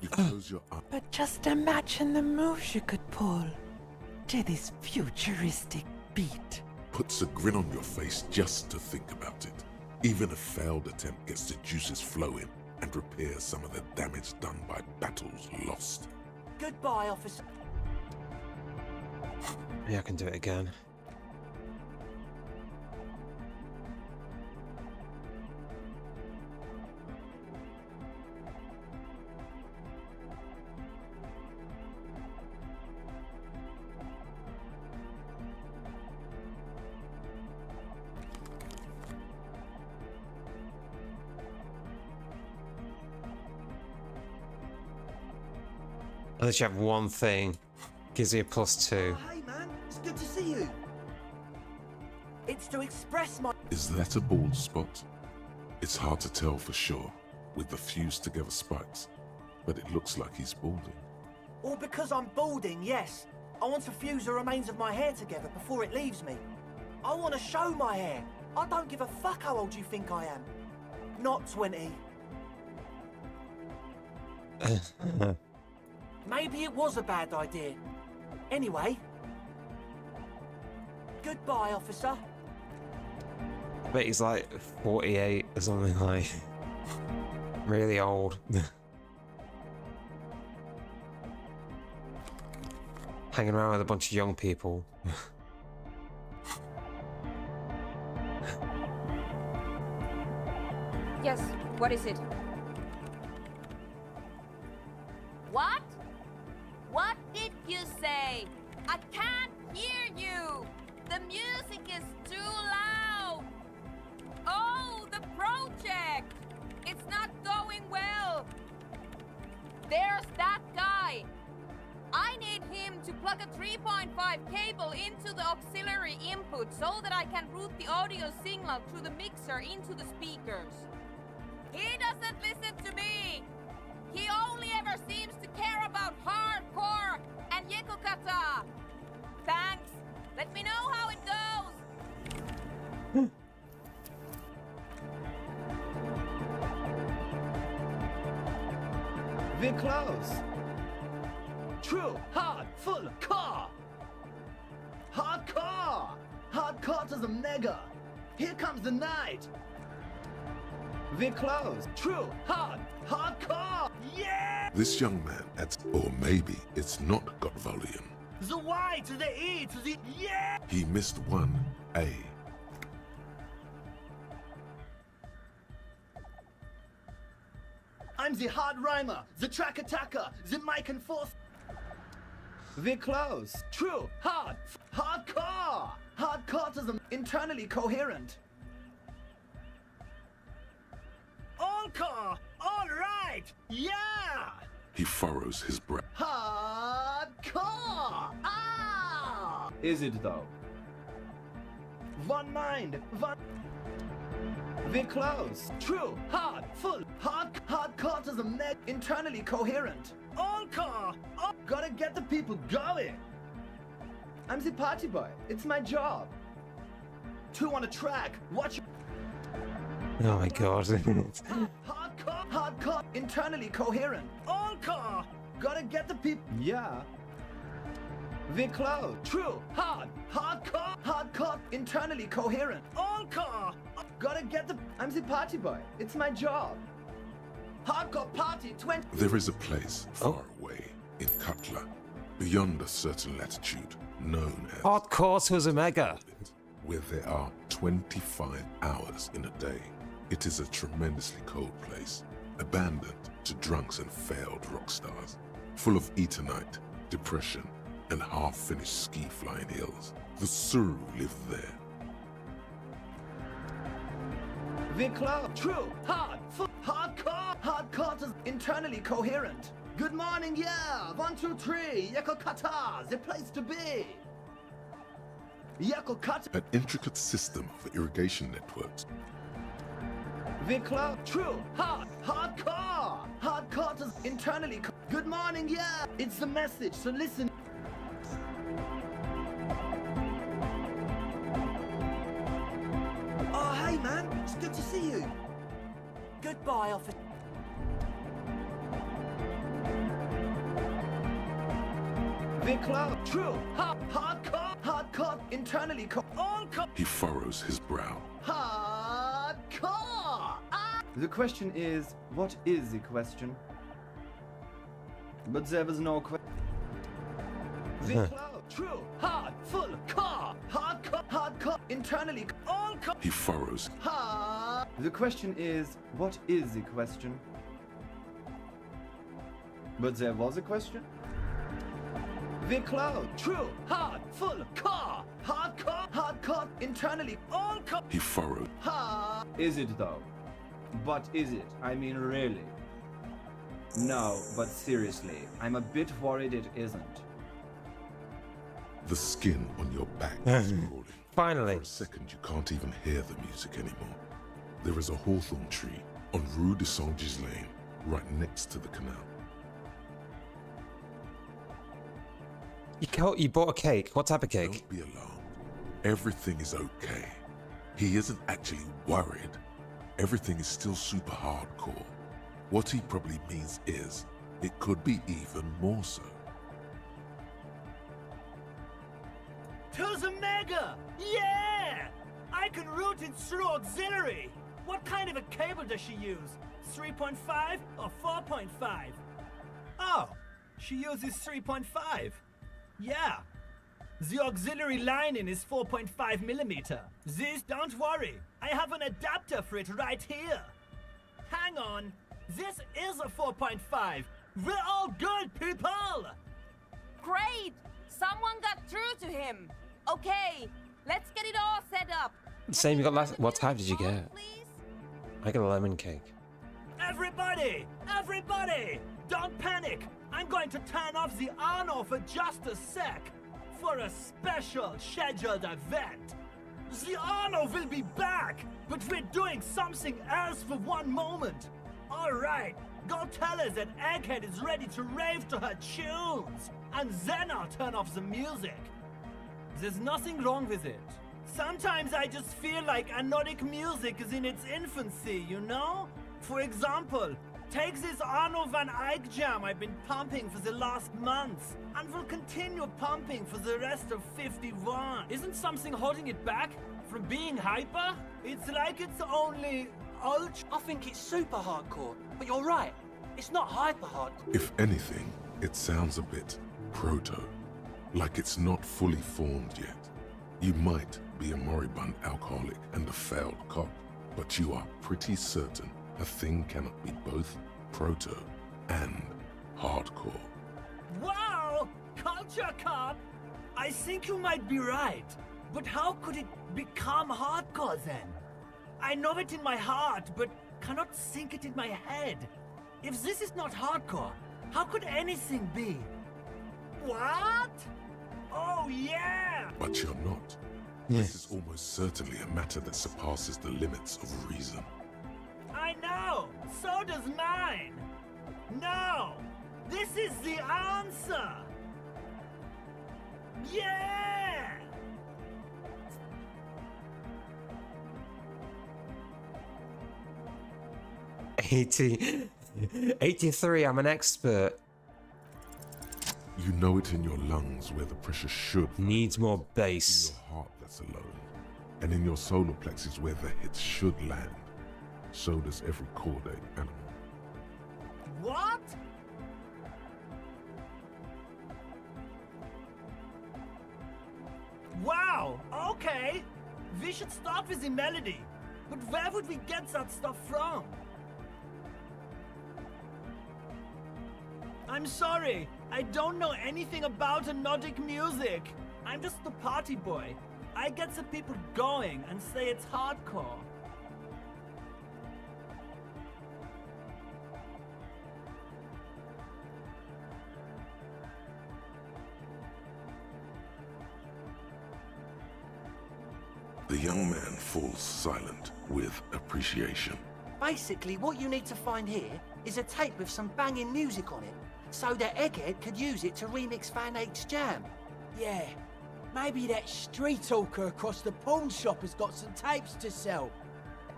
You close your eyes. But just imagine the moves you could pull to this futuristic beat. puts a grin on your face just to think about it. Even a failed attempt gets the juices flowing and repairs some of the damage done by battles lost. Goodbye, officer. Yeah, I can do it again. I'll let you have one thing. Gives you a +2. Hey, man. It's good to see you. It's to express my... Is that a bald spot? It's hard to tell for sure with the fused together spikes, but it looks like he's balding. Or because I'm balding, yes. I want to fuse the remains of my hair together before it leaves me. I want to show my hair. I don't give a fuck how old you think I am. Not 20. Maybe it was a bad idea. Anyway. Goodbye, officer. I bet he's like 48 or something, like really old. Hanging around with a bunch of young people. Yes, what is it? What? What did you say? I can't hear you! The music is too loud! Oh, the project! It's not going well! There's that guy! I need him to plug a 3.5 cable into the auxiliary input so that I can route the audio signal through the mixer into the speakers. He doesn't listen to me! He only ever seems to care about hardcore and Yekokata! Thanks! Let me know how it goes! We're close. True, hard, full, car. Hardcore! Hardcore to the mega. Here comes the night. We're close. True, hard, hardcore. Yeah! This young man adds, or maybe it's not got volume. The Y to the E to the yeah! He missed one A. I'm the hard rhymer, the track attacker, the mic and forth. We're close. True, hard, hardcore. Hardcore to the internally coherent. All core, all right, yeah! He furrows his brow. Hardcore! Ah! Is it though? One mind, one... We're close. True, hard, full, hardcore to the neck, internally coherent. All core, all... Gotta get the people going. I'm the party boy. It's my job. 2 on a track. Watch. Oh my god. Hardcore, internally coherent. All core. Gotta get the people. Yeah. We're close. True, hardcore, internally coherent. All core. Gotta get the. I'm the party boy. It's my job. Hardcore party 20. There is a place far away in Cutler, beyond a certain latitude, known as Hardcore to the mega, where there are 25 hours in a day. It is a tremendously cold place, abandoned to drunks and failed rock stars, full of eternite, depression, and half-finished ski-flying hills. The Suru live there. We're close. True, hardcore to internally coherent. Good morning, yeah. 1, 2, 3. Yekokata, the place to be. Yekokata. An intricate system of irrigation networks. We're close. True, hardcore to internally. Good morning, yeah. It's the message, so listen. Oh, hey, man. It's good to see you. Goodbye, officer. We're close. True, hardcore Hardcore, internally all He furrows his brow. hardcore. The question is, what is the question? But there was no question. The cloud, true, hard, full, core, hardcore, internally all He furrows. The question is, what is the question? But there was a question? The cloud, true, hard, full, core, hardcore, internally all He furrowed. Is it though? But is it? I mean, really? No, but seriously, I'm a bit worried it isn't. The skin on your back is crawling. Finally. For a second, you can't even hear the music anymore. There is a hawthorn tree on Rue de Saint-Gislain, right next to the canal. You bought a cake. What type of cake? Don't be alarmed. Everything is okay. He isn't actually worried. Everything is still super hardcore. What he probably means is, it could be even more so. To the mega! Yeah! I can route it through auxiliary. What kind of a cable does she use? 3.5 or 4.5? Oh, she uses 3.5. Yeah. The auxiliary lining is 4.5 millimeter. This, don't worry. I have an adapter for it right here. Hang on. This is a 4.5. We're all good, people! Great! Someone got through to him. Okay, let's get it all set up. Same you got last. What type did you get? I got a lemon cake. Everybody! Everybody! Don't panic! I'm going to turn off the Arno for just a sec. For a special scheduled event. The Arno will be back, but we're doing something else for one moment. Alright, go tell her that Egghead is ready to rave to her tunes, and then I'll turn off the music. There's nothing wrong with it. Sometimes I just feel like anodic music is in its infancy, you know? For example, take this Arno van Eyck jam I've been pumping for the last month, and will continue pumping for the rest of 51. Isn't something holding it back from being hyper? It's like it's only ultra. I think it's super hardcore, but you're right. It's not hyper hardcore. If anything, it sounds a bit proto, like it's not fully formed yet. You might be a moribund alcoholic and a failed cop, but you are pretty certain a thing cannot be both proto and hardcore. Wow! Culture cop! I think you might be right. But how could it become hardcore then? I know it in my heart, but cannot think it in my head. If this is not hardcore, how could anything be? What? Oh yeah! But you're not. This is almost certainly a matter that surpasses the limits of reason. I know! So does mine! No! This is the answer! Yeah! 83, I'm an expert. You know it in your lungs where the pressure should. Needs more bass. In your heart that's alone. And in your solar plexus where the hits should land. So does every caudate animal. What? Wow, okay. We should start with the melody. But where would we get that stuff from? I'm sorry, I don't know anything about anodic music. I'm just the party boy. I get the people going and say it's hardcore. The young man falls silent with appreciation. Basically, what you need to find here is a tape with some banging music on it, so that Egghead could use it to remix Van Eyck's jam. Yeah, maybe that street hawker across the pawn shop has got some tapes to sell.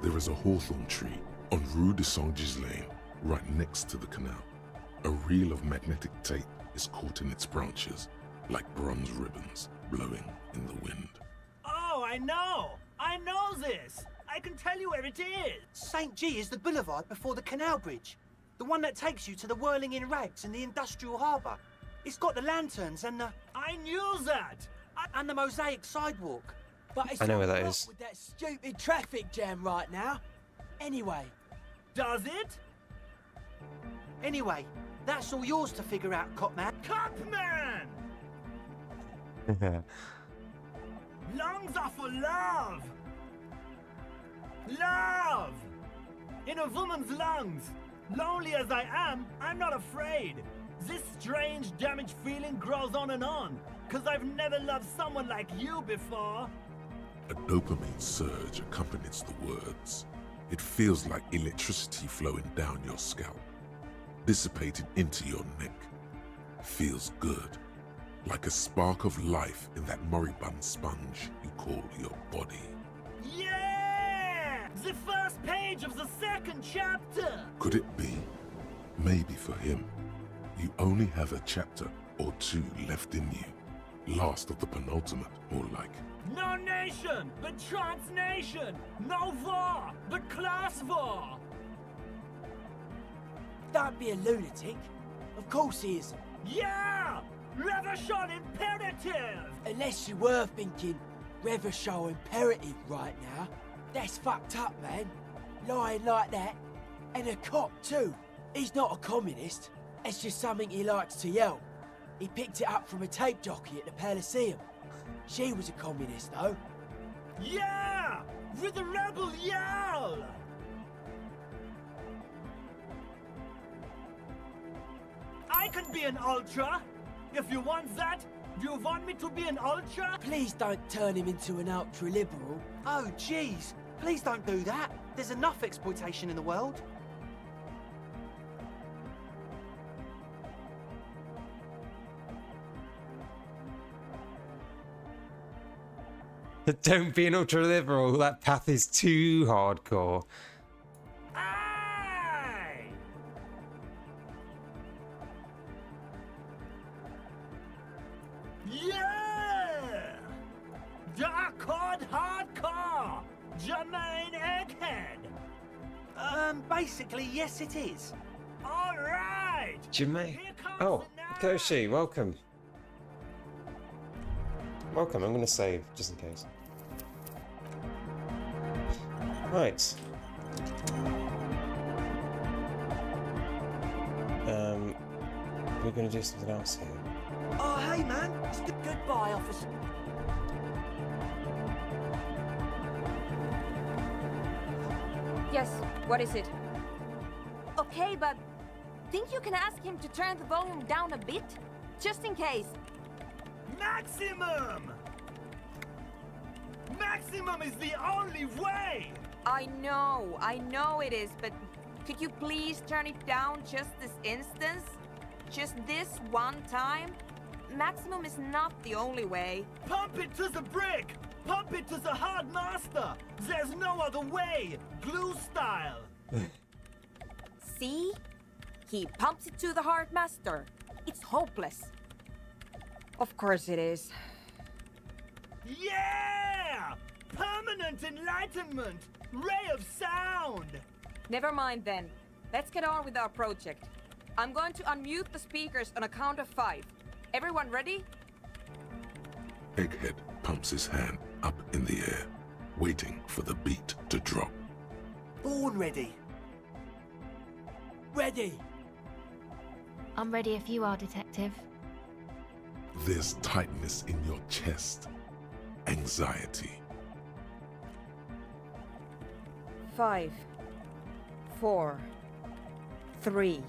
There is a hawthorn tree on Rue de Saint-Gislain, right next to the canal. A reel of magnetic tape is caught in its branches, like bronze ribbons blowing in the wind. Oh, I know! I know this! I can tell you where it is! St. G is the boulevard before the canal bridge. The one that takes you to the whirling in rags in the industrial harbour. It's got the lanterns and the... I knew that! And the mosaic sidewalk. But it's I know where that all is. with that stupid traffic jam right now. Anyway. Does it? Anyway, that's all yours to figure out, Copman. Copman! Lungs are for love! Love! In a woman's lungs. Lonely as I am, I'm not afraid. This strange, damaged feeling grows on and on. 'Cause I've never loved someone like you before. A dopamine surge accompanies the words. It feels like electricity flowing down your scalp, dissipating into your neck. Feels good, like a spark of life in that moribund sponge you call your body. Yeah! The first page of the second chapter! Could it be? Maybe for him, you only have a chapter or two left in you. Last of the penultimate, more like. No nation, but transnation! No war, but class war! Don't be a lunatic. Of course he isn't. Yeah! Revolution imperative! Unless you were thinking Revolution imperative right now. That's fucked up, man. Lying like that. And a cop, too. He's not a communist. It's just something he likes to yell. He picked it up from a tape jockey at the Elysium. She was a communist, though. Yeah! With a rebel yell! I can be an ultra! If you want that, do you want me to be an ultra? Please don't turn him into an ultra-liberal. Oh, jeez. Please don't do that. There's enough exploitation in the world. Don't be an ultra-liberal. That path is too hardcore. Aye! Yeah! Dark hardcore! Jermaine Egghead! Basically, yes it is. All right! Jermaine. Oh, Koshi, welcome. Welcome, I'm going to save, just in case. Right. We're going to do something else here. Oh, hey, man. It's goodbye, officer. Yes, what is it? Okay, but think you can ask him to turn the volume down a bit? Just in case. Maximum! Maximum is the only way! I know it is, but could you please turn it down just this instance? Just this one time? Maximum is not the only way. Pump it to the brick! Pump it to the hard master! There's no other way! Glue style! See? He pumps it to the hard master. It's hopeless. Of course it is. Yeah! Permanent enlightenment! Ray of sound! Never mind then. Let's get on with our project. I'm going to unmute the speakers on a count of 5. Everyone ready? Egghead pumps his hand up in the air, waiting for the beat to drop. Born ready. Ready! I'm ready if you are, Detective. There's tightness in your chest. Anxiety. 5, 4, 3,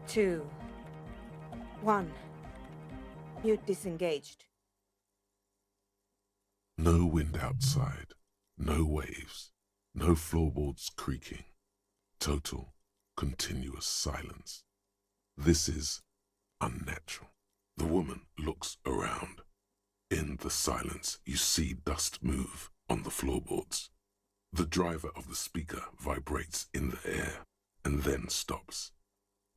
2, 1. Mute disengaged. No wind outside, no waves, no floorboards creaking. Total, continuous silence. This is unnatural. The woman looks around. In the silence, you see dust move on the floorboards. The driver of the speaker vibrates in the air and then stops.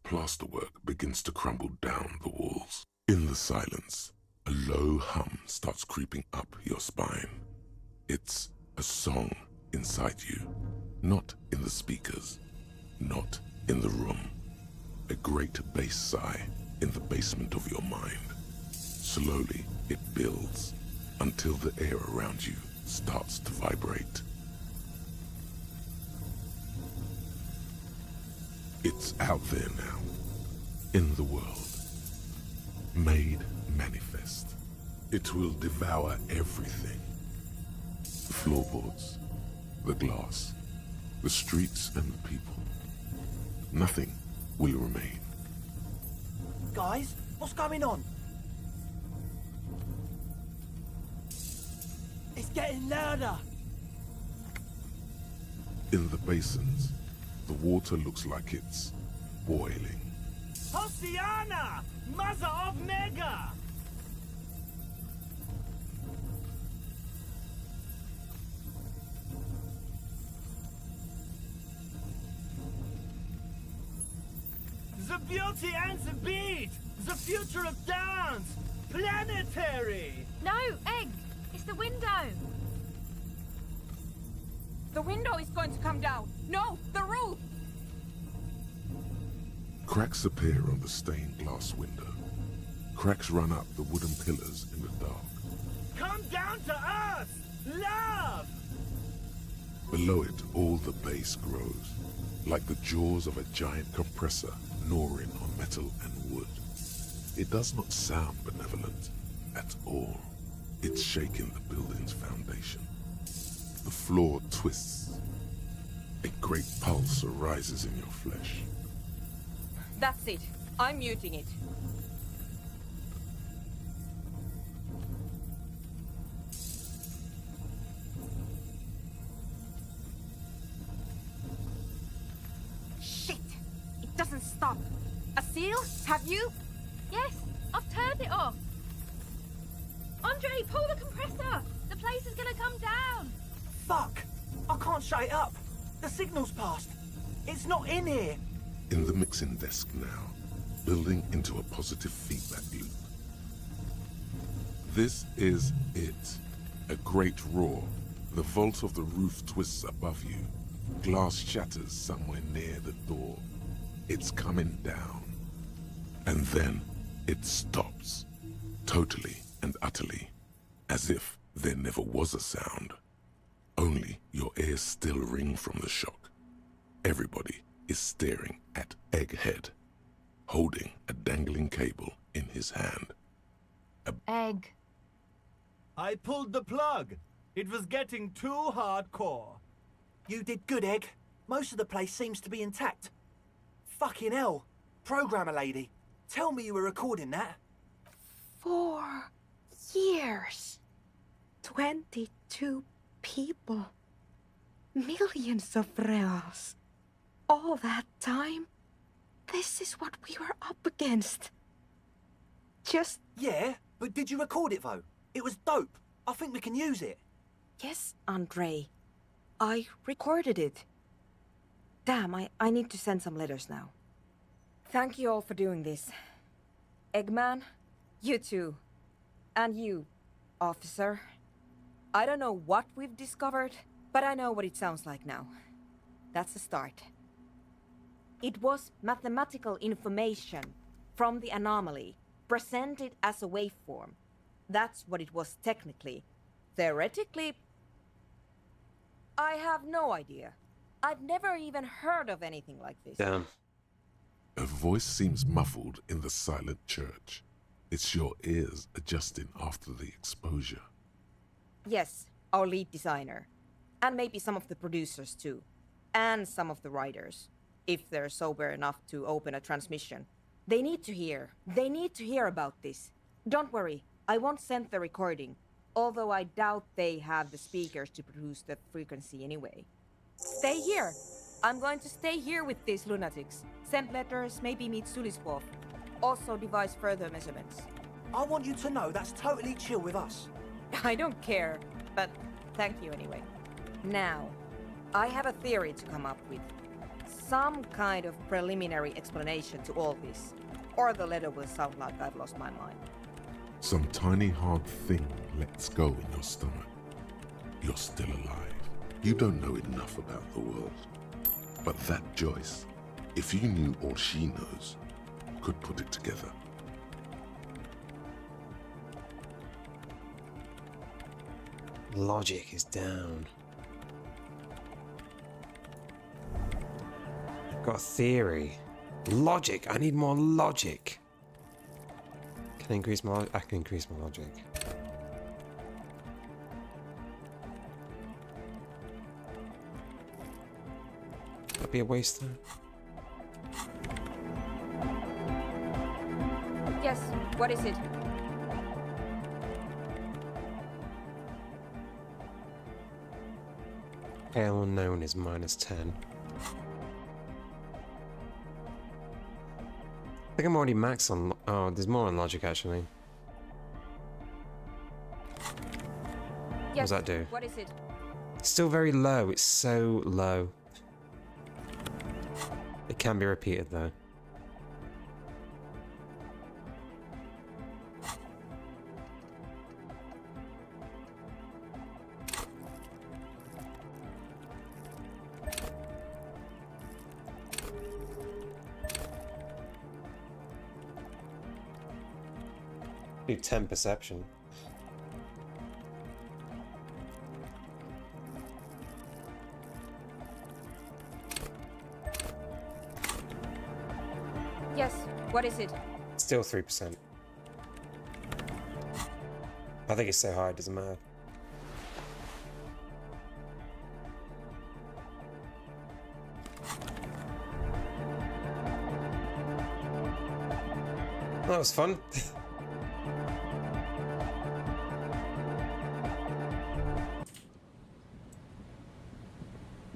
Plasterwork begins to crumble down the walls. In the silence, A low hum starts creeping up your spine. It's a song inside you, not in the speakers, not in the room. A great bass sigh in the basement of your mind. Slowly it builds until the air around you starts to vibrate. It's out there now, in the world, made manifest. It will devour everything. The floorboards, the glass, the streets and the people. Nothing will remain. Guys, what's going on? It's getting louder. In the basins, the water looks like it's boiling. Hosiana! Mother of Mega! The beauty and the beat! The future of dance! Planetary! No, Egg! It's the window! The window is going to come down. No, the roof! Cracks appear on the stained glass window. Cracks run up the wooden pillars in the dark. Come down to us! Love! Below it, all the bass grows, like the jaws of a giant compressor gnawing on metal and wood. It does not sound benevolent at all. It's shaking the building's foundation. The floor twists. A great pulse arises in your flesh. That's it. I'm muting it. Shit! It doesn't stop. A seal? Have you? Yes, I've turned it off. Andre, pull the compressor! The place is gonna come down! Fuck! I can't shut it up. The signal's passed. It's not in here. In the mixing desk now, building into a positive feedback loop. This is it. A great roar. The vault of the roof twists above you. Glass shatters somewhere near the door. It's coming down. And then it stops. Totally and utterly. As if there never was a sound. Only your ears still ring from the shock. Everybody is staring at Egghead, holding a dangling cable in his hand. Egg. I pulled the plug. It was getting too hardcore. You did good, Egg. Most of the place seems to be intact. Fucking hell. Programmer lady, tell me you were recording that. 4 years. 22 people. Millions of reals. All that time? This is what we were up against. Just... Yeah, but did you record it though? It was dope. I think we can use it. Yes, Andre. I recorded it. Damn, I need to send some letters now. Thank you all for doing this. Eggman, you too. And you, officer. I don't know what we've discovered, but I know what it sounds like now. That's the start. It was mathematical information from the anomaly, presented as a waveform. That's what it was technically. Theoretically, I have no idea. I've never even heard of anything like this. Damn. A voice seems muffled in the silent church. It's your ears adjusting after the exposure. Yes, our lead designer. And maybe some of the producers too. And some of the writers. If they're sober enough to open a transmission. They need to hear. They need to hear about this. Don't worry, I won't send the recording. Although I doubt they have the speakers to produce the frequency anyway. Stay here. I'm going to stay here with these lunatics. Send letters, maybe meet Suliswolf. Also devise further measurements. I want you to know that's totally chill with us. I don't care, but thank you anyway. Now, I have a theory to come up with. Some kind of preliminary explanation to all this. Or the letter will sound like I've lost my mind. Some tiny hard thing lets go in your stomach. You're still alive. You don't know enough about the world. But that Joyce, if you knew all she knows, could put it together. Logic is down. I've got a theory. Logic. I need more logic. Can I increase my? I can increase my logic. That'd be a waste though. Yes, what is it? Pale unknown is -10. I think I'm already maxed on. Oh, there's more on logic actually. What does that do? What is it? It's still very low. It's so low. It can be repeated though. Do 10 perception. Yes, what is it? Still 3%. I think it's so high it doesn't matter. That was fun.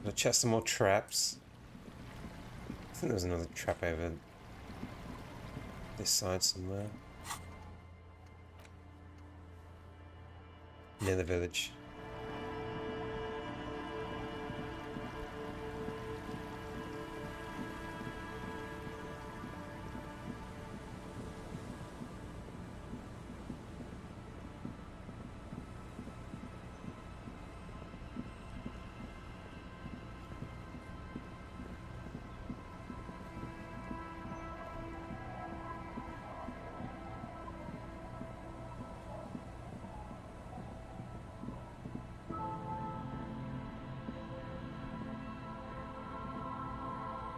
I'll check some more traps. I think there was another trap over this side somewhere. Near the village.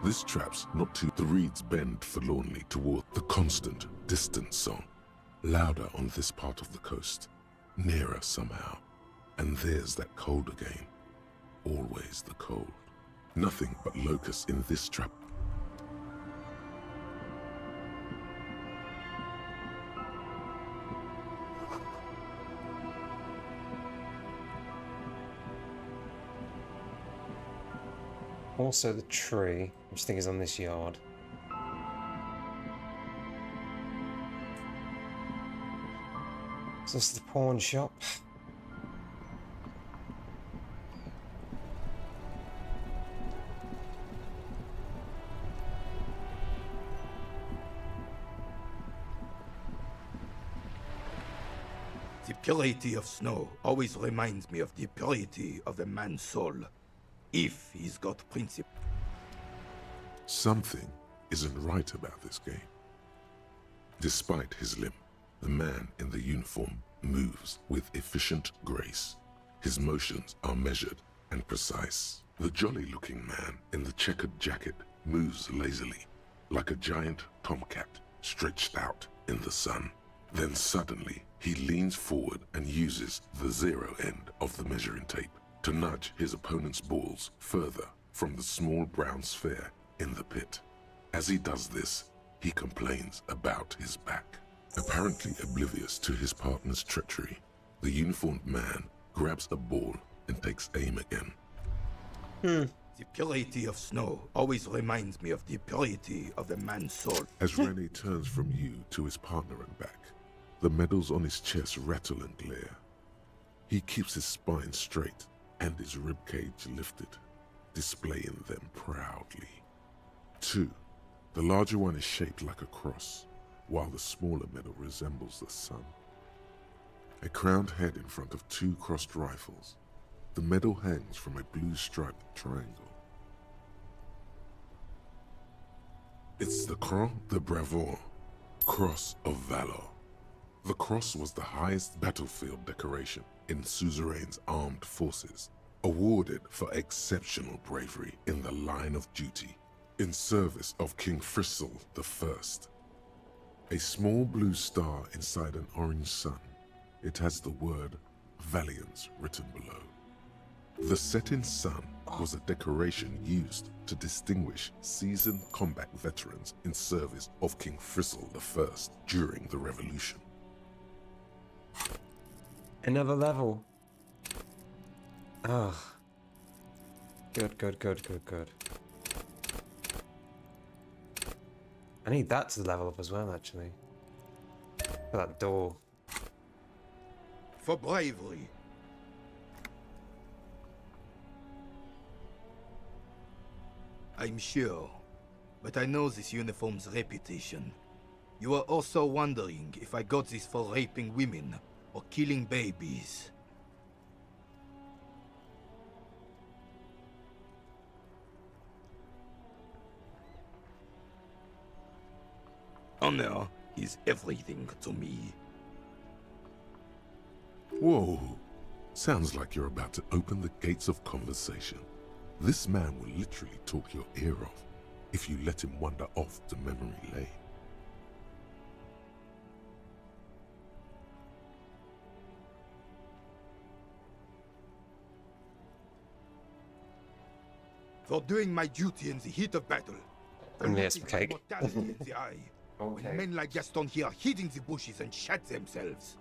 This trap's not too. The reeds bend forlornly toward the constant, distant song. Louder on this part of the coast. Nearer somehow. And there's that cold again. Always the cold. Nothing but locusts in this trap. Also the tree, which I think is on this yard. Is this the pawn shop? The purity of snow always reminds me of the purity of a man's soul. If he's got principle. Something isn't right about this game. Despite his limp, the man in the uniform moves with efficient grace. His motions are measured and precise. The jolly-looking man in the checkered jacket moves lazily, like a giant tomcat stretched out in the sun. Then suddenly, he leans forward and uses the zero end of the measuring tape to nudge his opponent's balls further from the small brown sphere in the pit. As he does this, he complains about his back. Apparently oblivious to his partner's treachery, the uniformed man grabs a ball and takes aim again. The purity of snow always reminds me of the purity of a man's soul. As Rene turns from you to his partner and back, the medals on his chest rattle and glare. He keeps his spine straight and his ribcage lifted, displaying them proudly. 2. The larger one is shaped like a cross, while the smaller medal resembles the sun. A crowned head in front of 2 crossed rifles. The medal hangs from a blue striped triangle. It's the Croix de Bravoure, Cross of Valor. The cross was the highest battlefield decoration in suzerain's armed forces, awarded for exceptional bravery in the line of duty, in service of King Frizzle I. A small blue star inside an orange sun. It has the word Valiance written below. The setting sun was a decoration used to distinguish seasoned combat veterans in service of King Frizzle I during the Revolution. Another level. Ah. Good. I need that to level up as well, actually. For that door. For bravery. I'm sure, but I know this uniform's reputation. You are also wondering if I got this for raping women or killing babies. Honor is everything to me. Whoa. Sounds like you're about to open the gates of conversation. This man will literally talk your ear off if you let him wander off to memory lane. For doing my duty in the heat of battle. Yes, cake. Mortality in the eye. Okay. When men like Gaston here hid in the bushes and shot themselves.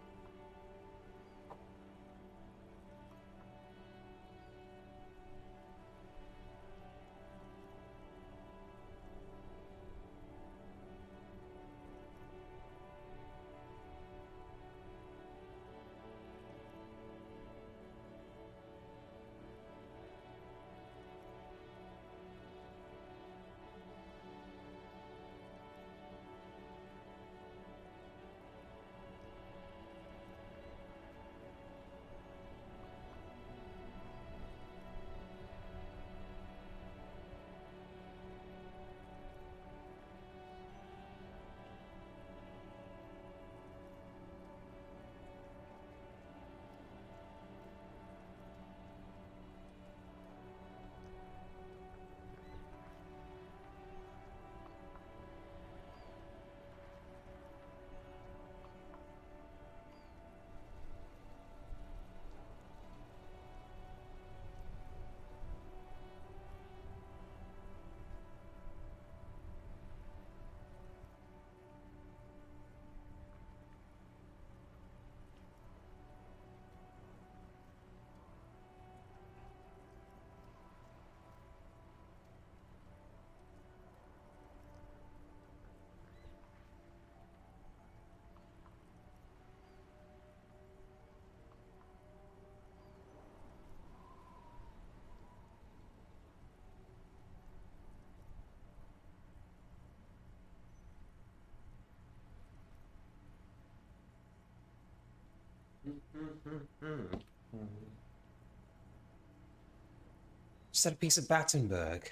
Just had a piece of Battenberg.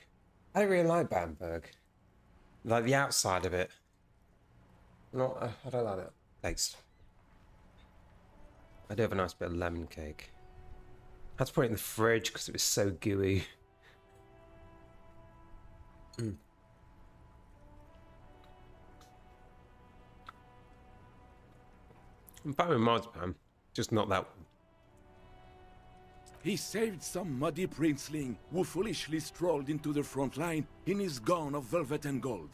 I don't really like Battenberg. Like the outside of it. Not, I don't like that taste. I do have a nice bit of lemon cake. I had to put it in the fridge because it was so gooey. I'm fine with marzipan, just not that one. He saved some muddy princeling who foolishly strolled into the front line in his gown of velvet and gold.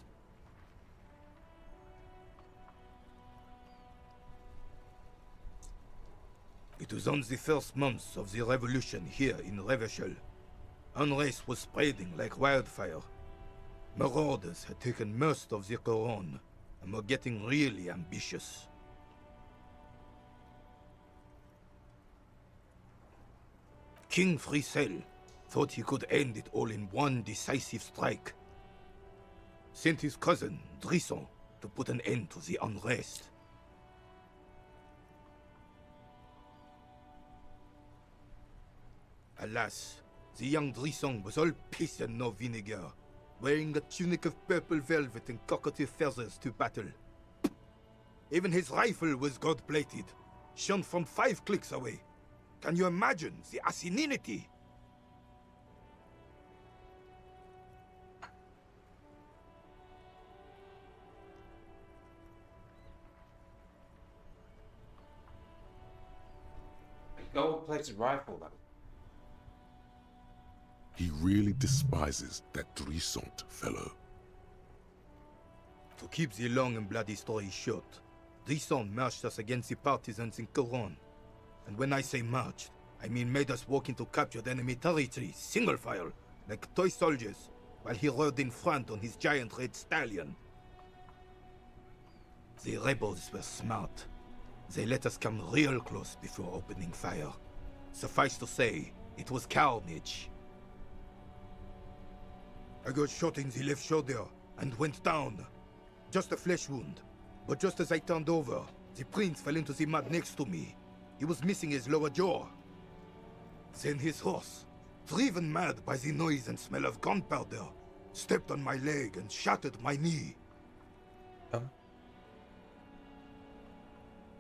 It was on the first months of the revolution here in Revachol. Unrest was spreading like wildfire. Marauders had taken most of the Couronne and were getting really ambitious. King Frizzle thought he could end it all in one decisive strike. Sent his cousin, Drisson, to put an end to the unrest. Alas, the young Drisson was all piss and no vinegar, wearing a tunic of purple velvet and cockatiel feathers to battle. Even his rifle was gold-plated, shone from 5 clicks away. Can you imagine the asininity? Gold-plated rifle, though. He really despises that Drissant fellow. To keep the long and bloody story short, Drisson marched us against the partisans in Coron. And when I say marched, I mean made us walk into captured enemy territory, single file, like toy soldiers, while he rode in front on his giant red stallion. The rebels were smart. They let us come real close before opening fire. Suffice to say, it was carnage. I got shot in the left shoulder and went down. Just a flesh wound. But just as I turned over, the prince fell into the mud next to me. He was missing his lower jaw. Then his horse, driven mad by the noise and smell of gunpowder, stepped on my leg and shattered my knee.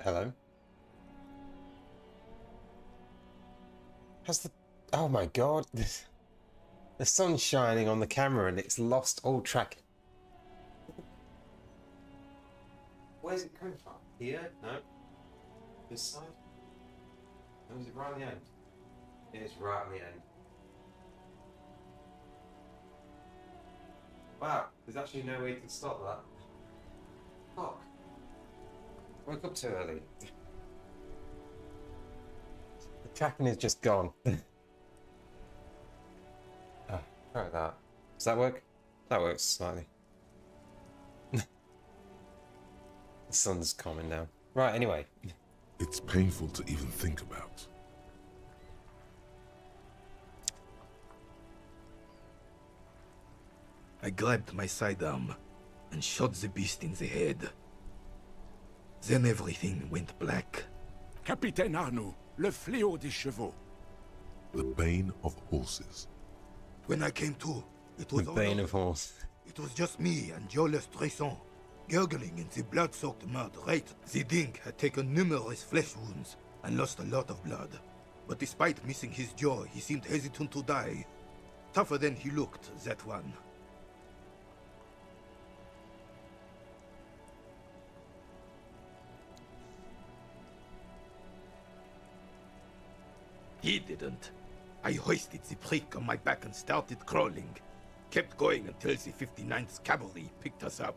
Hello? Has the... Oh my god. The sun's shining on the camera and it's lost all track. Where's it coming from? Here? No. This side? Or is it right at the end? It is right at the end. Wow, there's actually no way to stop that. Fuck. Woke up too early. The tracking is just gone. Try that. Does that work? That works slightly. The sun's calming down. Right, anyway. It's painful to even think about. I grabbed my sidearm and shot the beast in the head. Then everything went black. Capitaine Arnoux, le fléau des chevaux. The bane of horses. When I came to, it was the bane of horse. It was just me and Jolas Tresson, gurgling in the blood-soaked mud. Right, the dink had taken numerous flesh wounds and lost a lot of blood. But despite missing his jaw, he seemed hesitant to die. Tougher than he looked, that one. He didn't. I hoisted the prick on my back and started crawling. Kept going until the 59th Cavalry picked us up.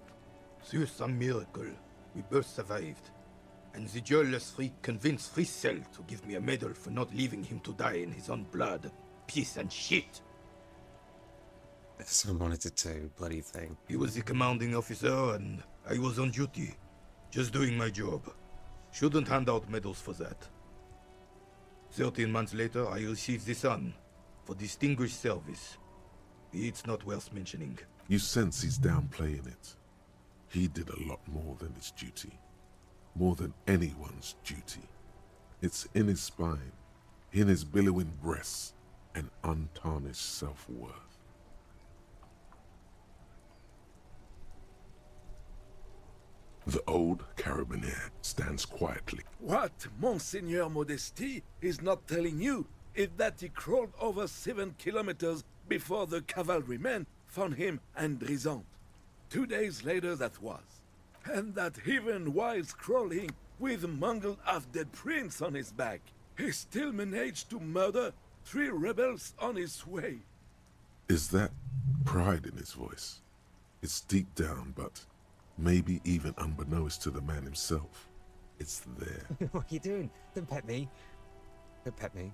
Through some miracle, we both survived. And the jealous freak convinced Frissel to give me a medal for not leaving him to die in his own blood. Piece and shit. Someone wanted to do bloody thing. He was the commanding officer and I was on duty. Just doing my job. Shouldn't hand out medals for that. 13 months later, I received the Sun for distinguished service. It's not worth mentioning. You sense he's downplaying it. He did a lot more than his duty. More than anyone's duty. It's in his spine, in his billowing breasts, and untarnished self-worth. The old carabinier stands quietly. What Monseigneur Modesty is not telling you is that he crawled over 7 kilometers before the cavalrymen found him and Drisant. 2 days later that was. And that even while crawling with a mangled half-dead prince on his back, he still managed to murder 3 rebels on his way. Is that pride in his voice? It's deep down, but maybe even unbeknownst to the man himself, it's there. What are you doing? Don't pet me. Don't pet me.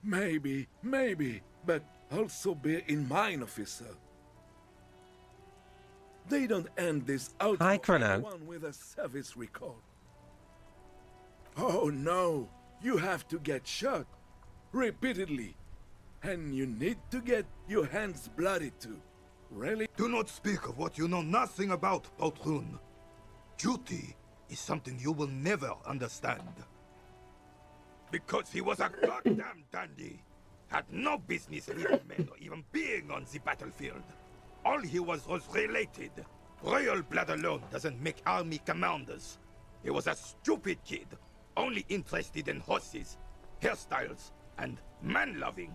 Maybe, but also bear in mind, officer. They don't end this out Hi, for Chrono. anyone with a service record. Oh no, you have to get shot repeatedly, and you need to get your hands bloody too. Really? Do not speak of what you know nothing about, Poltroon. duty is something you will never understand. Because he was a goddamn dandy. Had no business leading men or even being on the battlefield. All he was related. Royal blood alone doesn't make army commanders. He was a stupid kid, only interested in horses, hairstyles, and man-loving.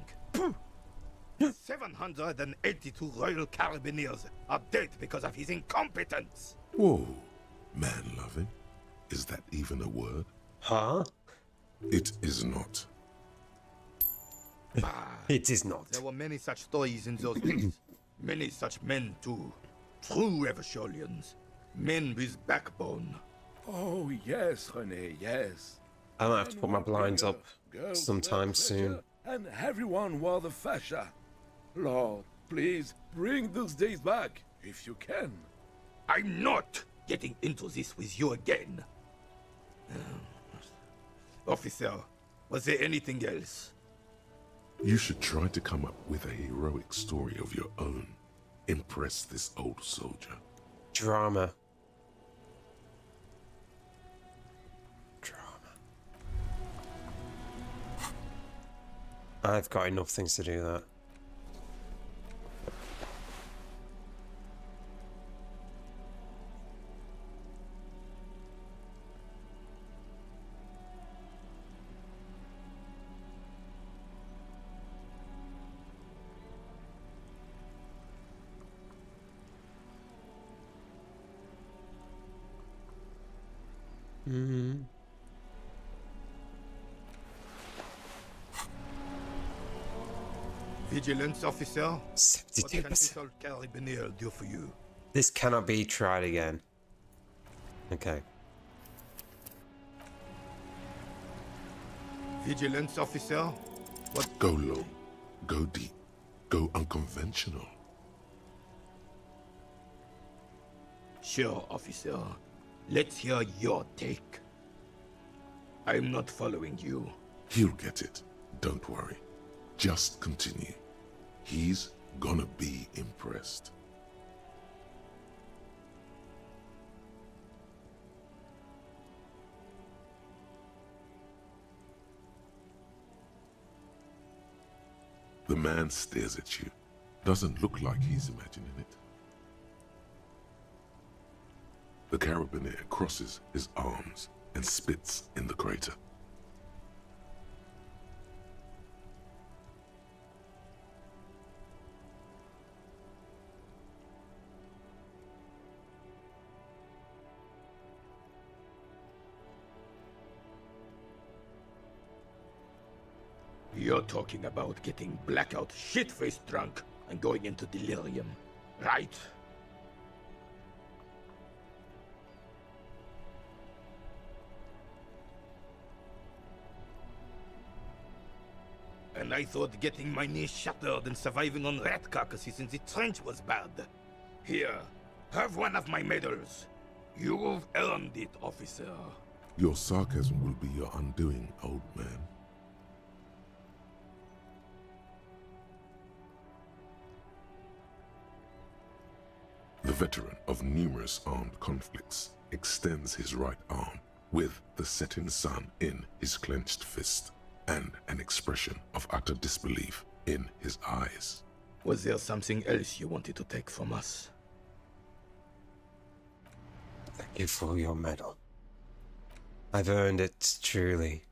782 Royal Carabiniers are dead because of his incompetence. Whoa, man-loving? Is that even a word? Huh? It is not. It is not. There were many such stories in those days. Many such men too. True Revacholians. Men with backbone. Oh, yes, René, yes. I might have to put my blinds up sometime soon. And everyone wore the fascia. Lord, please bring those days back, if you can. I'm not getting into this with you again. Officer, was there anything else? You should try to come up with a heroic story of your own. Impress this old soldier. Drama. I've got enough things to do that. Vigilance officer? 72%. What can this old carabinier do for you? This cannot be tried again. Okay. Vigilance officer? What? Go low. Go deep. Go unconventional. Sure, officer. Let's hear your take. I'm not following you. He'll get it. Don't worry. Just continue. He's gonna be impressed. The man stares at you. Doesn't look like he's imagining it. The carabinier crosses his arms and spits in the crater. You're talking about getting blackout shit-faced drunk and going into delirium, right? And I thought getting my knee shattered and surviving on rat carcasses in the trench was bad. Here, have one of my medals. You've earned it, officer. Your sarcasm will be your undoing, old man. The veteran of numerous armed conflicts extends his right arm with the setting sun in his clenched fist and an expression of utter disbelief in his eyes. Was there something else you wanted to take from us? Thank you for your medal. I've earned it, truly.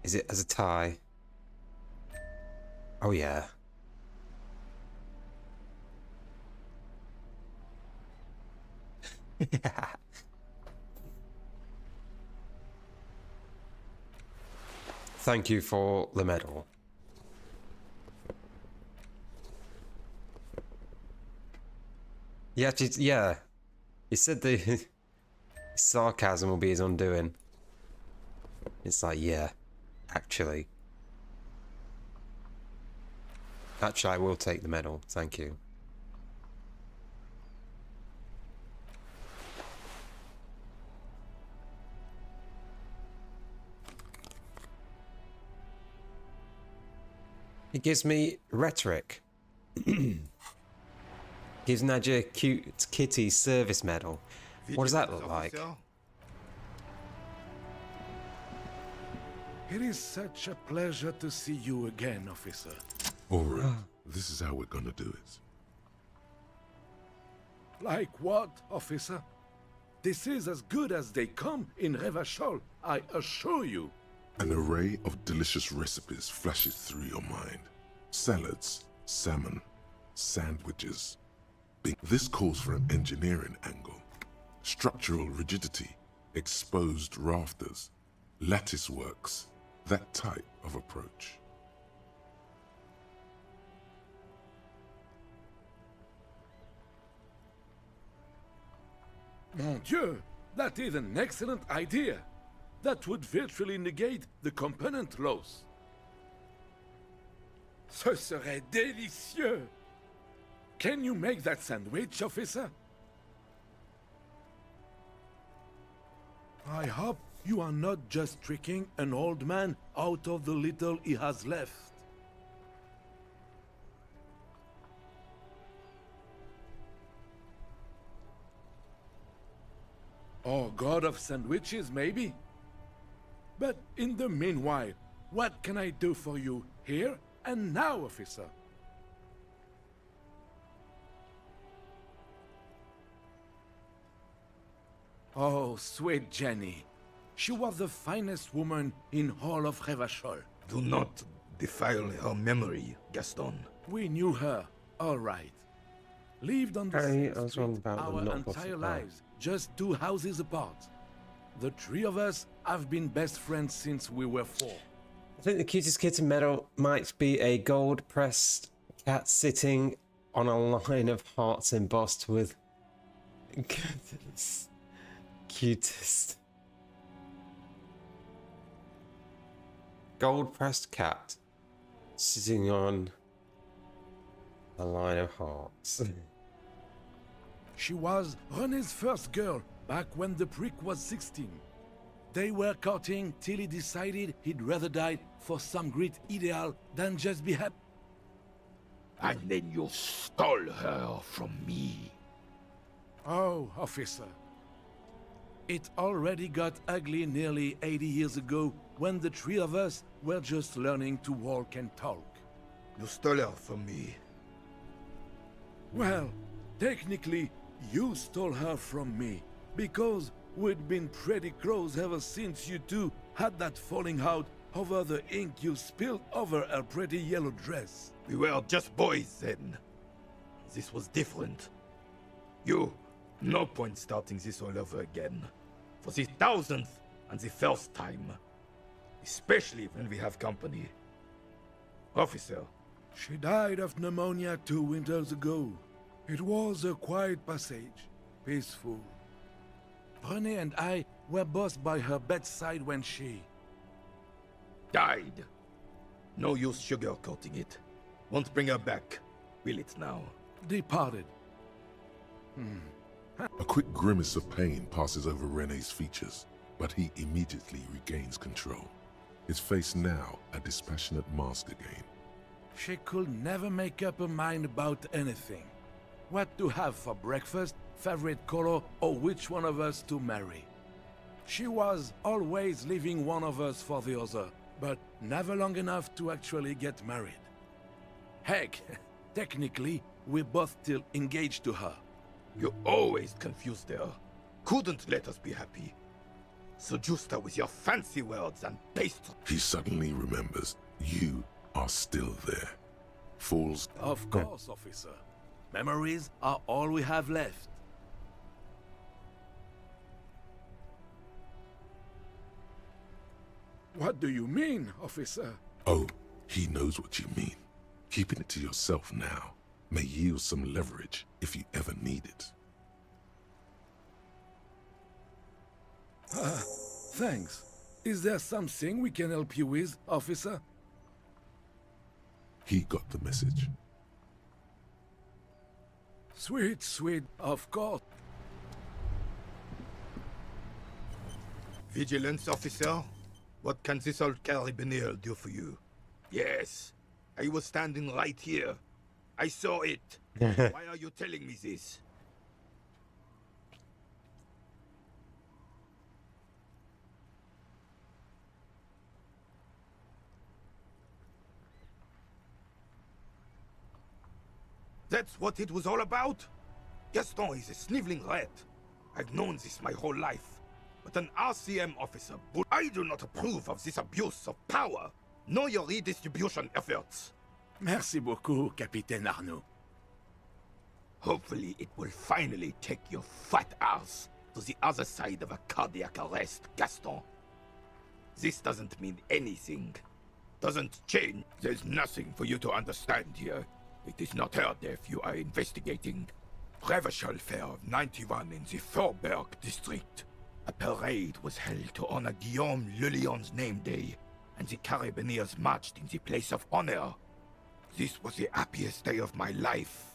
Is it as a tie? Oh yeah. Thank you for the medal. Yeah, yeah. He said the sarcasm will be his undoing. It's like, yeah, actually. Actually, I will take the medal. Thank you. It gives me rhetoric. Gives Nadja cute kitty service medal. What does that look like? It is such a pleasure to see you again, officer. All right, this is how we're gonna do it. Like what, officer? This is as good as they come in Revachol, I assure you. An array of delicious recipes flashes through your mind. Salads, salmon, sandwiches. This calls for an engineering angle. Structural rigidity, exposed rafters, lattice works, that type of approach. Mon Dieu, that is an excellent idea. That would virtually negate the component loss. Ce serait délicieux. Can you make that sandwich, officer? I hope you are not just tricking an old man out of the little he has left. Or god of sandwiches, maybe? But in the meanwhile, what can I do for you here and now, officer? Oh, sweet Jenny. She was the finest woman in all of Revachol. Do not defile her memory, Gaston. We knew her, all right. Lived on the same street our entire lives, just 2 houses apart. The 3 of us have been best friends since we were 4. I think the cutest kitten medal might be a gold-pressed cat sitting on a line of hearts embossed with... Goodness. Cutest. Gold-pressed cat sitting on a line of hearts. She was René's first girl back when the prick was 16. They were courting till he decided he'd rather die for some great ideal than just be happy. And then you stole her from me. Oh, officer. It already got ugly nearly 80 years ago when the 3 of us were just learning to walk and talk. You stole her from me. Well, technically, you stole her from me, because we'd been pretty close ever since you two had that falling out over the ink you spilled over her pretty yellow dress. We were just boys then. This was different. No point starting this all over again. For the 1000th and the first time. Especially when we have company. Officer. She died of pneumonia 2 winters ago. It was a quiet passage, peaceful. René and I were both by her bedside when she... died. No use sugarcoating it. Won't bring her back, will it now? Departed. A quick grimace of pain passes over René's features, but he immediately regains control. His face now a dispassionate mask again. She could never make up her mind about anything. What to have for breakfast, favorite color, or which one of us to marry. She was always leaving one of us for the other, but never long enough to actually get married. Heck, technically, we're both still engaged to her. You always confused her. Couldn't let us be happy. Seduced her with your fancy words and pastry. He suddenly remembers you are still there. Falls. Of course, officer. Memories are all we have left. What do you mean, officer? Oh, he knows what you mean. Keeping it to yourself now may yield some leverage if you ever need it. Thanks. Is there something we can help you with, officer? He got the message. Sweet, sweet, of course. Vigilance officer, what can this old carabinier do for you? Yes, I was standing right here. I saw it. Why are you telling me this? That's what it was all about? Gaston is a sniveling rat. I've known this my whole life. But an RCM officer, but I do not approve of this abuse of power. Know your redistribution efforts. Merci beaucoup, Capitaine Arnaud. Hopefully it will finally take your fat ass to the other side of a cardiac arrest, Gaston. This doesn't mean anything. Doesn't change. There's nothing for you to understand here. It is not her death you are investigating. Revachol Fair of 91 in the Faubourg district. A parade was held to honor Guillaume Le Lion's name day, and the Carabineers marched in the place of honor. This was the happiest day of my life.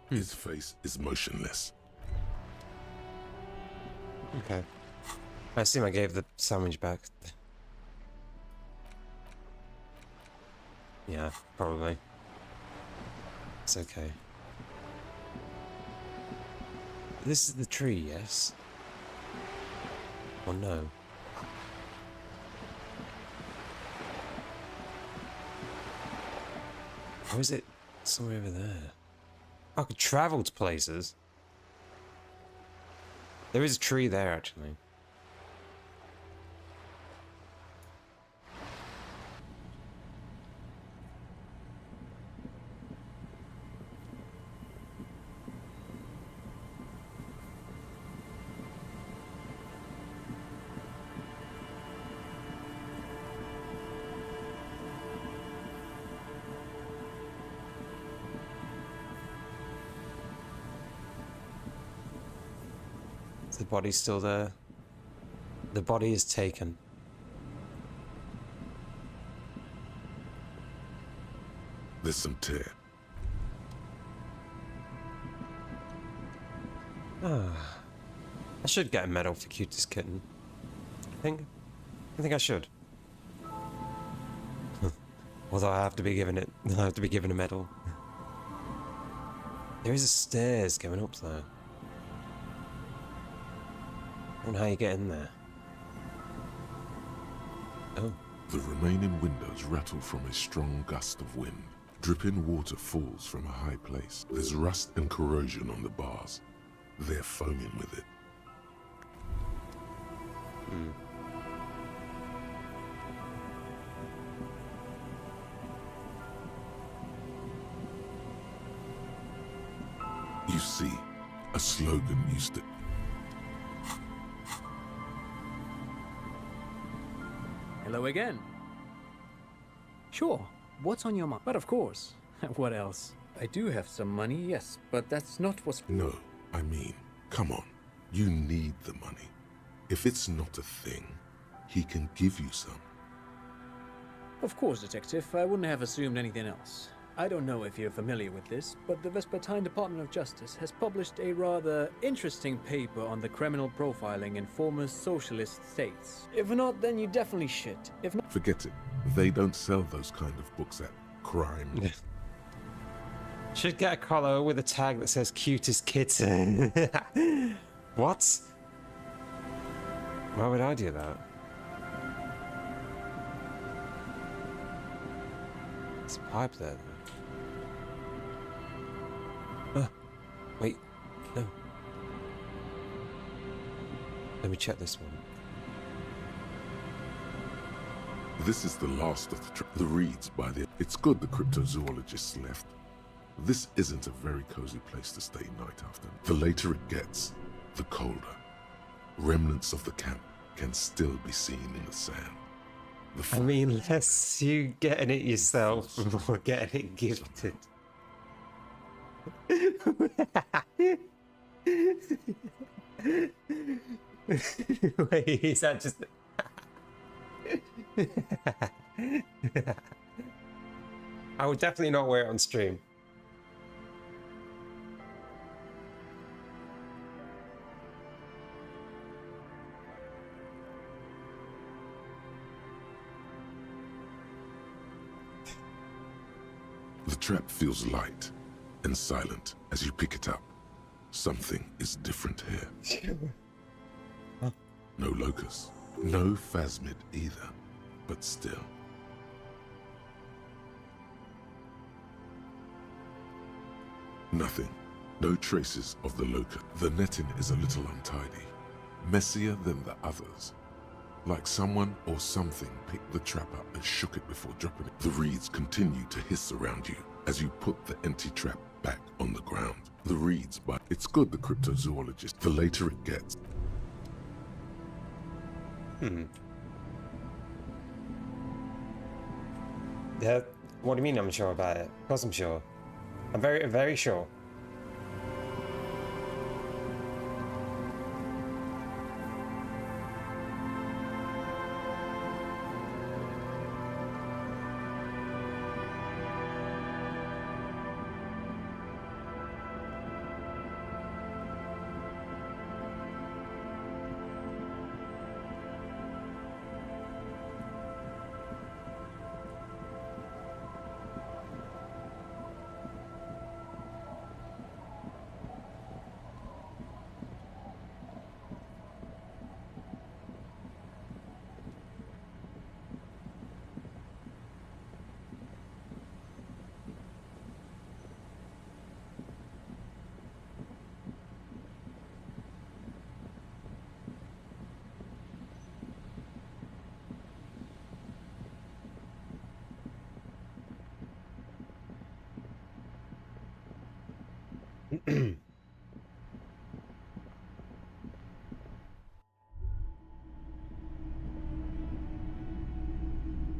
His face is motionless. Okay. I assume I gave the sandwich back. Yeah, probably. It's okay. This is the tree, yes? Or no? Or is it somewhere over there? I could travel to places. There is a tree there, actually. The body's still there. The body is taken. There's some tear. I should get a medal for cutest kitten. I think I should. Although I have to be given it. I have to be given a medal. There is a stairs going up there. I don't know how you get in there. Oh. The remaining windows rattle from a strong gust of wind. Dripping water falls from a high place. There's rust and corrosion on the bars. They're foaming with it. You see, a slogan used to... Hello again. Sure, what's on your mind? But of course. What else? I do have some money, yes, but that's not what's... No, I mean, come on. You need the money. If it's not a thing, he can give you some. Of course, Detective. I wouldn't have assumed anything else. I don't know if you're familiar with this, but the Vespertine Department of Justice has published a rather interesting paper on the criminal profiling in former socialist states. If not, then you definitely should. If not... Forget it. They don't sell those kind of books at crime. Should get a collar with a tag that says cutest kitten. What? Why would I do that? There's a pipe there. Wait, no. Let me check this one. This is the last of the reads by the... It's good the cryptozoologists left. This isn't a very cozy place to stay night after. The later it gets, the colder. Remnants of the camp can still be seen in the sand. I mean, less you getting it yourself or getting it gifted. Wait, is that just... I would definitely not wear it on stream. The trap feels light and silent as you pick it up. Something is different here. No locus, no phasmid either, but still. Nothing. No traces of the locust. The netting is a little untidy. Messier than the others. Like someone or something picked the trap up and shook it before dropping it. The reeds continue to hiss around you as you put the empty trap back on the ground. The reeds, but it's good the cryptozoologist. The later it gets. Yeah, what do you mean I'm sure about it? Of course I'm sure. I'm very, very sure.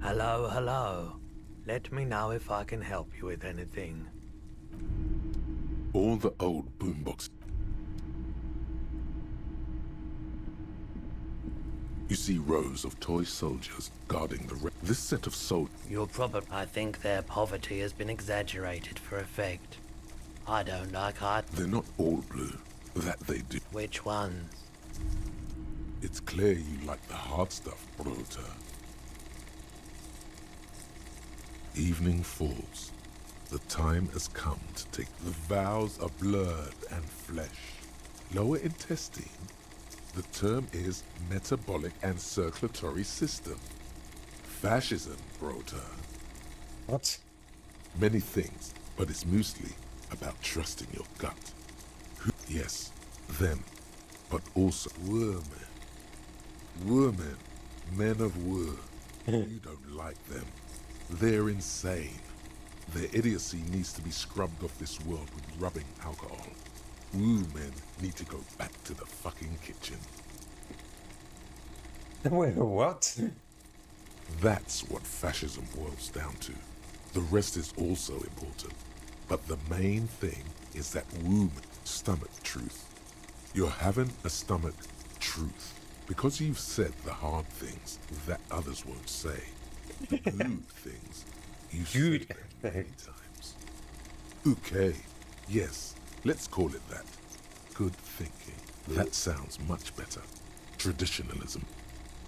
Hello, hello. Let me know if I can help you with anything. All the old boombox. You see rows of toy soldiers guarding the this set of soldiers. You're probably... I think their poverty has been exaggerated for effect. I don't like art. They're not all blue. That they do. Which ones? It's clear you like the hard stuff, Brota. Evening falls. The time has come to take. The vows are blurred and flesh. Lower intestine. The term is metabolic and circulatory system. Fascism, Brota. What? Many things, but it's mostly about trusting your gut. Yes, them, but also women. Women, men of war. You don't like them. They're insane. Their idiocy needs to be scrubbed off this world with rubbing alcohol. Woo men need to go back to the fucking kitchen. Wait, what? That's what fascism boils down to. The rest is also important. But the main thing is that womb stomach truth. You're having a stomach truth. Because you've said the hard things that others won't say. The good things you said them many times. Okay, yes, let's call it that. Good thinking. That sounds much better. Traditionalism.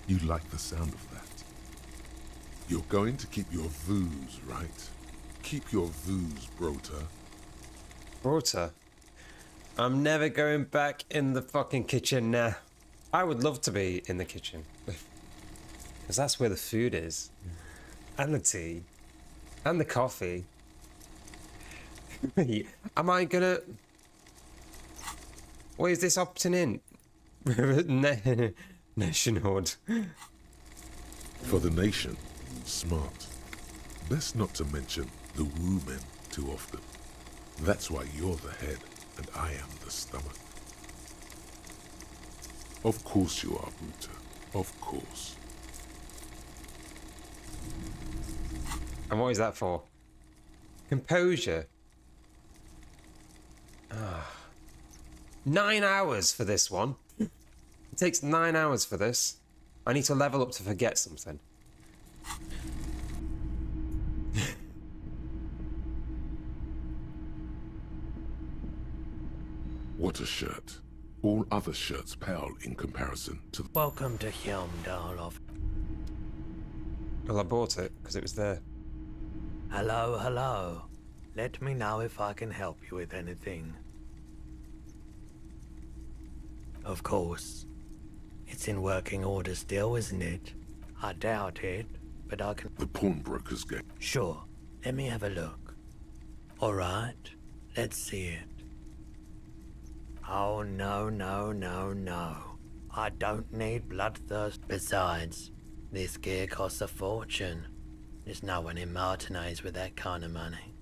You like the sound of that. You're going to keep your voos, right? Keep your voos, Brota. Brota? I'm never going back in the fucking kitchen now. I would love to be in the kitchen. Because that's where the food is. And the tea. And the coffee. Am I gonna... What is this opting in? Nationhood. For the nation, smart. Best not to mention the women too often. That's why you're the head and I am the stomach. Of course you are, Bruta. Of course. And what is that for? Composure. 9 hours for this one. It takes 9 hours for this. I need to level up to forget something. What a shirt. All other shirts pale in comparison to... Welcome to Hjelmdal. Well, I bought it because it was there. Hello, hello. Let me know if I can help you with anything. Of course. It's in working order still, isn't it? I doubt it, but I can... The pawnbroker's game. Sure. Let me have a look. All right. Let's see it. Oh, no, no, no, no. I don't need bloodthirst. Besides, this gear costs a fortune. There's no one in Martinez with that kind of money.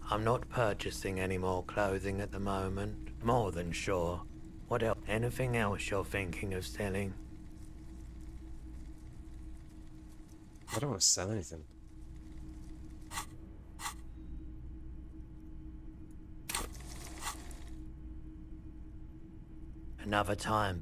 I'm not purchasing any more clothing at the moment. More than sure. What else? Anything else you're thinking of selling? I don't want to sell anything. Another time.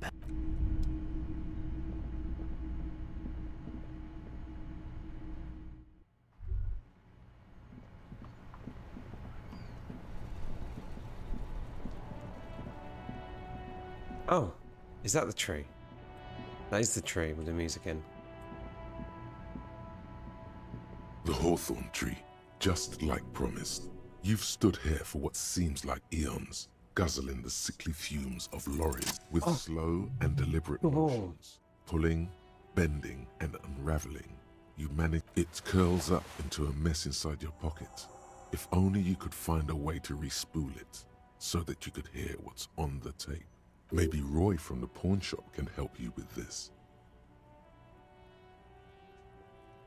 Oh, is that the tree? That is the tree with the music in. The hawthorn tree, just like promised. You've stood here for what seems like eons, guzzling the sickly fumes of lorries with slow and deliberate motions, pulling, bending, and unraveling. You manage. It curls up into a mess inside your pocket. If only you could find a way to re-spool it, so that you could hear what's on the tape. Maybe Roy from the pawn shop can help you with this.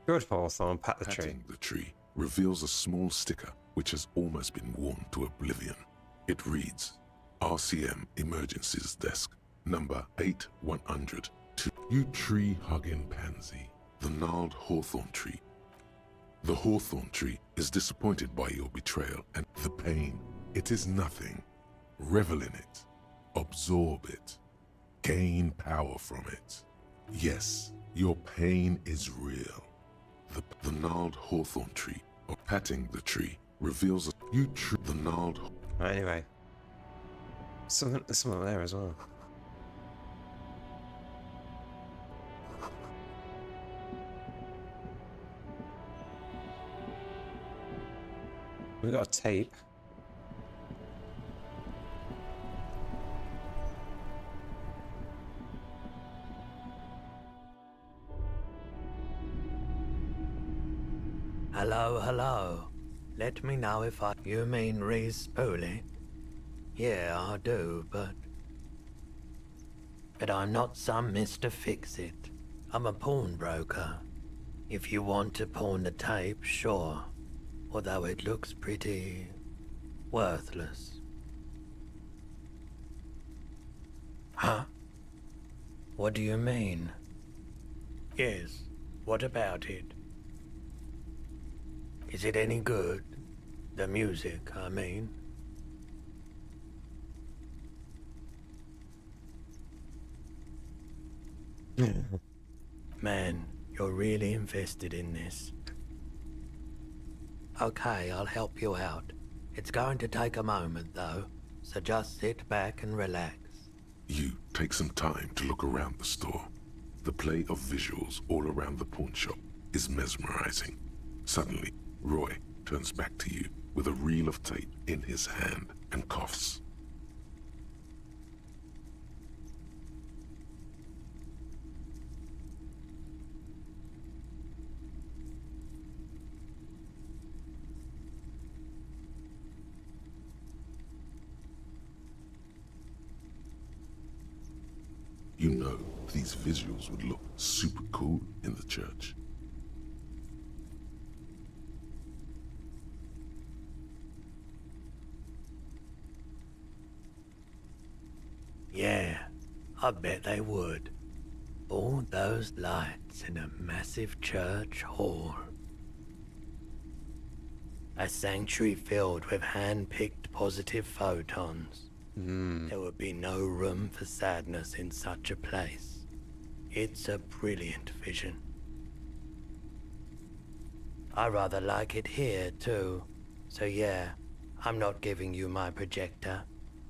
Good hawthorn, pat the tree. Patting the tree reveals a small sticker which has almost been worn to oblivion. It reads, RCM Emergencies Desk, number 8100. To you tree-hugging pansy, the gnarled hawthorn tree. The hawthorn tree is disappointed by your betrayal and the pain. It is nothing. Revel in it. Absorb it. Gain power from it. Yes, your pain is real. The gnarled hawthorn tree, or patting the tree, reveals the gnarled. Anyway, there's something there as well. We got a tape. Hello, hello. Let me know if You mean re-spool it? Yeah, I do, but I'm not some Mr. Fix-It. I'm a pawnbroker. If you want to pawn the tape, sure. Although it looks pretty worthless. Huh? What do you mean? Yes, what about it? Is it any good? The music, I mean. Man, you're really invested in this. Okay, I'll help you out. It's going to take a moment, though, so just sit back and relax. You take some time to look around the store. The play of visuals all around the pawn shop is mesmerizing. Suddenly, Roy turns back to you with a reel of tape in his hand and coughs. You know, these visuals would look super cool in the church. Yeah, I bet they would. All those lights in a massive church hall. A sanctuary filled with hand-picked positive photons. There would be no room for sadness in such a place. It's a brilliant vision. I rather like it here, too. So yeah, I'm not giving you my projector.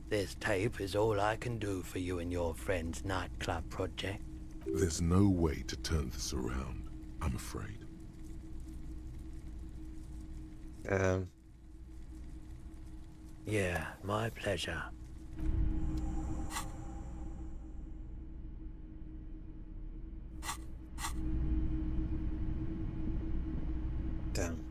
This tape is all I can do for you and your friend's nightclub project. There's no way to turn this around, I'm afraid. Yeah, my pleasure. Damn.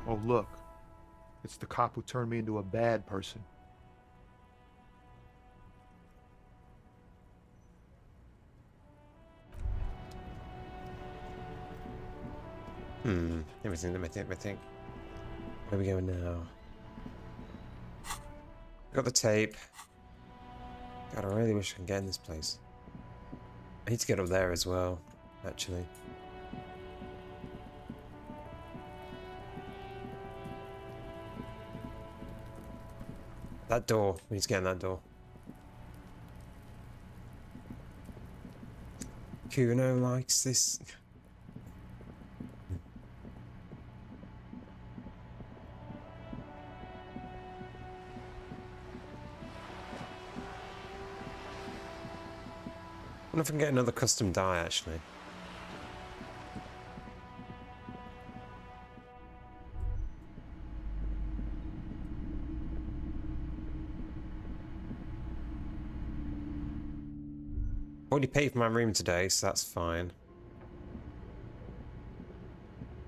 Oh, look. It's the cop who turned me into a bad person. Everything, let me think. Where are we going now? Got the tape. God, I really wish I could get in this place. I need to get up there as well, actually. That door. We need to get in that door. Kuno likes this. I wonder if I can get another custom die, actually. I already paid for my room today, so that's fine.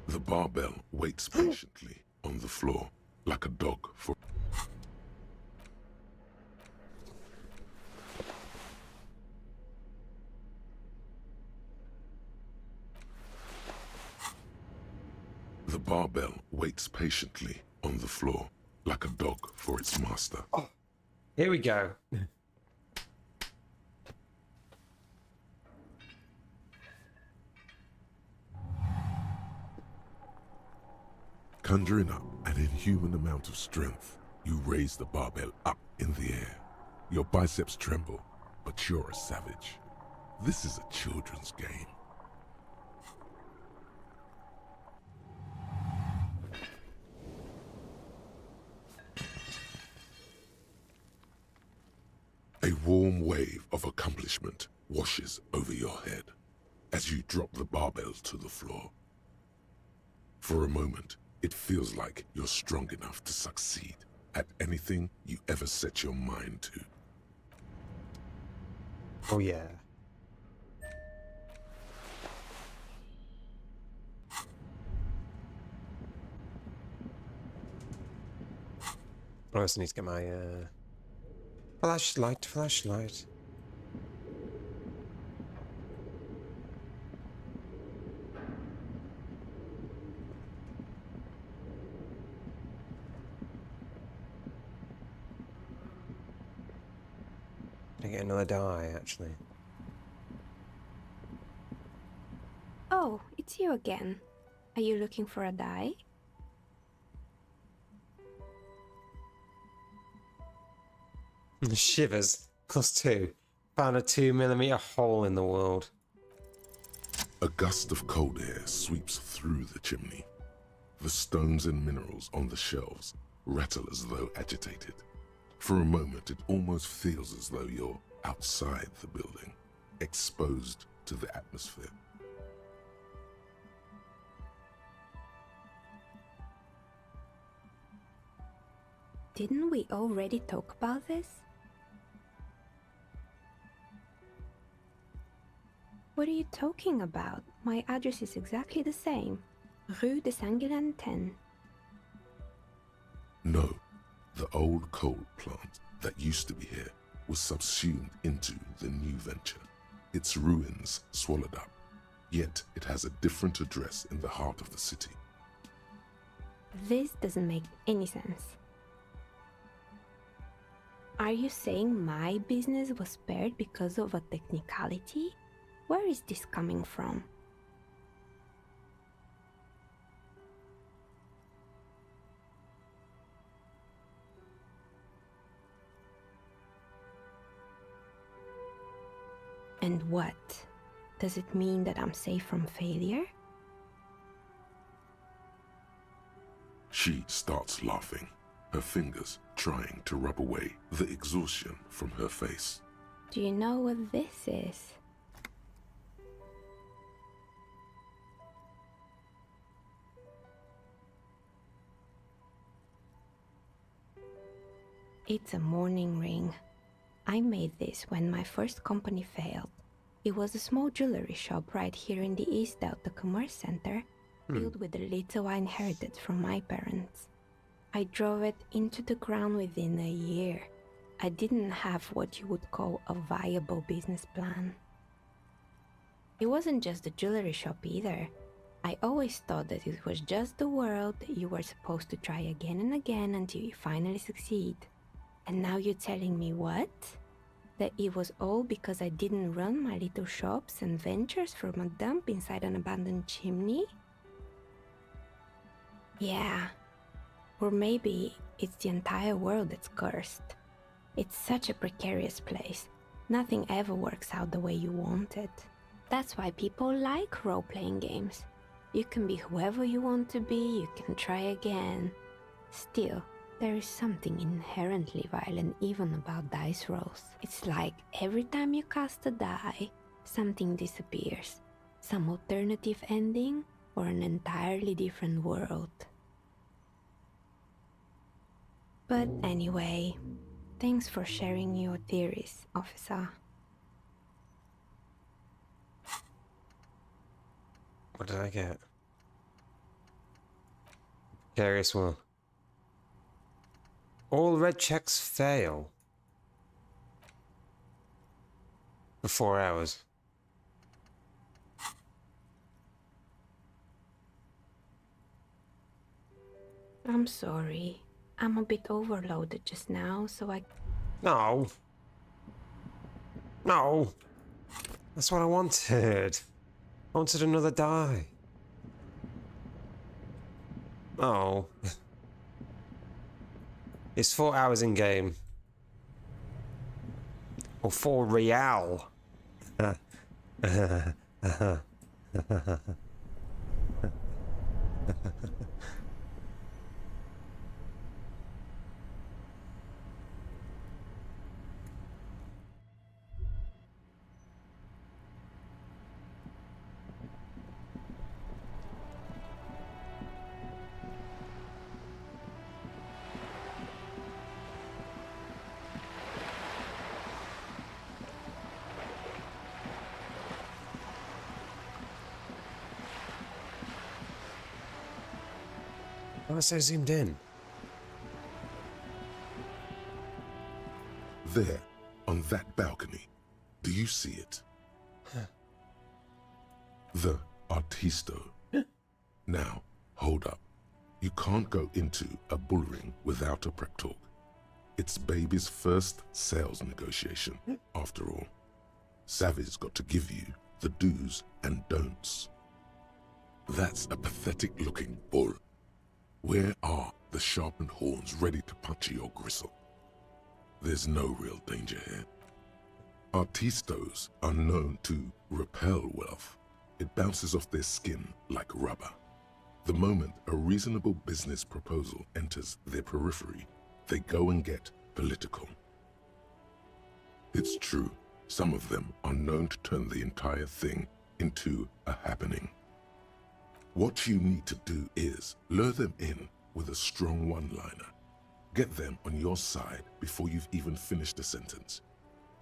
The barbell waits patiently on the floor, like a dog for... The barbell waits patiently on the floor, like a dog for its master. Oh, here we go. Conjuring up an inhuman amount of strength, you raise the barbell up in the air. Your biceps tremble, but you're a savage. This is a children's game. A warm wave of accomplishment washes over your head as you drop the barbell to the floor. For a moment, it feels like you're strong enough to succeed at anything you ever set your mind to. Oh yeah. I also need to get my flashlight. I get another die, actually. Oh, it's you again. Are you looking for a die? Shivers. +2. Found a 2mm hole in the world. A gust of cold air sweeps through the chimney. The stones and minerals on the shelves rattle as though agitated. For a moment, it almost feels as though you're outside the building, exposed to the atmosphere. Didn't we already talk about this? What are you talking about? My address is exactly the same. Rue de Saint-Guilain 10. No, the old coal plant that used to be here was subsumed into the new venture. Its ruins swallowed up, yet it has a different address in the heart of the city. This doesn't make any sense. Are you saying my business was spared because of a technicality? Where is this coming from? And what? Does it mean that I'm safe from failure? She starts laughing, her fingers trying to rub away the exhaustion from her face. Do you know what this is? It's a mourning ring. I made this when my first company failed. It was a small jewelry shop right here in the East Delta Commerce Center, built with the little I inherited from my parents. I drove it into the ground within a year. I didn't have what you would call a viable business plan. It wasn't just a jewelry shop either. I always thought that it was just the world that you were supposed to try again and again until you finally succeed. And now you're telling me what? That it was all because I didn't run my little shops and ventures from a dump inside an abandoned chimney? Yeah. Or maybe it's the entire world that's cursed. It's such a precarious place. Nothing ever works out the way you want it. That's why people like role-playing games. You can be whoever you want to be, you can try again. Still, there is something inherently violent even about dice rolls. It's like every time you cast a die, something disappears. Some alternative ending or an entirely different world. But anyway, thanks for sharing your theories, officer. What did I get? Curious will. All red checks fail. For 4 hours. I'm sorry. I'm a bit overloaded just now, so I... No. No. That's what I wanted. I wanted another die. Oh. It's 4 hours in game. Or 4 real. Why was I zoomed in? There, on that balcony. Do you see it? The Artisto. Now, hold up. You can't go into a bullring without a prep talk. It's baby's first sales negotiation, after all. Savvy's got to give you the do's and don'ts. That's a pathetic-looking bull. Where are the sharpened horns ready to puncture your gristle? There's no real danger here. Artistos are known to repel wealth. It bounces off their skin like rubber. The moment a reasonable business proposal enters their periphery, they go and get political. It's true, some of them are known to turn the entire thing into a happening. What you need to do is lure them in with a strong one-liner. Get them on your side before you've even finished a sentence.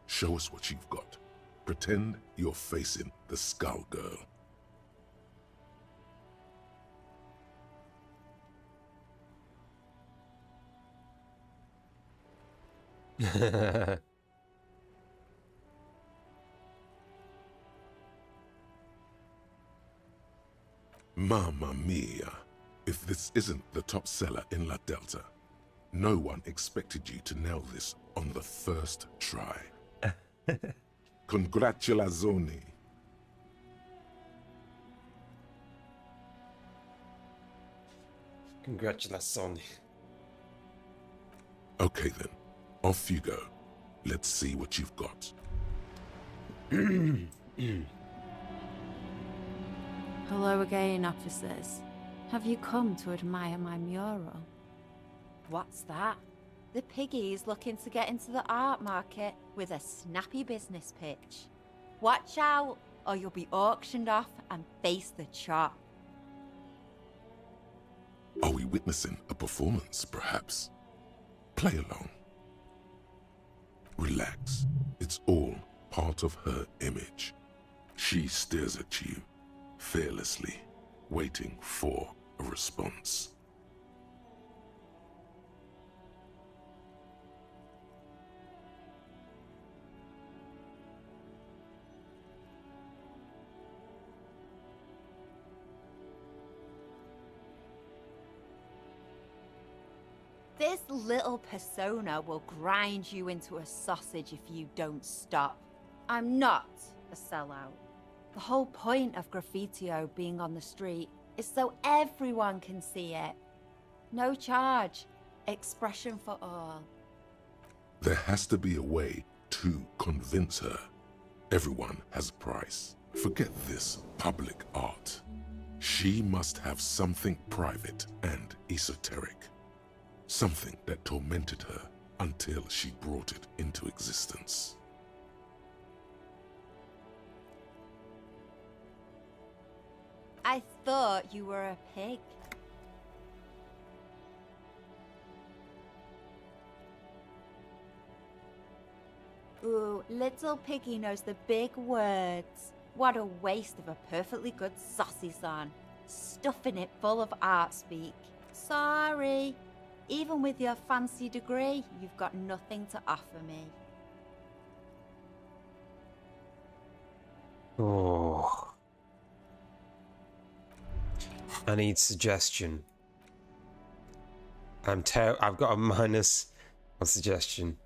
Show us what you've got. Pretend you're facing the Skull Girl. Mamma mia. If this isn't the top seller in La Delta, no one expected you to nail this on the first try. Congratulazioni. Congratulazioni. Okay then, off you go. Let's see what you've got. Hello again, officers. Have you come to admire my mural? What's that? The piggy's looking to get into the art market with a snappy business pitch. Watch out, or you'll be auctioned off and face the chop. Are we witnessing a performance, perhaps? Play along. Relax. It's all part of her image. She stares at you, fearlessly, waiting for a response. This little persona will grind you into a sausage if you don't stop. I'm not a sellout. The whole point of graffitio being on the street is so everyone can see it. No charge, expression for all. There has to be a way to convince her. Everyone has a price. Forget this public art. She must have something private and esoteric. Something that tormented her until she brought it into existence. I thought you were a pig. Ooh, little piggy knows the big words. What a waste of a perfectly good saucy son. Stuffing it full of art speak. Sorry. Even with your fancy degree, you've got nothing to offer me. Oh. I need suggestion. I've got a minus on suggestion.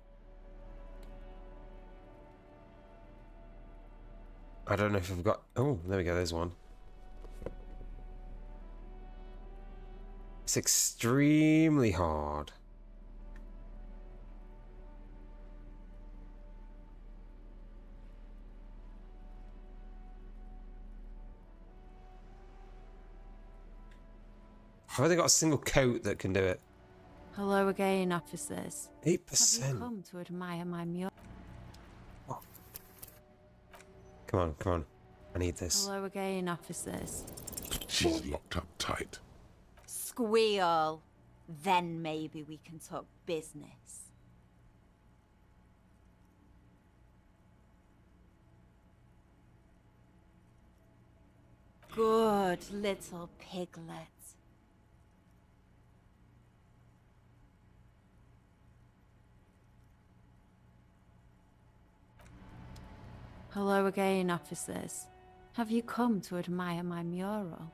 I don't know if I've got... Oh, there we go, there's one. It's extremely hard. I've only got a single coat that can do it. Hello again, officers. 8%. Have you come to admire my mural? Come on, come on. I need this. Hello again, officers. She's locked up tight. Squeal. Then maybe we can talk business. Good little piglet. Hello again, officers. Have you come to admire my mural?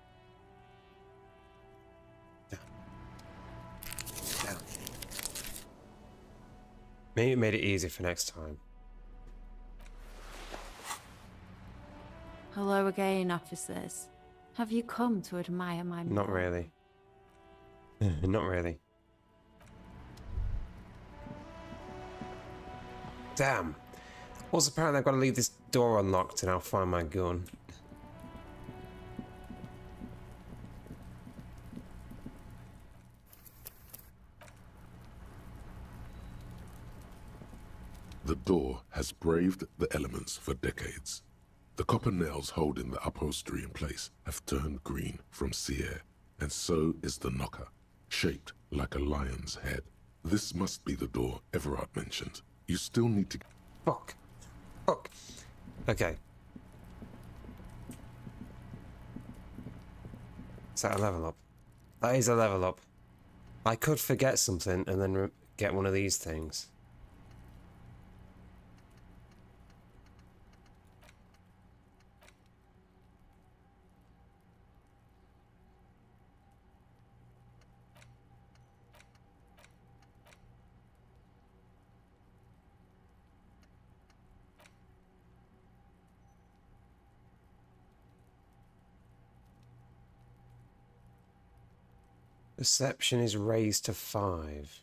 Maybe it made it easier for next time. Hello again, officers. Have you come to admire my mural? Not really. Not really. Damn. Also, apparently I've got to leave this door unlocked and I'll find my gun. The door has braved the elements for decades. The copper nails holding the upholstery in place have turned green from sea air, and so is the knocker, shaped like a lion's head. This must be the door Everard mentioned. You still need to... Fuck. Fuck. Okay. Is that a level up? That is a level up. I could forget something and then get one of these things. Perception is raised to 5.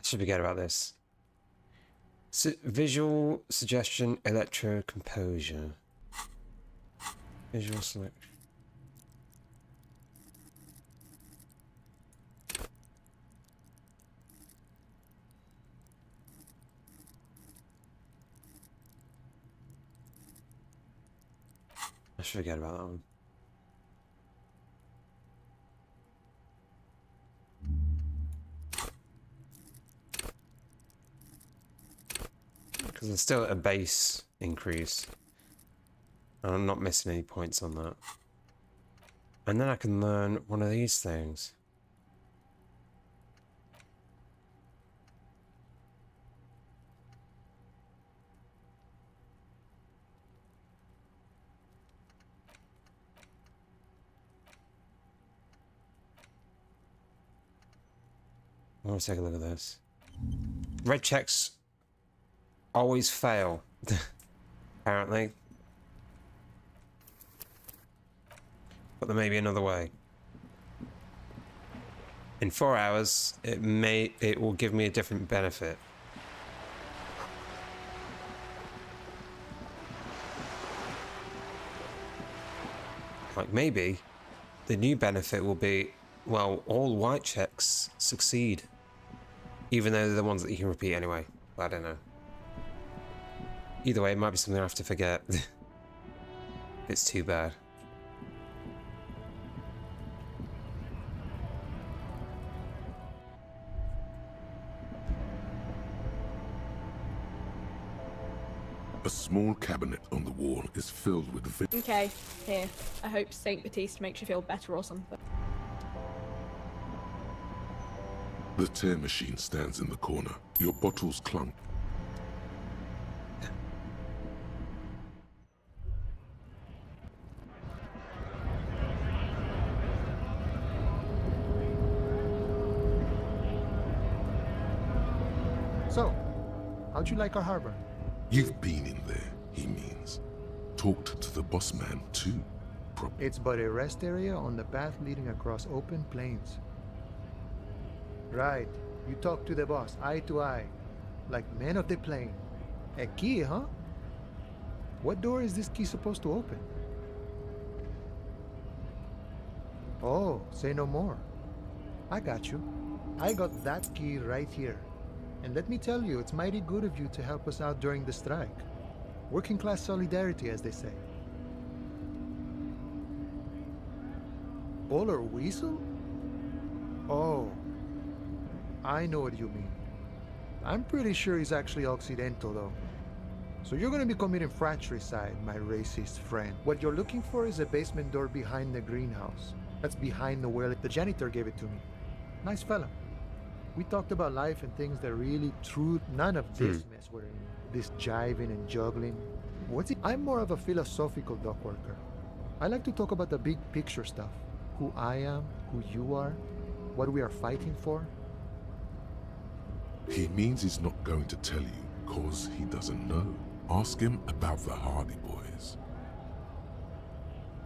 should forget about this. Visual suggestion, electro composure. Visual selection. I should forget about that one. Because there's still a base increase. And I'm not missing any points on that. And then I can learn one of these things. I want to take a look at this. Red checks always fail, apparently. But there may be another way. In 4 hours, it will give me a different benefit. Like maybe the new benefit will be, well, all white checks succeed. Even though they're the ones that you can repeat anyway. I don't know. Either way, it might be something I have to forget. It's too bad. A small cabinet on the wall is filled with Okay, here. I hope Saint Baptiste makes you feel better or something. The tear machine stands in the corner. Your bottles clunk. So, how'd you like our harbor? You've been in there, he means. Talked to the boss man too, probably. It's but a rest area on the path leading across open plains. Right. You talk to the boss, eye to eye. Like men of the plain. A key, huh? What door is this key supposed to open? Oh, say no more. I got you. I got that key right here. And let me tell you, it's mighty good of you to help us out during the strike. Working class solidarity, as they say. Oller Weasel? Oh, I know what you mean. I'm pretty sure he's actually Occidental, though. So you're gonna be committing fratricide, my racist friend. What you're looking for is a basement door behind the greenhouse. That's behind the well. The janitor gave it to me. Nice fella. We talked about life and things that really true. None of this mess we're in. This jiving and juggling. What's it? I'm more of a philosophical dock worker. I like to talk about the big picture stuff. Who I am, who you are, what we are fighting for. He means he's not going to tell you, cause he doesn't know. Ask him about the Hardy Boys.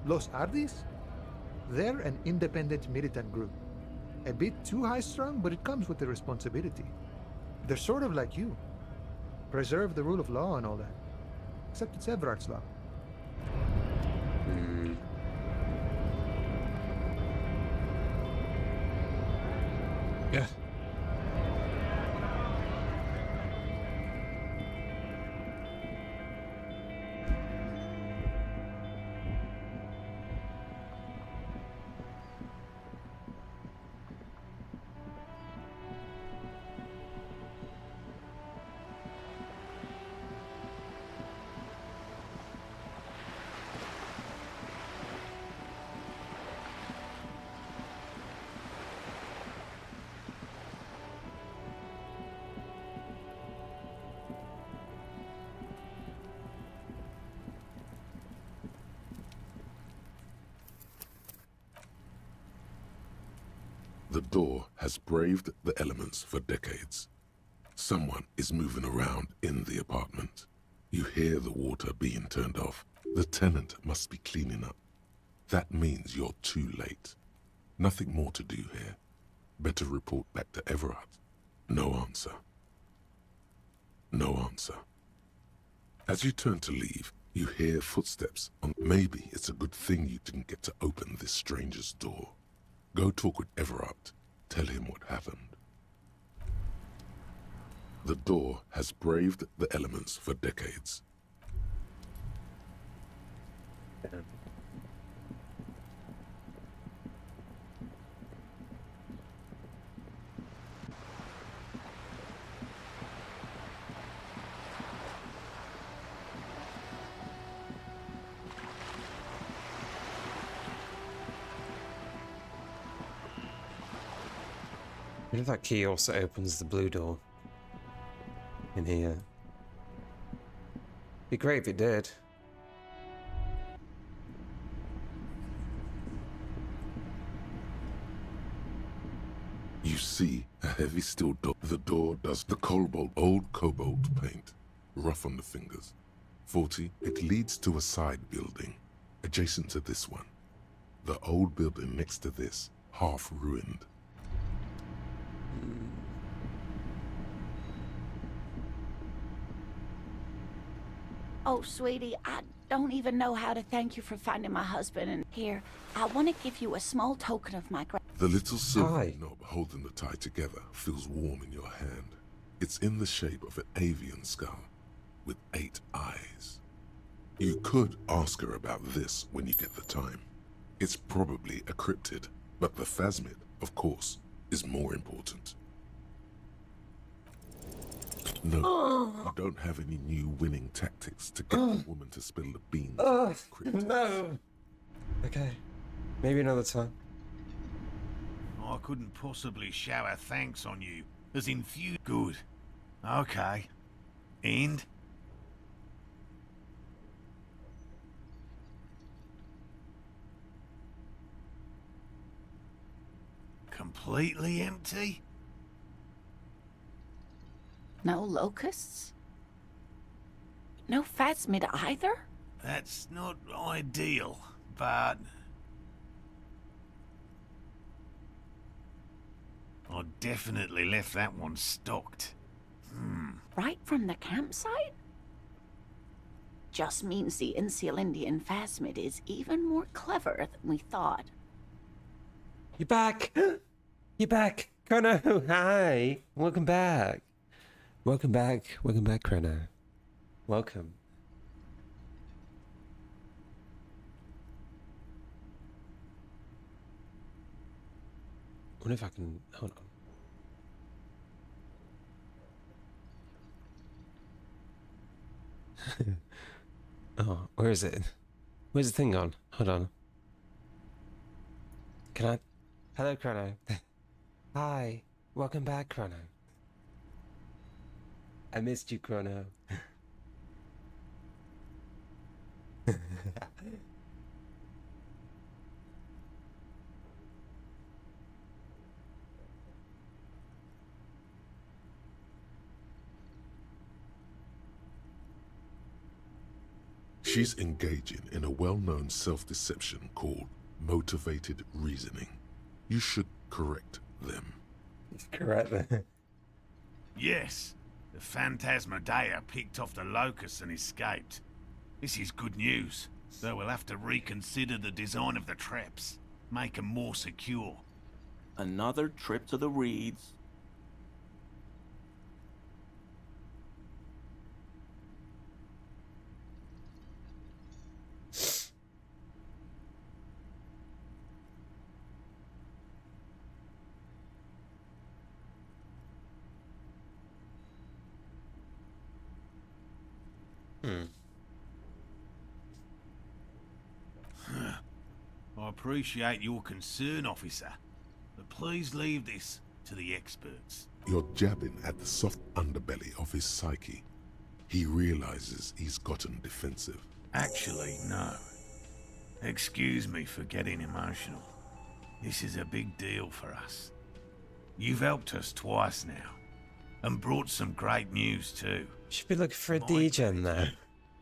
Los Hardys? They're an independent militant group. A bit too high-strung, but it comes with the responsibility. They're sort of like you. Preserve the rule of law and all that. Except it's Everard's law. Yeah. The door has braved the elements for decades. Someone is moving around in the apartment. You hear the water being turned off. The tenant must be cleaning up. That means you're too late. Nothing more to do here. Better report back to Everard. No answer. No answer. As you turn to leave, you hear footsteps. Maybe it's a good thing you didn't get to open this stranger's door. Go talk with Everard. Tell him what happened. The door has braved the elements for decades. What if that key also opens the blue door in here? Be great if it did. You see a heavy steel door. The door does the old cobalt paint, rough on the fingers. 40, it leads to a side building, adjacent to this one. The old building next to this, half ruined. Oh, sweetie, I don't even know how to thank you for finding my husband. And here, I want to give you a small token of my gratitude. The little silver knob holding the tie together feels warm in your hand. It's in the shape of an avian skull with 8 eyes. You could ask her about this when you get the time. It's probably a cryptid, but the phasmid, of course, is more important. No, you don't have any new winning tactics to get the woman to spill the beans. No. Okay, maybe another time. I couldn't possibly shower thanks on you, as in few. Good. Okay. End? Completely empty? No locusts? No phasmid either? That's not ideal, but I definitely left that one stocked. Right from the campsite? Just means the Insulindian phasmid is even more clever than we thought. You're back! You're back! Chrono! Hi! Welcome back! Welcome back, Chrono. Welcome. I wonder if I can... Hold on. Oh, where is it? Where's the thing gone? Hold on. Can I... Hello, Chrono. Hi. Welcome back, Chrono. I missed you, Chrono. She's engaging in a well-known self-deception called motivated reasoning. You should correct them. Correct them. Yes, the Phantasmadeia picked off the locusts and escaped. This is good news, though we'll have to reconsider the design of the traps, make them more secure. Another trip to the reeds. I appreciate your concern, officer, but please leave this to the experts. You're jabbing at the soft underbelly of his psyche. He realizes he's gotten defensive. Actually, no. Excuse me for getting emotional. This is a big deal for us. You've helped us twice now, and brought some great news too. Should be looking for a degen there.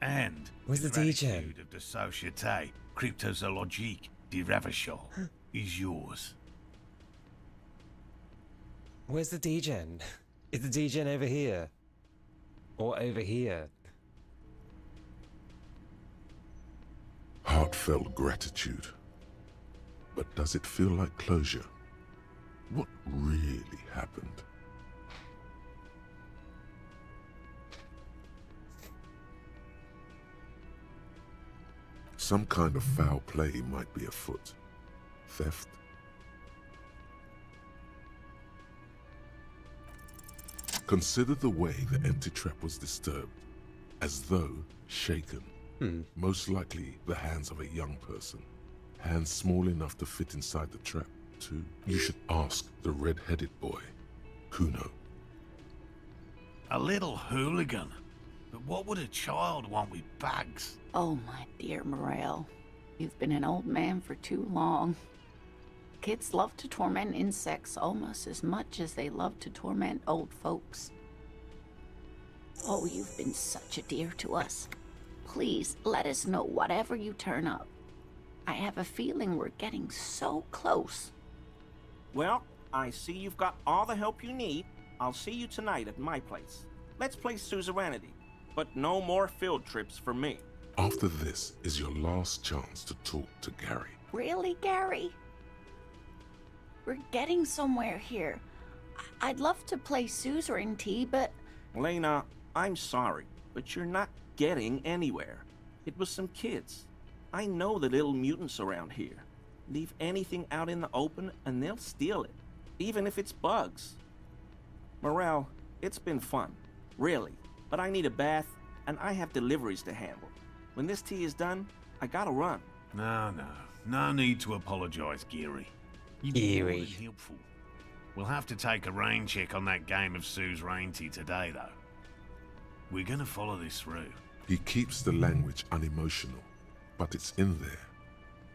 And where's the degen? Of the Société Cryptozoologique de Ravachol is yours. Where's the degen? Is the DJ over here? Or over here? Heartfelt gratitude. But does it feel like closure? What really happened? Some kind of foul play might be afoot. Theft. Consider the way the empty trap was disturbed, as though shaken. Most likely the hands of a young person. Hands small enough to fit inside the trap, too. You should ask the red-headed boy, Kuno. A little hooligan. But what would a child want with bags? Oh, my dear Morel. You've been an old man for too long. Kids love to torment insects almost as much as they love to torment old folks. Oh, you've been such a dear to us. Please, let us know whatever you turn up. I have a feeling we're getting so close. Well, I see you've got all the help you need. I'll see you tonight at my place. Let's play suzerainty, but no more field trips for me. After this is your last chance to talk to Gary. Really, Gary? We're getting somewhere here. I'd love to play suzerainty, but... Lena, I'm sorry, but you're not getting anywhere. It was some kids. I know the little mutants around here. Leave anything out in the open and they'll steal it, even if it's bugs. Morel, it's been fun, really, but I need a bath and I have deliveries to handle. When this tea is done, I gotta run. No need to apologize, Geary. You've been more than helpful. We'll have to take a rain check on that game of suzerainty today, though. We're gonna follow this through. He keeps the language unemotional, but it's in there.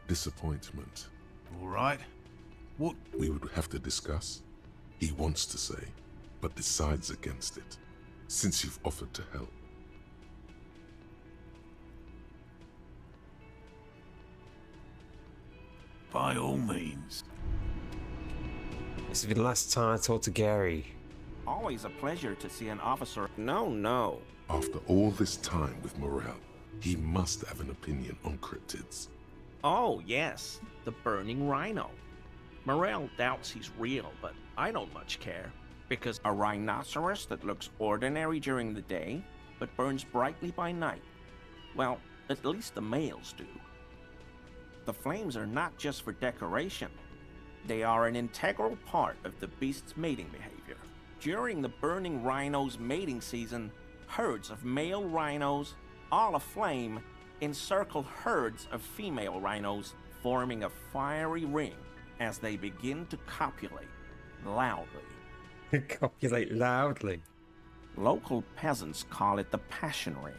Disappointment. All right. What? We would have to discuss. He wants to say, but decides against it, since you've offered to help. By all means. This will be the last time I talk to Gary. Always a pleasure to see an officer. No. After all this time with Morel, he must have an opinion on cryptids. Oh, yes, the burning rhino. Morel doubts he's real, but I don't much care. Because a rhinoceros that looks ordinary during the day, but burns brightly by night. Well, at least the males do. The flames are not just for decoration. They are an integral part of the beast's mating behavior. During the burning rhino's mating season, herds of male rhinos, all aflame, encircle herds of female rhinos, forming a fiery ring as they begin to copulate loudly. Copulate loudly? Local peasants call it the passion ring.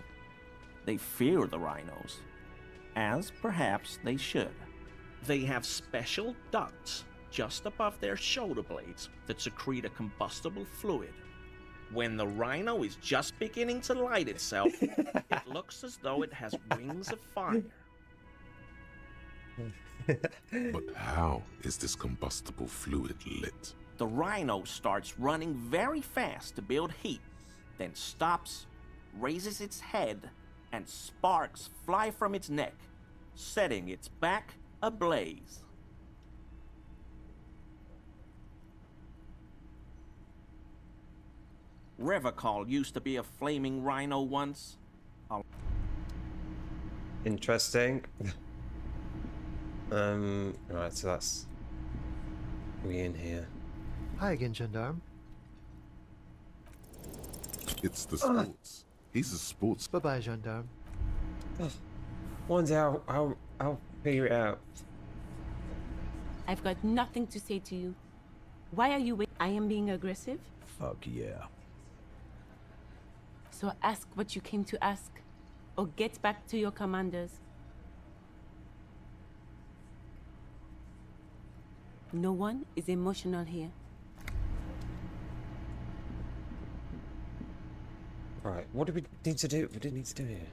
They fear the rhinos, as perhaps they should. They have special ducts just above their shoulder blades that secrete a combustible fluid. When the rhino is just beginning to light itself, it looks as though it has wings of fire. But how is this combustible fluid lit? The rhino starts running very fast to build heat, then stops, raises its head, and sparks fly from its neck, setting its back ablaze. Revacol used to be a flaming rhino once. Interesting. Right, so that's... we in here. Hi again, Gendarme. It's the sports. He's a sports... Bye-bye, Gendarme. One day I'll figure it out. I've got nothing to say to you. Why are you I am being aggressive? Fuck yeah. So ask what you came to ask, or get back to your commanders. No one is emotional here. Right, what do we need to do? What do we need to do here?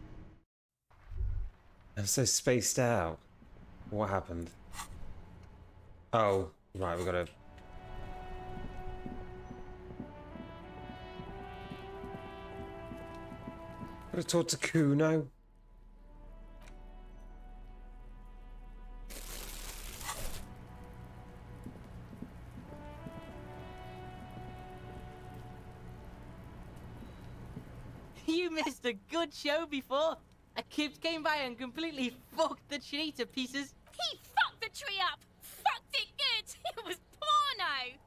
I'm so spaced out. What happened? Oh, right, we gotta... Gotta talk to Kuno. You missed a good show before. A kid came by and completely fucked the tree to pieces. He fucked the tree up! Fucked it good! It was porno!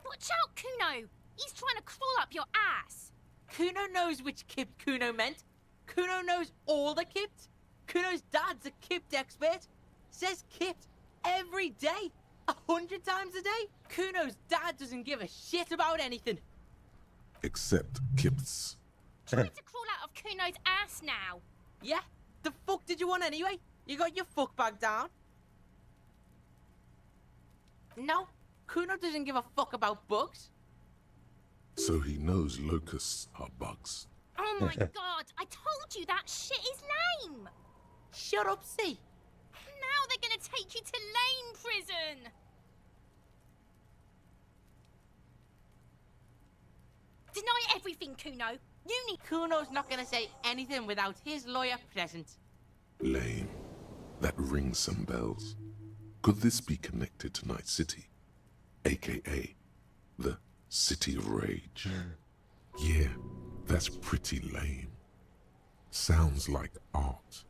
Watch out, Kuno! He's trying to crawl up your ass! Kuno knows which kip Kuno meant. Kuno knows all the kips. Kuno's dad's a kipped expert. Says kipped every day. 100 times a day. Kuno's dad doesn't give a shit about anything. Except Kips. Trying to crawl out of Kuno's ass now. Yeah? The fuck did you want anyway? You got your fuck bag down? No, Kuno doesn't give a fuck about bugs. So he knows locusts are bugs. Oh my god, I told you that shit is lame! Shut up, C. Now they're gonna take you to lame prison! Deny everything, Kuno. You need... Kuno's not gonna say anything without his lawyer present. Lame. That rings some bells. Could this be connected to Night City? AKA the City of Rage. Yeah, that's pretty lame. Sounds like art.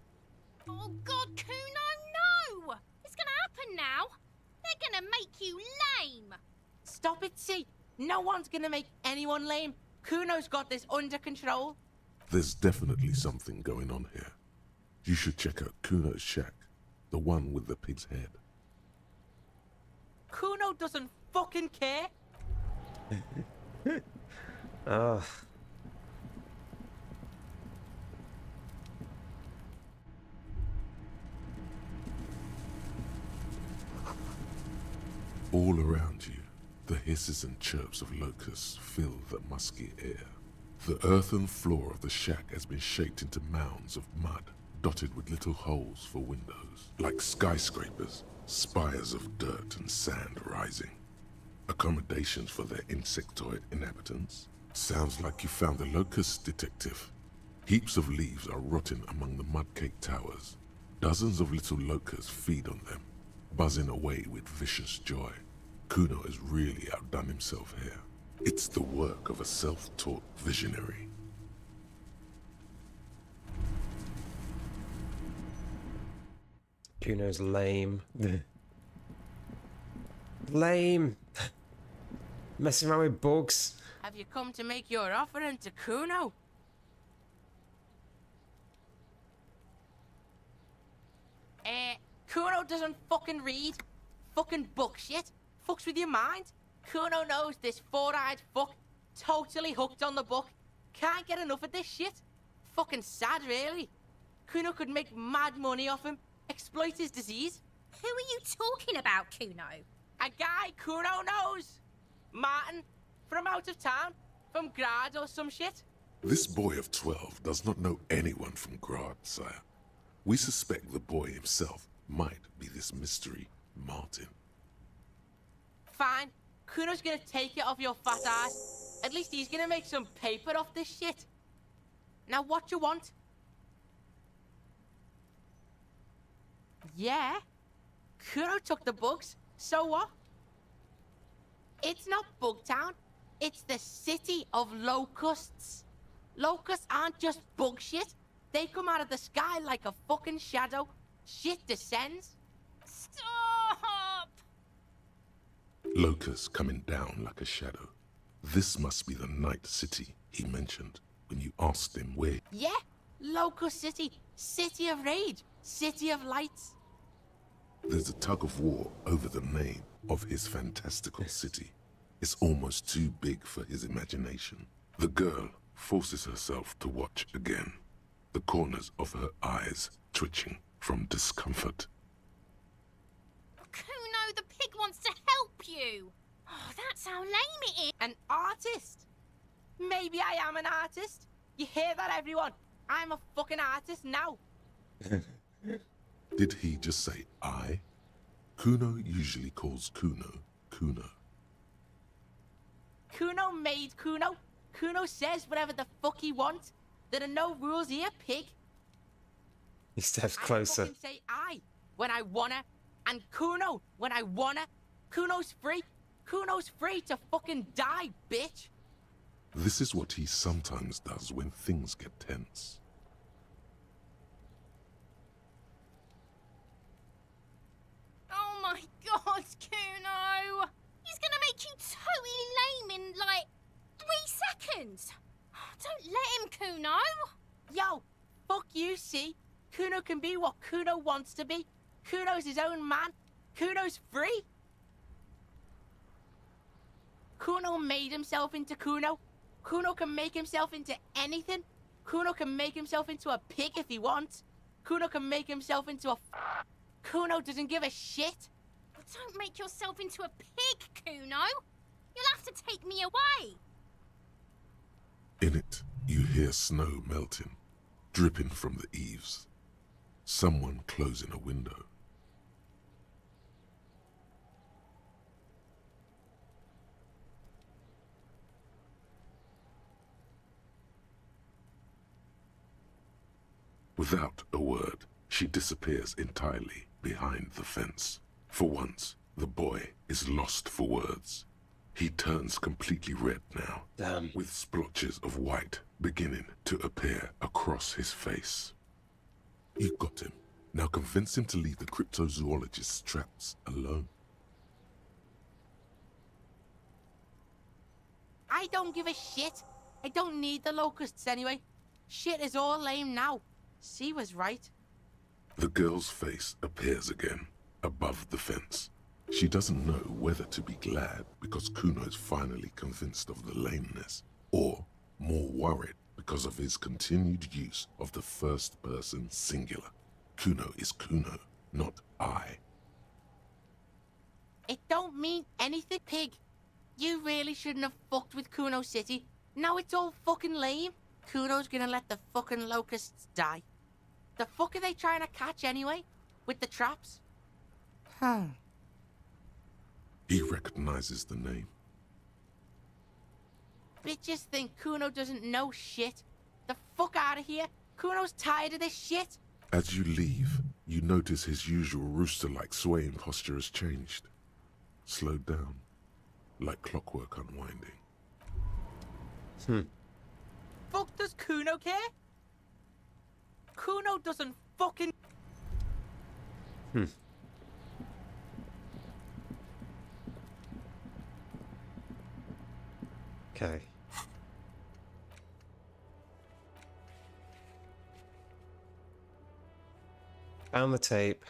Oh god, Kuno, no! It's gonna happen now. They're gonna make you lame. Stop it, C. No one's gonna make anyone lame. Kuno's got this under control. There's definitely something going on here. You should check out Kuno's shack, the one with the pig's head. Kuno doesn't fucking care. Ugh. All around you, the hisses and chirps of locusts fill the musky air. The earthen floor of the shack has been shaped into mounds of mud, dotted with little holes for windows, like skyscrapers, spires of dirt and sand rising. Accommodations for their insectoid inhabitants. Sounds like you found the locust, detective. Heaps of leaves are rotting among the mud-caked towers. Dozens of little locusts feed on them, buzzing away with vicious joy. Kuno has really outdone himself here. It's the work of a self-taught visionary. Kuno's lame. Lame. Messing around with bugs. Have you come to make your offering to Kuno? Kuno doesn't fucking read. Fucking book shit. Fucks with your mind. Kuno knows this four-eyed fuck. Totally hooked on the book. Can't get enough of this shit. Fucking sad, really. Kuno could make mad money off him. Exploit his disease. Who are you talking about, Kuno? A guy Kuno knows. Martin. From out of town. From Grad or some shit. This boy of 12 does not know anyone from Grad, sire. We suspect the boy himself might be this mystery Martin. Fine. Kuno's gonna take it off your fat ass. At least he's gonna make some paper off this shit. Now what you want? Yeah? Kuno took the bugs. So what? It's not Bugtown. It's the city of locusts. Locusts aren't just bug shit. They come out of the sky like a fucking shadow. Shit descends. Stop! Locusts coming down like a shadow. This must be the Night City he mentioned when you asked him where. Yeah, Locust City. City of Rage. City of Lights. There's a tug of war over the name of his fantastical city. It's almost too big for his imagination. The girl forces herself to watch again, the corners of her eyes twitching from discomfort. Kuno, the pig wants to help you. Oh, that's how lame it is. An artist? Maybe I am an artist. You hear that, everyone? I'm a fucking artist now. Did he just say I? Kuno usually calls Kuno Kuno. Kuno made Kuno. Kuno says whatever the fuck he wants. There are no rules here, pig. He steps closer. I fucking say I when I wanna, and Kuno when I wanna. Kuno's free. Kuno's free to fucking die, bitch. This is what he sometimes does when things get tense. Oh my god, Kuno! He's gonna make you totally lame in like 3 seconds. Don't let him, Kuno. Yo, fuck you, see? Kuno can be what Kuno wants to be. Kuno's his own man. Kuno's free. Kuno made himself into Kuno. Kuno can make himself into anything. Kuno can make himself into a pig if he wants. Kuno can make himself into a... Kuno doesn't give a shit. Don't make yourself into a pig, Kuno. You'll have to take me away. In it, you hear snow melting, dripping from the eaves. Someone closing a window. Without a word, she disappears entirely behind the fence. For once, the boy is lost for words. He turns completely red now, with splotches of white beginning to appear across his face. You got him. Now convince him to leave the cryptozoologist's traps alone. I don't give a shit. I don't need the locusts anyway. Shit is all lame now. C was right. The girl's face appears again, above the fence. She doesn't know whether to be glad because Kuno is finally convinced of the lameness, or more worried because of his continued use of the first-person singular. Kuno is Kuno, not I. It don't mean anything, pig. You really shouldn't have fucked with Kuno City. Now it's all fucking lame. Kuno's gonna let the fucking locusts die. The fuck are they trying to catch anyway? With the traps? He recognizes the name. Bitches think Kuno doesn't know shit. The fuck out of here. Kuno's tired of this shit. As you leave, you notice his usual rooster-like swaying posture has changed. Slowed down, like clockwork unwinding. Fuck does Kuno care? Kuno doesn't fucking... Okay. Found the tape.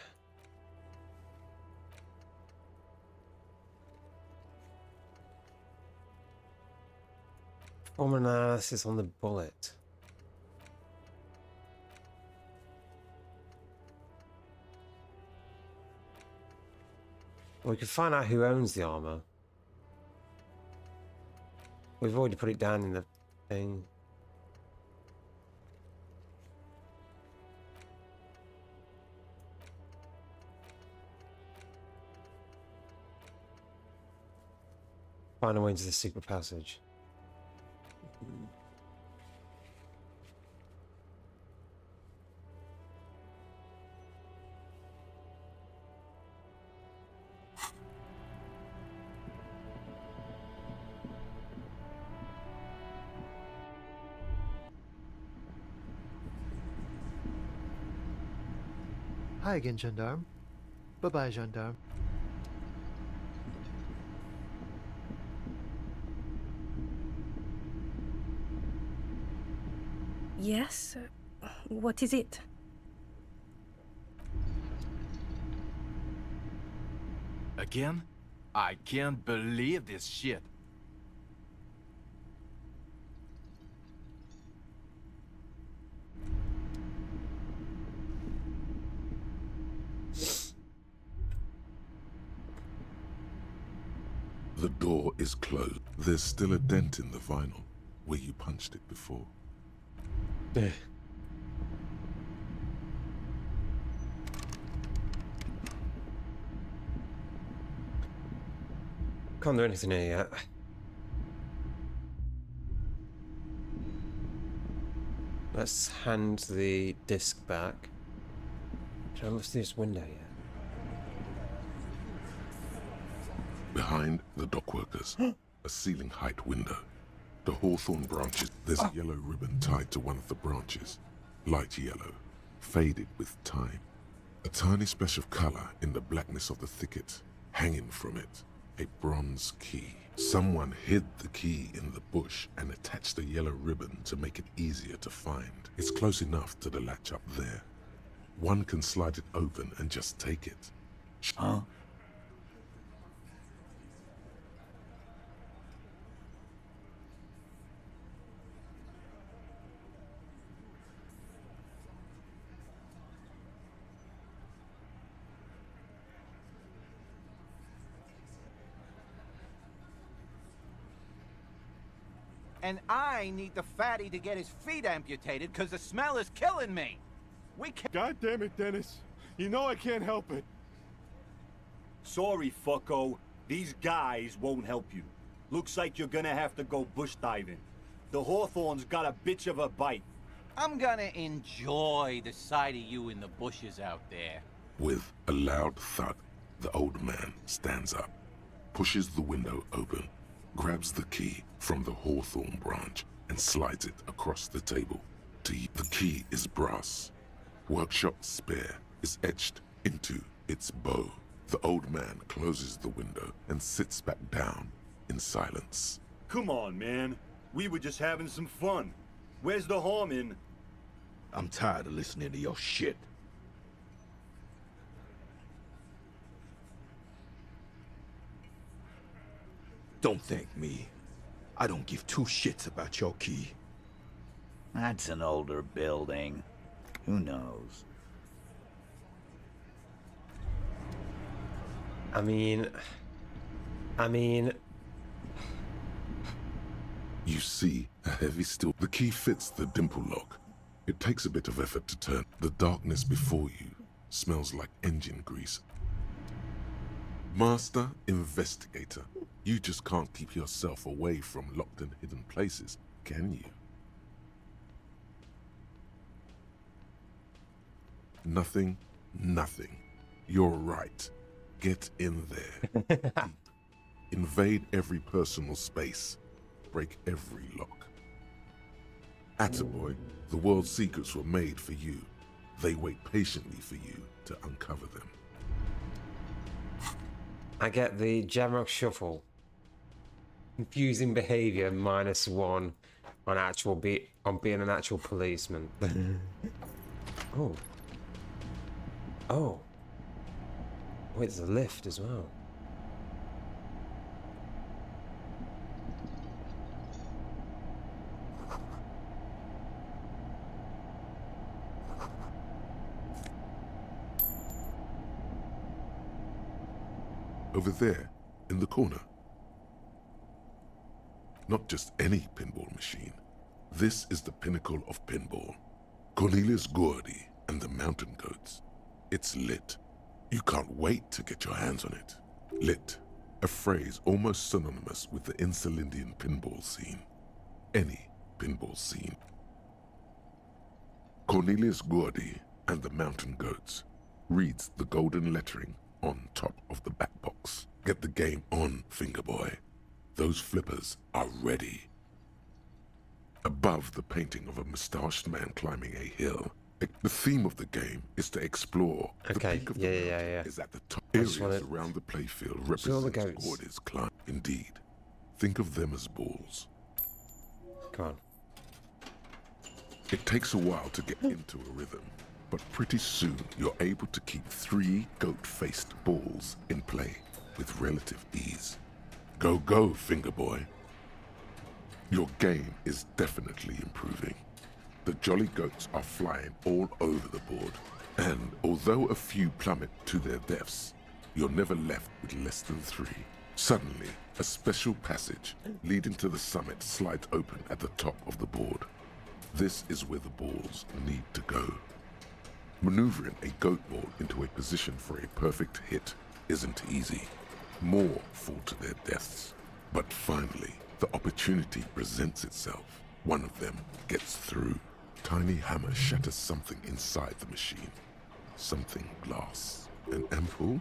Perform an analysis on the bullet. We could find out who owns the armor. We've already put it down in the thing. Find a way into the secret passage. Hi again, gendarme. Bye-bye, gendarme. Yes? What is it? Again? I can't believe this shit. The door is closed. There's still a dent in the vinyl where you punched it before. Can't do anything here yet. Let's hand the disc back. Can I look through this window yet? Behind the dockworkers, a ceiling height window. The hawthorn branches, there's a yellow ribbon tied to one of the branches. Light yellow, faded with time. A tiny splash of color in the blackness of the thicket. Hanging from it, a bronze key. Someone hid the key in the bush and attached the yellow ribbon to make it easier to find. It's close enough to the latch up there. One can slide it open and just take it. Huh? And I need the fatty to get his feet amputated because the smell is killing me. We can't. God damn it, Dennis. You know I can't help it. Sorry, fucko. These guys won't help you. Looks like you're gonna have to go bush diving. The Hawthorne's got a bitch of a bite. I'm gonna enjoy the sight of you in the bushes out there. With a loud thud, the old man stands up, pushes the window open, grabs the key from the hawthorn branch and slides it across the table. The key is brass. Workshop spare is etched into its bow. The old man closes the window and sits back down in silence. Come on, man. We were just having some fun. Where's the harm in... I'm tired of listening to your shit. Don't thank me. I don't give two shits about your key. That's an older building. Who knows? I mean... You see a heavy steel. The key fits the dimple lock. It takes a bit of effort to turn. The darkness before you smells like engine grease. Master investigator, you just can't keep yourself away from locked and hidden places, can you? Nothing, nothing. You're right. Get in there. Deep. Invade every personal space. Break every lock. Attaboy, the world's secrets were made for you. They wait patiently for you to uncover them. I get the Jamrock Shuffle. Confusing behavior -1 on being an actual policeman. Oh. Oh. Wait, there's a lift as well. Over there, in the corner. Not just any pinball machine. This is the pinnacle of pinball. Cornelius Gordy and the Mountain Goats. It's lit. You can't wait to get your hands on it. Lit, a phrase almost synonymous with the Insulindian pinball scene. Any pinball scene. Cornelius Gordy and the Mountain Goats reads the golden lettering on top of the back box. Get the game on, Fingerboy. Those flippers are ready. Above the painting of a moustached man climbing a hill, the theme of the game is to explore. Okay, the peak of the mountain is at the top. Areas around the playfield represent Gordy's climb. Indeed. Think of them as balls. Come on. It takes a while to get into a rhythm, but pretty soon you're able to keep 3 goat-faced balls in play with relative ease. Go, go, Fingerboy. Your game is definitely improving. The jolly goats are flying all over the board, and although a few plummet to their deaths, you're never left with less than 3. Suddenly, a special passage leading to the summit slides open at the top of the board. This is where the balls need to go. Maneuvering a goat ball into a position for a perfect hit isn't easy. More fall to their deaths. But finally, the opportunity presents itself. One of them gets through. Tiny hammer shatters something inside the machine. Something glass. An ampoule?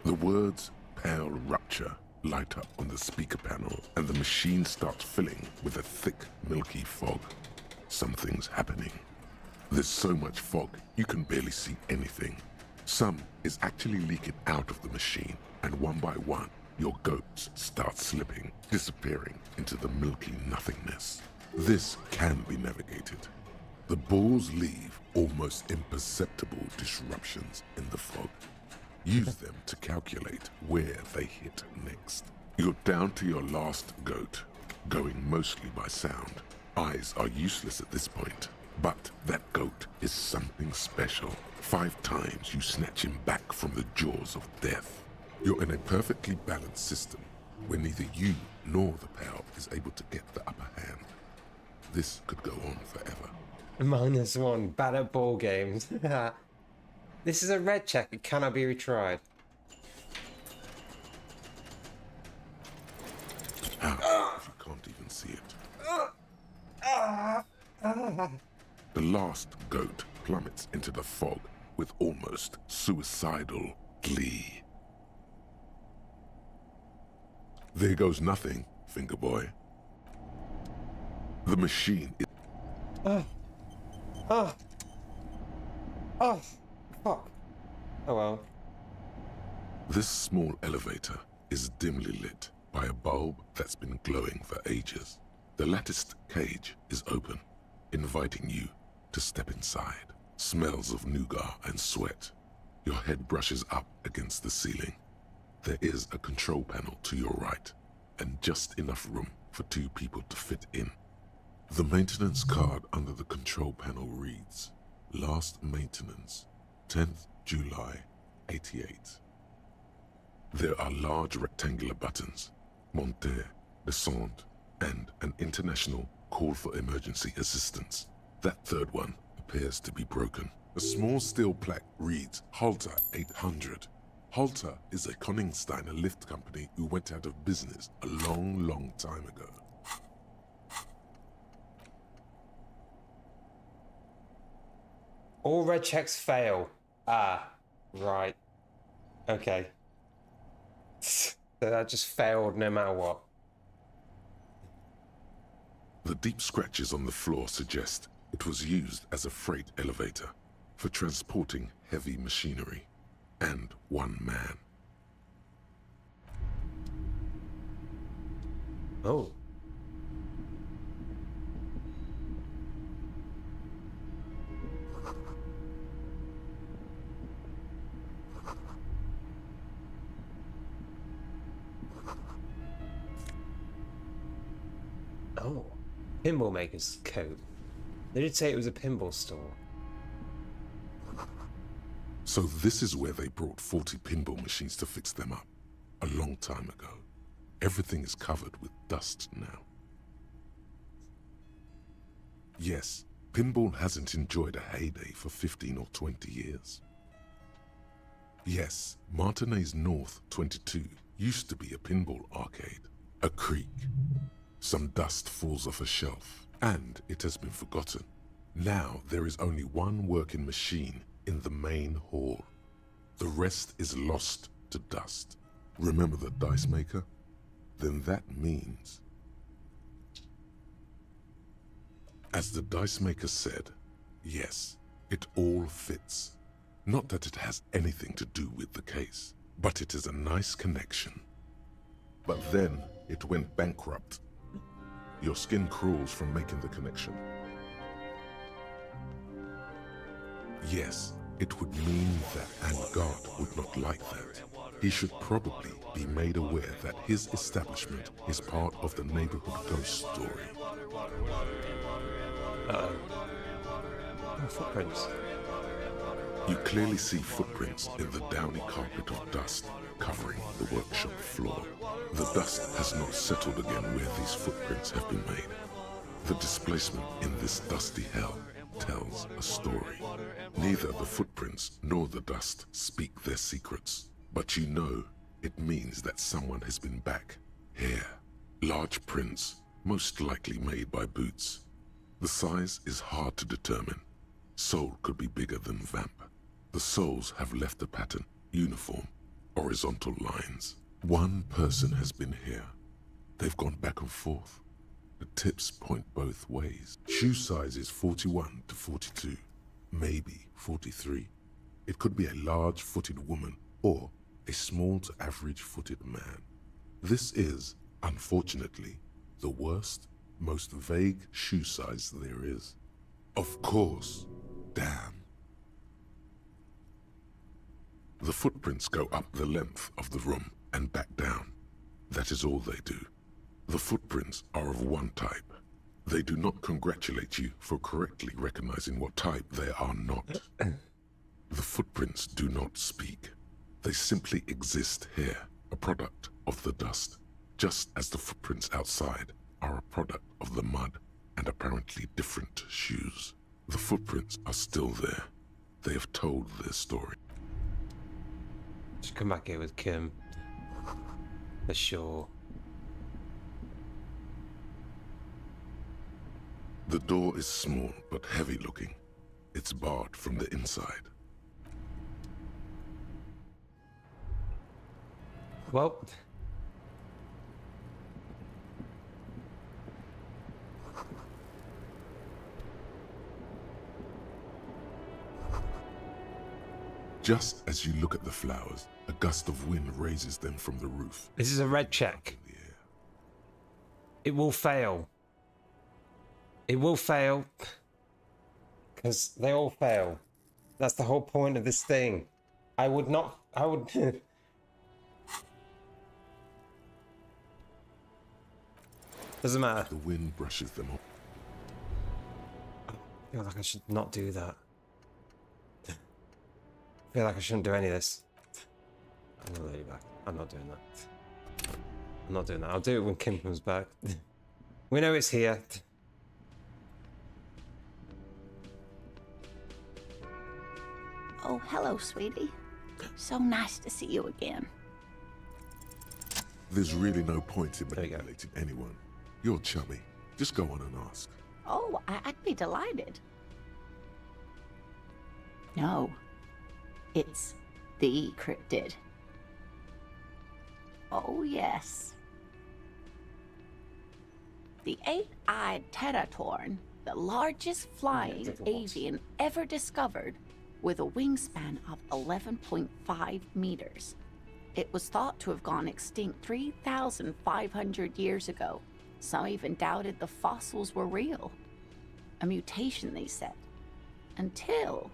The words "pale rupture" light up on the speaker panel, and the machine starts filling with a thick, milky fog. Something's happening. There's so much fog, you can barely see anything. Some is actually leaking out of the machine, and one by one, your goats start slipping, disappearing into the milky nothingness. This can be navigated. The balls leave almost imperceptible disruptions in the fog. Use them to calculate where they hit next. You're down to your last goat, going mostly by sound. Eyes are useless at this point, but that goat is something special. 5 times you snatch him back from the jaws of death. You're in a perfectly balanced system where neither you nor the pal is able to get the upper hand. This could go on forever. -1, bad at ball games. This is a red check, it cannot be retried. How if you can't even see it? The last goat plummets into the fog with almost suicidal glee. There goes nothing, finger boy. The machine is... Oh, fuck. Oh well. This small elevator is dimly lit by a bulb that's been glowing for ages. The latticed cage is open, inviting you to step inside. Smells of nougat and sweat. Your head brushes up against the ceiling. There is a control panel to your right, and just enough room for 2 people to fit in. The maintenance card under the control panel reads, Last maintenance, 10th July, 88. There are large rectangular buttons, monter, descend, and an international call for emergency assistance. That third one appears to be broken. A small steel plaque reads, Halter 800. Halter is a Koningsteiner lift company who went out of business a long time ago. All red checks fail. Ah, right. Okay. So that just failed no matter what. The deep scratches on the floor suggest it was used as a freight elevator for transporting heavy machinery and 1 man. Oh. Oh, pinball maker's coat. They did say it was a pinball store. So this is where they brought 40 pinball machines to fix them up, a long time ago. Everything is covered with dust now. Yes, pinball hasn't enjoyed a heyday for 15 or 20 years. Yes, Martinez North 22 used to be a pinball arcade, a creek. Some dust falls off a shelf, and it has been forgotten. Now there is only 1 working machine in the main hall. The rest is lost to dust. Remember the dice maker? Then that means... As the dice maker said, yes, it all fits. Not that it has anything to do with the case, but it is a nice connection. But then it went bankrupt. Your skin crawls from making the connection. Yes, it would mean that, and God would not like that. He should probably be made aware that his establishment is part of the neighborhood ghost story. Uh-oh. Footprints. You clearly see footprints in the downy carpet of dust covering the workshop floor. The dust has not settled again where these footprints have been made. The displacement in this dusty hell tells a story. Neither the footprints nor the dust speak their secrets, but you know it means that someone has been back here. Large prints, most likely made by boots. The size is hard to determine. Sole could be bigger than vamp. The soles have left a pattern, uniform, horizontal lines. One person has been here. They've gone back and forth. The tips point both ways. Shoe size is 41 to 42, maybe 43. It could be a large-footed woman or a small to average-footed man. This is, unfortunately, the worst, most vague shoe size there is. Of course, damn. The footprints go up the length of the room and back down. That is all they do. The footprints are of one type. They do not congratulate you for correctly recognizing what type they are not. The footprints do not speak. They simply exist here, a product of the dust, just as the footprints outside are a product of the mud and apparently different shoes. The footprints are still there. They have told their story. Just come back here with Kim. For sure. The door is small but heavy looking. It's barred from the inside. Well, just as you look at the flowers, a gust of wind raises them from the roof. this is a red check. It will fail. It will fail. Because they all fail. That's the whole point of this thing. I would... Doesn't matter. The wind brushes them off. I feel like I should not do that. I feel like I shouldn't do any of this. I'm gonna let you back. I'm not doing that. I'm not doing that. I'll do it when Kim comes back. We know it's here. Oh, hello, sweetie. So nice to see you again. There's really no point in manipulating anyone. You're chummy. Just go on and ask. Oh, I'd be delighted. No. It's the cryptid. Oh, yes. The eight-eyed teratorn, the largest flying avian ever discovered, with a wingspan of 11.5 meters. It was thought to have gone extinct 3,500 years ago. Some even doubted the fossils were real. A mutation, they said. Until...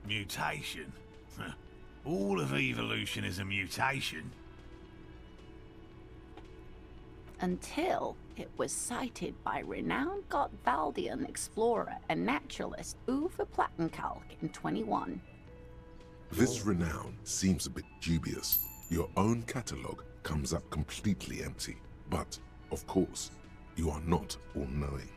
Mutation? All of evolution is a mutation. Until it was sighted by renowned Gotvaldian explorer and naturalist Uwe Plattenkalk in 21. This renown seems a bit dubious. Your own catalogue comes up completely empty. But, of course, you are not all-knowing.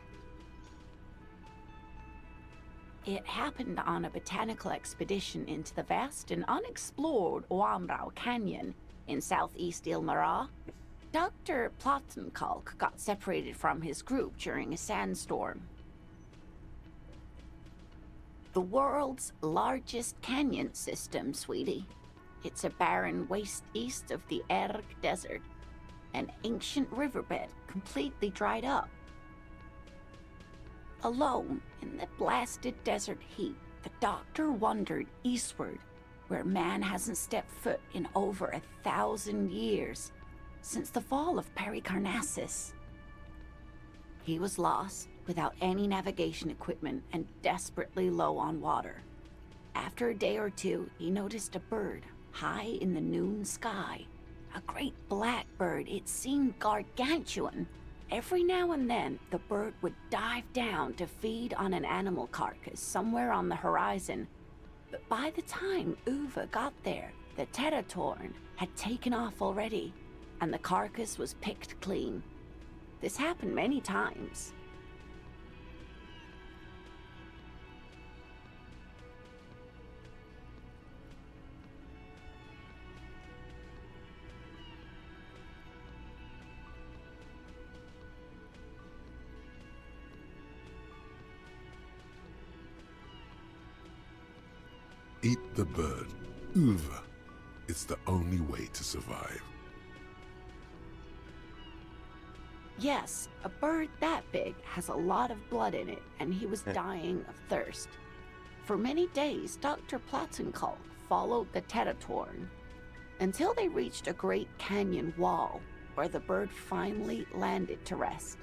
It happened on a botanical expedition into the vast and unexplored Oamrau Canyon in southeast Ilmara. Dr. Plattenkalk got separated from his group during a sandstorm. The world's largest canyon system, sweetie. It's a barren waste east of the Erg Desert, an ancient riverbed completely dried up. Alone in the blasted desert heat, the doctor wandered eastward, where man hasn't stepped foot in over 1,000 years, since the fall of Pericarnassus. He was lost, without any navigation equipment and desperately low on water. After a day or two, he noticed a bird high in the noon sky. A great black bird. It seemed gargantuan. Every now and then, the bird would dive down to feed on an animal carcass somewhere on the horizon. But by the time Uwe got there, the teratorn had taken off already. and the carcass was picked clean. This happened many times. Eat the bird. Uva. It's the only way to survive. Yes, a bird that big has a lot of blood in it, and he was dying of thirst. For many days, Dr. Platzenkalk followed the Tetatorn until they reached a great canyon wall where the bird finally landed to rest.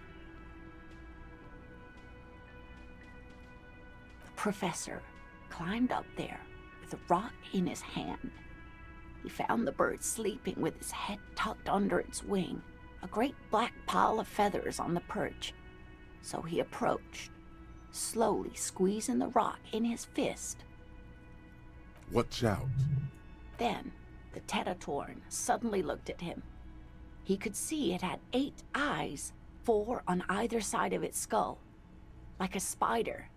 The professor climbed up there with a rock in his hand. He found the bird sleeping with his head tucked under its wing, a great black pile of feathers on the perch. So he approached, slowly squeezing the rock in his fist. Watch out. Then the Tetatorn suddenly looked at him. He could see it had 8 eyes, 4 on either side of its skull, like a spider.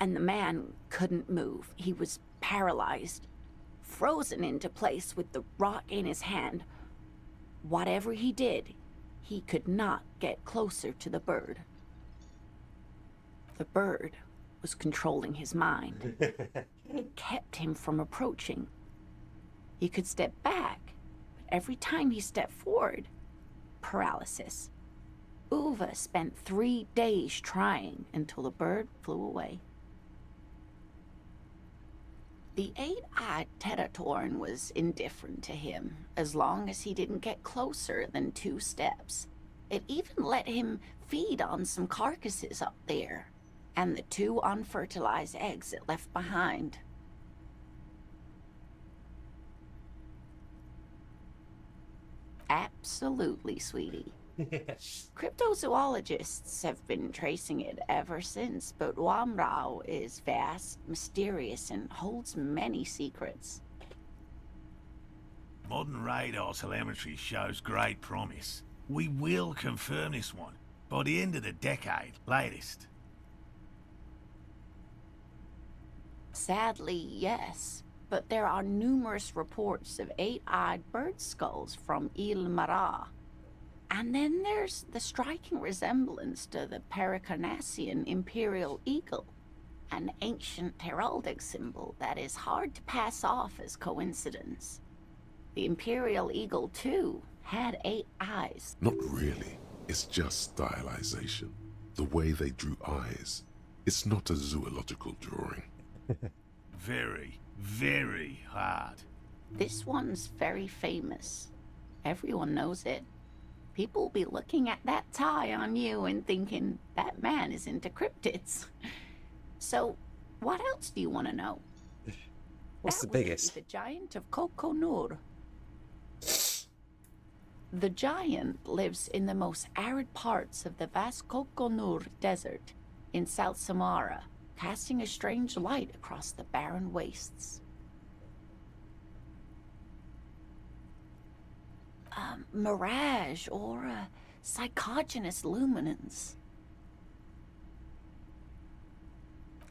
And the man couldn't move. He was paralyzed, frozen into place with the rock in his hand. Whatever he did, he could not get closer to the bird. The bird was controlling his mind. It kept him from approaching. He could step back, but every time he stepped forward, paralysis. Uva spent 3 days trying until the bird flew away. The 8-eyed Tetatorn was indifferent to him, as long as he didn't get closer than 2 steps. It even let him feed on some carcasses up there, and the 2 unfertilized eggs it left behind. Absolutely, sweetie. Cryptozoologists have been tracing it ever since, but Wamrao is vast, mysterious, and holds many secrets. Modern radar telemetry shows great promise. We will confirm this one by the end of the decade, latest. Sadly, yes, but there are numerous reports of 8-eyed bird skulls from Il Mara. And then there's the striking resemblance to the Pericarnassian imperial eagle, an ancient heraldic symbol that is hard to pass off as coincidence. The imperial eagle, too, had 8 eyes. Not really. It's just stylization. The way they drew eyes. It's not a zoological drawing. Very, very hard. This one's very famous. Everyone knows it. People will be looking at that tie on you and thinking, that man is into cryptids. So, what else do you want to know? What's the biggest? The giant of Kokonur. The giant lives in the most arid parts of the vast Kokonur Desert in South Samara, casting a strange light across the barren wastes. Mirage or a psychogenous luminance.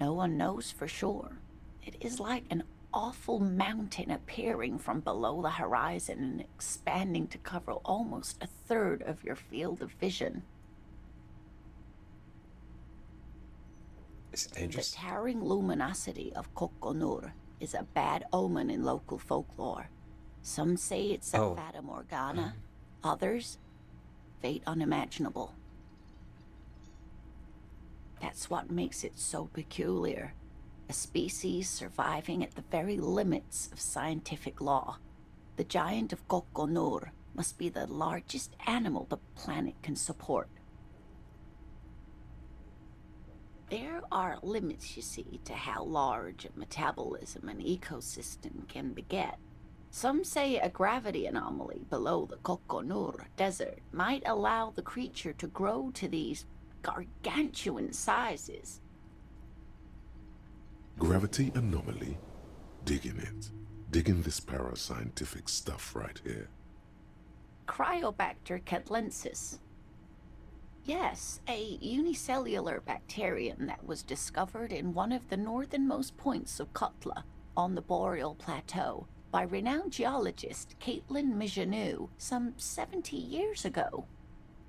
No one knows for sure. It is like an awful mountain appearing from below the horizon and expanding to cover almost 1/3 of your field of vision. Is it dangerous? The towering luminosity of Kokonur is a bad omen in local folklore. Some say it's a fata morgana, others, fate unimaginable. That's what makes it so peculiar. A species surviving at the very limits of scientific law. The giant of Kokonur must be the largest animal the planet can support. There are limits, you see, to how large a metabolism an ecosystem can beget. Some say a gravity anomaly below the Kokonur Desert might allow the creature to grow to these gargantuan sizes. Gravity anomaly? Digging it. Digging this parascientific stuff right here. Cryobacter catlensis. Yes, a unicellular bacterium that was discovered in one of the northernmost points of Kotla on the Boreal Plateau by renowned geologist Caitlin Mijanou some 70 years ago.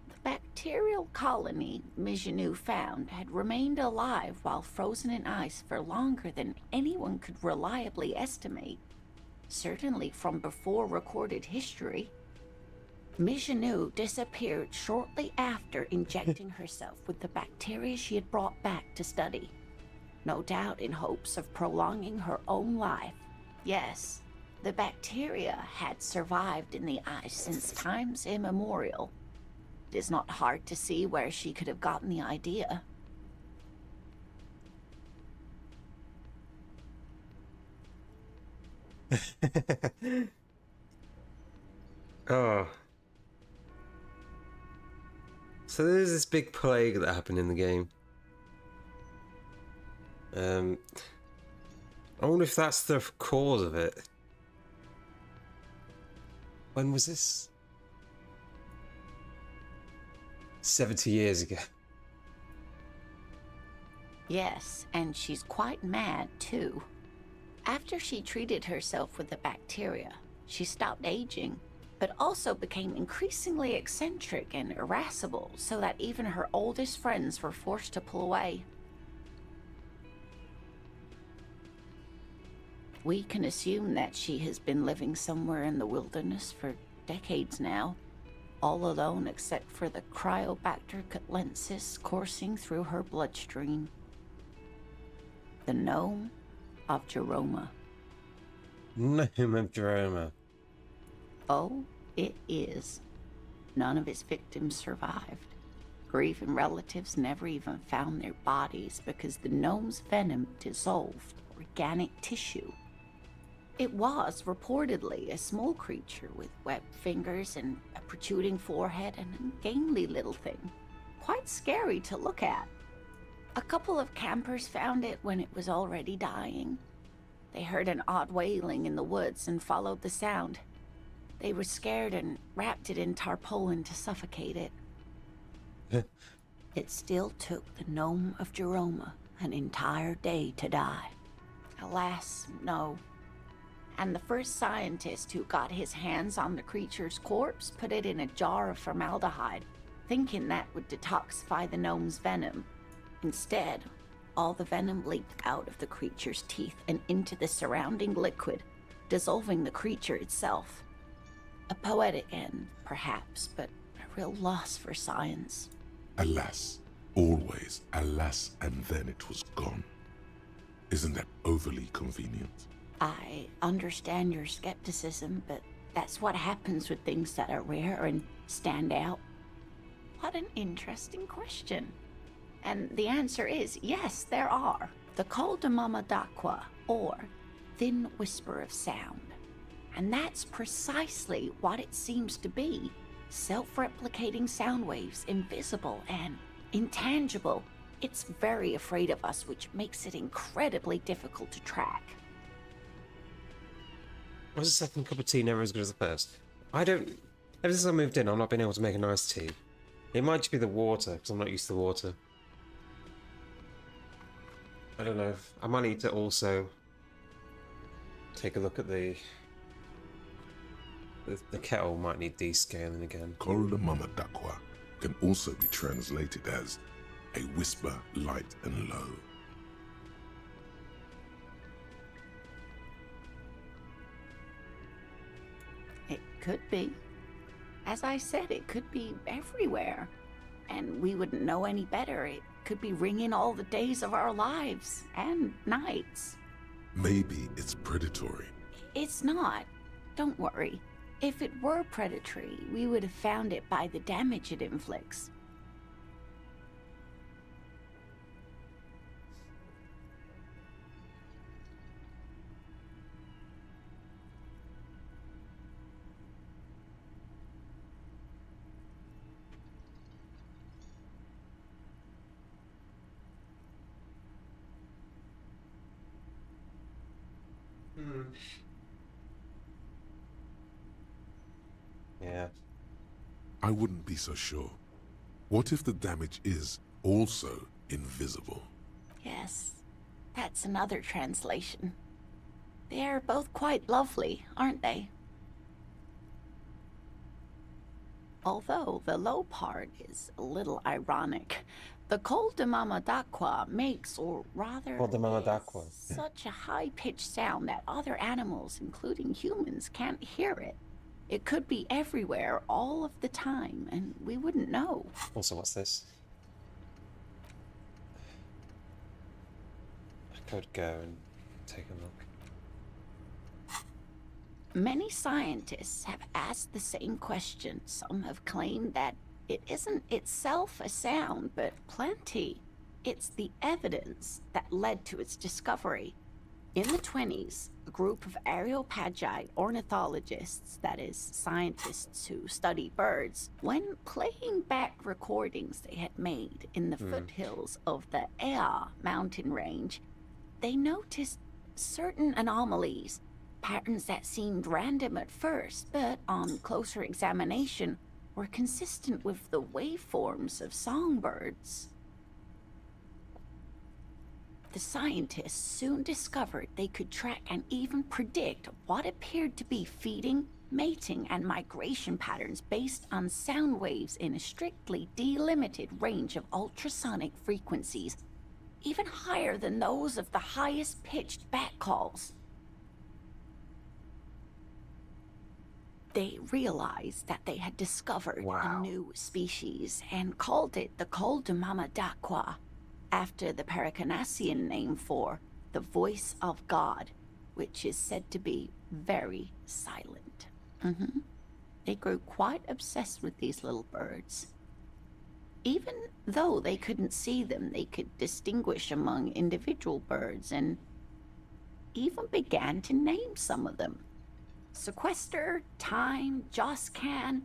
The bacterial colony Mijanou found had remained alive while frozen in ice for longer than anyone could reliably estimate, certainly from before recorded history. Mijanou disappeared shortly after injecting herself with the bacteria she had brought back to study, no doubt in hopes of prolonging her own life. Yes, the bacteria had survived in the ice since times immemorial. It is not hard to see where she could have gotten the idea. Oh. So there's this big plague that happened in the game. I wonder if that's the cause of it. When was this? 70 years ago. Yes, and she's quite mad, too. After she treated herself with the bacteria, she stopped aging, but also became increasingly eccentric and irascible, so that even her oldest friends were forced to pull away. We can assume that she has been living somewhere in the wilderness for decades now, all alone except for the Cryobacter catlensis coursing through her bloodstream. The gnome of Jeroma. Gnome of Jeroma. Oh, it is. None of its victims survived. Grieving relatives never even found their bodies because the gnome's venom dissolved organic tissue. It was reportedly a small creature with webbed fingers and a protruding forehead and an ungainly little thing. Quite scary to look at. A couple of campers found it when it was already dying. They heard an odd wailing in the woods and followed the sound. They were scared and wrapped it in tarpaulin to suffocate it. It still took the gnome of Jeroma an entire day to die. Alas, no. And the first scientist who got his hands on the creature's corpse put it in a jar of formaldehyde, thinking that would detoxify the gnome's venom. Instead, all the venom leaked out of the creature's teeth and into the surrounding liquid, dissolving the creature itself. A poetic end, perhaps, but a real loss for science. Alas, always alas, and then it was gone. Isn't that overly convenient? I understand your skepticism, but that's what happens with things that are rare and stand out. What an interesting question. And the answer is yes, there are. The call de mama d'aqua, or thin whisper of sound. And that's precisely what it seems to be. Self-replicating sound waves, invisible and intangible. It's very afraid of us, which makes it incredibly difficult to track. Was the second cup of tea never as good as the first? Ever since I moved in, I've not been able to make a nice tea. It might just be the water, because I'm not used to the water. I don't know. I might need to also take a look at the kettle. Might need descaling again. Call de mama d'aqua can also be translated as a whisper light and low. It could be. As I said, it could be everywhere. And we wouldn't know any better. It could be ringing all the days of our lives and nights. Maybe it's predatory. It's not. Don't worry. If it were predatory, we would have found it by the damage it inflicts. Yeah. I wouldn't be so sure. What if the damage is also invisible? Yes, that's another translation. They're both quite lovely, aren't they? Although the low part is a little ironic. The Col de Mamadaqua makes, or rather, Col de Mamadaqua. such a high-pitched sound that other animals, including humans, can't hear it. It could be everywhere all of the time, and we wouldn't know. Also, what's this? I could go and take a look. Many scientists have asked the same question. Some have claimed that it isn't itself a sound, but plenty. It's the evidence that led to its discovery. In the 20s, a group of Areopagite ornithologists, that is, scientists who study birds, when playing back recordings they had made in the foothills of the Ea mountain range, they noticed certain anomalies, patterns that seemed random at first, but on closer examination were consistent with the waveforms of songbirds. The scientists soon discovered they could track and even predict what appeared to be feeding, mating, and migration patterns based on sound waves in a strictly delimited range of ultrasonic frequencies, even higher than those of the highest pitched bat calls. They realized that they had discovered a new species and called it the Col de Mamadaqua, after the Paracanassian name for the voice of God, which is said to be very silent. They grew quite obsessed with these little birds. Even though they couldn't see them, they could distinguish among individual birds and even began to name some of them. Sequester, Time, Joscan,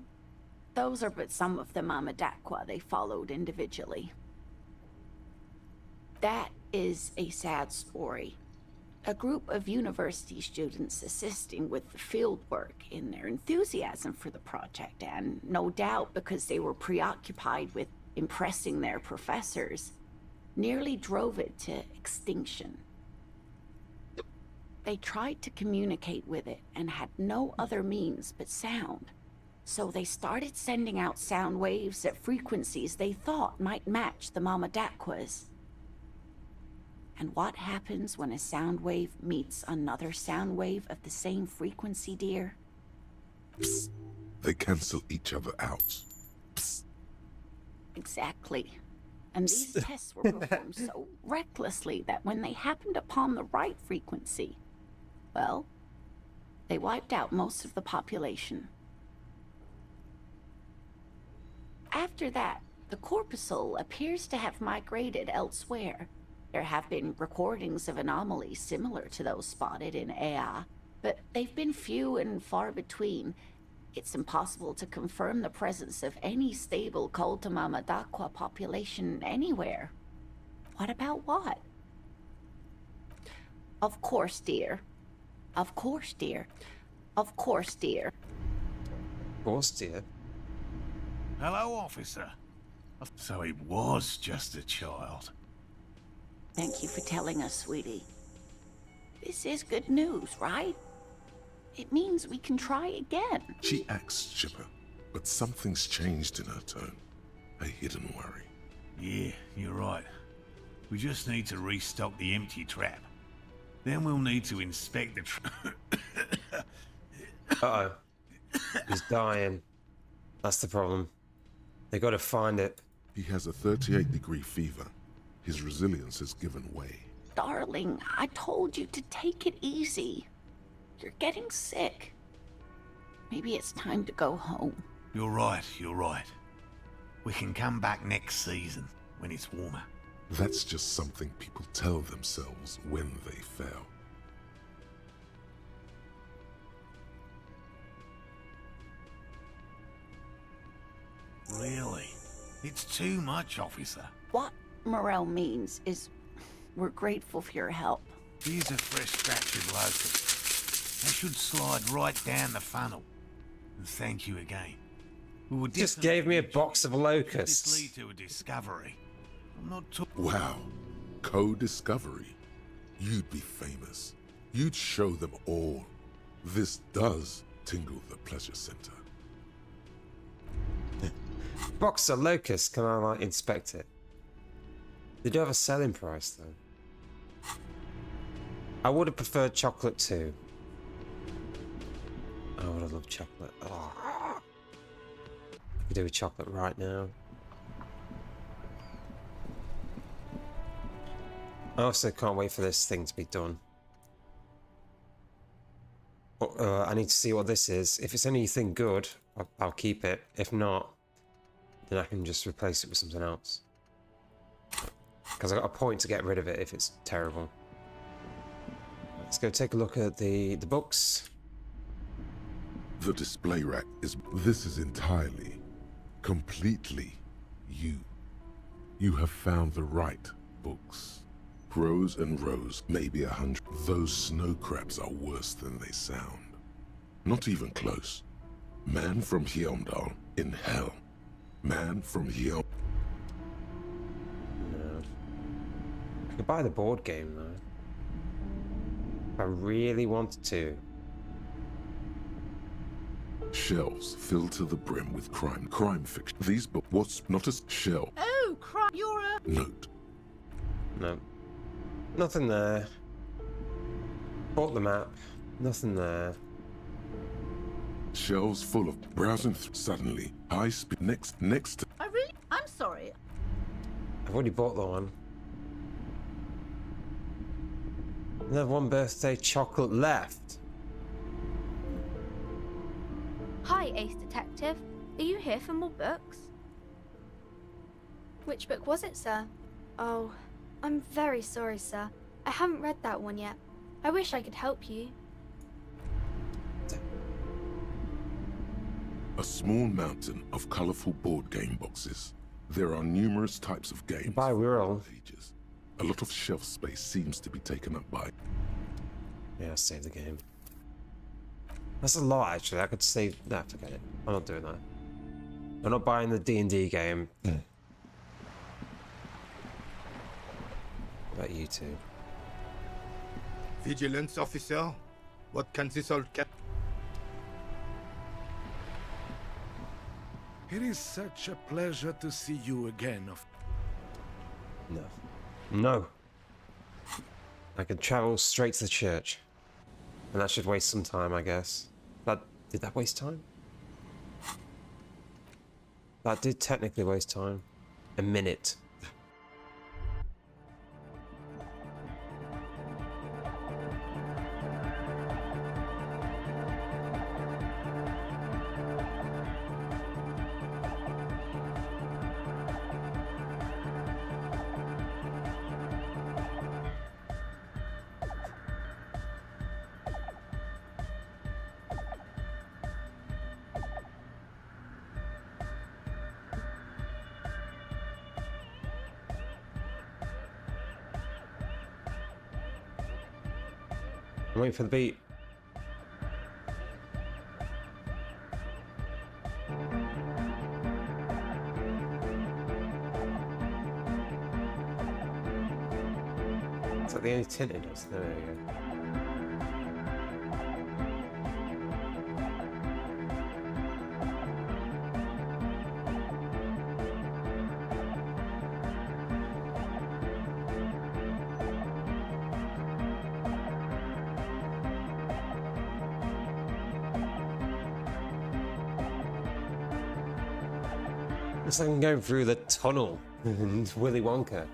those are but some of the Mamadaqua they followed individually. That is a sad story. A group of university students assisting with the field work in their enthusiasm for the project, and no doubt because they were preoccupied with impressing their professors, nearly drove it to extinction. They tried to communicate with it and had no other means but sound. So they started sending out sound waves at frequencies they thought might match the Mamadaquas. And what happens when a sound wave meets another sound wave of the same frequency, dear? Psst. They cancel each other out. Psst. Exactly. And these tests were performed so recklessly that when they happened upon the right frequency, well, they wiped out most of the population. After that, the corpuscle appears to have migrated elsewhere. There have been recordings of anomalies similar to those spotted in Ea, but they've been few and far between. It's impossible to confirm the presence of any stable Col de Mamadaqua population anywhere. What about what? Of course, dear. Of course, dear. Of course, dear. Of course, dear. Hello, officer. So it was just a child. Thank you for telling us, sweetie. This is good news, right? It means we can try again. She acts chipper, but something's changed in her tone. A hidden worry. Yeah, you're right. We just need to restock the empty trap. Then we'll need to inspect the Uh-oh. He's dying. That's the problem. They gotta find it. He has a 38-degree fever. His resilience has given way. Darling, I told you to take it easy. You're getting sick. Maybe it's time to go home. You're right, you're right. We can come back next season, when it's warmer. That's just something people tell themselves when they fail. Really? It's too much, officer. What Morel means is we're grateful for your help. Here's a fresh batch of locusts. They should slide right down the funnel. And thank you again. We would Just gave me a box of locusts. This lead to a discovery. I'm not Wow. Co-discovery. You'd be famous. You'd show them all. This does tingle the pleasure center. Box of locusts, can I like inspect it? They do have a selling price though. I would have preferred chocolate too. I would have loved chocolate. Oh. I could do with chocolate right now. I also can't wait for this thing to be done. I need to see what this is. If it's anything good, I'll keep it. If not, then I can just replace it with something else. Because I got a point to get rid of it if it's terrible. Let's go take a look at the books. The display rack is... This is entirely, completely you. You have found the right books. Rows and rows, maybe 100. Those snow crabs are worse than they sound. Not even close. Man from Hjelmdal in hell. Man from Hjelm... No. I could buy the board game though. If I really wanted to. Shelves filled to the brim with crime fiction. These books, what's not a shell? Oh, crap, you're a... Note. No. Nothing there. Bought the map. Nothing there. Shelves full of browsing. Suddenly, high speed. Next. I'm sorry. I've already bought the one. Another one birthday chocolate left. Hi, Ace Detective. Are you here for more books? Which book was it, sir? Oh, I'm very sorry, sir. I haven't read that one yet. I wish I could help you. A small mountain of colorful board game boxes. There are numerous types of games. By Wirral. Ages. A lot of shelf space seems to be taken up by... Yeah, I'll save the game. That's a lot, actually. I could save... Nah, forget it. I'm not doing that. I'm not buying the D&D game. What about you two? Vigilance officer? What can this all get? It is such a pleasure to see you again. No. No. I could travel straight to the church. And that should waste some time, I guess. Did that waste time? That did technically waste time. A minute. I'm waiting for the beat. It's like the only tinted does. There we go. It's like I'm going through the tunnel in Willy Wonka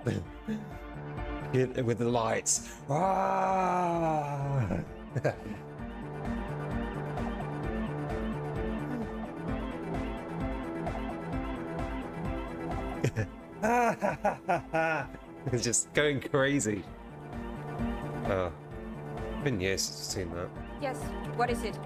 with the lights. Ah! It's just going crazy. Oh, it's been years since I've seen that. Yes, what is it?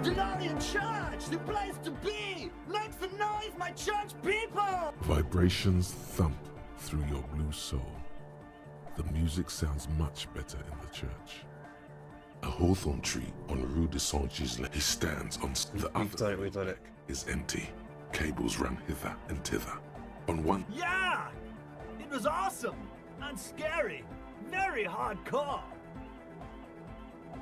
Delorian Church! The place to be! Make some noise, my church people! Vibrations thump through your blue soul. the music sounds much better in the church. A hawthorn tree on Rue de Saint-Gislain. He stands on the other. We've done it. Is empty. Cables run hither and thither. On one. Yeah! It was awesome and scary. Very hardcore.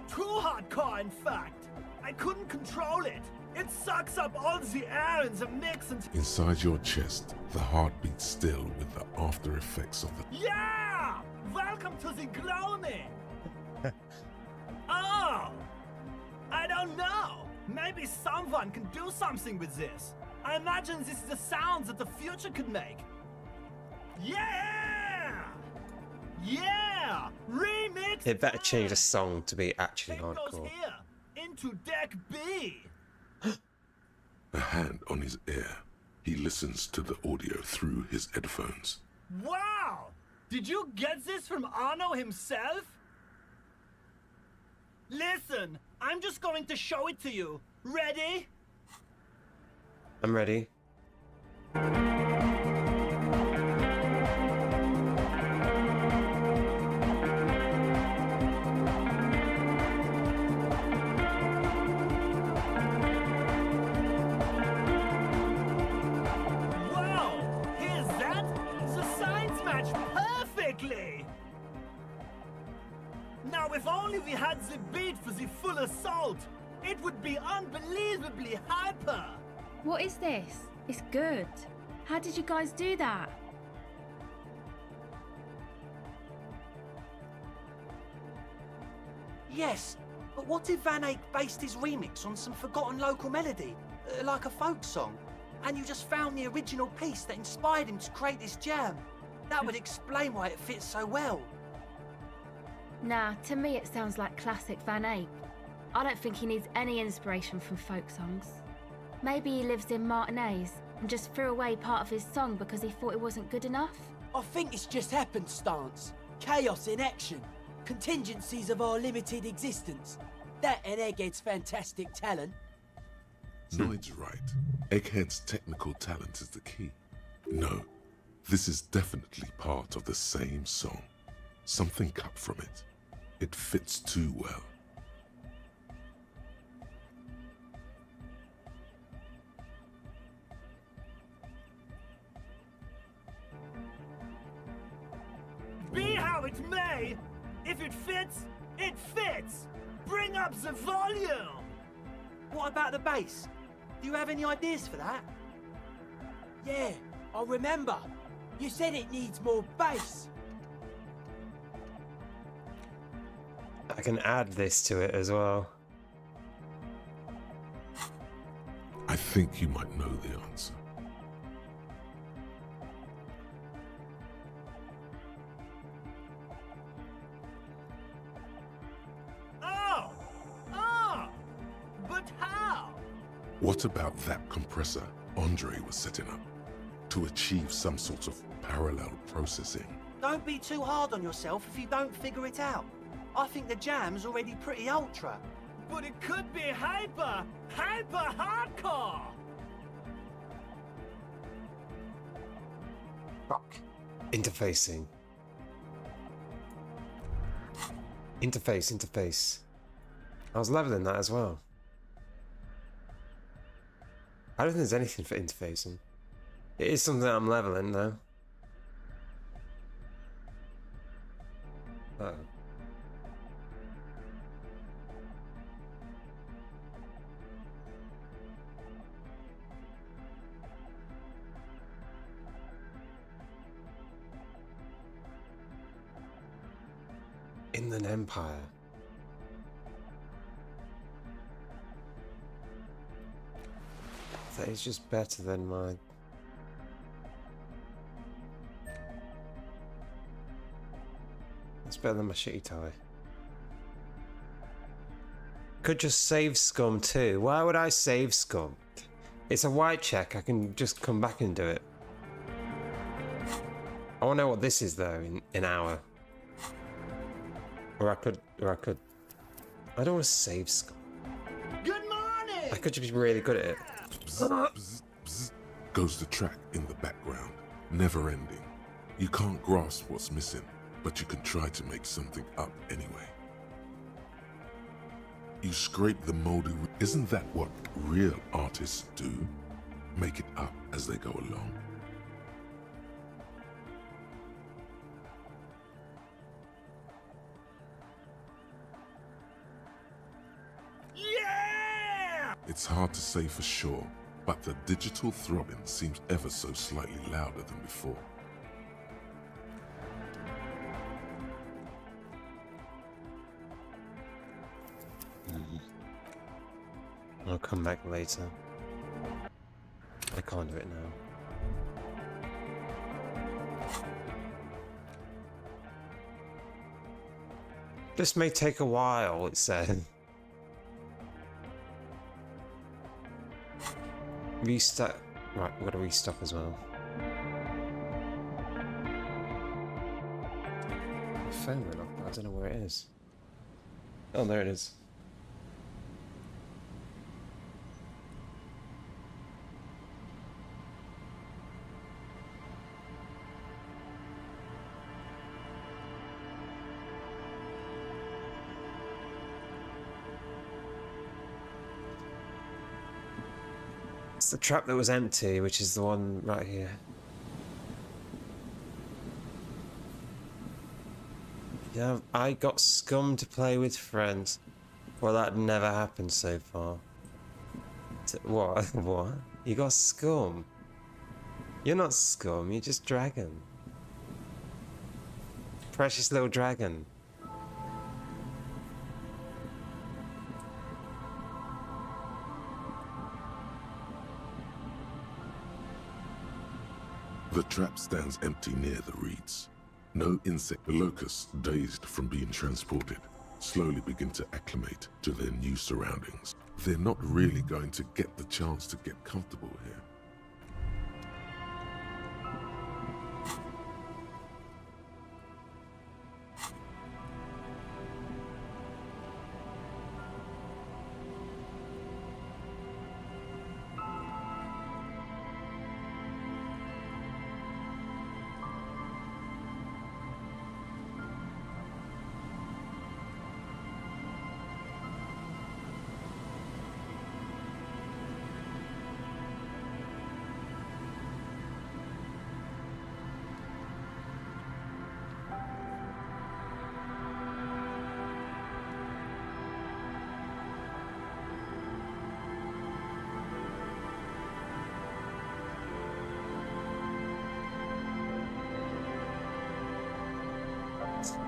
Too hardcore, in fact. I couldn't control it. It sucks up all the air in the mix and... Inside your chest, the heart beats still with the after effects of the... Yeah! Welcome to the gloaming! Oh! I don't know. Maybe someone can do something with this. I imagine this is the sounds that the future could make. Yeah! Yeah! Remix! It better change the song to be actually It goes hardcore. here, into deck B. A hand on his ear. He listens to the audio through his headphones. Wow! Did you get this from Arno himself? Listen, I'm just going to show it to you. Ready? I'm ready. Wow! Here's that? The signs match perfectly! Now, if only we had the beat for the full assault, it would be unbelievably hyper! What is this? It's good. How did you guys do that? Yes, but what if Van Eyck based his remix on some forgotten local melody, like a folk song, and you just found the original piece that inspired him to create this jam? That would explain why it fits so well. Nah, to me it sounds like classic Van Eyck. I don't think he needs any inspiration from folk songs. Maybe he lives in Martinez and just threw away part of his song because he thought it wasn't good enough. I think it's just happenstance. Chaos in action. Contingencies of our limited existence. That and Egghead's fantastic talent. Noid's right. Egghead's technical talent is the key. No, this is definitely part of the same song. Something cut from it. It fits too well. Be how it may, if it fits, it fits! Bring up the volume! What about the bass? Do you have any ideas for that? Yeah, I remember. You said it needs more bass. I can add this to it as well. I think you might know the answer. But how? What about that compressor Andre was setting up to achieve some sort of parallel processing? Don't be too hard on yourself if you don't figure it out. I think the jam's already pretty ultra. But it could be hyper hardcore! Fuck. Interfacing. Interface. I was leveling that as well. I don't think there's anything for interfacing. It is something I'm leveling though. Oh. Inland Empire. That is just better than my... It's better than my shitty tie. Could just save scum too. Why would I save scum? It's a white check. I can just come back and do it. I want to know what this is though in an hour. Or I could. I don't want to save scum. Good morning! I could just be really good at it. Bzz, bzz, bzz, goes the track in the background, never ending. You can't grasp what's missing, but you can try to make something up anyway. You scrape the moldy... Isn't that what real artists do? Make it up as they go along. Yeah! It's hard to say for sure, but the digital throbbing seems ever so slightly louder than before. I'll come back later. I can't do it now. This may take a while, it said. Restart. Right, we've got to restop as well. My phone went off, but I don't know where it is. Oh, there it is. It's the trap that was empty, which is the one right here. Yeah, I got scum to play with friends. Well, that never happened so far. What? What? You got scum? You're not scum, you're just dragon. Precious little dragon. The trap stands empty near the reeds. No insect. The locusts, dazed from being transported, slowly begin to acclimate to their new surroundings. They're not really going to get the chance to get comfortable here.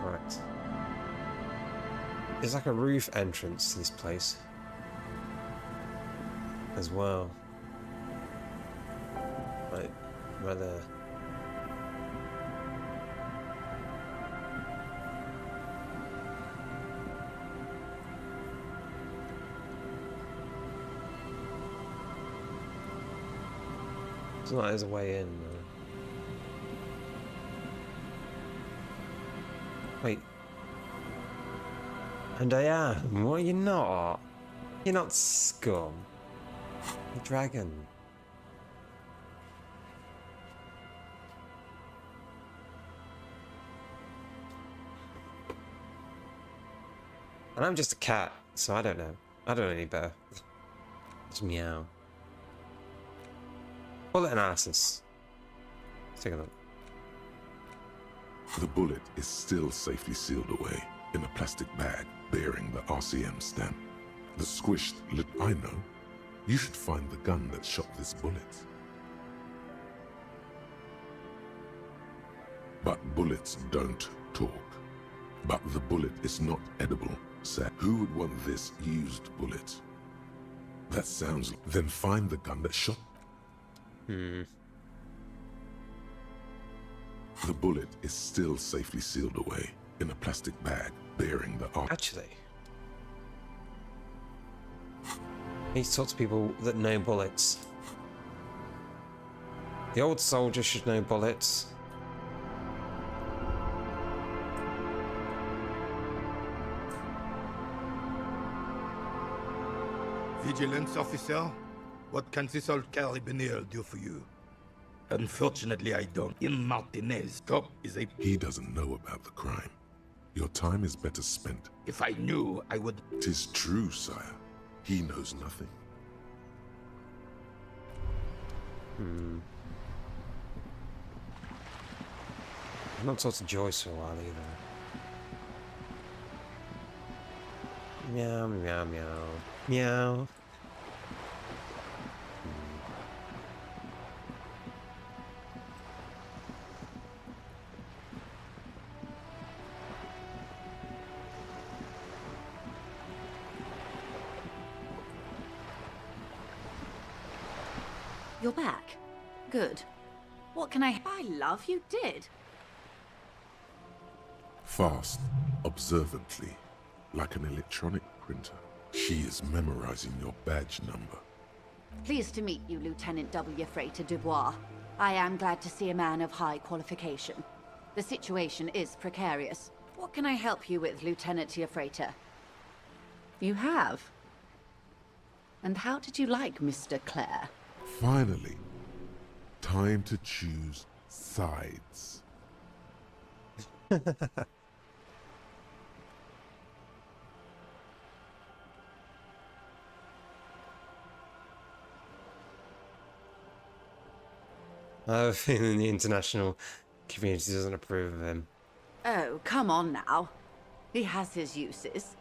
Right. There's like a roof entrance to this place as well. Right there. It's not like there's a way in though. Wait. And I am. What, you're not? You're not scum. You're dragon. And I'm just a cat, so I don't know. I don't know any better. Just meow. Bullet analysis. Let's take a look. The bullet is still safely sealed away in a plastic bag bearing the RCM stamp. The squished lid. I know. You should find the gun that shot this bullet. But bullets don't talk. But the bullet is not edible, sir. Who would want this used bullet? That sounds... Then find the gun that shot... Hmm. The bullet is still safely sealed away in a plastic bag bearing the... Actually... I need to talk to people that know bullets. The old soldier should know bullets. Vigilance officer, what can this old carabiner do for you? Unfortunately, I don't. In Martinez, job is a... He doesn't know about the crime. Your time is better spent. If I knew, I would... 'Tis true, sire. He knows nothing. I'm not talked to Joyce for a while either. Meow, meow, meow. Meow. You're back. Good. What can I... By love, you did. Fast, observantly, like an electronic printer. She is memorizing your badge number. Pleased to meet you, Lieutenant W. Freighter Dubois. I am glad to see a man of high qualification. The situation is precarious. What can I help you with, Lieutenant Freighter? You have? And how did you like Mr. Clare? Finally, time to choose sides. I have a feeling the international community doesn't approve of him. Oh, come on now. He has his uses.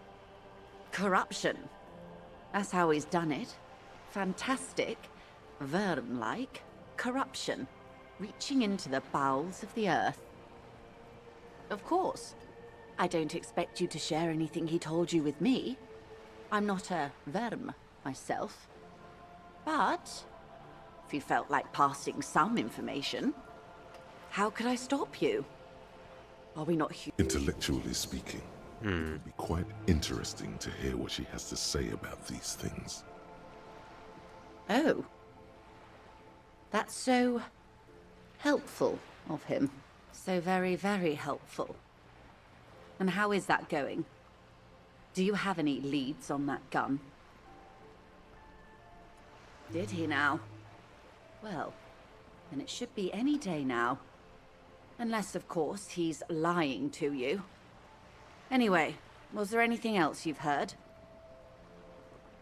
Corruption. That's how he's done it. Fantastic, Verm-like corruption, reaching into the bowels of the earth. Of course. I don't expect you to share anything he told you with me. I'm not a Verm myself. But if you felt like passing some information, how could I stop you? Are we not Intellectually speaking, it would be quite interesting to hear what she has to say about these things. Oh. That's so helpful of him. So very, very helpful. And how is that going? Do you have any leads on that gun? Did he now? Well, then it should be any day now. Unless, of course, he's lying to you. Anyway, was there anything else you've heard?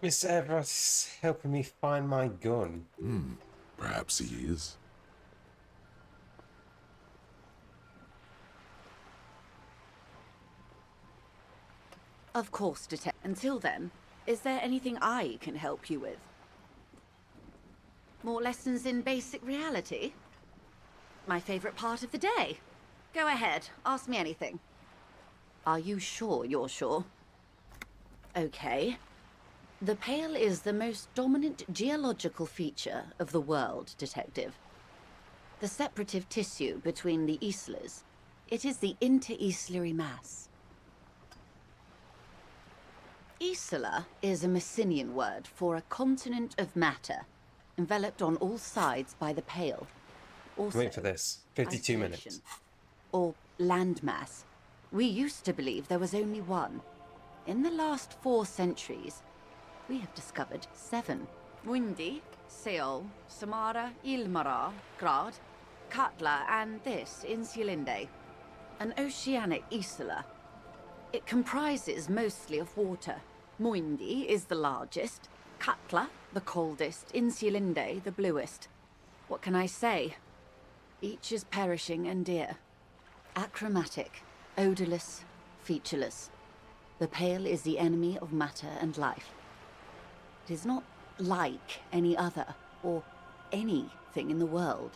Mr. Everett is helping me find my gun. Perhaps he is. Of course, Detective. Until then, is there anything I can help you with? More lessons in basic reality? My favorite part of the day. Go ahead, ask me anything. Are you sure you're sure? Okay. The Pale is the most dominant geological feature of the world, Detective. The separative tissue between the islas. It is the inter-islary mass. Isla is a Messinian word for a continent of matter, enveloped on all sides by the Pale. Also, Wait for this. 52 minutes. Or landmass. We used to believe there was only one. In the last 4 centuries, we have discovered 7. Windy, Seol, Samara, Ilmara, Grad, Katla, and this, Insulinde. An oceanic isla. It comprises mostly of water. Muindi is the largest, Katla the coldest, Insulinde the bluest. What can I say? Each is perishing and dear. Achromatic, odorless, featureless. The Pale is the enemy of matter and life. It is not like any other, or anything in the world.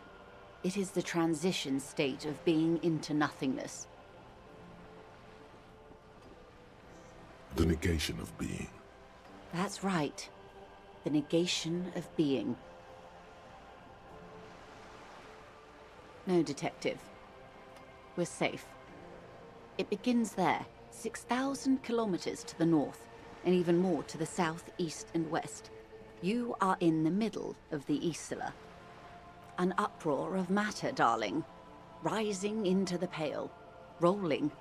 It is the transition state of being into nothingness. The negation of being. That's right. The negation of being. No, Detective. We're safe. It begins there, 6,000 kilometers to the north, and even more to the south, east, and west. You are in the middle of the Isla. An uproar of matter, darling. Rising into the Pale. Rolling.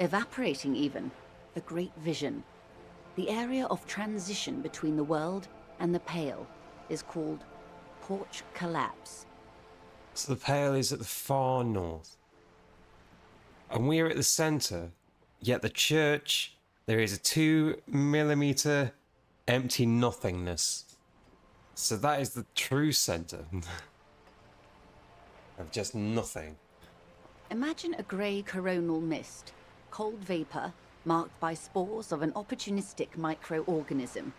Evaporating even. The Great Vision. The area of transition between the world and the Pale is called Porch Collapse. So the Pale is at the far north. And we're at the centre, yet the church, there is a 2mm empty nothingness. So that is the true centre of just nothing. Imagine a grey coronal mist, cold vapour, marked by spores of an opportunistic microorganism.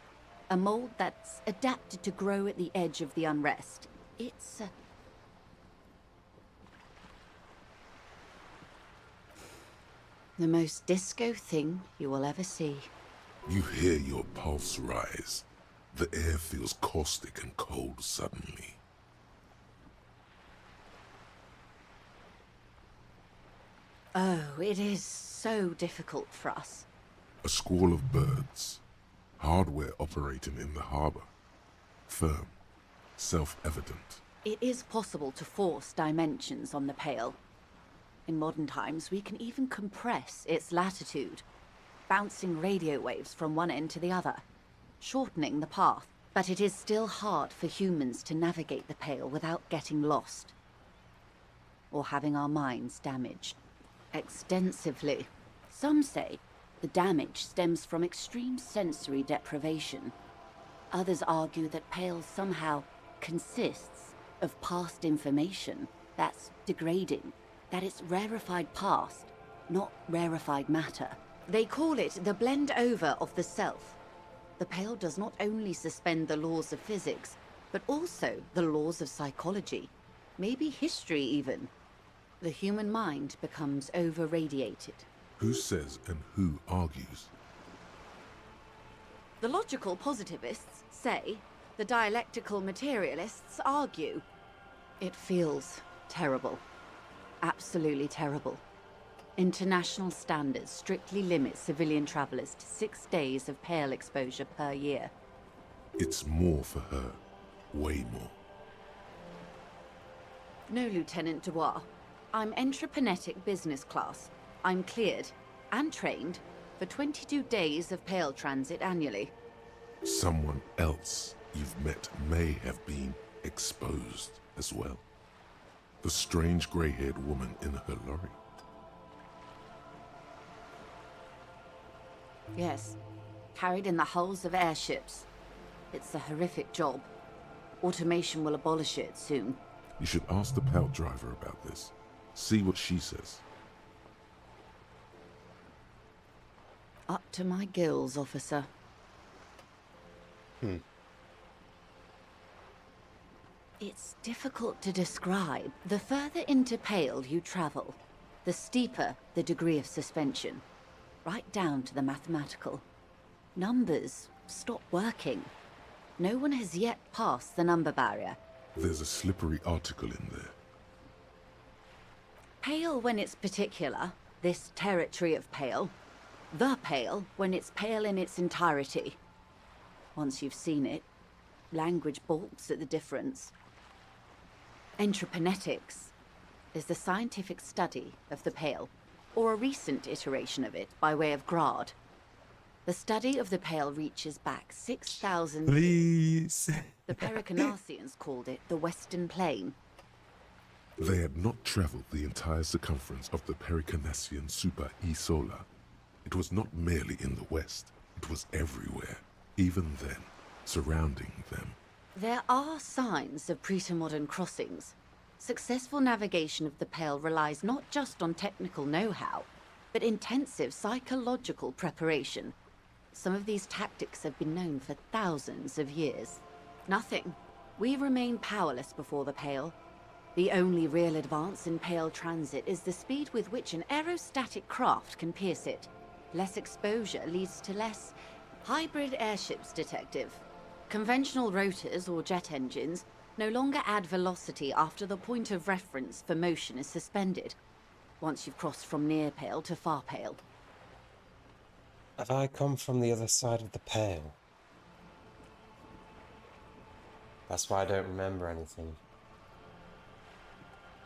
A mould that's adapted to grow at the edge of the unrest. It's the most disco thing you will ever see. You hear your pulse rise. The air feels caustic and cold suddenly. Oh, it is so difficult for us. A squall of birds. Hardware operating in the harbour. Firm. Self-evident. It is possible to force dimensions on the Pale. In modern times, we can even compress its latitude, bouncing radio waves from one end to the other, shortening the path. But it is still hard for humans to navigate the Pale without getting lost, or having our minds damaged. Extensively. Some say the damage stems from extreme sensory deprivation. Others argue that Pale somehow consists of past information that's degrading, that it's rarefied past, not rarefied matter. They call it the blend over of the self. The Pale does not only suspend the laws of physics, but also the laws of psychology, maybe history even. The human mind becomes over-radiated. Who says and who argues? The logical positivists say, the dialectical materialists argue. It feels terrible. Absolutely terrible. International standards strictly limit civilian travelers to 6 days of Pale exposure per year. It's more for her. Way more. No, Lieutenant Dubois. I'm entreprenetic business class. I'm cleared and trained for 22 days of Pale transit annually. Someone else you've met may have been exposed as well. The strange grey-haired woman in her lorry. Yes, carried in the hulls of airships. It's a horrific job. Automation will abolish it soon. You should ask the Pale driver about this. See what she says. Up to my gills, officer. It's difficult to describe. The further into Pale you travel, the steeper the degree of suspension. Right down to the mathematical. Numbers stop working. No one has yet passed the number barrier. There's a slippery article in there. Pale when it's particular, this territory of Pale. The Pale when it's Pale in its entirety. Once you've seen it, language balks at the difference. Entreprenetics is the scientific study of the Pale, or a recent iteration of it by way of Grad. The study of the Pale reaches back 6,000 Please. The Pericarnassians called it the Western Plain. They had not travelled the entire circumference of the Pericarnassian Super E Solar. It was not merely in the west, it was everywhere, even then, surrounding them. There are signs of pretermodern crossings. Successful navigation of the Pale relies not just on technical know-how, but intensive psychological preparation. Some of these tactics have been known for thousands of years. Nothing. We remain powerless before the Pale. The only real advance in Pale transit is the speed with which an aerostatic craft can pierce it. Less exposure leads to less hybrid airships, Detective. Conventional rotors or jet engines no longer add velocity after the point of reference for motion is suspended, once you've crossed from near Pale to far Pale. Have I come from the other side of the Pale? That's why I don't remember anything.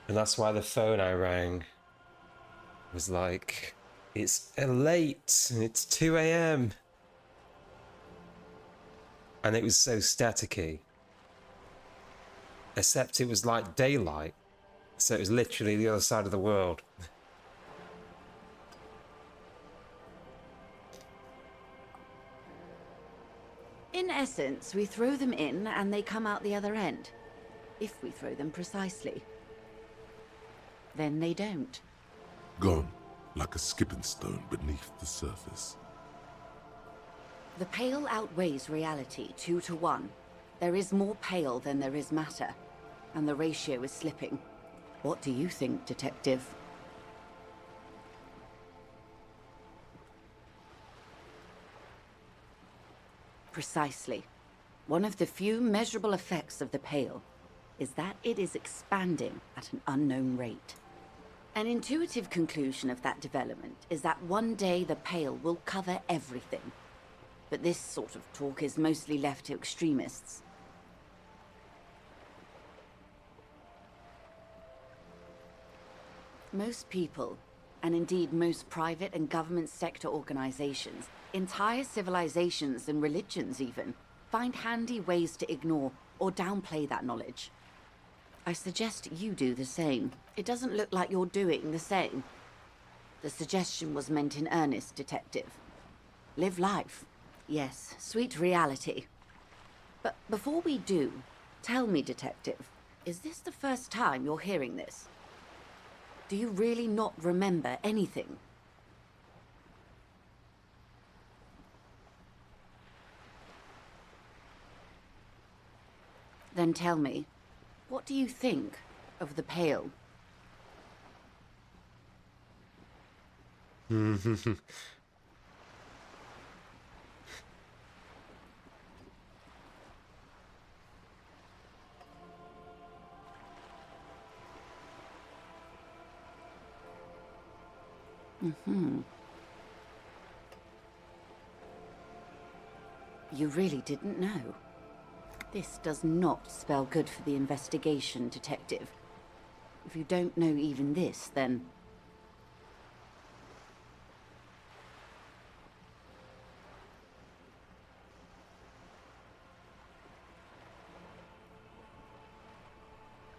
And that's why the phone I rang was like, it's late, it's 2 AM. And it was so staticky. Except it was like daylight, So it was literally the other side of the world. In essence, we throw them in and they come out the other end. If we throw them precisely. Then they don't. Gone, like a skipping stone beneath the surface. The pale outweighs reality 2 to 1. There is more pale than there is matter, and the ratio is slipping. What do you think, Detective? Precisely. One of the few measurable effects of the pale is that it is expanding at an unknown rate. An intuitive conclusion of that development is that one day the pale will cover everything. But this sort of talk is mostly left to extremists. Most people, and indeed most private and government sector organizations, entire civilizations and religions even, find handy ways to ignore or downplay that knowledge. I suggest you do the same. It doesn't look like you're doing the same. The suggestion was meant in earnest, Detective. Live life. Yes, sweet reality. But before we do, tell me, Detective, is this the first time you're hearing this? Do you really not remember anything? Then tell me, what do you think of the Pale? You really didn't know. This does not spell good for the investigation, Detective. If you don't know even this, then...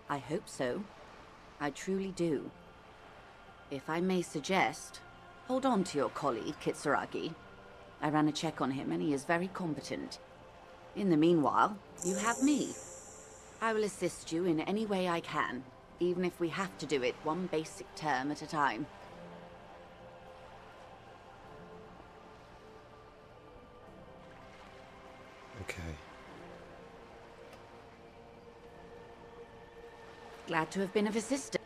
I hope so. I truly do. If I may suggest, hold on to your colleague, Kitsuragi. I ran a check on him and he is very competent. In the meanwhile, you have me. I will assist you in any way I can, even if we have to do it one basic term at a time. Okay. Glad to have been of assistance.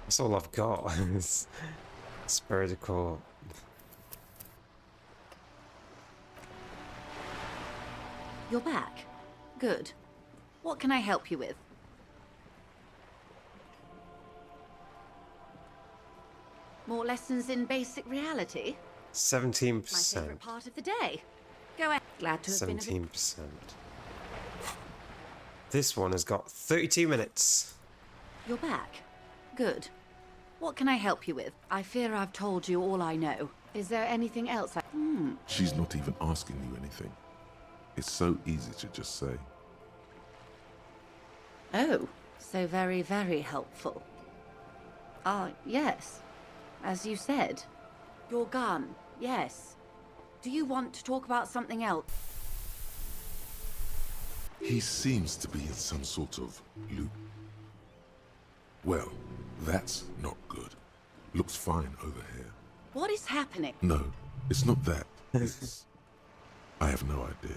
That's all I've got. Is Spiritical. You're back. Good. What can I help you with? More lessons in basic reality? 17%. My favorite part of the day. Go ahead. Glad to have been of 17%. This one has got 32 minutes. You're back. Good. What can I help you with? I fear I've told you all I know. Is there anything else I... She's not even asking you anything. It's so easy to just say. Oh, so very, very helpful. Yes. As you said. Your gun, yes. Do you want to talk about something else? He seems to be in some sort of loop. Well, that's not good. Looks fine over here. What is happening? No, it's not that. It's... I have no idea.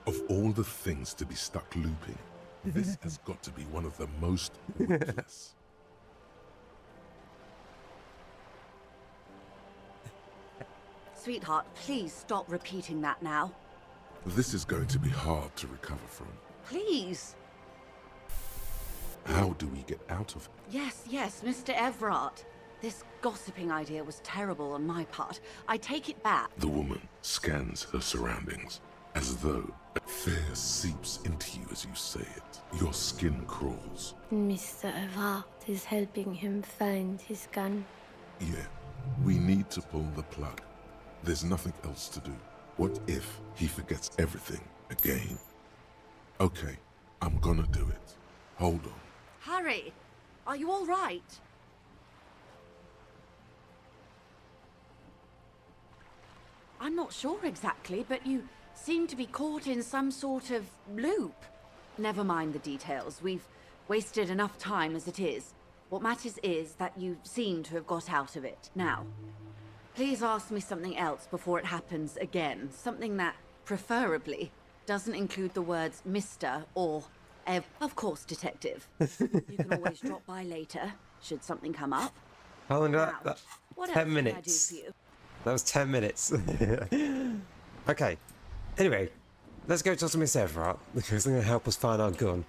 Of all the things to be stuck looping, this has got to be one of the most witless. Sweetheart, please stop repeating that now. This is going to be hard to recover from. Please. How do we get out of it? Yes, Mr. Everard. This gossiping idea was terrible on my part. I take it back. The woman scans her surroundings, as though fear seeps into you as you say it. Your skin crawls. Mr. Everard is helping him find his gun. Yeah, we need to pull the plug. There's nothing else to do. What if he forgets everything again? Okay, I'm gonna do it. Hold on. Harry, are you all right? I'm not sure exactly, but you seem to be caught in some sort of loop. Never mind the details. We've wasted enough time as it is. What matters is that you seem to have got out of it. Now, please ask me something else before it happens again. Something that, preferably, doesn't include the words Mr. or, of course, Detective. You can always drop by later, should something come up. How long did that? What 10 else minutes. Can I do for you? That was 10 minutes. Okay. Anyway, let's go talk to Miss Everard, because they're going to help us find our gun.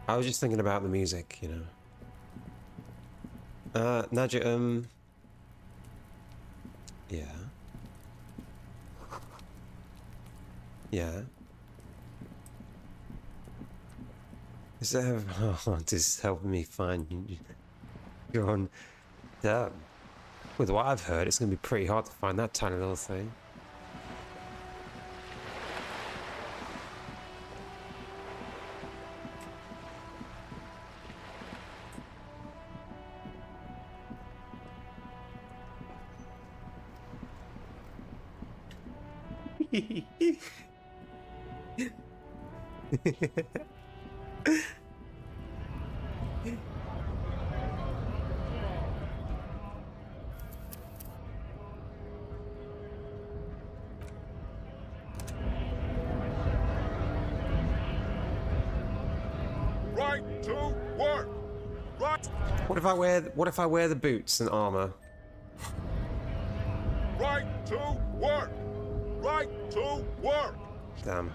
I was just thinking about the music, you know. Nadja, yeah. Yeah. Is that just helping me find your own? With what I've heard, it's going to be pretty hard to find that tiny little thing. Right to work. Right. What if I wear the boots and armor? Right to work. Right to work. Damn.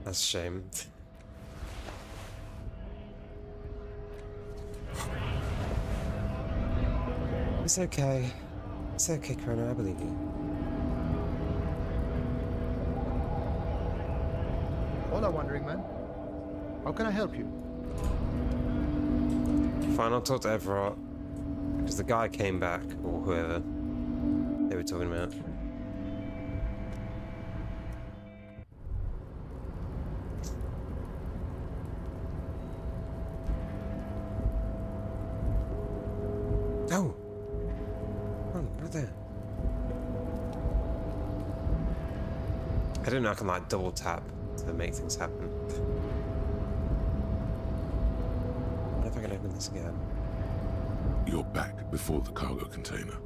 That's a shame. It's okay. It's okay, Chrono, I believe you. Hola, Wandering Man. How can I help you? Fine, I'll talk to Everard. Because the guy came back, or whoever they were talking about. Oh! Oh, right there. I don't know, I can like double tap to make things happen. What if I can open this again? You're back before the cargo container.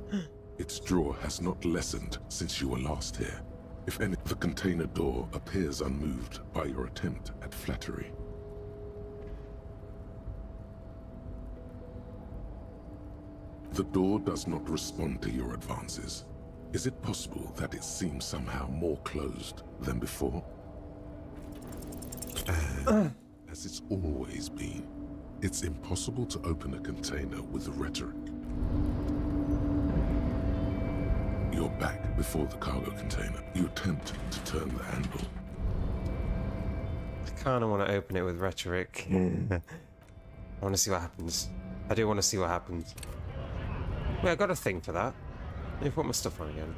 Its drawer has not lessened since you were last here. If any, the container door appears unmoved by your attempt at flattery. The door does not respond to your advances. Is it possible that it seems somehow more closed than before? As it's always been, it's impossible to open a container with rhetoric. You're back before the cargo container. You attempt to turn the handle. I kind of want to open it with rhetoric. I want to see what happens. I do want to see what happens. Wait, I got a thing for that. Let me put my stuff on again.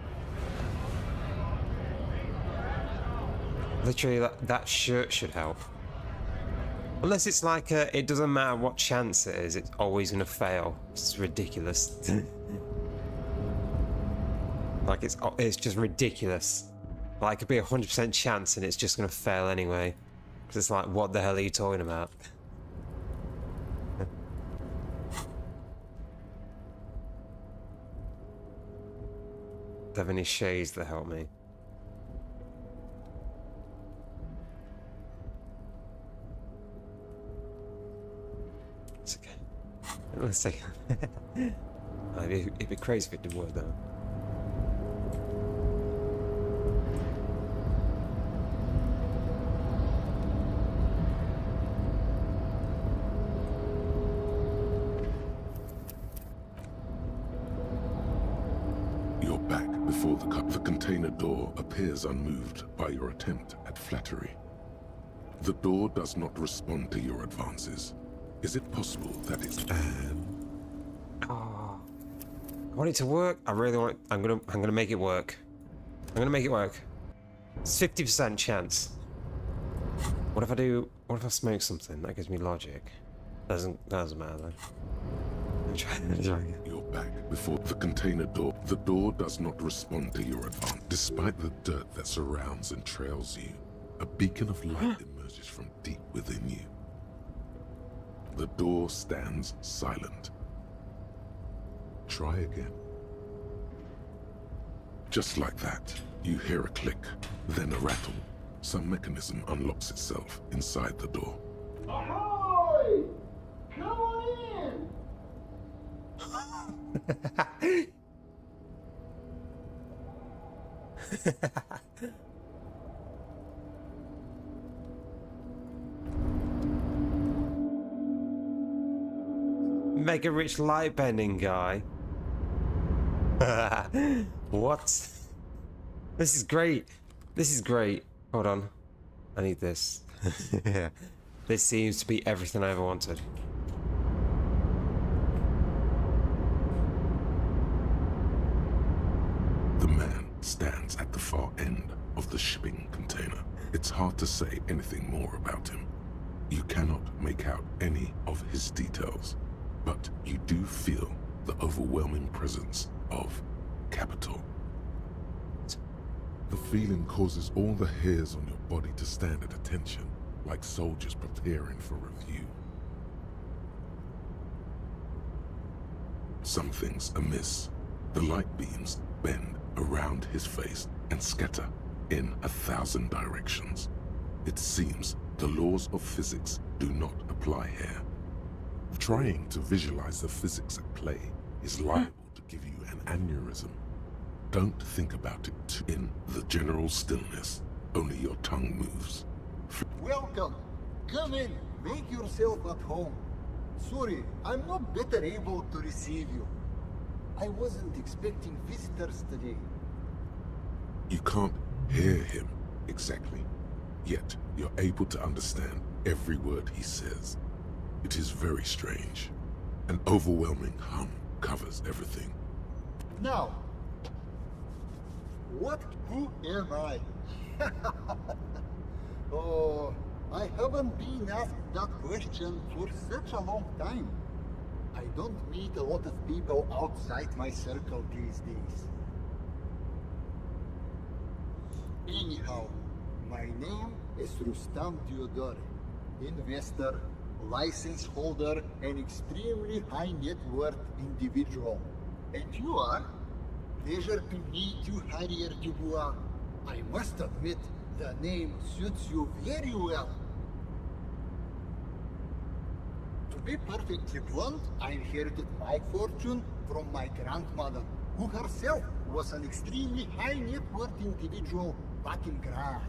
Literally, that shirt should help. Unless it's like it doesn't matter what chance it is, it's always gonna fail. It's ridiculous. Like it's just ridiculous. Like it could be 100% chance and it's just gonna fail anyway. Because it's like, what the hell are you talking about? Do I have any shades that help me? It's okay. Let's take it'd be crazy if it didn't work though. You're back before the container door appears unmoved by your attempt at flattery. The door does not respond to your advances. Is it possible that it's... Oh, I want it to work. I really want it. I'm gonna make it work. I'm gonna make it work. It's 50% chance. What if I smoke something? That gives me logic. Doesn't matter then. Let me try again. You're back before the container door. The door does not respond to your advance. Despite the dirt that surrounds and trails you, a beacon of light emerges from deep within you. The door stands silent. Try again. Just like that, you hear a click, then a rattle. Some mechanism unlocks itself inside the door. Ahoy! Come on in! Mega rich light bending guy. What? This is great. This is great. Hold on. I need this. This seems to be everything I ever wanted. The man stands at the far end of the shipping container. It's hard to say anything more about him. You cannot make out any of his details, but you do feel the overwhelming presence of capital. The feeling causes all the hairs on your body to stand at attention, like soldiers preparing for review. Something's amiss. The light beams bend around his face and scatter in 1,000 directions. It seems the laws of physics do not apply here. Trying to visualize the physics at play is liable to give you an aneurysm. Don't think about it in the general stillness. Only your tongue moves. Welcome. Come in. Make yourself at home. Sorry, I'm not better able to receive you. I wasn't expecting visitors today. You can't hear him exactly, yet you're able to understand every word he says. It is very strange. An overwhelming hum covers everything. Now, who am I? Oh, I haven't been asked that question for such a long time. I don't meet a lot of people outside my circle these days. Anyhow, my name is Rustam Diodore, investor, license holder, and extremely high net worth individual. And you are? Pleasure to meet you, Harrier Dubois. I must admit, the name suits you very well. To be perfectly blunt, I inherited my fortune from my grandmother, who herself was an extremely high net worth individual back in Grad.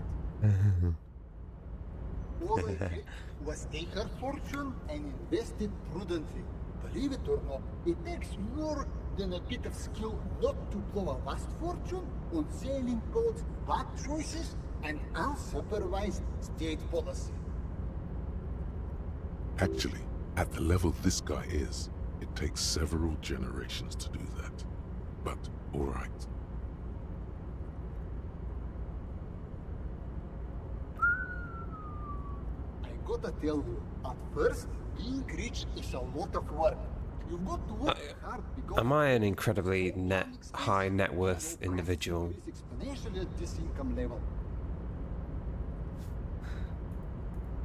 All I did was take her fortune and invest it prudently. Believe it or not, it takes more than a bit of skill not to blow a vast fortune on sailing boats, bad choices, and unsupervised state policy. Actually, at the level this guy is, it takes several generations to do that. But, all right. I gotta tell you, at first, being rich is a lot of work. You've got to work hard because... Am I an incredibly high net worth individual? Exponentially at this income level.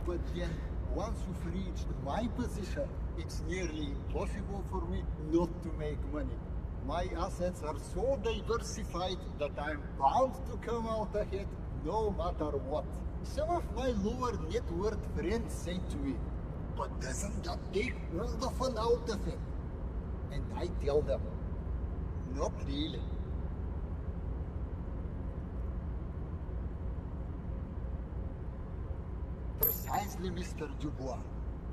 But then, once you've reached my position, it's nearly impossible for me not to make money. My assets are so diversified that I'm bound to come out ahead no matter what. Some of my lower net worth friends say to me, But doesn't that take all the fun out of it? And I tell them, not really. Precisely, Mr. Dubois.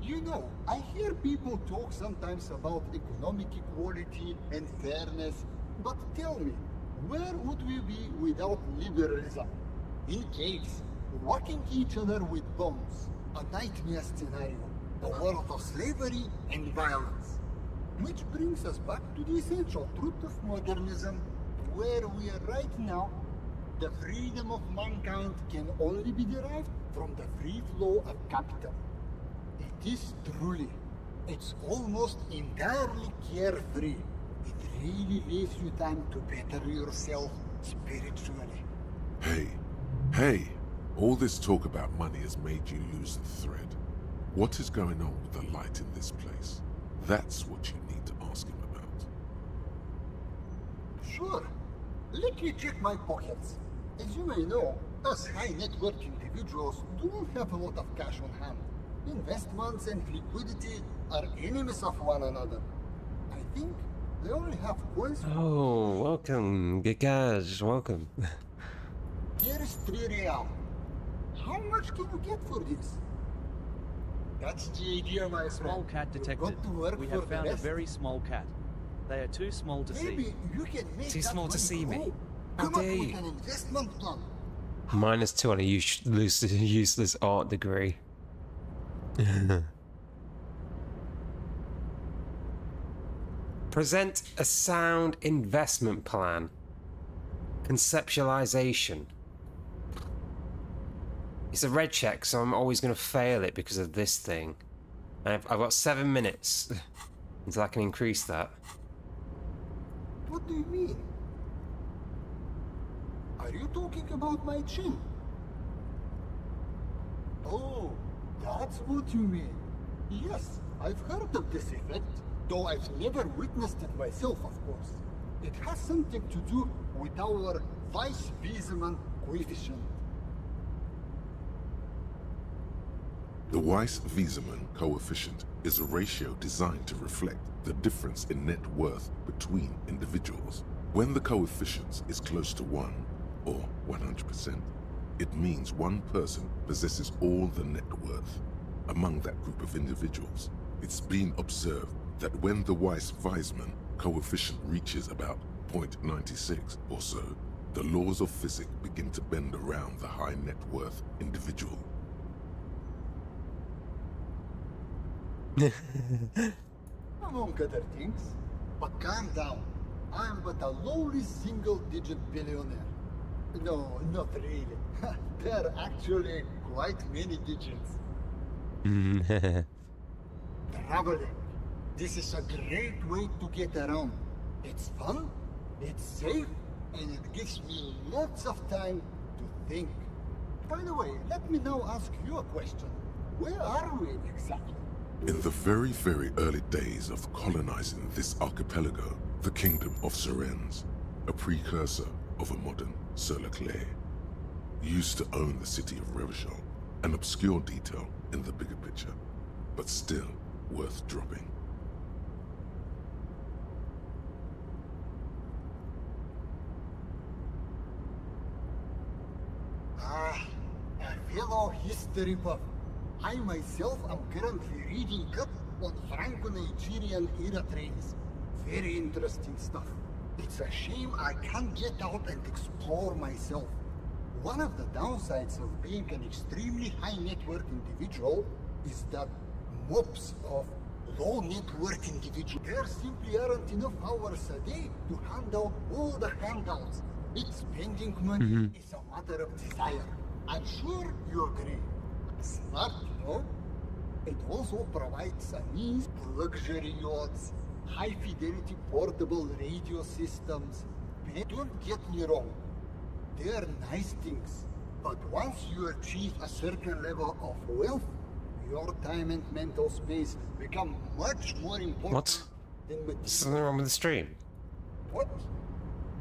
You know, I hear people talk sometimes about economic equality and fairness, but tell me, where would we be without liberalism? In caves, whacking each other with bombs, a nightmare scenario, a world of slavery and violence. Which brings us back to the essential truth of modernism, where we are right now. The freedom of mankind can only be derived from the free flow of capital. It is truly, it's almost entirely carefree. It really leaves you time to better yourself spiritually. Hey, all this talk about money has made you lose the thread. What is going on with the light in this place? That's what you need to ask him about. Sure. Let me check my pockets. As you may know, us high-net-worth individuals don't have a lot of cash on hand. Investments and liquidity are enemies of one another. I think they only have coins. Oh, welcome, Gagaz, welcome. Here is 3 real. How much can you get for this? That's the idea, my Small cat detected. We have found a very small cat. They are too small to see. Maybe you can make Too small to see me. How How dare with you? an investment plan. -2 on a useless art degree. Present a sound investment plan. Conceptualization. It's a red check, so I'm always going to fail it because of this thing. And I've got 7 minutes until I can increase that. What do you mean? Are you talking about my chin? Oh, that's what you mean. Yes, I've heard of this effect, though I've never witnessed it myself, of course. It has something to do with our Weiss-Wiesemann coefficient. The Weiss-Wiesemann coefficient is a ratio designed to reflect the difference in net worth between individuals. When the coefficient is close to 1, or 100%, it means one person possesses all the net worth. Among that group of individuals, it's been observed that when the Weiss-Wiesemann coefficient reaches about 0.96 or so, the laws of physics begin to bend around the high net worth individual. Among other things. But calm down. I'm but a lowly single-digit billionaire. No, not really. There are actually quite many digits. Traveling. This is a great way to get around. It's fun, it's safe, and it gives me lots of time to think. By the way, let me now ask you a question. Where are we exactly? In the very, very early days of colonizing this archipelago, the kingdom of Sirens, a precursor of a modern Sur-le-Clair, used to own the city of Revachol, an obscure detail in the bigger picture, but still worth dropping. A fellow history buff. I myself am currently reading up on Franco-Nigerian era trains. Very interesting stuff. It's a shame I can't get out and explore myself. One of the downsides of being an extremely high net worth individual is that mobs of low net worth individuals, there simply aren't enough hours a day to hand out all the handouts. Spending money is a matter of desire. I'm sure you agree. Smart, no? It also provides a means for luxury yachts, high-fidelity portable radio systems. But don't get me wrong, they are nice things. But once you achieve a certain level of wealth, your time and mental space become much more important. What? Than Something wrong with the stream? What?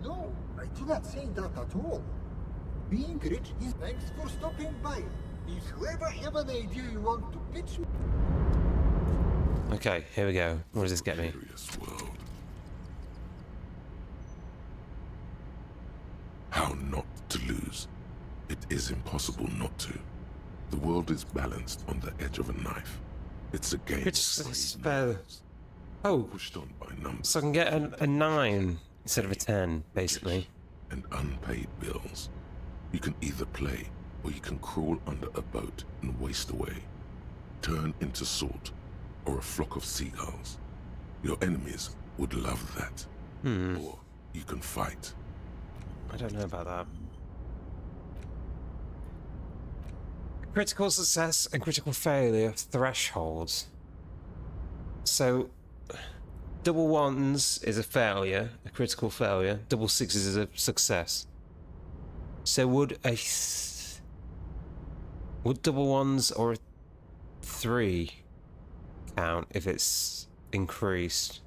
No, I did not say that at all. Being rich is... Thanks for stopping by. If you ever have an idea you want to pitch me... Okay, here we go. What does this get me? Curious world. How not to lose. It is impossible not to. The world is balanced on the edge of a knife. It's a game. It's oh, pushed on by numbers. So I can get a 9 instead of a 10, basically. And unpaid bills. You can either play, or you can crawl under a boat and waste away. Turn into salt, or a flock of seagulls. Your enemies would love that. Or you can fight. I don't know about that. Critical success and critical failure thresholds. So, double ones is a failure, a critical failure. Double sixes is a success. So would double ones or a 3 count if it's increased?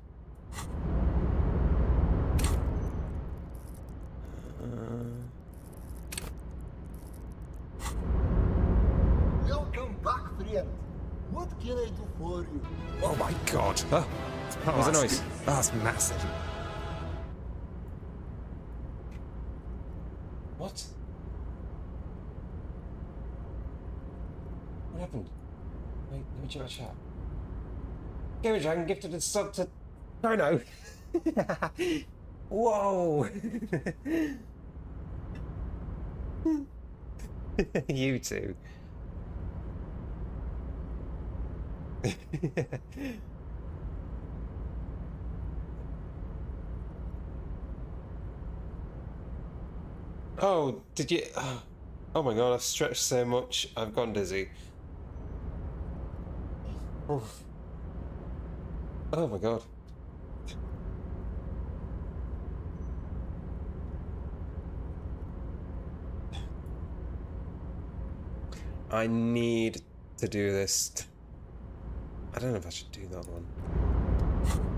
Welcome back, friend. What can I do for you? Oh my god! Huh? What was the noise? That's massive. What? What happened? Wait, let me check my chat. Gamer Dragon gifted a sub to Chrono. Whoa! You two. Oh, did you? Oh my god, I've stretched so much, I've gone dizzy. Oof. Oh my god. I need to do this. I don't know if I should do that one.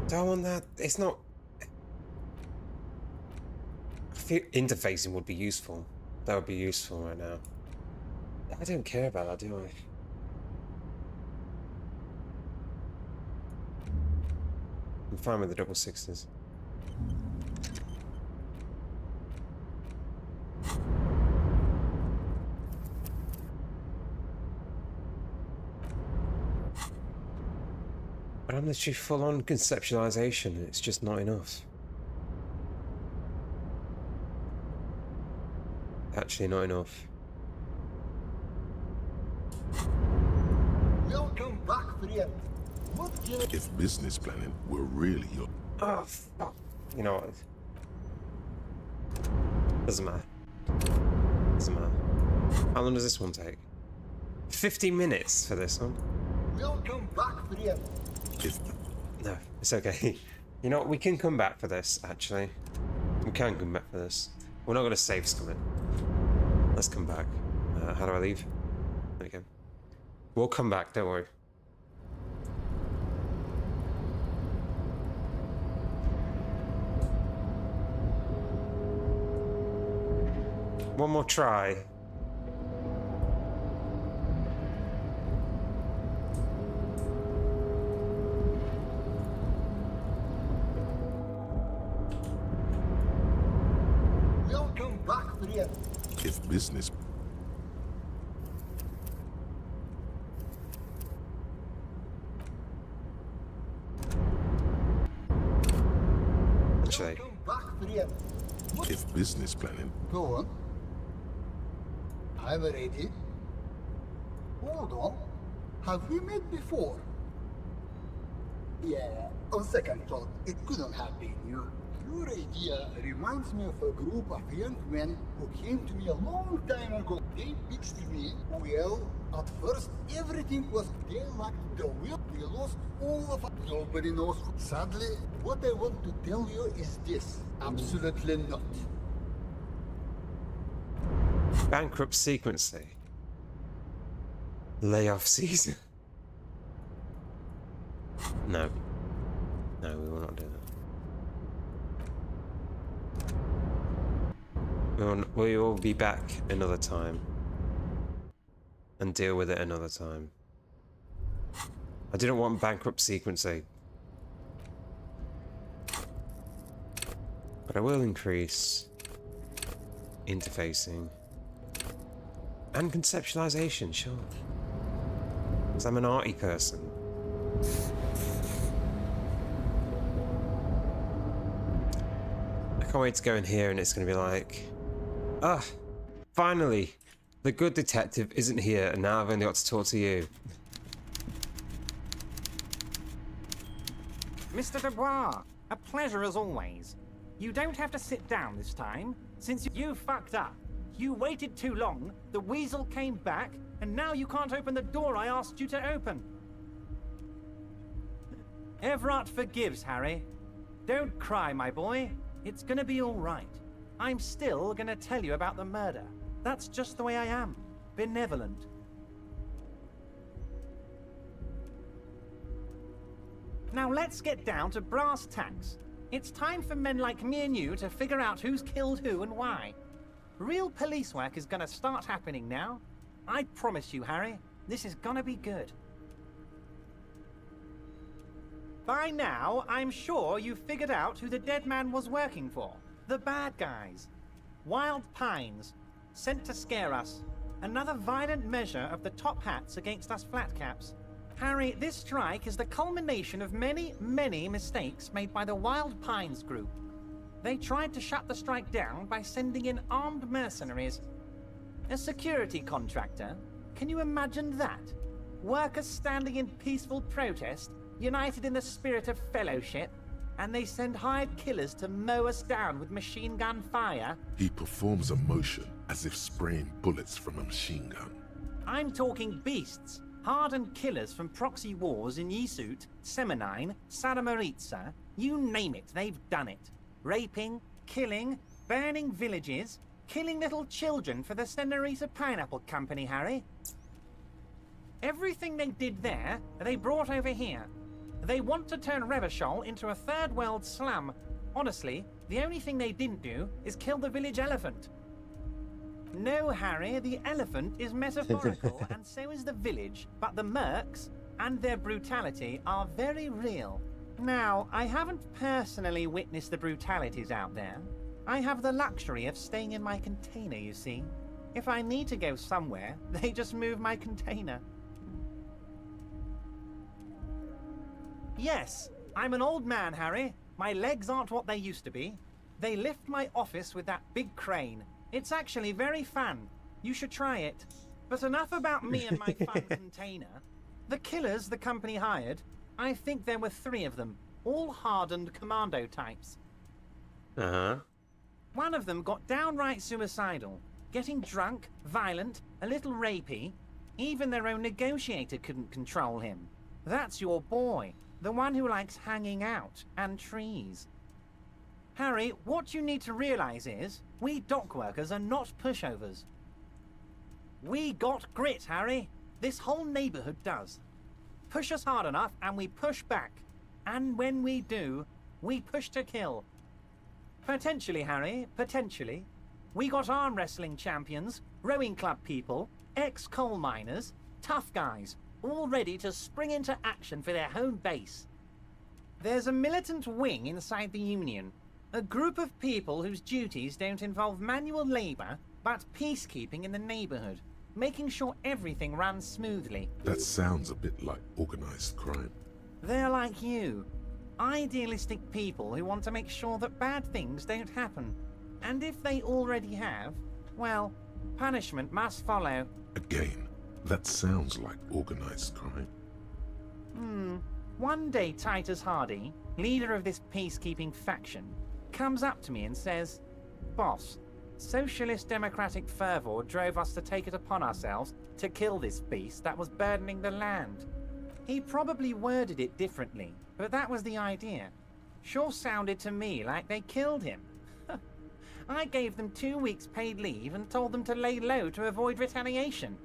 Do I want that? It's not... I feel interfacing would be useful. That would be useful right now. I don't care about that, do I? I'm fine with the double sixes. But I'm literally full on conceptualization, and it's just not enough. Actually, not enough. Welcome back, friend. What can I... If business planning were really your... Oh, fuck. You know what? Doesn't matter. Doesn't matter. How long does this one take? 50 minutes for this one? Welcome back, friend. No, it's okay. You know what? We can come back for this, actually. We can come back for this. We're not going to save stomach. Let's come back. How do I leave? There we go. We'll come back, don't worry. One more try. Welcome back, friend. If business... Actually. Welcome back, friend. If business planning... Go on. I'm ready. Hold on. Have we met before? Yeah, on second thought, it couldn't have been you. Your idea reminds me of a group of young men who came to me a long time ago. They pitched me, well, at first everything was, they lacked the will. We lost all of it. Nobody knows. Sadly, what I want to tell you is this. Absolutely not. Bankrupt sequencing. Layoff season. No. No, we will not do that. We will be back another time. And deal with it another time. I didn't want bankrupt sequencing. But I will increase interfacing and conceptualization, sure. Because I'm an arty person. I can't wait to go in here and it's going to be like, ah, finally, the good detective isn't here and now I've only got to talk to you. Mr. Dubois, a pleasure as always. You don't have to sit down this time, since you fucked up. You waited too long, the weasel came back, and now you can't open the door I asked you to open. Everett forgives, Harry. Don't cry, my boy. It's gonna be all right. I'm still gonna tell you about the murder. That's just the way I am. Benevolent. Now let's get down to brass tacks. It's time for men like me and you to figure out who's killed who and why. Real police work is gonna start happening now. I promise you, Harry, this is gonna be good. By now, I'm sure you've figured out who the dead man was working for. The bad guys. Wild Pines. Sent to scare us. Another violent measure of the top hats against us flatcaps. Harry, this strike is the culmination of many, many mistakes made by the Wild Pines group. They tried to shut the strike down by sending in armed mercenaries. A security contractor? Can you imagine that? Workers standing in peaceful protest, united in the spirit of fellowship, and they send hired killers to mow us down with machine gun fire? He performs a motion as if spraying bullets from a machine gun. I'm talking beasts. Hardened killers from proxy wars in Yisut, Semenine, Saramaritsa, you name it, they've done it. Raping, killing, burning villages, killing little children for the Senorita Pineapple Company, Harry. Everything they did there, they brought over here. They want to turn Revachol into a third world slum. Honestly, the only thing they didn't do is kill the village elephant. No, Harry, the elephant is metaphorical, and so is the village, but the mercs and their brutality are very real. Now, I haven't personally witnessed the brutalities out there. I have the luxury of staying in my container, you see. If I need to go somewhere, they just move my container. Yes, I'm an old man, Harry. My legs aren't what they used to be. They lift my office with that big crane. It's actually very fun. You should try it. But enough about me and my fun container. The killers the company hired, I think there were 3 of them, all hardened commando types. Uh-huh. One of them got downright suicidal, getting drunk, violent, a little rapey. Even their own negotiator couldn't control him. That's your boy, the one who likes hanging out and trees. Harry, what you need to realize is, we dock workers are not pushovers. We got grit, Harry. This whole neighborhood does. Push us hard enough and we push back. And when we do, we push to kill. Potentially, Harry, potentially. We got arm wrestling champions, rowing club people, ex-coal miners, tough guys, all ready to spring into action for their home base. There's a militant wing inside the Union. A group of people whose duties don't involve manual labor, but peacekeeping in the neighborhood, making sure everything runs smoothly. That sounds a bit like organized crime. They're like you. Idealistic people who want to make sure that bad things don't happen. And if they already have, well, punishment must follow. Again, that sounds like organized crime. One day Titus Hardy, leader of this peacekeeping faction, comes up to me and says, "Boss, socialist democratic fervor drove us to take it upon ourselves to kill this beast that was burdening the land." He probably worded it differently, but that was the idea. Sure sounded to me like they killed him. I gave them 2 weeks paid leave and told them to lay low to avoid retaliation.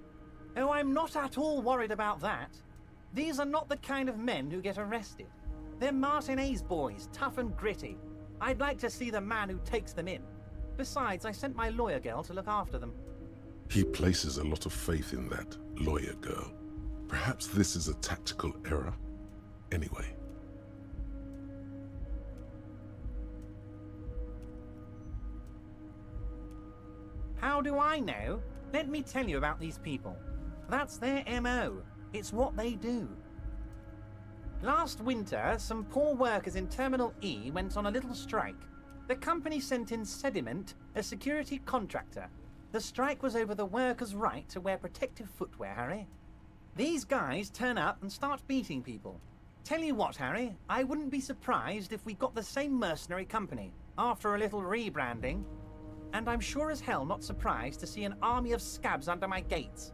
Oh, I'm not at all worried about that. These are not the kind of men who get arrested. They're Martinez boys, tough and gritty. I'd like to see the man who takes them in. Besides, I sent my lawyer girl to look after them. He places a lot of faith in that lawyer girl. Perhaps this is a tactical error. Anyway. How do I know? Let me tell you about these people. That's their MO. It's what they do. Last winter, some poor workers in Terminal E went on a little strike. The company sent in Sediment, a security contractor. The strike was over the workers' right to wear protective footwear, Harry. These guys turn up and start beating people. Tell you what, Harry, I wouldn't be surprised if we got the same mercenary company after a little rebranding. And I'm sure as hell not surprised to see an army of scabs under my gates.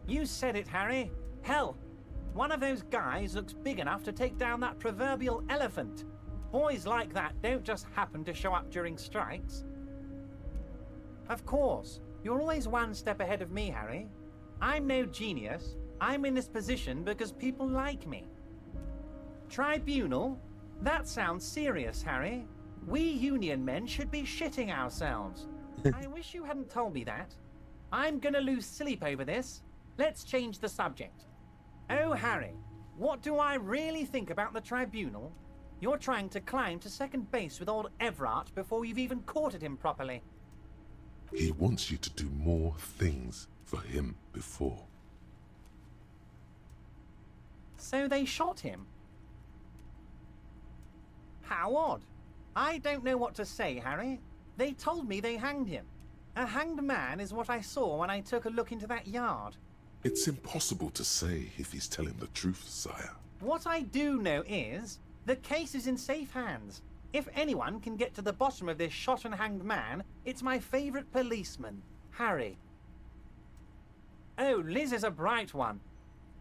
You said it, Harry. Hell, one of those guys looks big enough to take down that proverbial elephant. Boys like that don't just happen to show up during strikes. Of course, you're always one step ahead of me, Harry. I'm no genius. I'm in this position because people like me. Tribunal? That sounds serious, Harry. We union men should be shitting ourselves. I wish you hadn't told me that. I'm gonna lose sleep over this. Let's change the subject. Oh, Harry, what do I really think about the tribunal? You're trying to climb to second base with old Everard before you've even courted him properly. He wants you to do more things for him before. So they shot him? How odd. I don't know what to say, Harry. They told me they hanged him. A hanged man is what I saw when I took a look into that yard. It's impossible to say if he's telling the truth, sire. What I do know is, the case is in safe hands. If anyone can get to the bottom of this shot and hanged man, it's my favourite policeman, Harry. Oh, Liz is a bright one.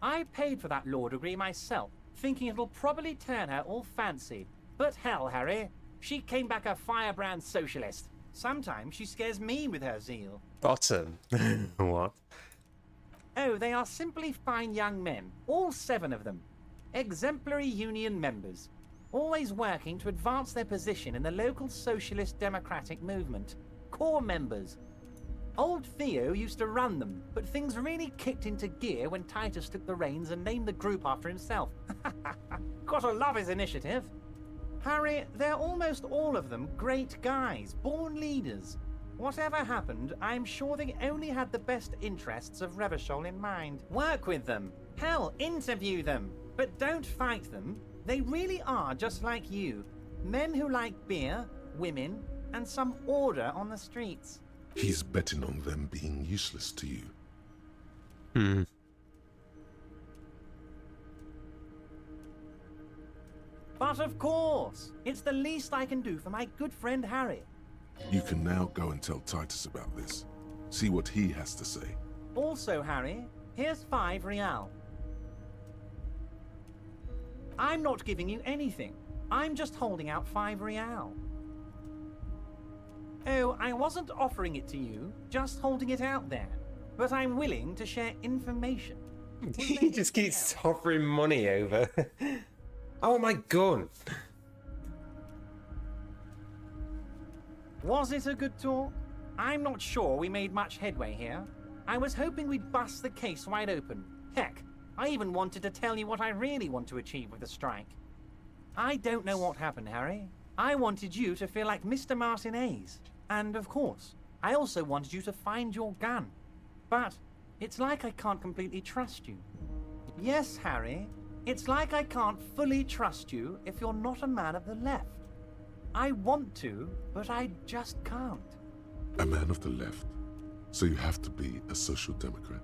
I paid for that law degree myself, thinking it'll probably turn her all fancy. But hell, Harry, she came back a firebrand socialist. Sometimes she scares me with her zeal. Bottom? What? Oh, they are simply fine young men, all 7 of them. Exemplary union members, always working to advance their position in the local socialist democratic movement. Core members. Old Theo used to run them, but things really kicked into gear when Titus took the reins and named the group after himself. Gotta love his initiative. Harry, they're almost all of them great guys, born leaders. Whatever happened, I'm sure they only had the best interests of Revachol in mind. Work with them. Hell, interview them. But don't fight them. They really are just like you. Men who like beer, women, and some order on the streets. He's betting on them being useless to you. But of course, it's the least I can do for my good friend Harry. You can now go and tell Titus about this. See what he has to say. Also, Harry, here's 5 real. I'm not giving you anything. I'm just holding out 5 real. Oh, I wasn't offering it to you, just holding it out there. But I'm willing to share information. He just keeps offering money over. Oh my gun! Was it a good talk? I'm not sure we made much headway here. I was hoping we'd bust the case wide open. Heck, I even wanted to tell you what I really want to achieve with the strike. I don't know what happened, Harry. I wanted you to feel like Mr. Martinez. And of course, I also wanted you to find your gun. But it's like I can't completely trust you. Yes, Harry, it's like I can't fully trust you if you're not a man of the left. I want to, but I just can't. A man of the left, so you have to be a social democrat.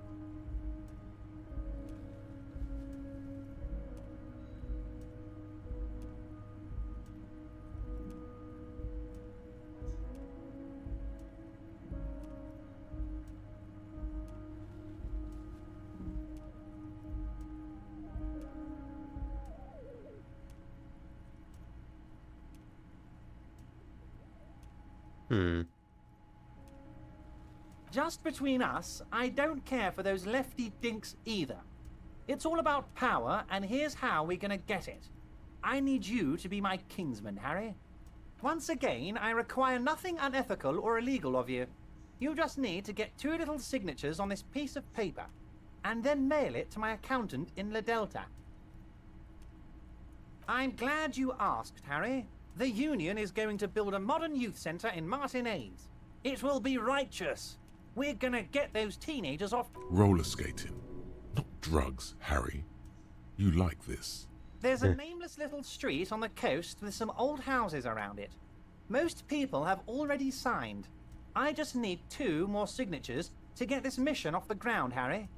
Just between us, I don't care for those lefty dinks either. It's all about power, and here's how we're gonna get it. I need you to be my kingsman, Harry. Once again, I require nothing unethical or illegal of you. You just need to get 2 little signatures on this piece of paper. and then mail it to my accountant in La Delta. I'm glad you asked, Harry. The Union is going to build a modern youth centre in Martinez. It will be righteous. We're gonna get those teenagers off. Roller skating, not drugs, Harry. You like this. There's a nameless little street on the coast with some old houses around it. Most people have already signed. I just need 2 more signatures to get this mission off the ground, Harry.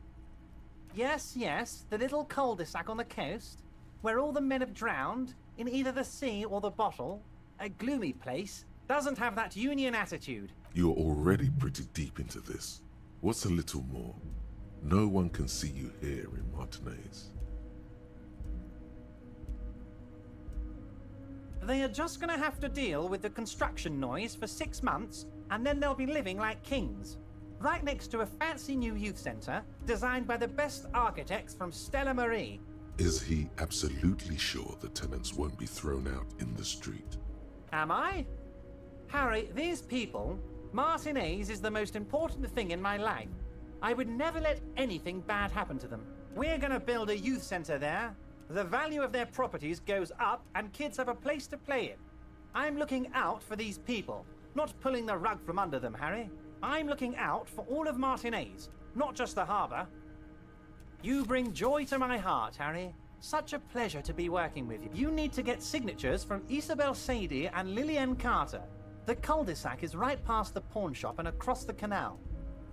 Yes, the little cul-de-sac on the coast, where all the men have drowned in either the sea or the bottle. A gloomy place, doesn't have that Union attitude. You're already pretty deep into this. What's a little more? No one can see you here in Martinez. They are just gonna have to deal with the construction noise for 6 months, and then they'll be living like kings. Right next to a fancy new youth centre, designed by the best architects from Stella Marie. Is he absolutely sure the tenants won't be thrown out in the street? Am I? Harry, these people, Martinez is the most important thing in my life. I would never let anything bad happen to them. We're gonna build a youth centre there. The value of their properties goes up and kids have a place to play in. I'm looking out for these people, not pulling the rug from under them, Harry. I'm looking out for all of Martinez, not just the harbour. You bring joy to my heart, Harry. Such a pleasure to be working with you. You need to get signatures from Isabel Sadie and Lillian Carter. The cul-de-sac is right past the pawn shop and across the canal.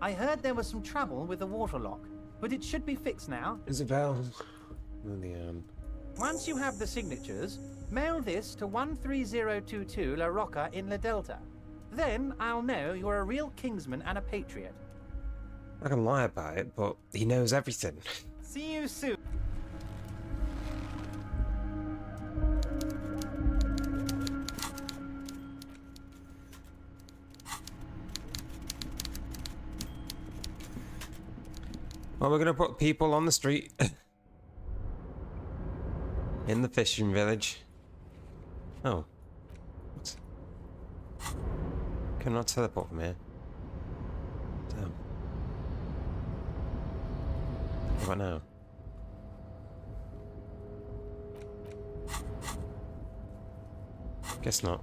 I heard there was some trouble with the water lock, but it should be fixed now. Isabel. Lillian. Once you have the signatures, mail this to 13022 La Rocca in La Delta. Then I'll know you're a real Kingsman and a patriot. I can lie about it, but he knows everything. See you soon. Well, we're gonna put people on the street. In the fishing village. Oh. What? Can I teleport from here? Damn. What about now? Guess not.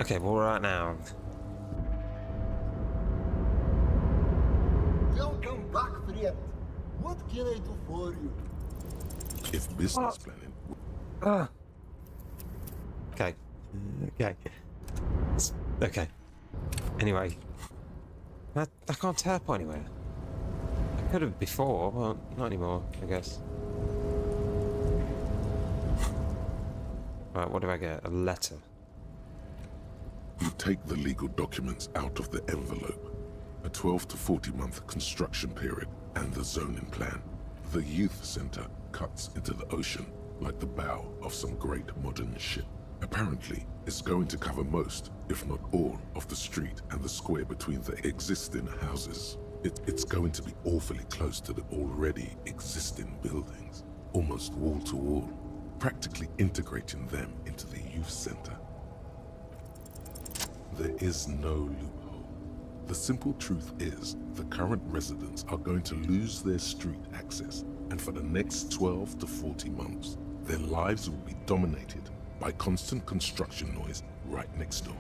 Okay, well, right now. Welcome back, friend. What can I do for you? If business planning... Okay. Okay. Okay. Anyway. I can't teleport anywhere. I could have before, but not anymore, I guess. Right, what do I get? A letter. You take the legal documents out of the envelope. A 12 to 40 month construction period and the zoning plan. The youth center cuts into the ocean like the bow of some great modern ship. Apparently, it's going to cover most, if not all, of the street and the square between the existing houses. It's going to be awfully close to the already existing buildings, almost wall to wall, practically integrating them into the youth center. There is no loophole. The simple truth is, the current residents are going to lose their street access, and for the next 12 to 40 months, their lives will be dominated by constant construction noise right next door.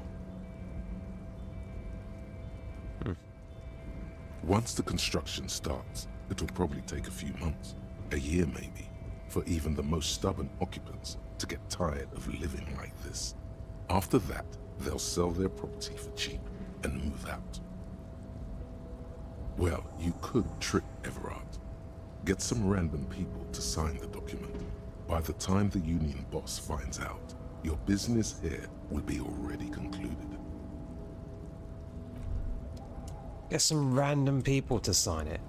Once the construction starts, it'll probably take a few months, a year maybe, for even the most stubborn occupants to get tired of living like this. After that, they'll sell their property for cheap and move out. Well, you could trick Everard. Get some random people to sign the document. By the time the union boss finds out, your business here will be already concluded. Get some random people to sign it.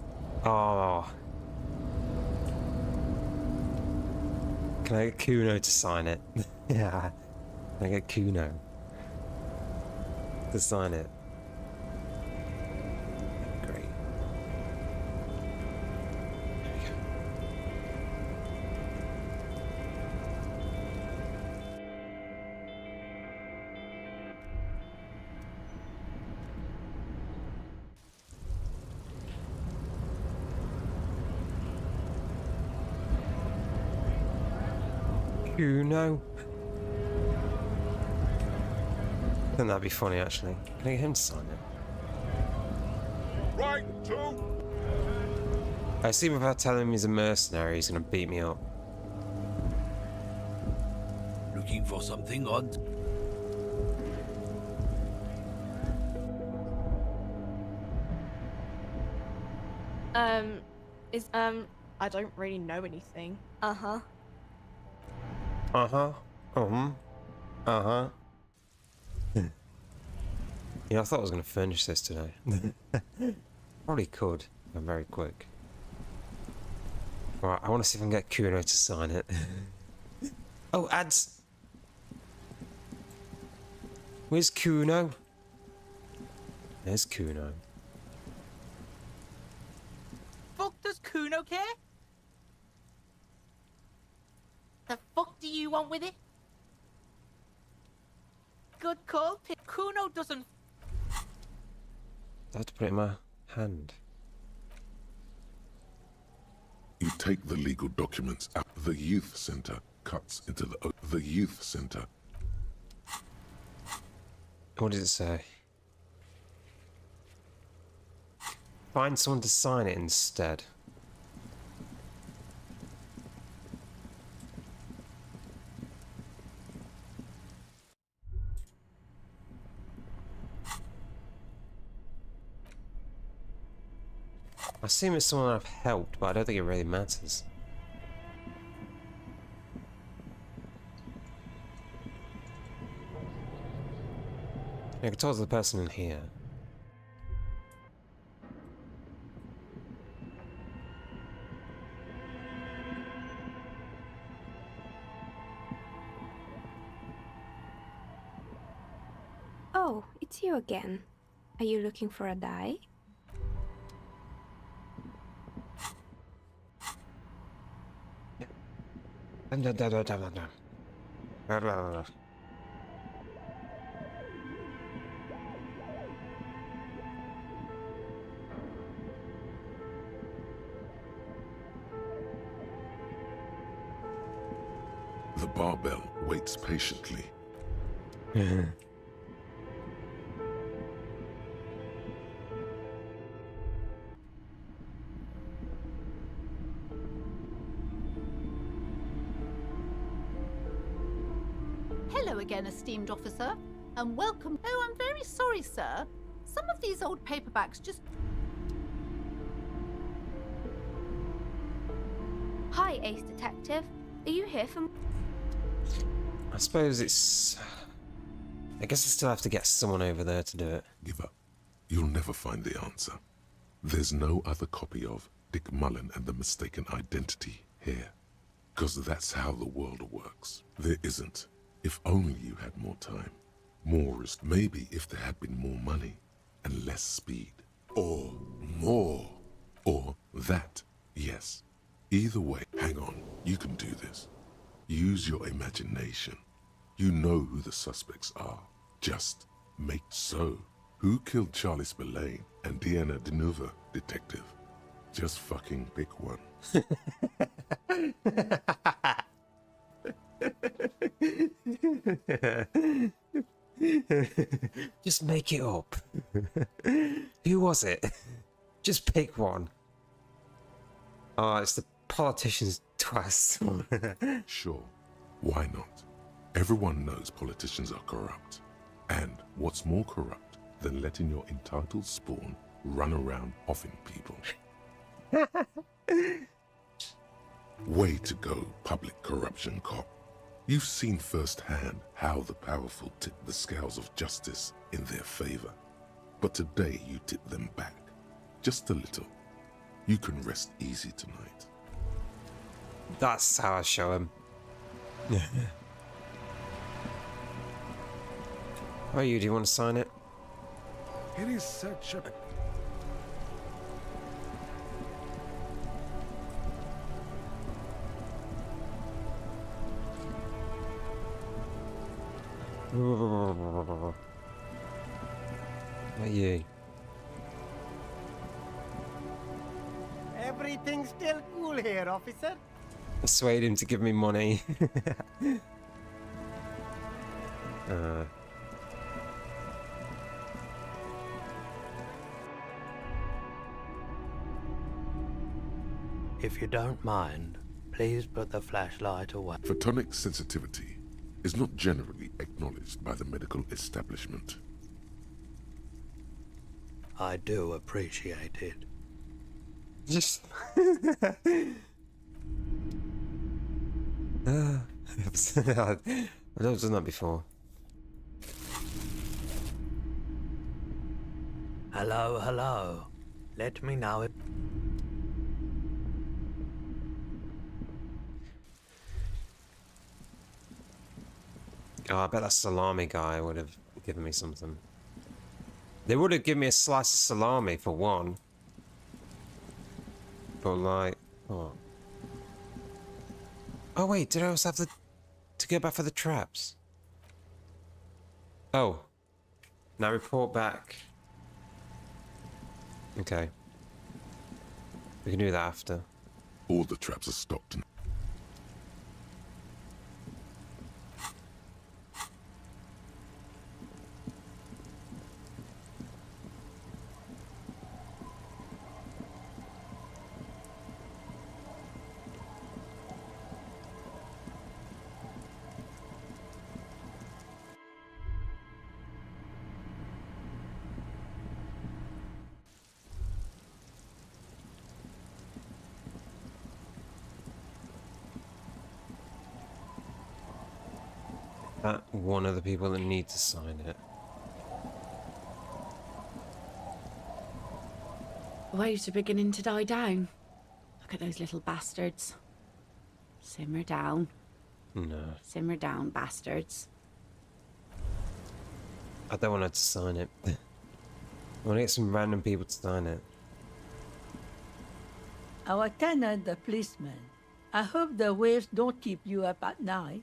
Oh. Can I get Kuno to sign it? Yeah. Can I get Kuno to sign it? Great. There we go. Kuno. I think that'd be funny, actually. Can I get him to sign it? Right, two. I assume if I tell him he's a mercenary, he's gonna beat me up. Looking for something odd? I don't really know anything. Uh-huh. Uh-huh. Yeah, I thought I was gonna furnish this today. Probably could, if I'm very quick. Right, I want to see if I can get Kuno to sign it. Oh, ads! Where's Kuno? There's Kuno. Fuck does Kuno care? The fuck do you want with it? Good call, Kuno doesn't. I have to put it in my hand. You take the legal documents out. The youth center cuts into the youth center. What does it say? Find someone to sign it instead. I assume it's someone I've helped, but I don't think it really matters. I can talk to the person in here. Oh, it's you again. Are you looking for a dye? The barbell waits patiently. Hello again, esteemed officer, and welcome. Oh, I'm very sorry, sir. Some of these old paperbacks just... Hi, Ace Detective. Are you here for... I suppose it's... I guess I still have to get someone over there to do it. Give up. You'll never find the answer. There's no other copy of Dick Mullen and the Mistaken Identity here. Because that's how the world works. There isn't. If only you had more time. More risk. Maybe if there had been more money and less speed. Or more. Or that. Yes. Either way, hang on. You can do this. Use your imagination. You know who the suspects are. Just make so. Who killed Charlie Spillane and Deanna Denuva, detective? Just fucking pick one. Just make it up. Who was it? Just pick one. Oh, it's the politicians twice. Sure, why not? Everyone knows politicians are corrupt. And what's more corrupt than letting your entitled spawn run around offing people? Way to go, public corruption cop. You've seen firsthand how the powerful tip the scales of justice in their favor. But today you tip them back. Just a little. You can rest easy tonight. That's how I show him. How are you? Do you want to sign it? It is such a... How are you? Everything's still cool here, officer. Persuade him to give me money. If you don't mind, please put the flashlight away. Photonic sensitivity is not generally acknowledged by the medical establishment. I do appreciate it. Just... I've done that before. Hello, hello. Let me know if... Oh, I bet that salami guy would have given me something. They would have given me a slice of salami for one. But like, what? Oh wait, did I also have to go back for the traps? Oh. Now report back. Okay. We can do that after. All the traps are stocked. That one of the people that need to sign it. Waves are beginning to die down. Look at those little bastards. Simmer down. No. Simmer down, bastards. I don't want her to sign it. I want to get some random people to sign it. Our tenant, the policeman. I hope the waves don't keep you up at night.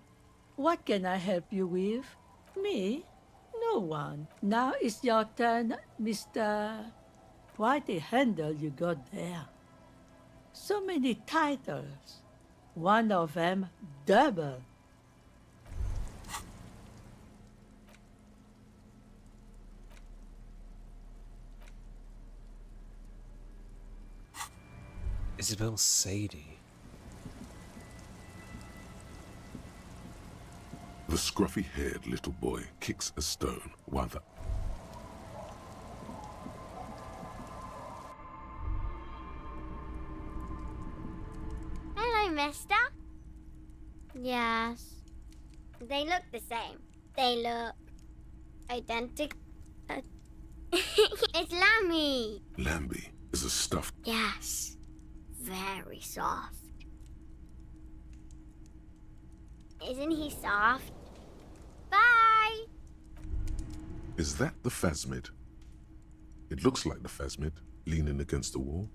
What can I help you with? Me? No one. Now it's your turn, Mr. Quite a handle you got there. So many titles. One of them double. Isabel Sadie. The scruffy-haired little boy kicks a stone while the... Hello, mister. Yes. They look the same. They look identical. It's Lammy. Lambie is a stuffed... Yes. Very soft. Isn't he soft? Bye! Is that the phasmid? It looks like the phasmid, leaning against the wall.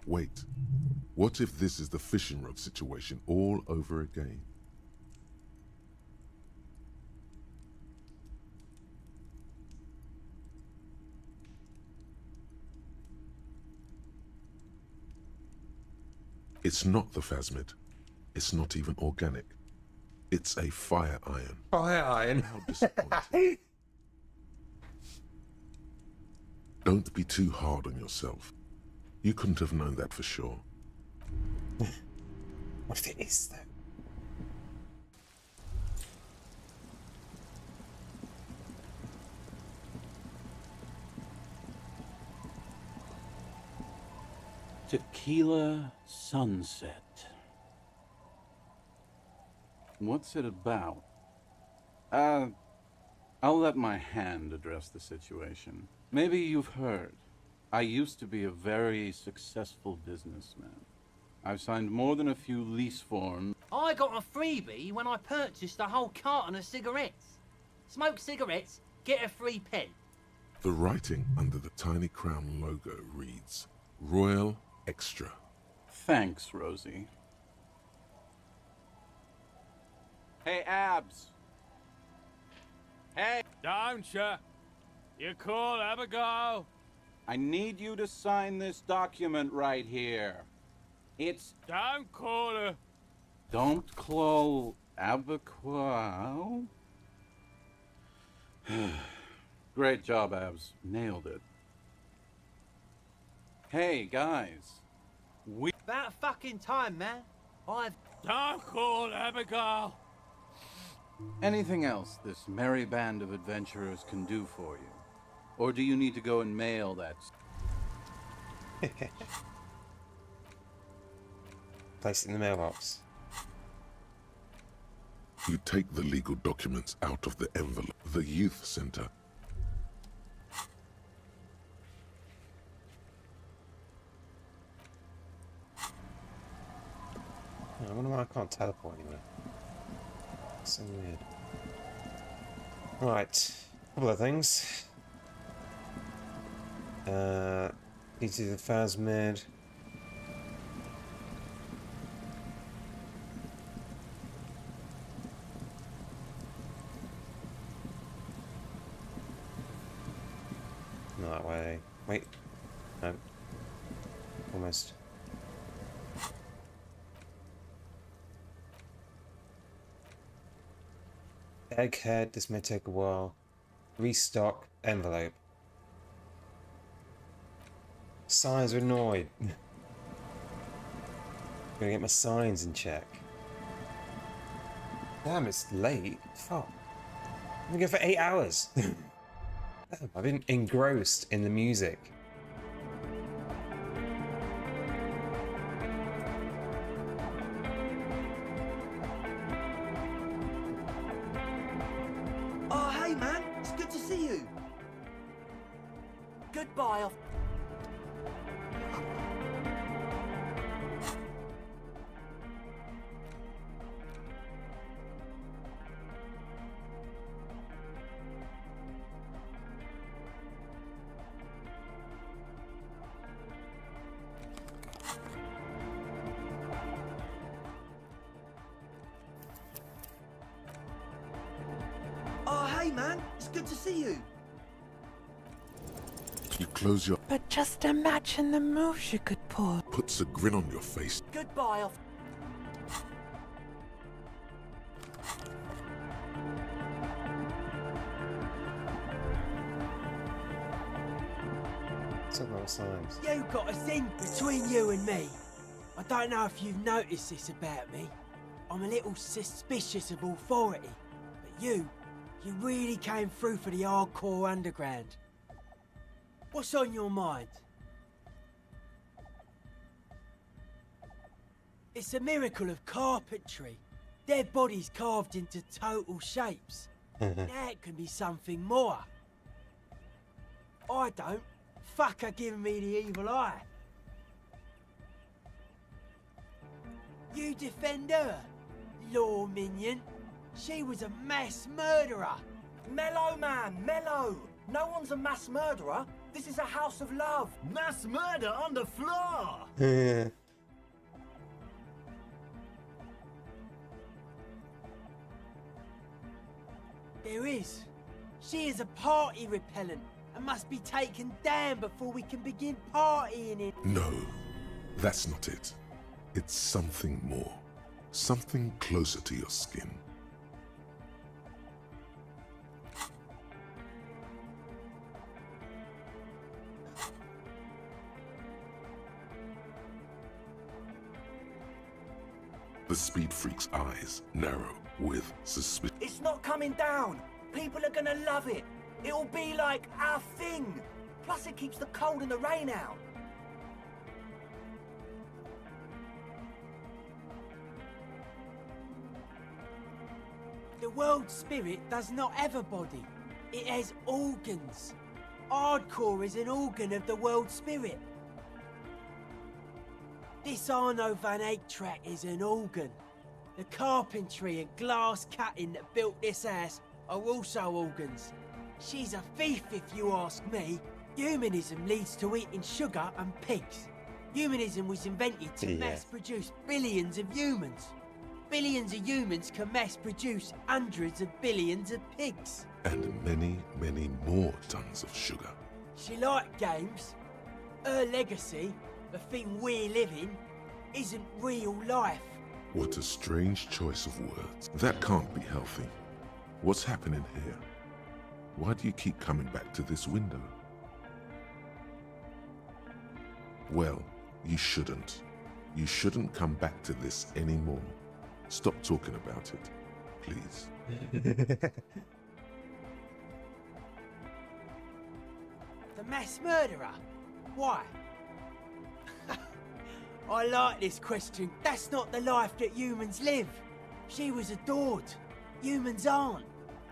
Wait, what if this is the fishing rod situation all over again? It's not the phasmid. It's not even organic. It's a fire iron. Fire iron? How disappointing. Don't be too hard on yourself. You couldn't have known that for sure. What if it is, though? Tequila Sunset. What's it about? I'll let my hand address the situation. Maybe you've heard. I used to be a very successful businessman. I've signed more than a few lease forms. I got a freebie when I purchased a whole carton of cigarettes. Smoke cigarettes, get a free pen. The writing under the tiny crown logo reads, Royal Extra. Thanks, Rosie. Hey, Abs. Hey! Don't you? You cool, have a go. I need you to sign this document right here. It's... Don't call her. Don't call Abaquow? Great job, Abs. Nailed it. Hey, guys. About fucking time, man. Don't call Abigail. Anything else this merry band of adventurers can do for you? Or do you need to go and mail that? Place it in the mailbox. You take the legal documents out of the envelope. The youth center. I wonder why I can't teleport anywhere. So weird. Right, couple of things. Need to do the phasmid. Not that way. Wait. No. Almost. Egghead, this may take a while. Restock, envelope. Signs are annoyed. Gonna get my signs in check. Damn, it's late. Fuck. I'm gonna go for 8 hours. Damn, I've been engrossed in the music. Oh, hey, man. It's good to see you. Goodbye. Oh, hey, man. It's good to see you. You close your... But just imagine the moves you could pull. Puts a grin on your face. Goodbye. Talk about signs. You got a thing between you and me. I don't know if you've noticed this about me. I'm a little suspicious of authority. But you really came through for the hardcore underground. What's on your mind? It's a miracle of carpentry. Dead bodies carved into total shapes. That can be something more. I don't. Fuck her giving me the evil eye. You defend her, law minion. She was a mass murderer. Mellow, man, mellow. No one's a mass murderer. This is a house of love. Mass murder on the floor. Yeah. There is. She is a party repellent and must be taken down before we can begin partying in. No, that's not it. It's something more. Something closer to your skin. The speed freak's eyes narrow with suspicion. It's not coming down. People are gonna love it. It'll be like our thing. Plus it keeps the cold and the rain out. The world spirit does not have a body. It has organs. Hardcore is an organ of the world spirit. This Arno van Eyck track is an organ. The carpentry and glass cutting that built this house are also organs. She's a thief if you ask me. Humanism leads to eating sugar and pigs. Humanism was invented to mass produce billions of humans. Billions of humans can mass produce hundreds of billions of pigs. And many, many more tons of sugar. She liked games. Her legacy, the thing we live in, isn't real life. What a strange choice of words. That can't be healthy. What's happening here? Why do you keep coming back to this window? Well, you shouldn't. You shouldn't come back to this anymore. Stop talking about it, please. The mass murderer? Why? I like this question. That's not the life that humans live. She was adored. Humans aren't.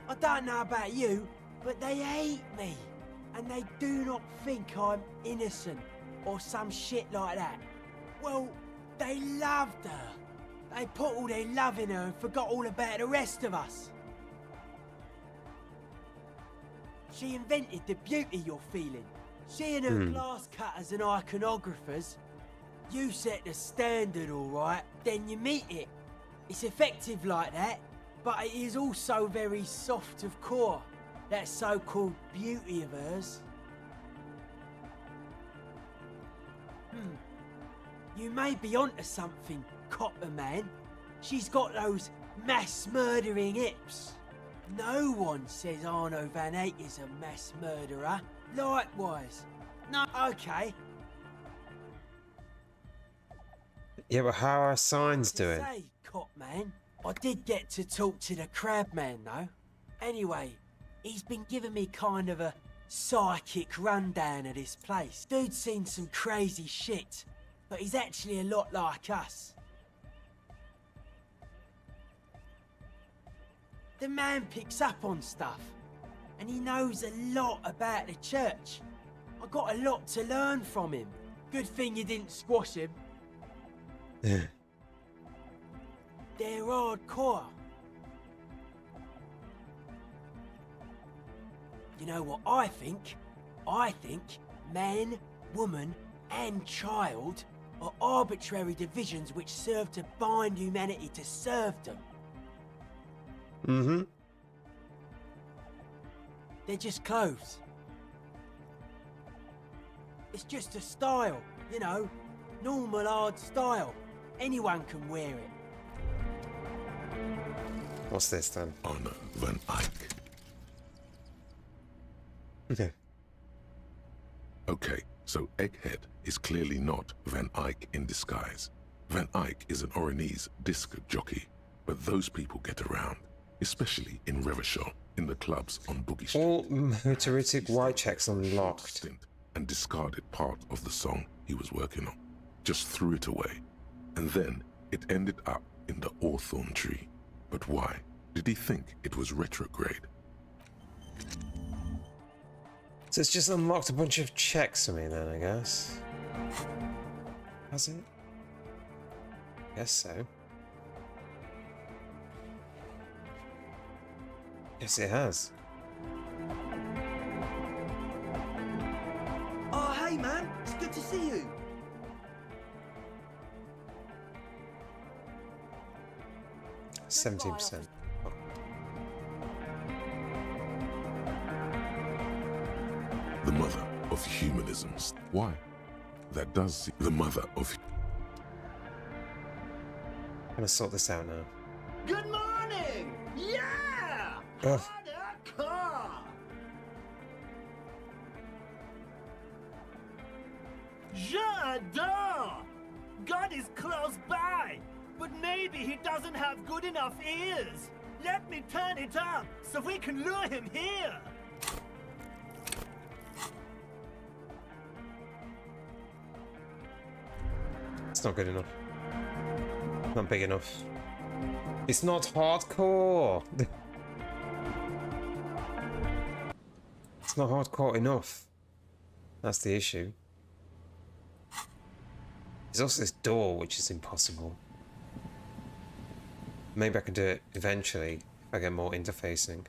I don't know about you, but they hate me. And they do not think I'm innocent or some shit like that. Well, they loved her. They put all their love in her and forgot all about the rest of us. She invented the beauty you're feeling. She and her glass cutters and iconographers. You set the standard, alright, then you meet it. It's effective like that, but it is also very soft of core. That so-called beauty of hers. You may be onto something, Copper Man. She's got those mass-murdering hips. No one says Arno van Eyck is a mass murderer. Likewise. No, okay. Yeah, but how are signs doing? Say, Cop Man, I did get to talk to the Crab Man, though. Anyway, he's been giving me kind of a psychic rundown of this place. Dude's seen some crazy shit, but he's actually a lot like us. The man picks up on stuff, and he knows a lot about the church. I got a lot to learn from him. Good thing you didn't squash him. They're hardcore. You know what I think? I think man, woman, and child are arbitrary divisions which serve to bind humanity to serfdom. They're just clothes. It's just a style, you know, normal hard style. Anyone can wear it. What's this then? Arno van Eyck. Okay. Okay, so Egghead is clearly not Van Eyck in disguise. Van Eyck is an Oranese disc jockey, but those people get around, especially in Revachol, in the clubs on Boogie Street. All motoritic white checks unlocked. And discarded part of the song he was working on. Just threw it away. And then it ended up in the hawthorn tree. But why? Did he think it was retrograde? So it's just unlocked a bunch of checks for me then, I guess. Has it? Guess so. Yes, it has. Oh, hey man, it's good to see you. %17%. The mother of humanisms. Why? That does the mother of... I'm gonna sort this out now. Good morning! Yeah! Ugh. Car! J'adore! God is close by, but maybe he doesn't have good enough ears. Let me turn it up so we can lure him here. It's not good enough. Not big enough. It's not hardcore. It's not hardcore enough. That's the issue. There's also this door, which is impossible. Maybe I can do it eventually if I get more interfacing.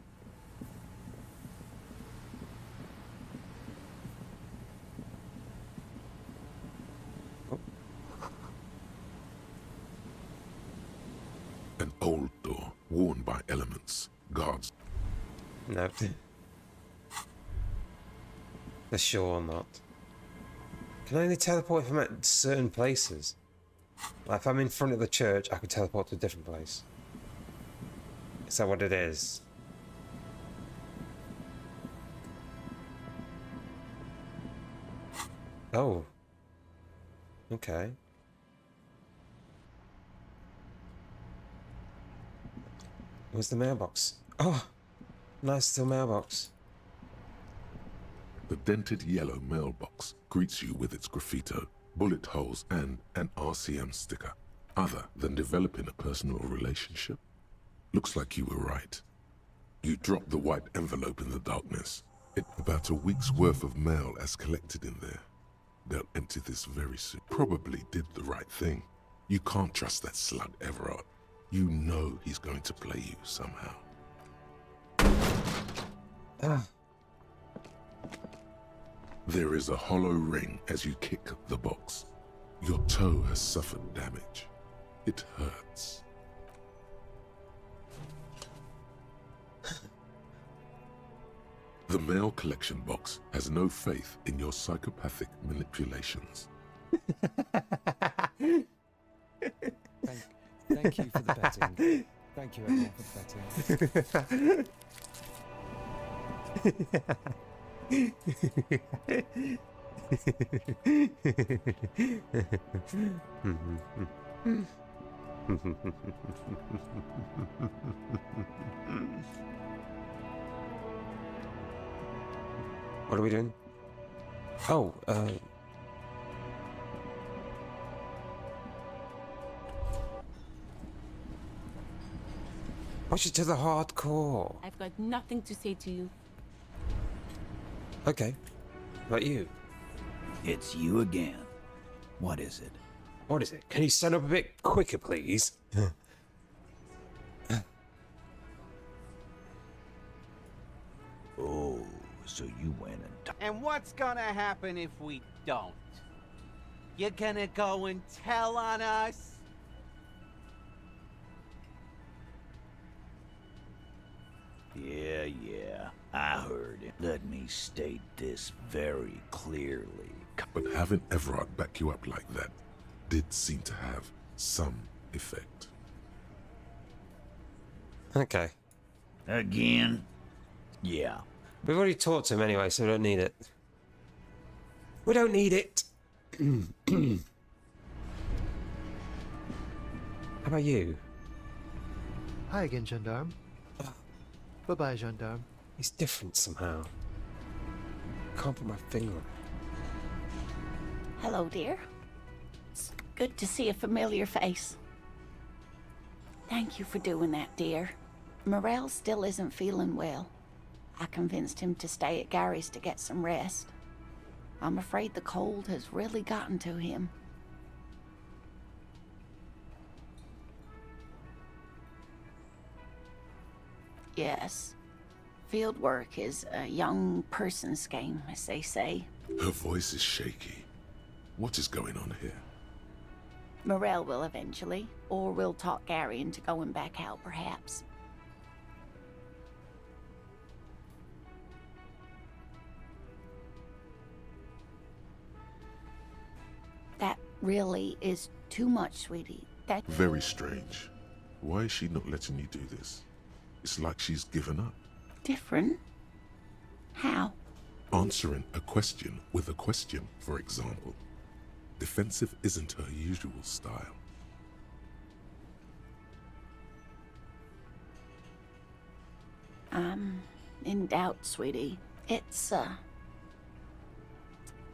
An old door, worn by elements, guards. No. For sure not. Can I only teleport if I'm at certain places? Like, if I'm in front of the church, I could teleport to a different place. Is that what it is? Oh. Okay. Where's the mailbox? Oh! Nice little mailbox. The dented yellow mailbox greets you with its graffito, bullet holes, and an RCM sticker. Other than developing a personal relationship? Looks like you were right. You dropped the white envelope in the darkness. About a week's worth of mail as collected in there. They'll empty this very soon. Probably did the right thing. You can't trust that slug, Everard. You know he's going to play you somehow. There is a hollow ring as you kick the box. Your toe has suffered damage. It hurts. The mail collection box has no faith in your psychopathic manipulations. Thank you for the betting. Thank you everyone for the What are we doing? Oh, push it to the hardcore. I've got nothing to say to you. Okay. What about you? It's you again. What is it? What is it? Can you stand up a bit quicker, please? Oh, so you went and... And what's gonna happen if we don't? You're gonna go and tell on us? Yeah, I heard it. Let me state this very clearly. But having Everard back you up like that did seem to have some effect. Okay. Again? Yeah. We've already talked to him anyway, so we don't need it. We don't need it! How about you? Hi again, Gendarme. Bye-bye, Gendarme. He's different somehow. Can't put my finger on it. Hello, dear. It's good to see a familiar face. Thank you for doing that, dear. Morel still isn't feeling well. I convinced him to stay at Gary's to get some rest. I'm afraid the cold has really gotten to him. Yes. Field work is a young person's game, as they say. Her voice is shaky. What is going on here? Morel will eventually, or we'll talk Gary into going back out, perhaps. That really is too much, sweetie. That... Very strange. Why is she not letting you do this? It's like she's given up. Different? How? Answering a question with a question, for example. Defensive isn't her usual style. I'm in doubt, sweetie. It's, a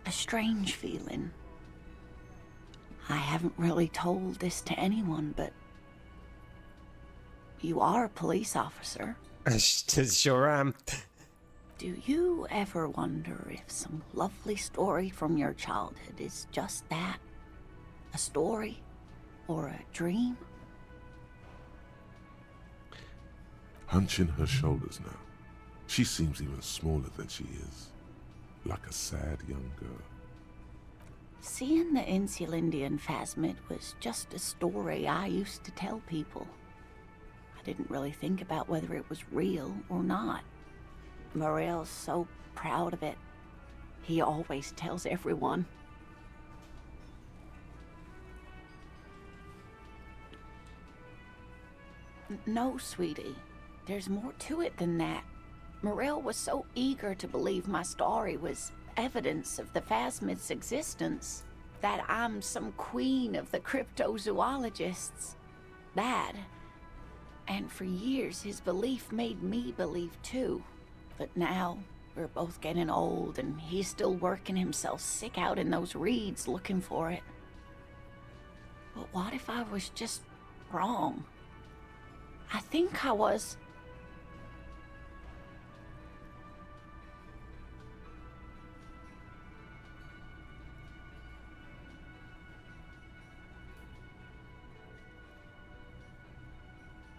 strange feeling. I haven't really told this to anyone, but you are a police officer. Sure am. Do you ever wonder if some lovely story from your childhood is just that? A story? Or a dream? Hunching her shoulders now. She seems even smaller than she is. Like a sad young girl. Seeing the Insulindian phasmid was just a story I used to tell people. I didn't really think about whether it was real or not. Morel's so proud of it. He always tells everyone. No, sweetie. There's more to it than that. Morel was so eager to believe my story was evidence of the Phasmid's existence that I'm some queen of the cryptozoologists. That, and for years his belief made me believe too. But now, we're both getting old and he's still working himself sick out in those reeds looking for it. But what if I was just wrong? I think I was.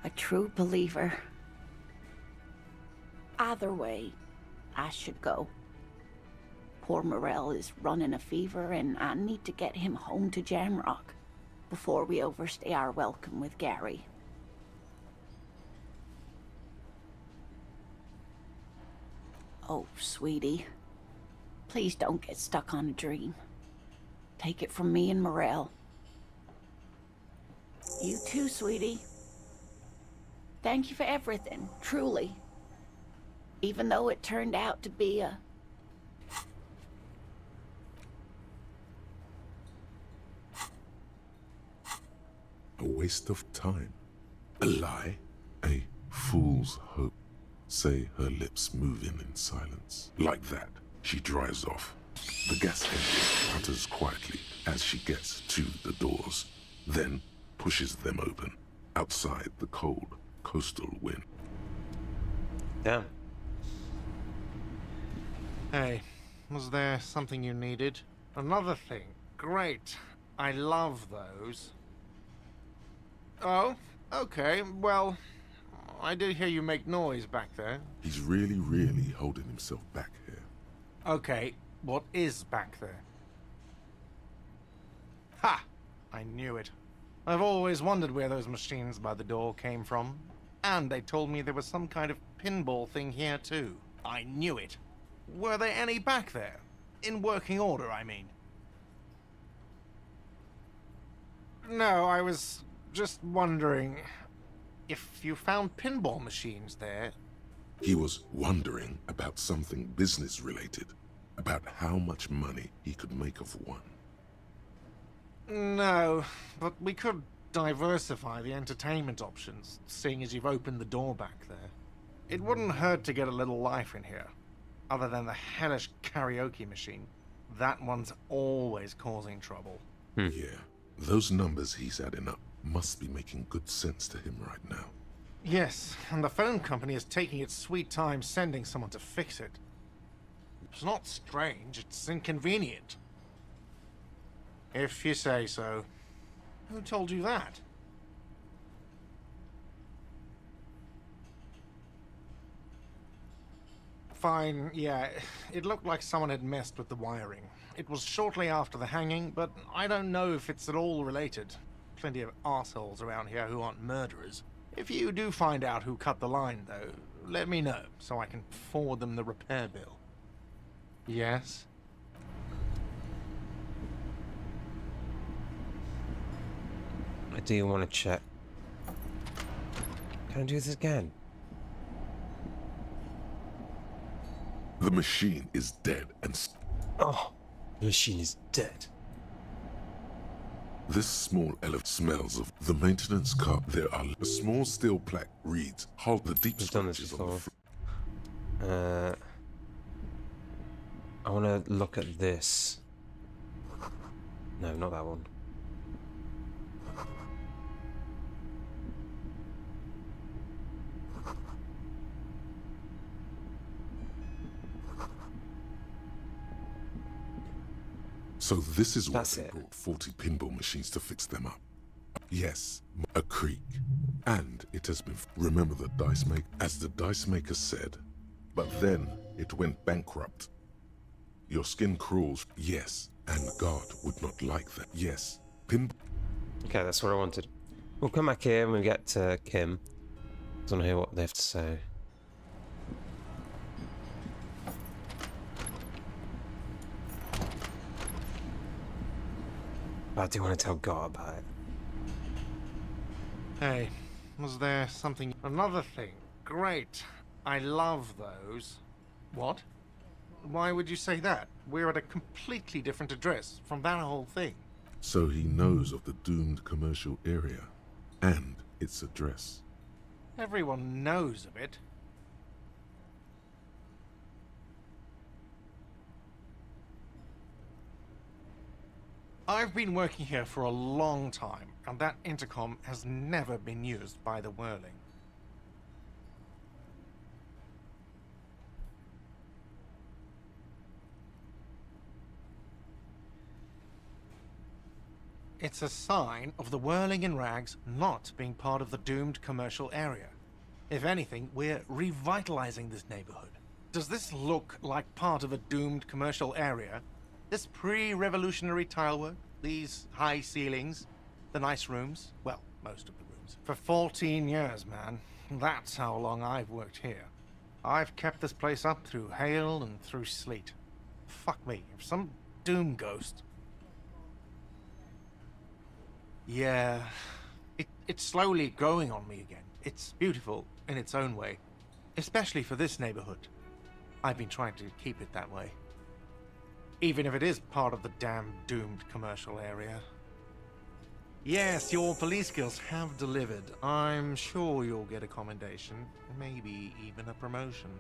A true believer. Either way, I should go. Poor Morel is running a fever and I need to get him home to Jamrock before we overstay our welcome with Gary. Oh, sweetie. Please don't get stuck on a dream. Take it from me and Morel. You too, sweetie. Thank you for everything, truly. Even though it turned out to be a waste of time. A lie. A fool's hope. Say her lips moving in silence. Like that, she drives off. The gas engine putters quietly as she gets to the doors, then pushes them open. Outside, the cold coastal wind. Damn. Hey, was there something you needed? Another thing. Great. I love those. Oh, okay. Well, I did hear you make noise back there. He's really holding himself back here. Okay, what is back there? Ha! I knew it. I've always wondered where those machines by the door came from. And they told me there was some kind of pinball thing here too. I knew it. Were there any back there? In working order, I mean. No, I was just wondering if you found pinball machines there. He was wondering about something business-related, about how much money he could make of one. No, but we could diversify the entertainment options, seeing as you've opened the door back there. It wouldn't hurt to get a little life in here, other than the hellish karaoke machine. That one's always causing trouble. Yeah, those numbers he's adding up must be making good sense to him right now. Yes, and the phone company is taking its sweet time sending someone to fix it. It's not strange, it's inconvenient. If you say so. Who told you that? Fine, yeah. It looked like someone had messed with the wiring. It was shortly after the hanging, but I don't know if it's at all related. Plenty of assholes around here who aren't murderers. If you do find out who cut the line, though, let me know, so I can forward them the repair bill. Yes? I do want to check. Can I do this again? The machine is dead and... Oh, the machine is dead. This small elephant smells of the maintenance car. There are a small steel plaque reads, "Hold the deep scratches on the floor." I want to look at this. No, not that one. So this is why they brought 40 pinball machines to fix them up. Yes, a creek. And it has been... Remember the dice maker? As the dice maker said. But then it went bankrupt. Your skin crawls. Yes, and God would not like that. Yes, Okay, that's what I wanted. We'll come back here when we get to Kim. I want to hear what they have to say. I do want to tell God about it. Hey, Was there something... Another thing. Great. I love those. What? Why would you say that? We're at a completely different address from that whole thing. So he knows of the doomed commercial area and its address. Everyone knows of it. I've been working here for a long time, and that intercom has never been used by the Whirling. It's a sign of the Whirling in rags not being part of the doomed commercial area. If anything, we're revitalizing this neighborhood. Does this look like part of a doomed commercial area? This pre-revolutionary tilework, these high ceilings, the nice rooms, well, most of the rooms. For 14 years, man. That's how long I've worked here. I've kept this place up through hail and through sleet. Fuck me, if some doom ghost... Yeah, it's slowly growing on me again. It's beautiful in its own way, especially for this neighborhood. I've been trying to keep it that way. Even if it is part of the damn doomed commercial area. Yes, your police skills have delivered. I'm sure you'll get a commendation, maybe even a promotion.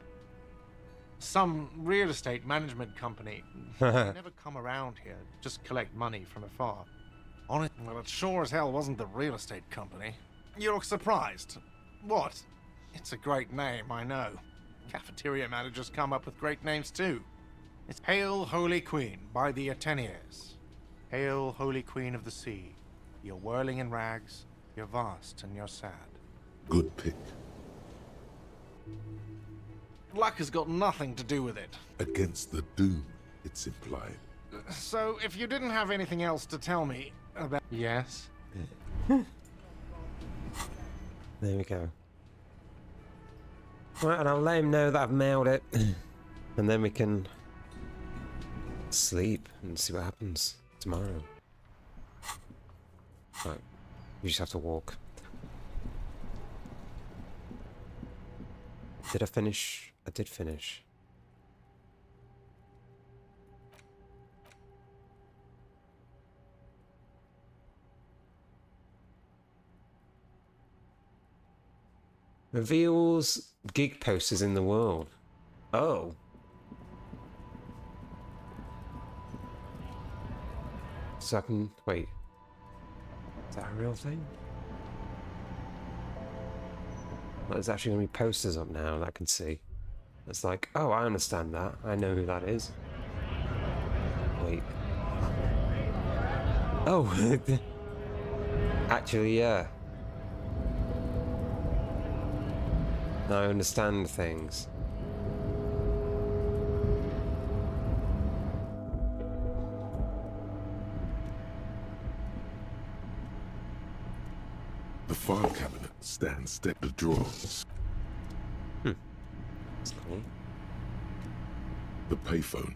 Some real estate management company. They never come around here, just collect money from afar. Well, it sure as hell wasn't the real estate company. You look surprised. What? It's a great name, I know. Cafeteria managers come up with great names too. It's Hail, Holy Queen, by the Ateniers. Hail, Holy Queen of the Sea. You're whirling in rags, you're vast and you're sad. Good pick. Luck has got nothing to do with it. Against the doom, it's implied. So, if you didn't have anything else to tell me about... Yes? There we go. Right, and I'll let him know that I've mailed it. And then we can... sleep and see what happens tomorrow. Right, you just have to walk. Did I finish? I did finish. Reveals gig posters in the world. Oh. So I can... wait. Is that a real thing? Well, there's actually going to be posters up now that I can see. It's like, oh, I understand that. I know who that is. Wait. Oh! Actually, yeah. Now I understand things. The file cabinet stands step to drawers. That's cool. The payphone.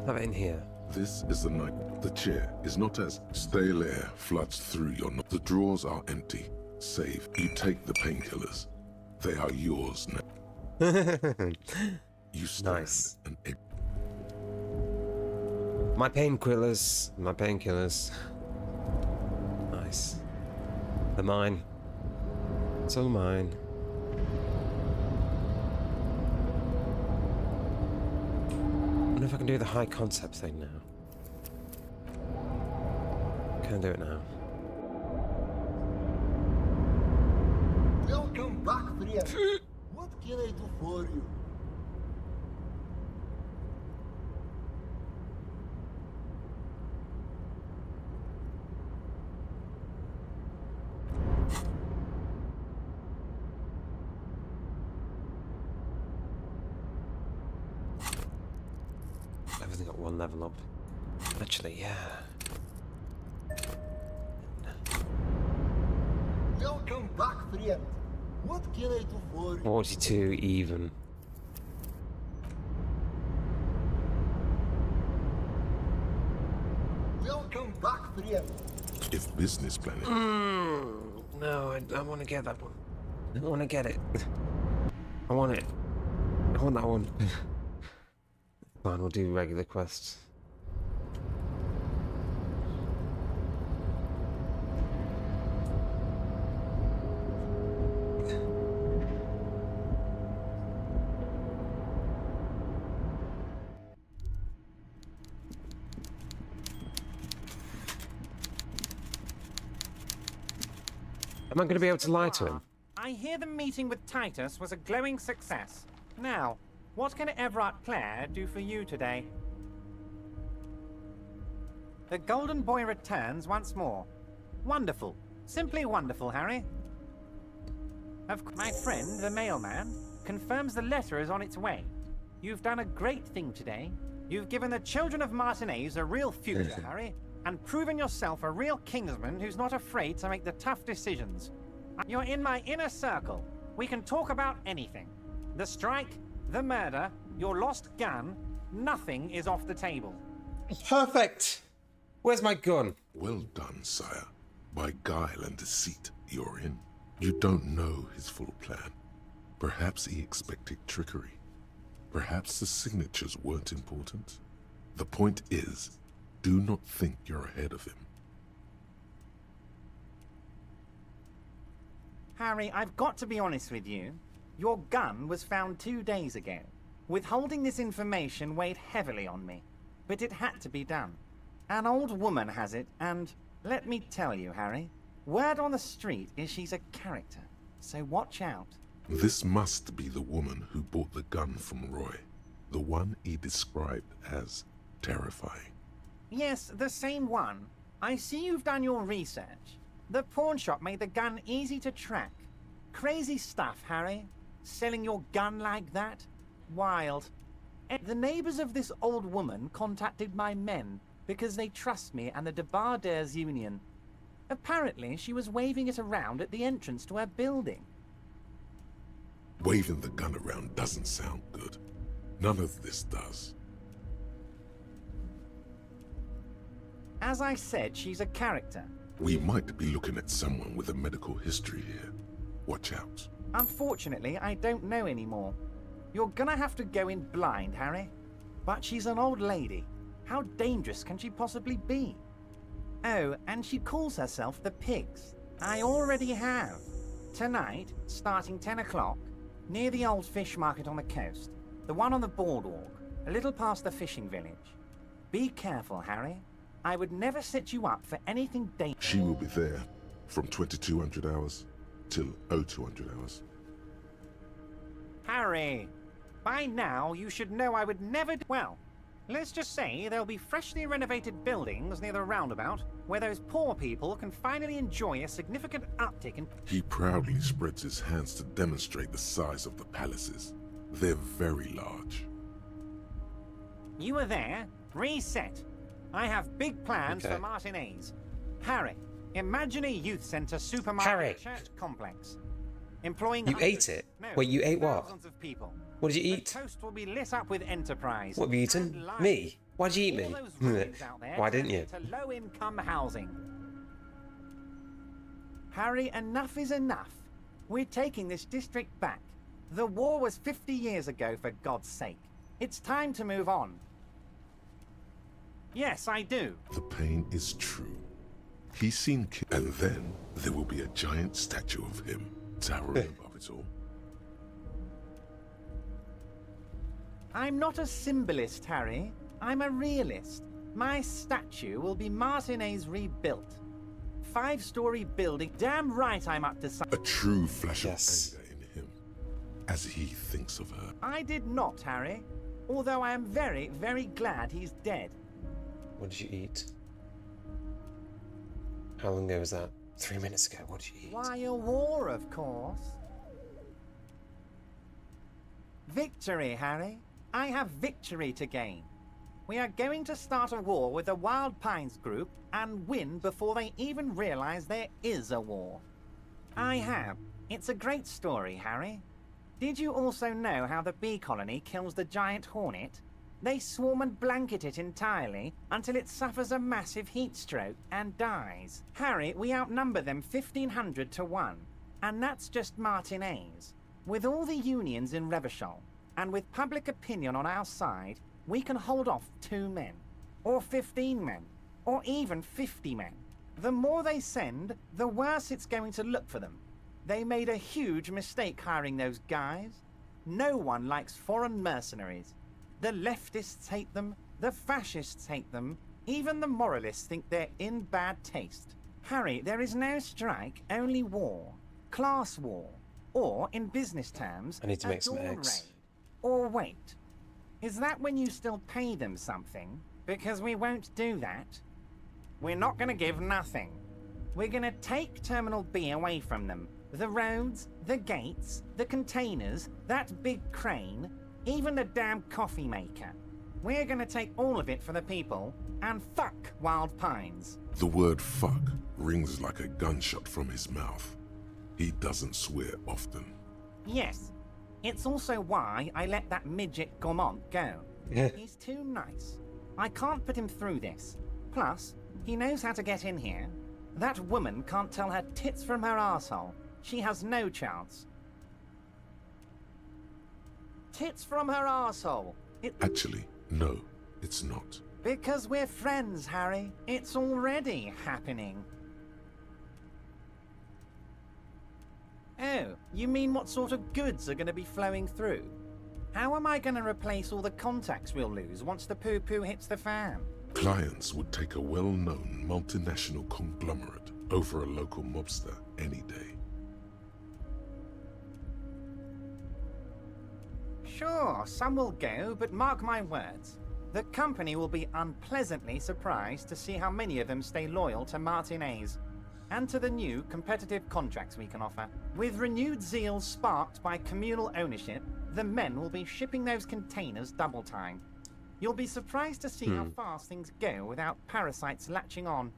Have it in here. This is the night. The chair is not as stale air floods through your nose. The drawers are empty, save you take the painkillers. They are yours now. You stand nice. and My painkillers. My painkillers. Nice. They're mine. It's all mine. I wonder if I can do the high concept thing now. Can't do it now. Welcome back, friend. What can I do for you? Everything got one level up. Actually, yeah. Welcome back, friend. What can I do for you? 42 even. Welcome back, friend. If business planning. No, I want to get that one. I want to get it. I want it. I want that one. Fine, we'll do regular quests. Am I going to be able to lie to him? I hear the meeting with Titus was a glowing success. Now, what can Everard Clare do for you today? The Golden Boy returns once more. Wonderful. Simply wonderful, Harry. My friend, the mailman, confirms the letter is on its way. You've done a great thing today. You've given the children of Martinez a real future, Harry, and proven yourself a real kingsman who's not afraid to make the tough decisions. You're in my inner circle. We can talk about anything. The strike, the murder, your lost gun, nothing is off the table. Perfect! Where's my gun? Well done, sire. By guile and deceit, you're in. You don't know his full plan. Perhaps he expected trickery. Perhaps the signatures weren't important. The point is, do not think you're ahead of him. Harry, I've got to be honest with you. Your gun was found 2 days ago. Withholding this information weighed heavily on me, but it had to be done. An old woman has it, and let me tell you, Harry, word on the street is she's a character, so watch out. This must be the woman who bought the gun from Roy, the one he described as terrifying. Yes, the same one. I see you've done your research. The pawn shop made the gun easy to track. Crazy stuff, Harry. Selling your gun like that? Wild. The neighbors of this old woman contacted my men because they trust me and the Debarders Union. Apparently, she was waving it around at the entrance to her building. Waving the gun around doesn't sound good. None of this does. As I said, she's a character. We might be looking at someone with a medical history here. Watch out. Unfortunately, I don't know anymore. You're gonna have to go in blind, Harry. But she's an old lady. How dangerous can she possibly be? Oh, and she calls herself the Pigs. I already have. Tonight, starting 10 o'clock, near the old fish market on the coast. The one on the boardwalk, a little past the fishing village. Be careful, Harry. I would never set you up for anything dangerous. She will be there from 2200 hours till 0200 hours. Harry, by now you should know I would never well, let's just say there'll be freshly renovated buildings near the roundabout where those poor people can finally enjoy a significant uptick in... He proudly spreads his hands to demonstrate the size of the palaces. They're very large. You were there. Reset. I have big plans for Martinez. Harry, imagine a youth centre supermarket church complex. Employing You ate it? No, Wait, you ate what? thousands of people. What did you eat? The coast will be lit up with enterprise. What have you eaten? Me? Why'd you eat me? Why didn't you? To low-income housing. Harry, enough is enough. We're taking this district back. The war was 50 years ago, for God's sake. It's time to move on. Yes, I do. The pain is true. He's seen and then there will be a giant statue of him towering above it all. I'm not a symbolist, Harry. I'm a realist. My statue will be Martinez rebuilt. 5-story building. Damn right I'm up to something. A true flash of anger in him, as he thinks of her. I did not, Harry. Although I am very, very glad he's dead. What did you eat? How long ago was that? 3 minutes ago. What did you eat? Why, a war, of course. Victory, Harry. I have victory to gain. We are going to start a war with the Wild Pines group and win before they even realize there is a war. I have. It's a great story, Harry. Did you also know how the bee colony kills the giant hornet? They swarm and blanket it entirely until it suffers a massive heat stroke and dies. Harry, we outnumber them 1,500 to 1. And that's just Martinez. With all the unions in Revachol, and with public opinion on our side, we can hold off 2 men, or 15 men, or even 50 men. The more they send, the worse it's going to look for them. They made a huge mistake hiring those guys. No one likes foreign mercenaries. The leftists hate them, the fascists hate them, even the moralists think they're in bad taste. Harry, there is no strike, only war. Class war. Or, in business terms, I need to make some dawn eggs. raid. Or wait. Is that when you still pay them something? Because we won't do that. We're not going to give nothing. We're going to take Terminal B away from them. The roads, the gates, the containers, that big crane, even the damn coffee maker. We're going to take all of it for the people, and fuck Wild Pines. The word fuck rings like a gunshot from his mouth. He doesn't swear often. Yes. It's also why I let that midget Gaumont go. He's too nice. I can't put him through this. Plus, he knows how to get in here. That woman can't tell her tits from her arsehole. She has no chance. Tits from her arsehole. Actually, no, it's not. Because we're friends, Harry. It's already happening. Oh, you mean what sort of goods are going to be flowing through? How am I going to replace all the contacts we'll lose once the poo-poo hits the fan? Clients would take a well-known multinational conglomerate over a local mobster any day. Sure, some will go, but mark my words. The company will be unpleasantly surprised to see how many of them stay loyal to Martinez and to the new competitive contracts we can offer. With renewed zeal sparked by communal ownership, the men will be shipping those containers double time. You'll be surprised to see how fast things go without parasites latching on.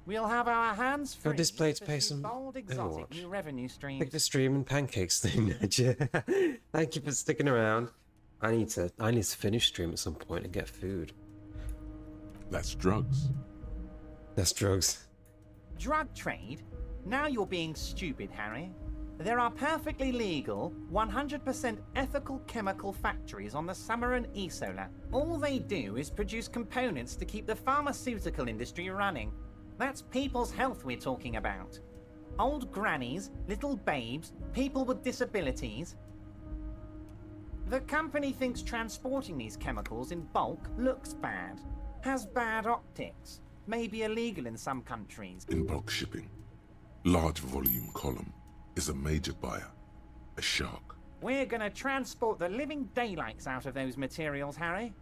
We'll have our hands free Got display to to pay see some bold exotic Overwatch. new revenue streams. Pick the stream and pancakes thing. Thank you for sticking around. I need to finish stream at some point and get food. That's drugs. That's drugs. Drug trade? Now you're being stupid, Harry. There are perfectly legal, 100% ethical chemical factories on the Summer and Isola. All they do is produce components to keep the pharmaceutical industry running. That's people's health we're talking about. Old grannies, little babes, people with disabilities. The company thinks transporting these chemicals in bulk looks bad, has bad optics, may be illegal in some countries. In bulk shipping, large volume column is a major buyer, a shark. We're gonna transport the living daylights out of those materials, Harry.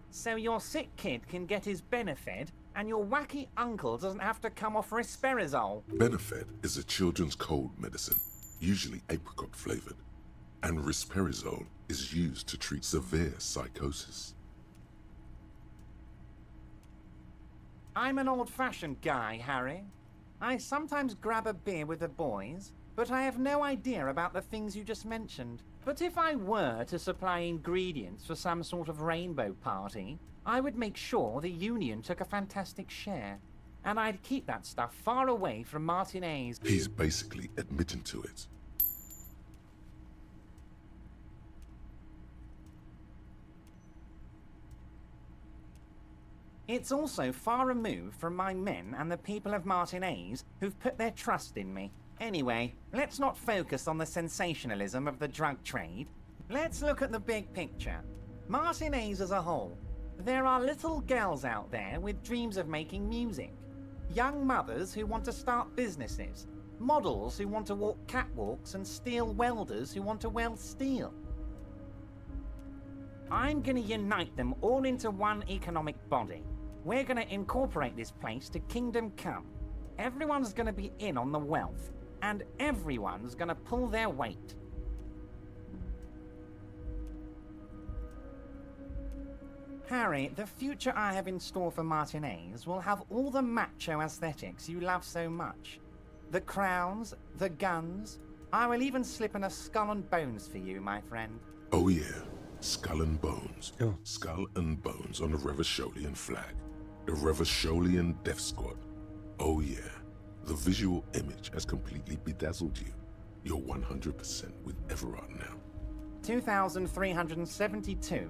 So your sick kid can get his Benefed and your wacky uncle doesn't have to come off risperidone. Benefed is a children's cold medicine, usually apricot flavored, and risperidone is used to treat severe psychosis. I'm an old-fashioned guy, Harry. I sometimes grab a beer with the boys, but I have no idea about the things you just mentioned. But if I were to supply ingredients for some sort of rainbow party, I would make sure the Union took a fantastic share. And I'd keep that stuff far away from Martinez. He's basically admitting to it. It's also far removed from my men and the people of Martinez who've put their trust in me. Anyway, let's not focus on the sensationalism of the drug trade. Let's look at the big picture. Martinez as a whole. There are little girls out there with dreams of making music. Young mothers who want to start businesses. Models who want to walk catwalks and steel welders who want to weld steel. I'm gonna unite them all into one economic body. We're gonna incorporate this place to Kingdom Come. Everyone's gonna be in on the wealth, and everyone's gonna pull their weight. Harry, the future I have in store for Martinez will have all the macho aesthetics you love so much. The crowns, the guns. I will even slip in a skull and bones for you, my friend. Oh yeah, Skull and bones. Skull and bones on the Revacholian flag. The Revacholian Death Squad. Oh yeah, the visual image has completely bedazzled you. You're 100% with Everard now. 2,372.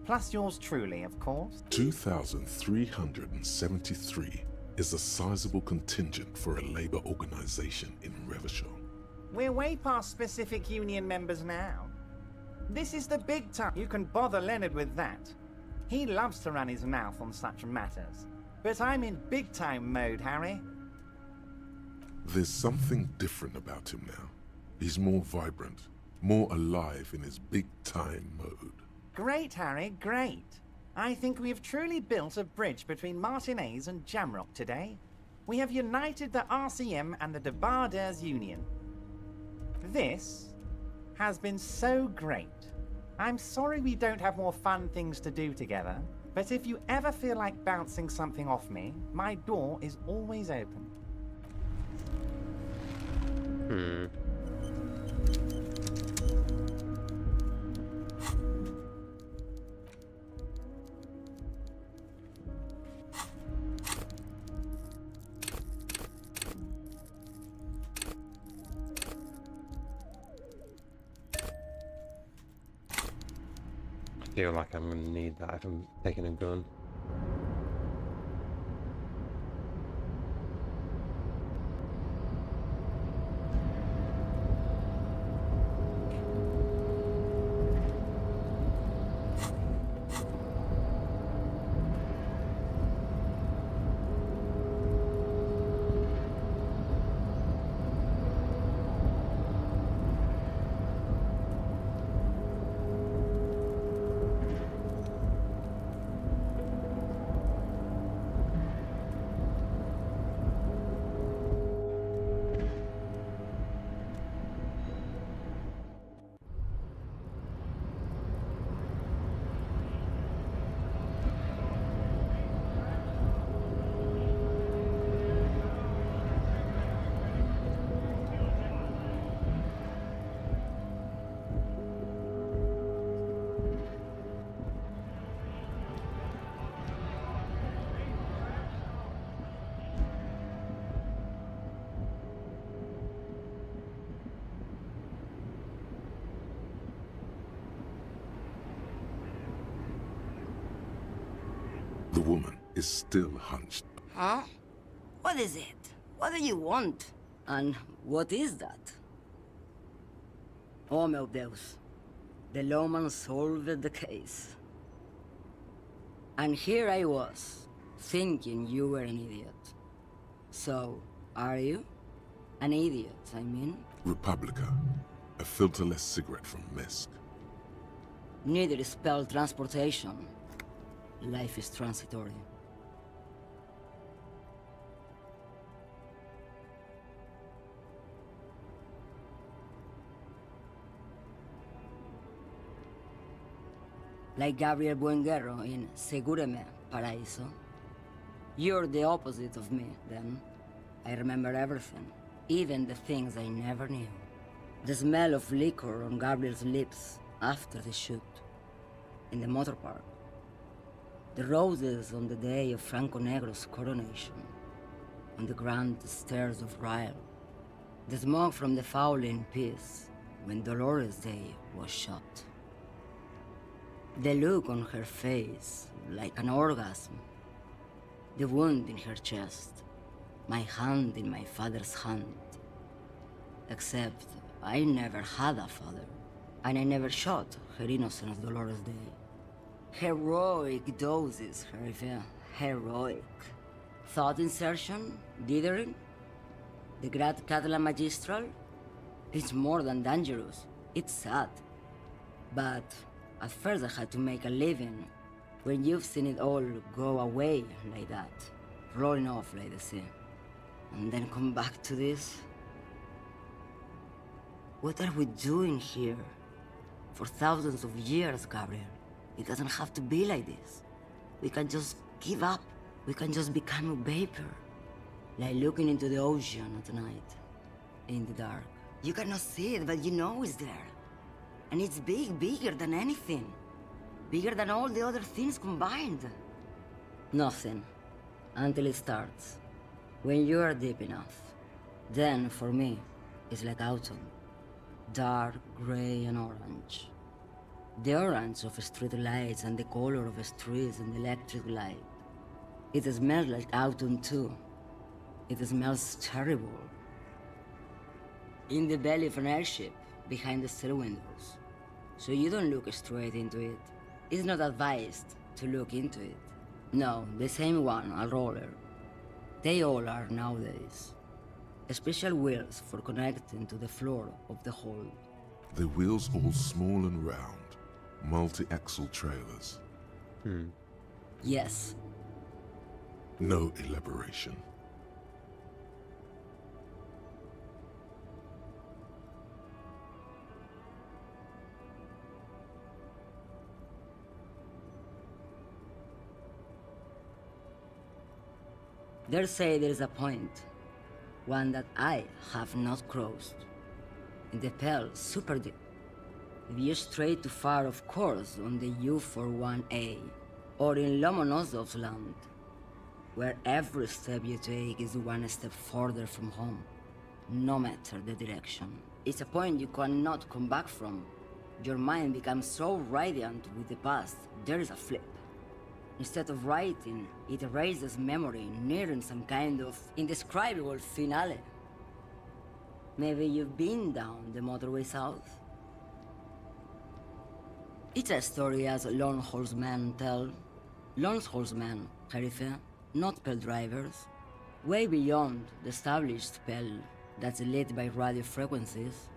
Plus yours truly, of course. 2,373 is a sizable contingent for a labor organization in Revachol. We're way past specific union members now. This is the big time. You can bother Leonard with that. He loves to run his mouth on such matters. But I'm in big time mode, Harry. There's something different about him now. He's more vibrant, more alive in his big time mode. Great, Harry, great. I think we have truly built a bridge between Martinez and Jamrock today. We have united the RCM and the Debarders Union. This has been so great. I'm sorry we don't have more fun things to do together, but if you ever feel like bouncing something off me, my door is always open. I feel like I'm gonna need that if I'm taking a gun. The woman is still hunched. Huh? What is it? What do you want? And what is that? Oh, meu Deus. The lawman solved the case. And here I was, thinking you were an idiot. So, are you? An idiot, I mean? Republica. A filterless cigarette from Mesk. Neither is spelled transportation. Life is transitory. Like Gabriel Buenguerro in Segúreme, Paraíso. You're the opposite of me, then. I remember everything, even the things I never knew. The smell of liquor on Gabriel's lips after the shoot. In the motor park. The roses on the day of Franco Negro's coronation. On the grand stairs of Ryle. The smoke from the Fowling Piece when Dolores Day was shot. The look on her face, like an orgasm. The wound in her chest. My hand in my father's hand. Except I never had a father. And I never shot her innocence Dolores Day. Heroic doses, Hervé. Heroic. Thought insertion? Dithering? The Grad Catalan Magistral? It's more than dangerous. It's sad. But at first I had to make a living. When you've seen it all go away like that. Rolling off like the sea. And then come back to this? What are we doing here? For thousands of years, Gabriel. It doesn't have to be like this. We can just give up. We can just become a vapor. Like looking into the ocean at night. In the dark. You cannot see it, but you know it's there. And it's big, bigger than anything. Bigger than all the other things combined. Nothing. Until it starts. When you are deep enough. Then, for me, it's like autumn. Dark, grey, and orange. The orange of street lights and the color of streets and electric light. It smells like autumn too. It smells terrible. In the belly of an airship, behind the stair windows. So you don't look straight into it. It's not advised to look into it. No, the same one, a roller. They all are nowadays. Special wheels for connecting to the floor of the hold. The wheels all small and round. Multi-axle trailers. Yes. No elaboration. They say there is a point. One that I have not crossed. In the Pale, super deep. If you stray too far, of course, on the U41A, or in Lomonosov's land, where every step you take is one step further from home, no matter the direction. It's a point you cannot come back from. Your mind becomes so radiant with the past, there is a flip. Instead of writing, it erases memory, nearing some kind of indescribable finale. Maybe you've been down the motorway south? It's a story as lone horsemen tell. Lone horsemen, Jerife, not Pale drivers. Way beyond the established Pale that's lit by radio frequencies.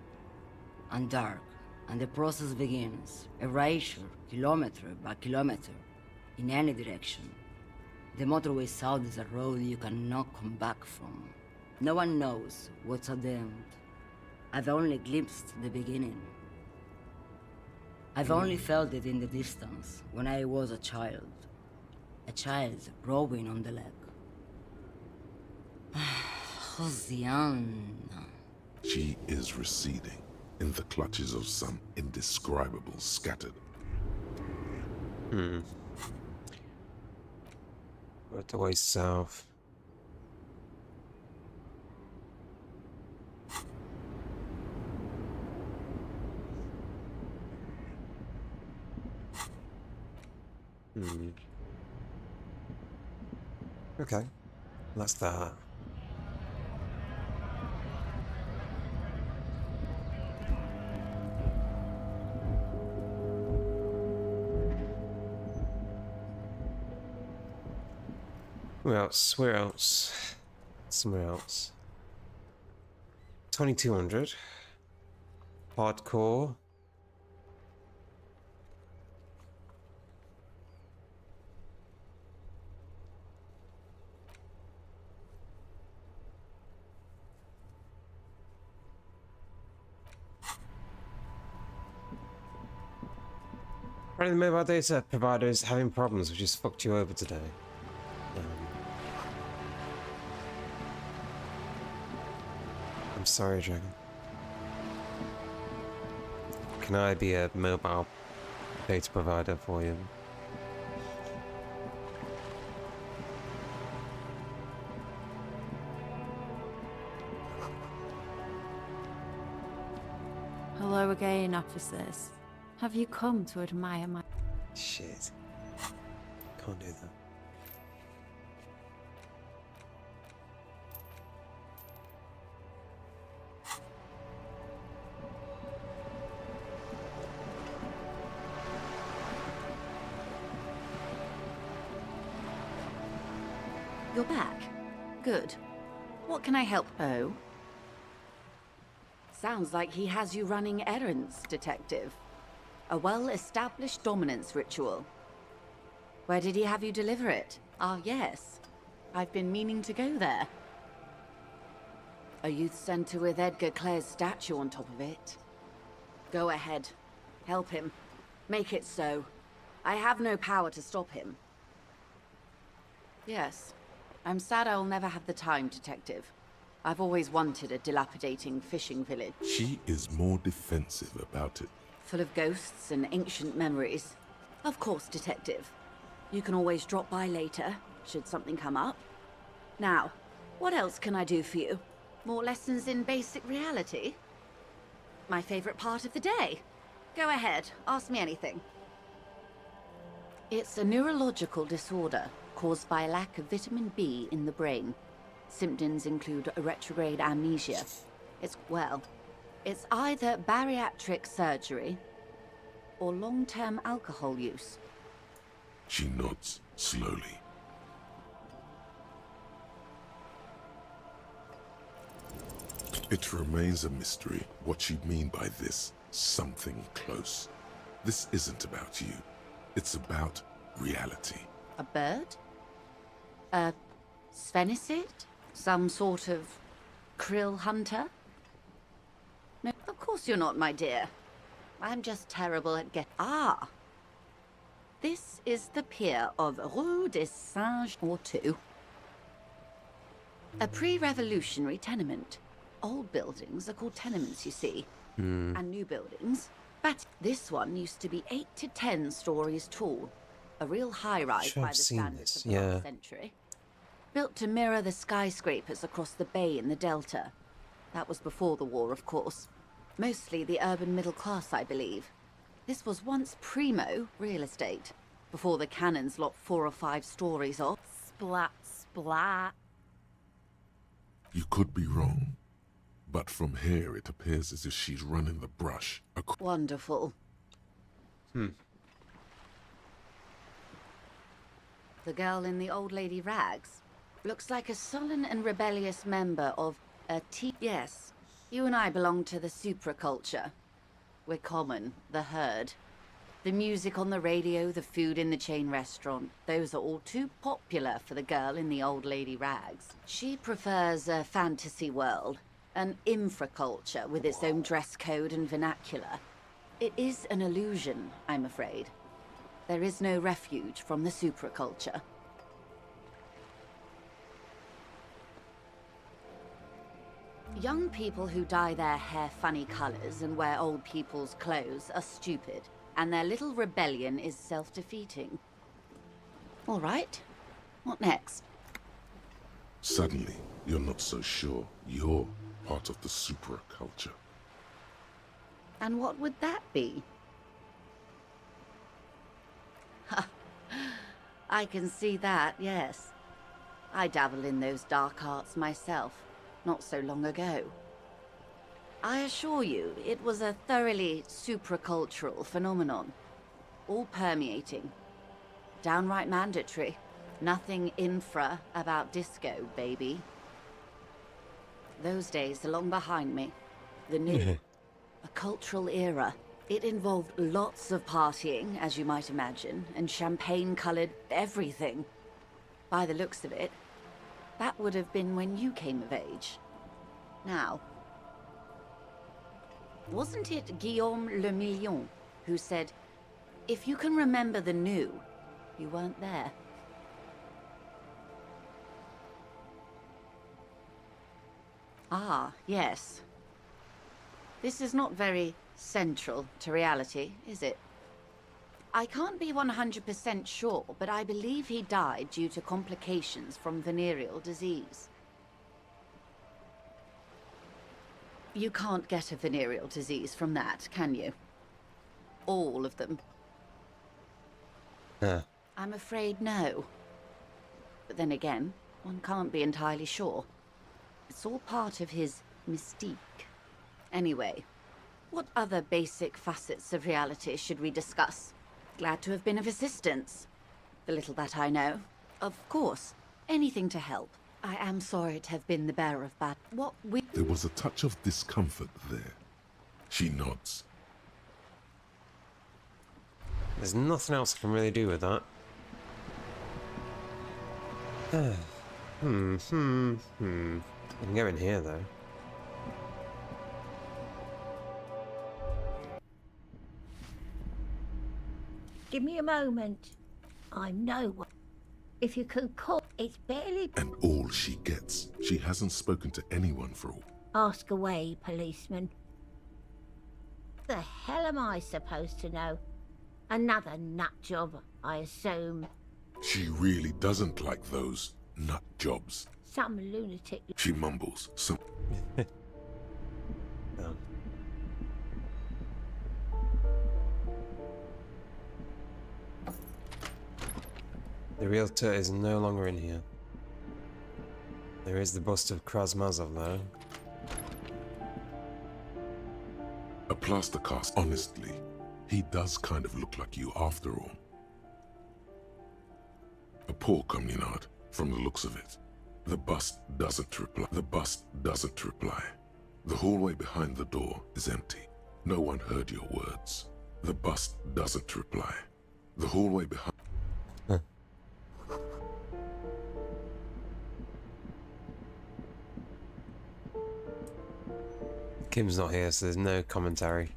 And dark, and the process begins, erasure, kilometer by kilometer, in any direction. The motorway south is a road you cannot come back from. No one knows what's at the end. I've only glimpsed the beginning. I've only felt it in the distance, when I was a child. A child rowing on the lake. Josiane. She is receding, in the clutches of some indescribable scattered. Right away south. Okay, that's that. Where else? Where else? Somewhere else. 2200. Hardcore. Apparently the mobile data provider is having problems, which has fucked you over today. I'm sorry, Dragon. Can I be a mobile data provider for you? Hello again, officers. Have you come to admire my... Shit. Can't do that. You're back. Good. What can I help? Oh? Sounds like he has you running errands, Detective. A well-established dominance ritual. Where did he have you deliver it? Ah, yes. I've been meaning to go there. A youth center with Edgar Clare's statue on top of it. Go ahead. Help him. Make it so. I have no power to stop him. Yes. I'm sad I'll never have the time, Detective. I've always wanted a dilapidating fishing village. She is more defensive about it. Full of ghosts and ancient memories. Of course, Detective. You can always drop by later, should something come up. Now, what else can I do for you? More lessons in basic reality? My favorite part of the day. Go ahead, ask me anything. It's a neurological disorder caused by a lack of vitamin B in the brain. Symptoms include a retrograde amnesia. It's either bariatric surgery or long-term alcohol use. She nods slowly. It remains a mystery what you mean by this something close. This isn't about you. It's about reality. A bird? A sphenicid? Some sort of krill hunter? No, of course you're not, my dear. I'm just terrible at This is the pier of Rue des Saints-Orteaux. A pre-revolutionary tenement. Old buildings are called tenements, you see. And new buildings. But this one used to be 8 to 10 stories tall. A real high-rise by the standards of the last century. Built to mirror the skyscrapers across the bay in the Delta. That was before the war, of course. Mostly the urban middle class, I believe. This was once primo real estate, before the cannons lopped 4 or 5 stories off. Splat, splat. You could be wrong, but from here it appears as if she's running the brush. Wonderful. The girl in the old lady rags looks like a sullen and rebellious member of a Yes, you and I belong to the supraculture. We're common, the herd. The music on the radio, the food in the chain restaurant, those are all too popular for the girl in the old lady rags. She prefers a fantasy world, an infraculture with its own dress code and vernacular. It is an illusion, I'm afraid. There is no refuge from the supraculture. Young people who dye their hair funny colors and wear old people's clothes are stupid, and their little rebellion is self-defeating. All right, what next? Suddenly, you're not so sure you're part of the supraculture. And what would that be? I can see that, yes. I dabble in those dark arts myself, not so long ago. I assure you, it was a thoroughly supracultural phenomenon. All permeating. Downright mandatory. Nothing infra about disco, baby. Those days are long behind me. The new, a cultural era. It involved lots of partying, as you might imagine, and champagne-colored everything. By the looks of it, that would have been when you came of age. Now, wasn't it Guillaume Le Million who said, if you can remember the new, you weren't there? Ah, yes. This is not very central to reality, is it? I can't be 100% sure, but I believe he died due to complications from venereal disease. You can't get a venereal disease from that, can you? All of them. I'm afraid no. But then again, one can't be entirely sure. It's all part of his mystique. Anyway, what other basic facets of reality should we discuss? Glad to have been of assistance. The little that I know. Of course, anything to help. I am sorry to have been the bearer of bad... There was a touch of discomfort there. She nods. There's nothing else I can really do with that. I can go in here, though. Give me a moment. I'm no one. If you can call, it's barely... And all she gets. She hasn't spoken to anyone for all. Ask away, policeman. The hell am I supposed to know? Another nut job, I assume. She really doesn't like those nut jobs. Some lunatic. She mumbles. Some. The realtor is no longer in here. There is the bust of Krasmazov, though. A plaster cast. Honestly, he does kind of look like you after all. A poor communard, from the looks of it. The bust doesn't reply. The hallway behind the door is empty. No one heard your words. The bust doesn't reply. The hallway behind... Kim's not here, so there's no commentary.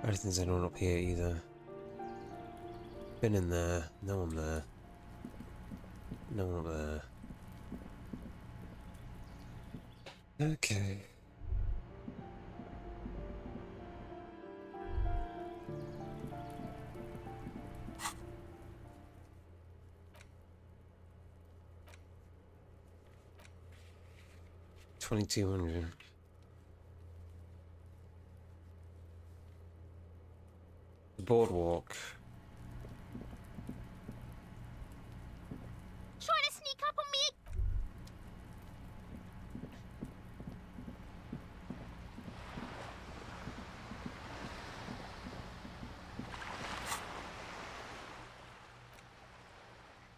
I don't think there's anyone up here either. Been in there, no one there. No one up there. Okay. $2,200. The boardwalk. Trying to sneak up on me.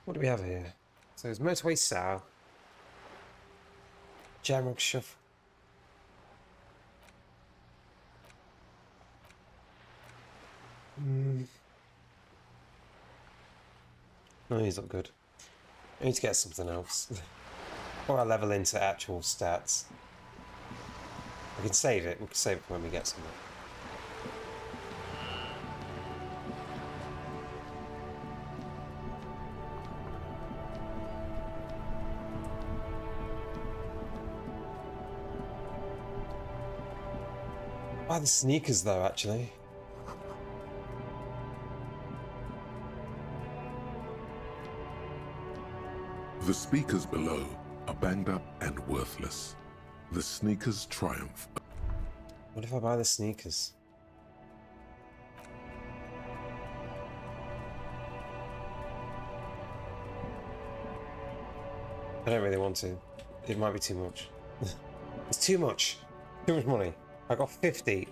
What do we have here? So there's motorway south. Jamrock shuffle. No, he's not good. I need to get something else. Or I level into actual stats. We can save it. We can save it when we get something. Buy the sneakers though, actually. The speakers below are banged up and worthless. The sneakers triumph. What if I buy the sneakers? I don't really want to. It might be too much. It's too much. Too much money. I got 50.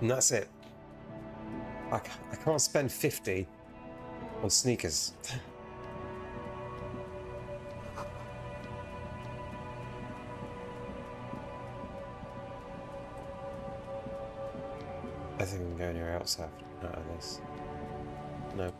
And that's it. I can't spend 50 on sneakers. I think I'm going anywhere else out of this. No.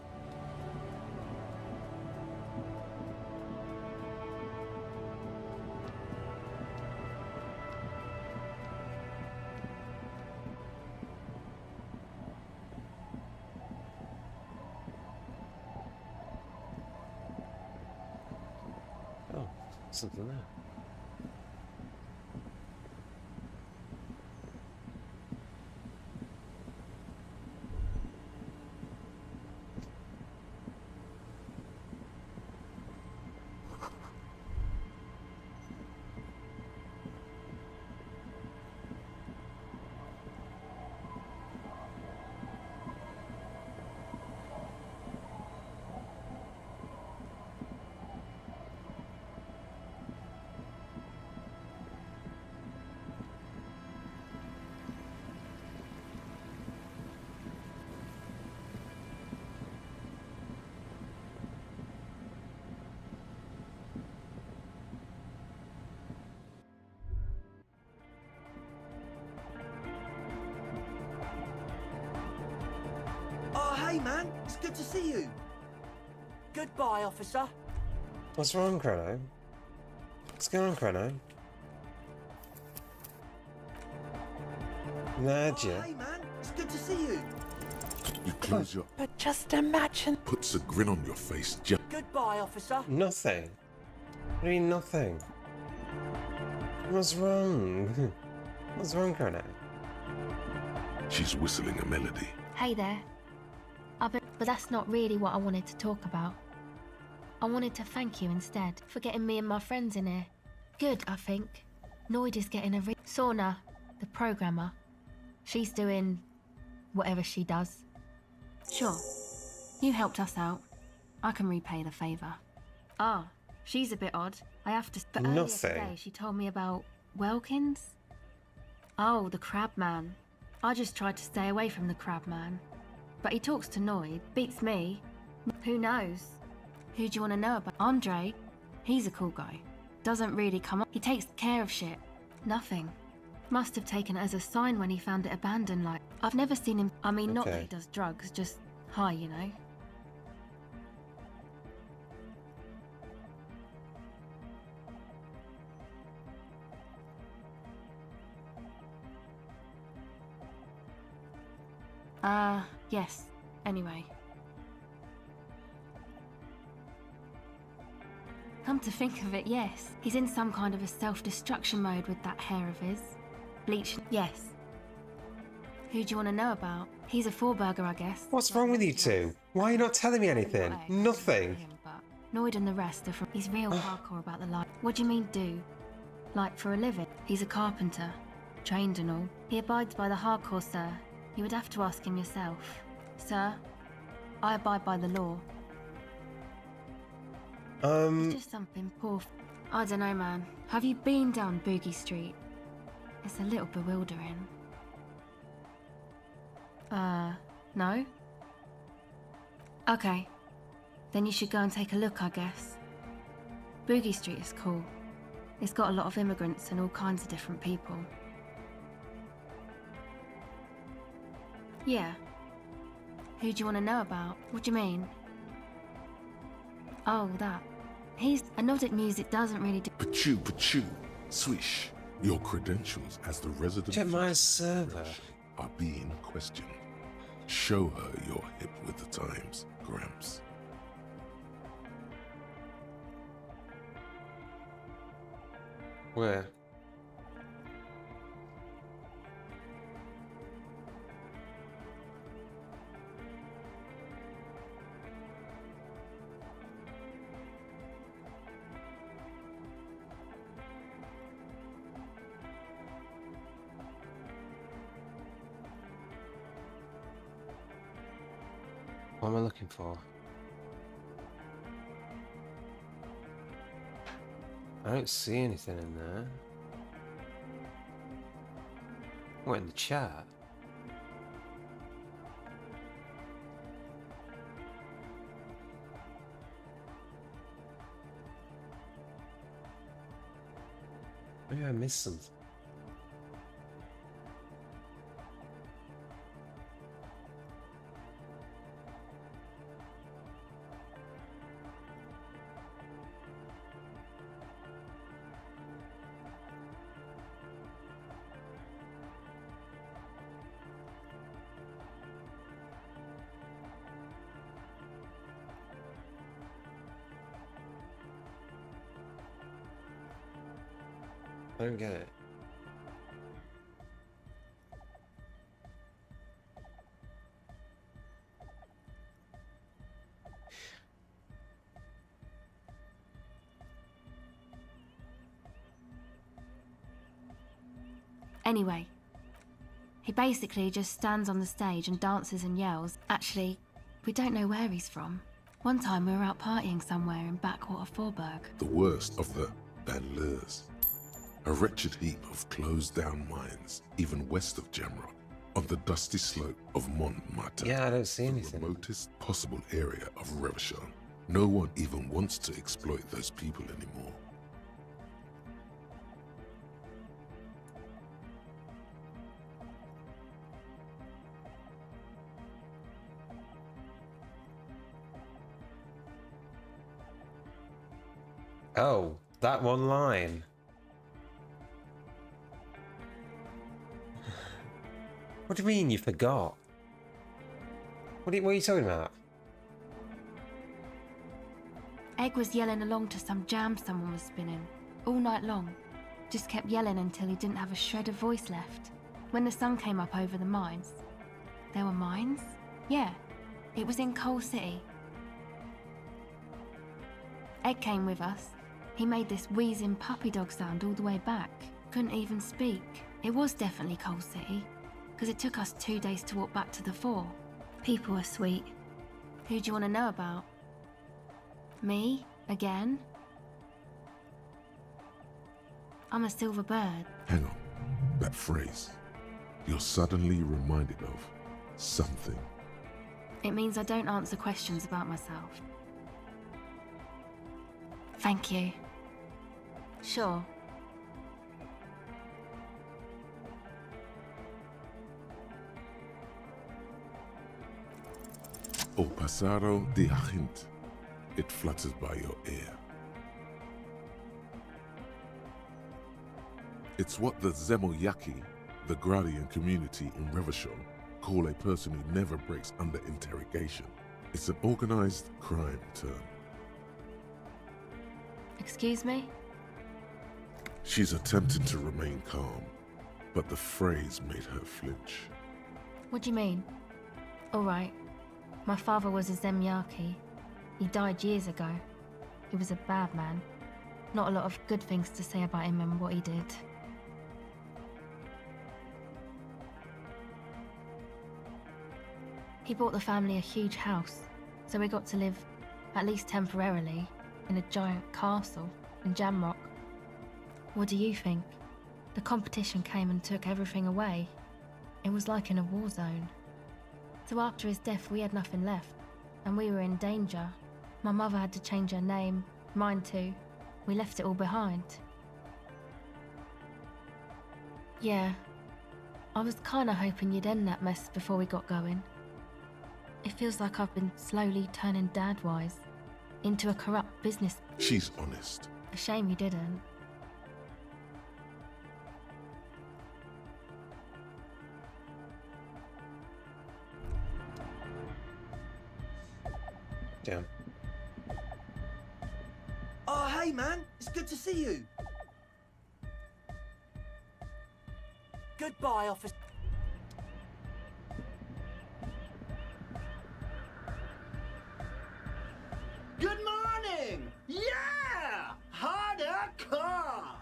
Oh, something there. Hey, man, it's good to see you. Goodbye, officer. What's wrong, Chrono? What's going on, Chrono? Nadia. Hey, man, it's good to see you. You close your... But just imagine. Puts a grin on your face. Goodbye, officer. Nothing. What do you mean nothing? What's wrong? What's wrong, Grana? She's whistling a melody. Hey there. But that's not really what I wanted to talk about. I wanted to thank you instead for getting me and my friends in here. Good, I think. Noid is getting a Sauna, the programmer. She's doing whatever she does. Sure. You helped us out. I can repay the favor. Ah, she's a bit odd. I have to... But earlier today she told me about Welkins? Oh, the Crab Man. I just tried to stay away from the Crab Man. But he talks to Noid, beats me. Who knows? Who do you want to know about? Andre. He's a cool guy. Doesn't really come up. He takes care of shit. Nothing. Must have taken it as a sign when he found it abandoned, like... I've never seen him... I mean, not that he does drugs, just high, you know? Yes. Anyway. Come to think of it, yes. He's in some kind of a self-destruction mode with that hair of his. Bleach, yes. Who do you want to know about? He's a four-burger, I guess. What's wrong with you two? Why are you not telling me anything? Nothing. Noid and the rest are from... He's real hardcore about the life. What do you mean, do? Like, for a living? He's a carpenter. Trained and all. He abides by the hardcore, sir. You would have to ask him yourself. Sir, I abide by the law. It's just something poor. I don't know, man. Have you been down Boogie Street? It's a little bewildering. No? Okay. Then you should go and take a look, I guess. Boogie Street is cool. It's got a lot of immigrants and all kinds of different people. Yeah. Who do you want to know about? What do you mean? Oh, that. Anodic music doesn't really do... Pachoo, swish. Your credentials as the resident... Check my server. ...are being questioned. Show her you're hip with the times, Gramps. Where? What am I looking for? I don't see anything in there. What, in the chat? Maybe I missed something. I don't get it. Anyway, he basically just stands on the stage and dances and yells. Actually, we don't know where he's from. One time we were out partying somewhere in backwater Forburg. The worst of the banlieues. A wretched heap of closed-down mines, even west of Jamrock, on the dusty slope of Montmartre. Yeah, I don't see anything. The remotest possible area of Revachon. No one even wants to exploit those people anymore. Oh, that one line. What do you mean you forgot? What are you talking about? Egg was yelling along to some jam someone was spinning, all night long. Just kept yelling until he didn't have a shred of voice left. When the sun came up over the mines... There were mines? Yeah, it was in Coal City. Egg came with us. He made this wheezing puppy dog sound all the way back. Couldn't even speak. It was definitely Coal City, because it took us 2 days to walk back to the fort. People were sweet. Who do you want to know about? Me? Again? I'm a silver bird. Hang on. That phrase. You're suddenly reminded of something. It means I don't answer questions about myself. Thank you. Sure. O pasaro de agint. It flutters by your ear. It's what the Zemoyaki, the Gradian community in Revachol, call a person who never breaks under interrogation. It's an organized crime term. Excuse me? She's attempting to remain calm, but the phrase made her flinch. What do you mean? All right. My father was a Zemyaki. He died years ago. He was a bad man. Not a lot of good things to say about him and what he did. He bought the family a huge house, so we got to live, at least temporarily, in a giant castle in Jamrock. What do you think? The competition came and took everything away. It was like in a war zone. So after his death, we had nothing left, and we were in danger. My mother had to change her name, mine too. We left it all behind. Yeah, I was kinda hoping you'd end that mess before we got going. It feels like I've been slowly turning dad-wise into a corrupt business. She's honest. A shame you didn't. Damn. Oh, hey, man. It's good to see you. Goodbye, officer. Good morning! Yeah! Harder car!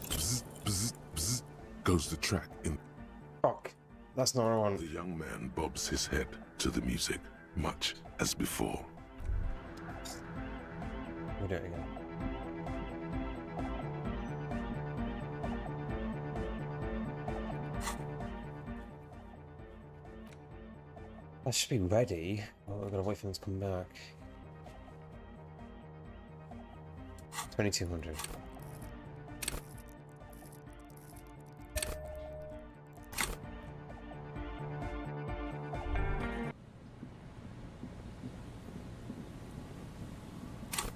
Bzz, bzz, bzz, goes the track in. Fuck. That's not what I want. The young man bobs his head to the music, much as before. We'll do it again. That should be ready. Oh, we're gonna wait for them to come back. 2200.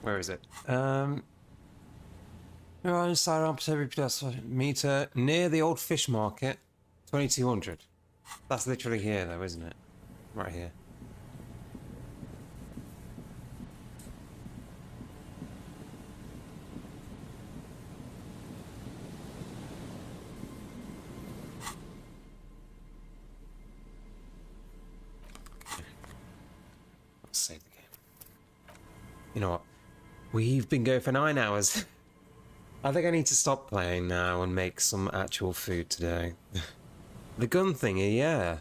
Where is it? We're inside on Pacific meter near the old fish market. 2200. That's literally here, though, isn't it? Right here. Let's save the game. You know what? We've been going for 9 hours. I think I need to stop playing now and make some actual food today. The gun thingy, yeah.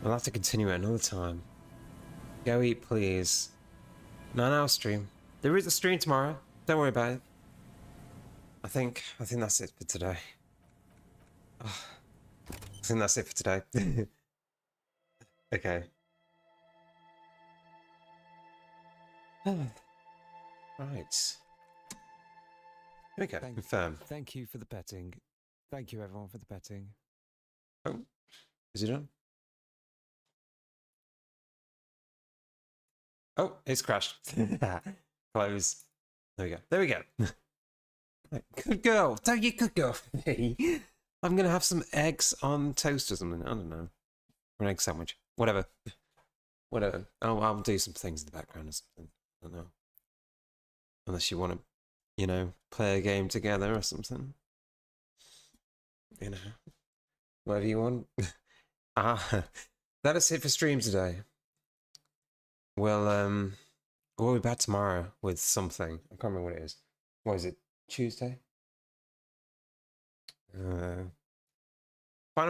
I'll have to continue it another time. Go eat, please. 9-hour stream. There is a stream tomorrow. Don't worry about it. I think that's it for today. Oh, I think that's it for today. Okay. Right. Here we go. Confirm. Thank you for the petting. Thank you, everyone, for the petting. Oh, is it done? Oh, it's crashed. Close. There we go. There we go. Right, good girl. Don't you good girl for me. I'm going to have some eggs on toast or something. I don't know. Or an egg sandwich. Whatever. Whatever. I'll do some things in the background or something. I don't know. Unless you want to, you know, play a game together or something. You know, whatever you want. That is it for stream today. We'll be back tomorrow with something. I can't remember what it is. What is it? Tuesday? Final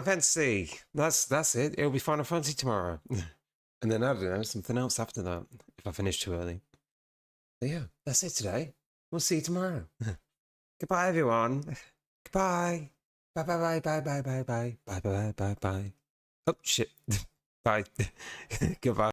Fantasy. That's it. It'll be Final Fantasy tomorrow. And then I don't know, something else after that, if I finish too early. But yeah, that's it today. We'll see you tomorrow. Goodbye, everyone. Goodbye. Bye, bye, bye, bye, bye, bye, bye, bye, bye, bye, bye. Oh, shit. Bye. Goodbye.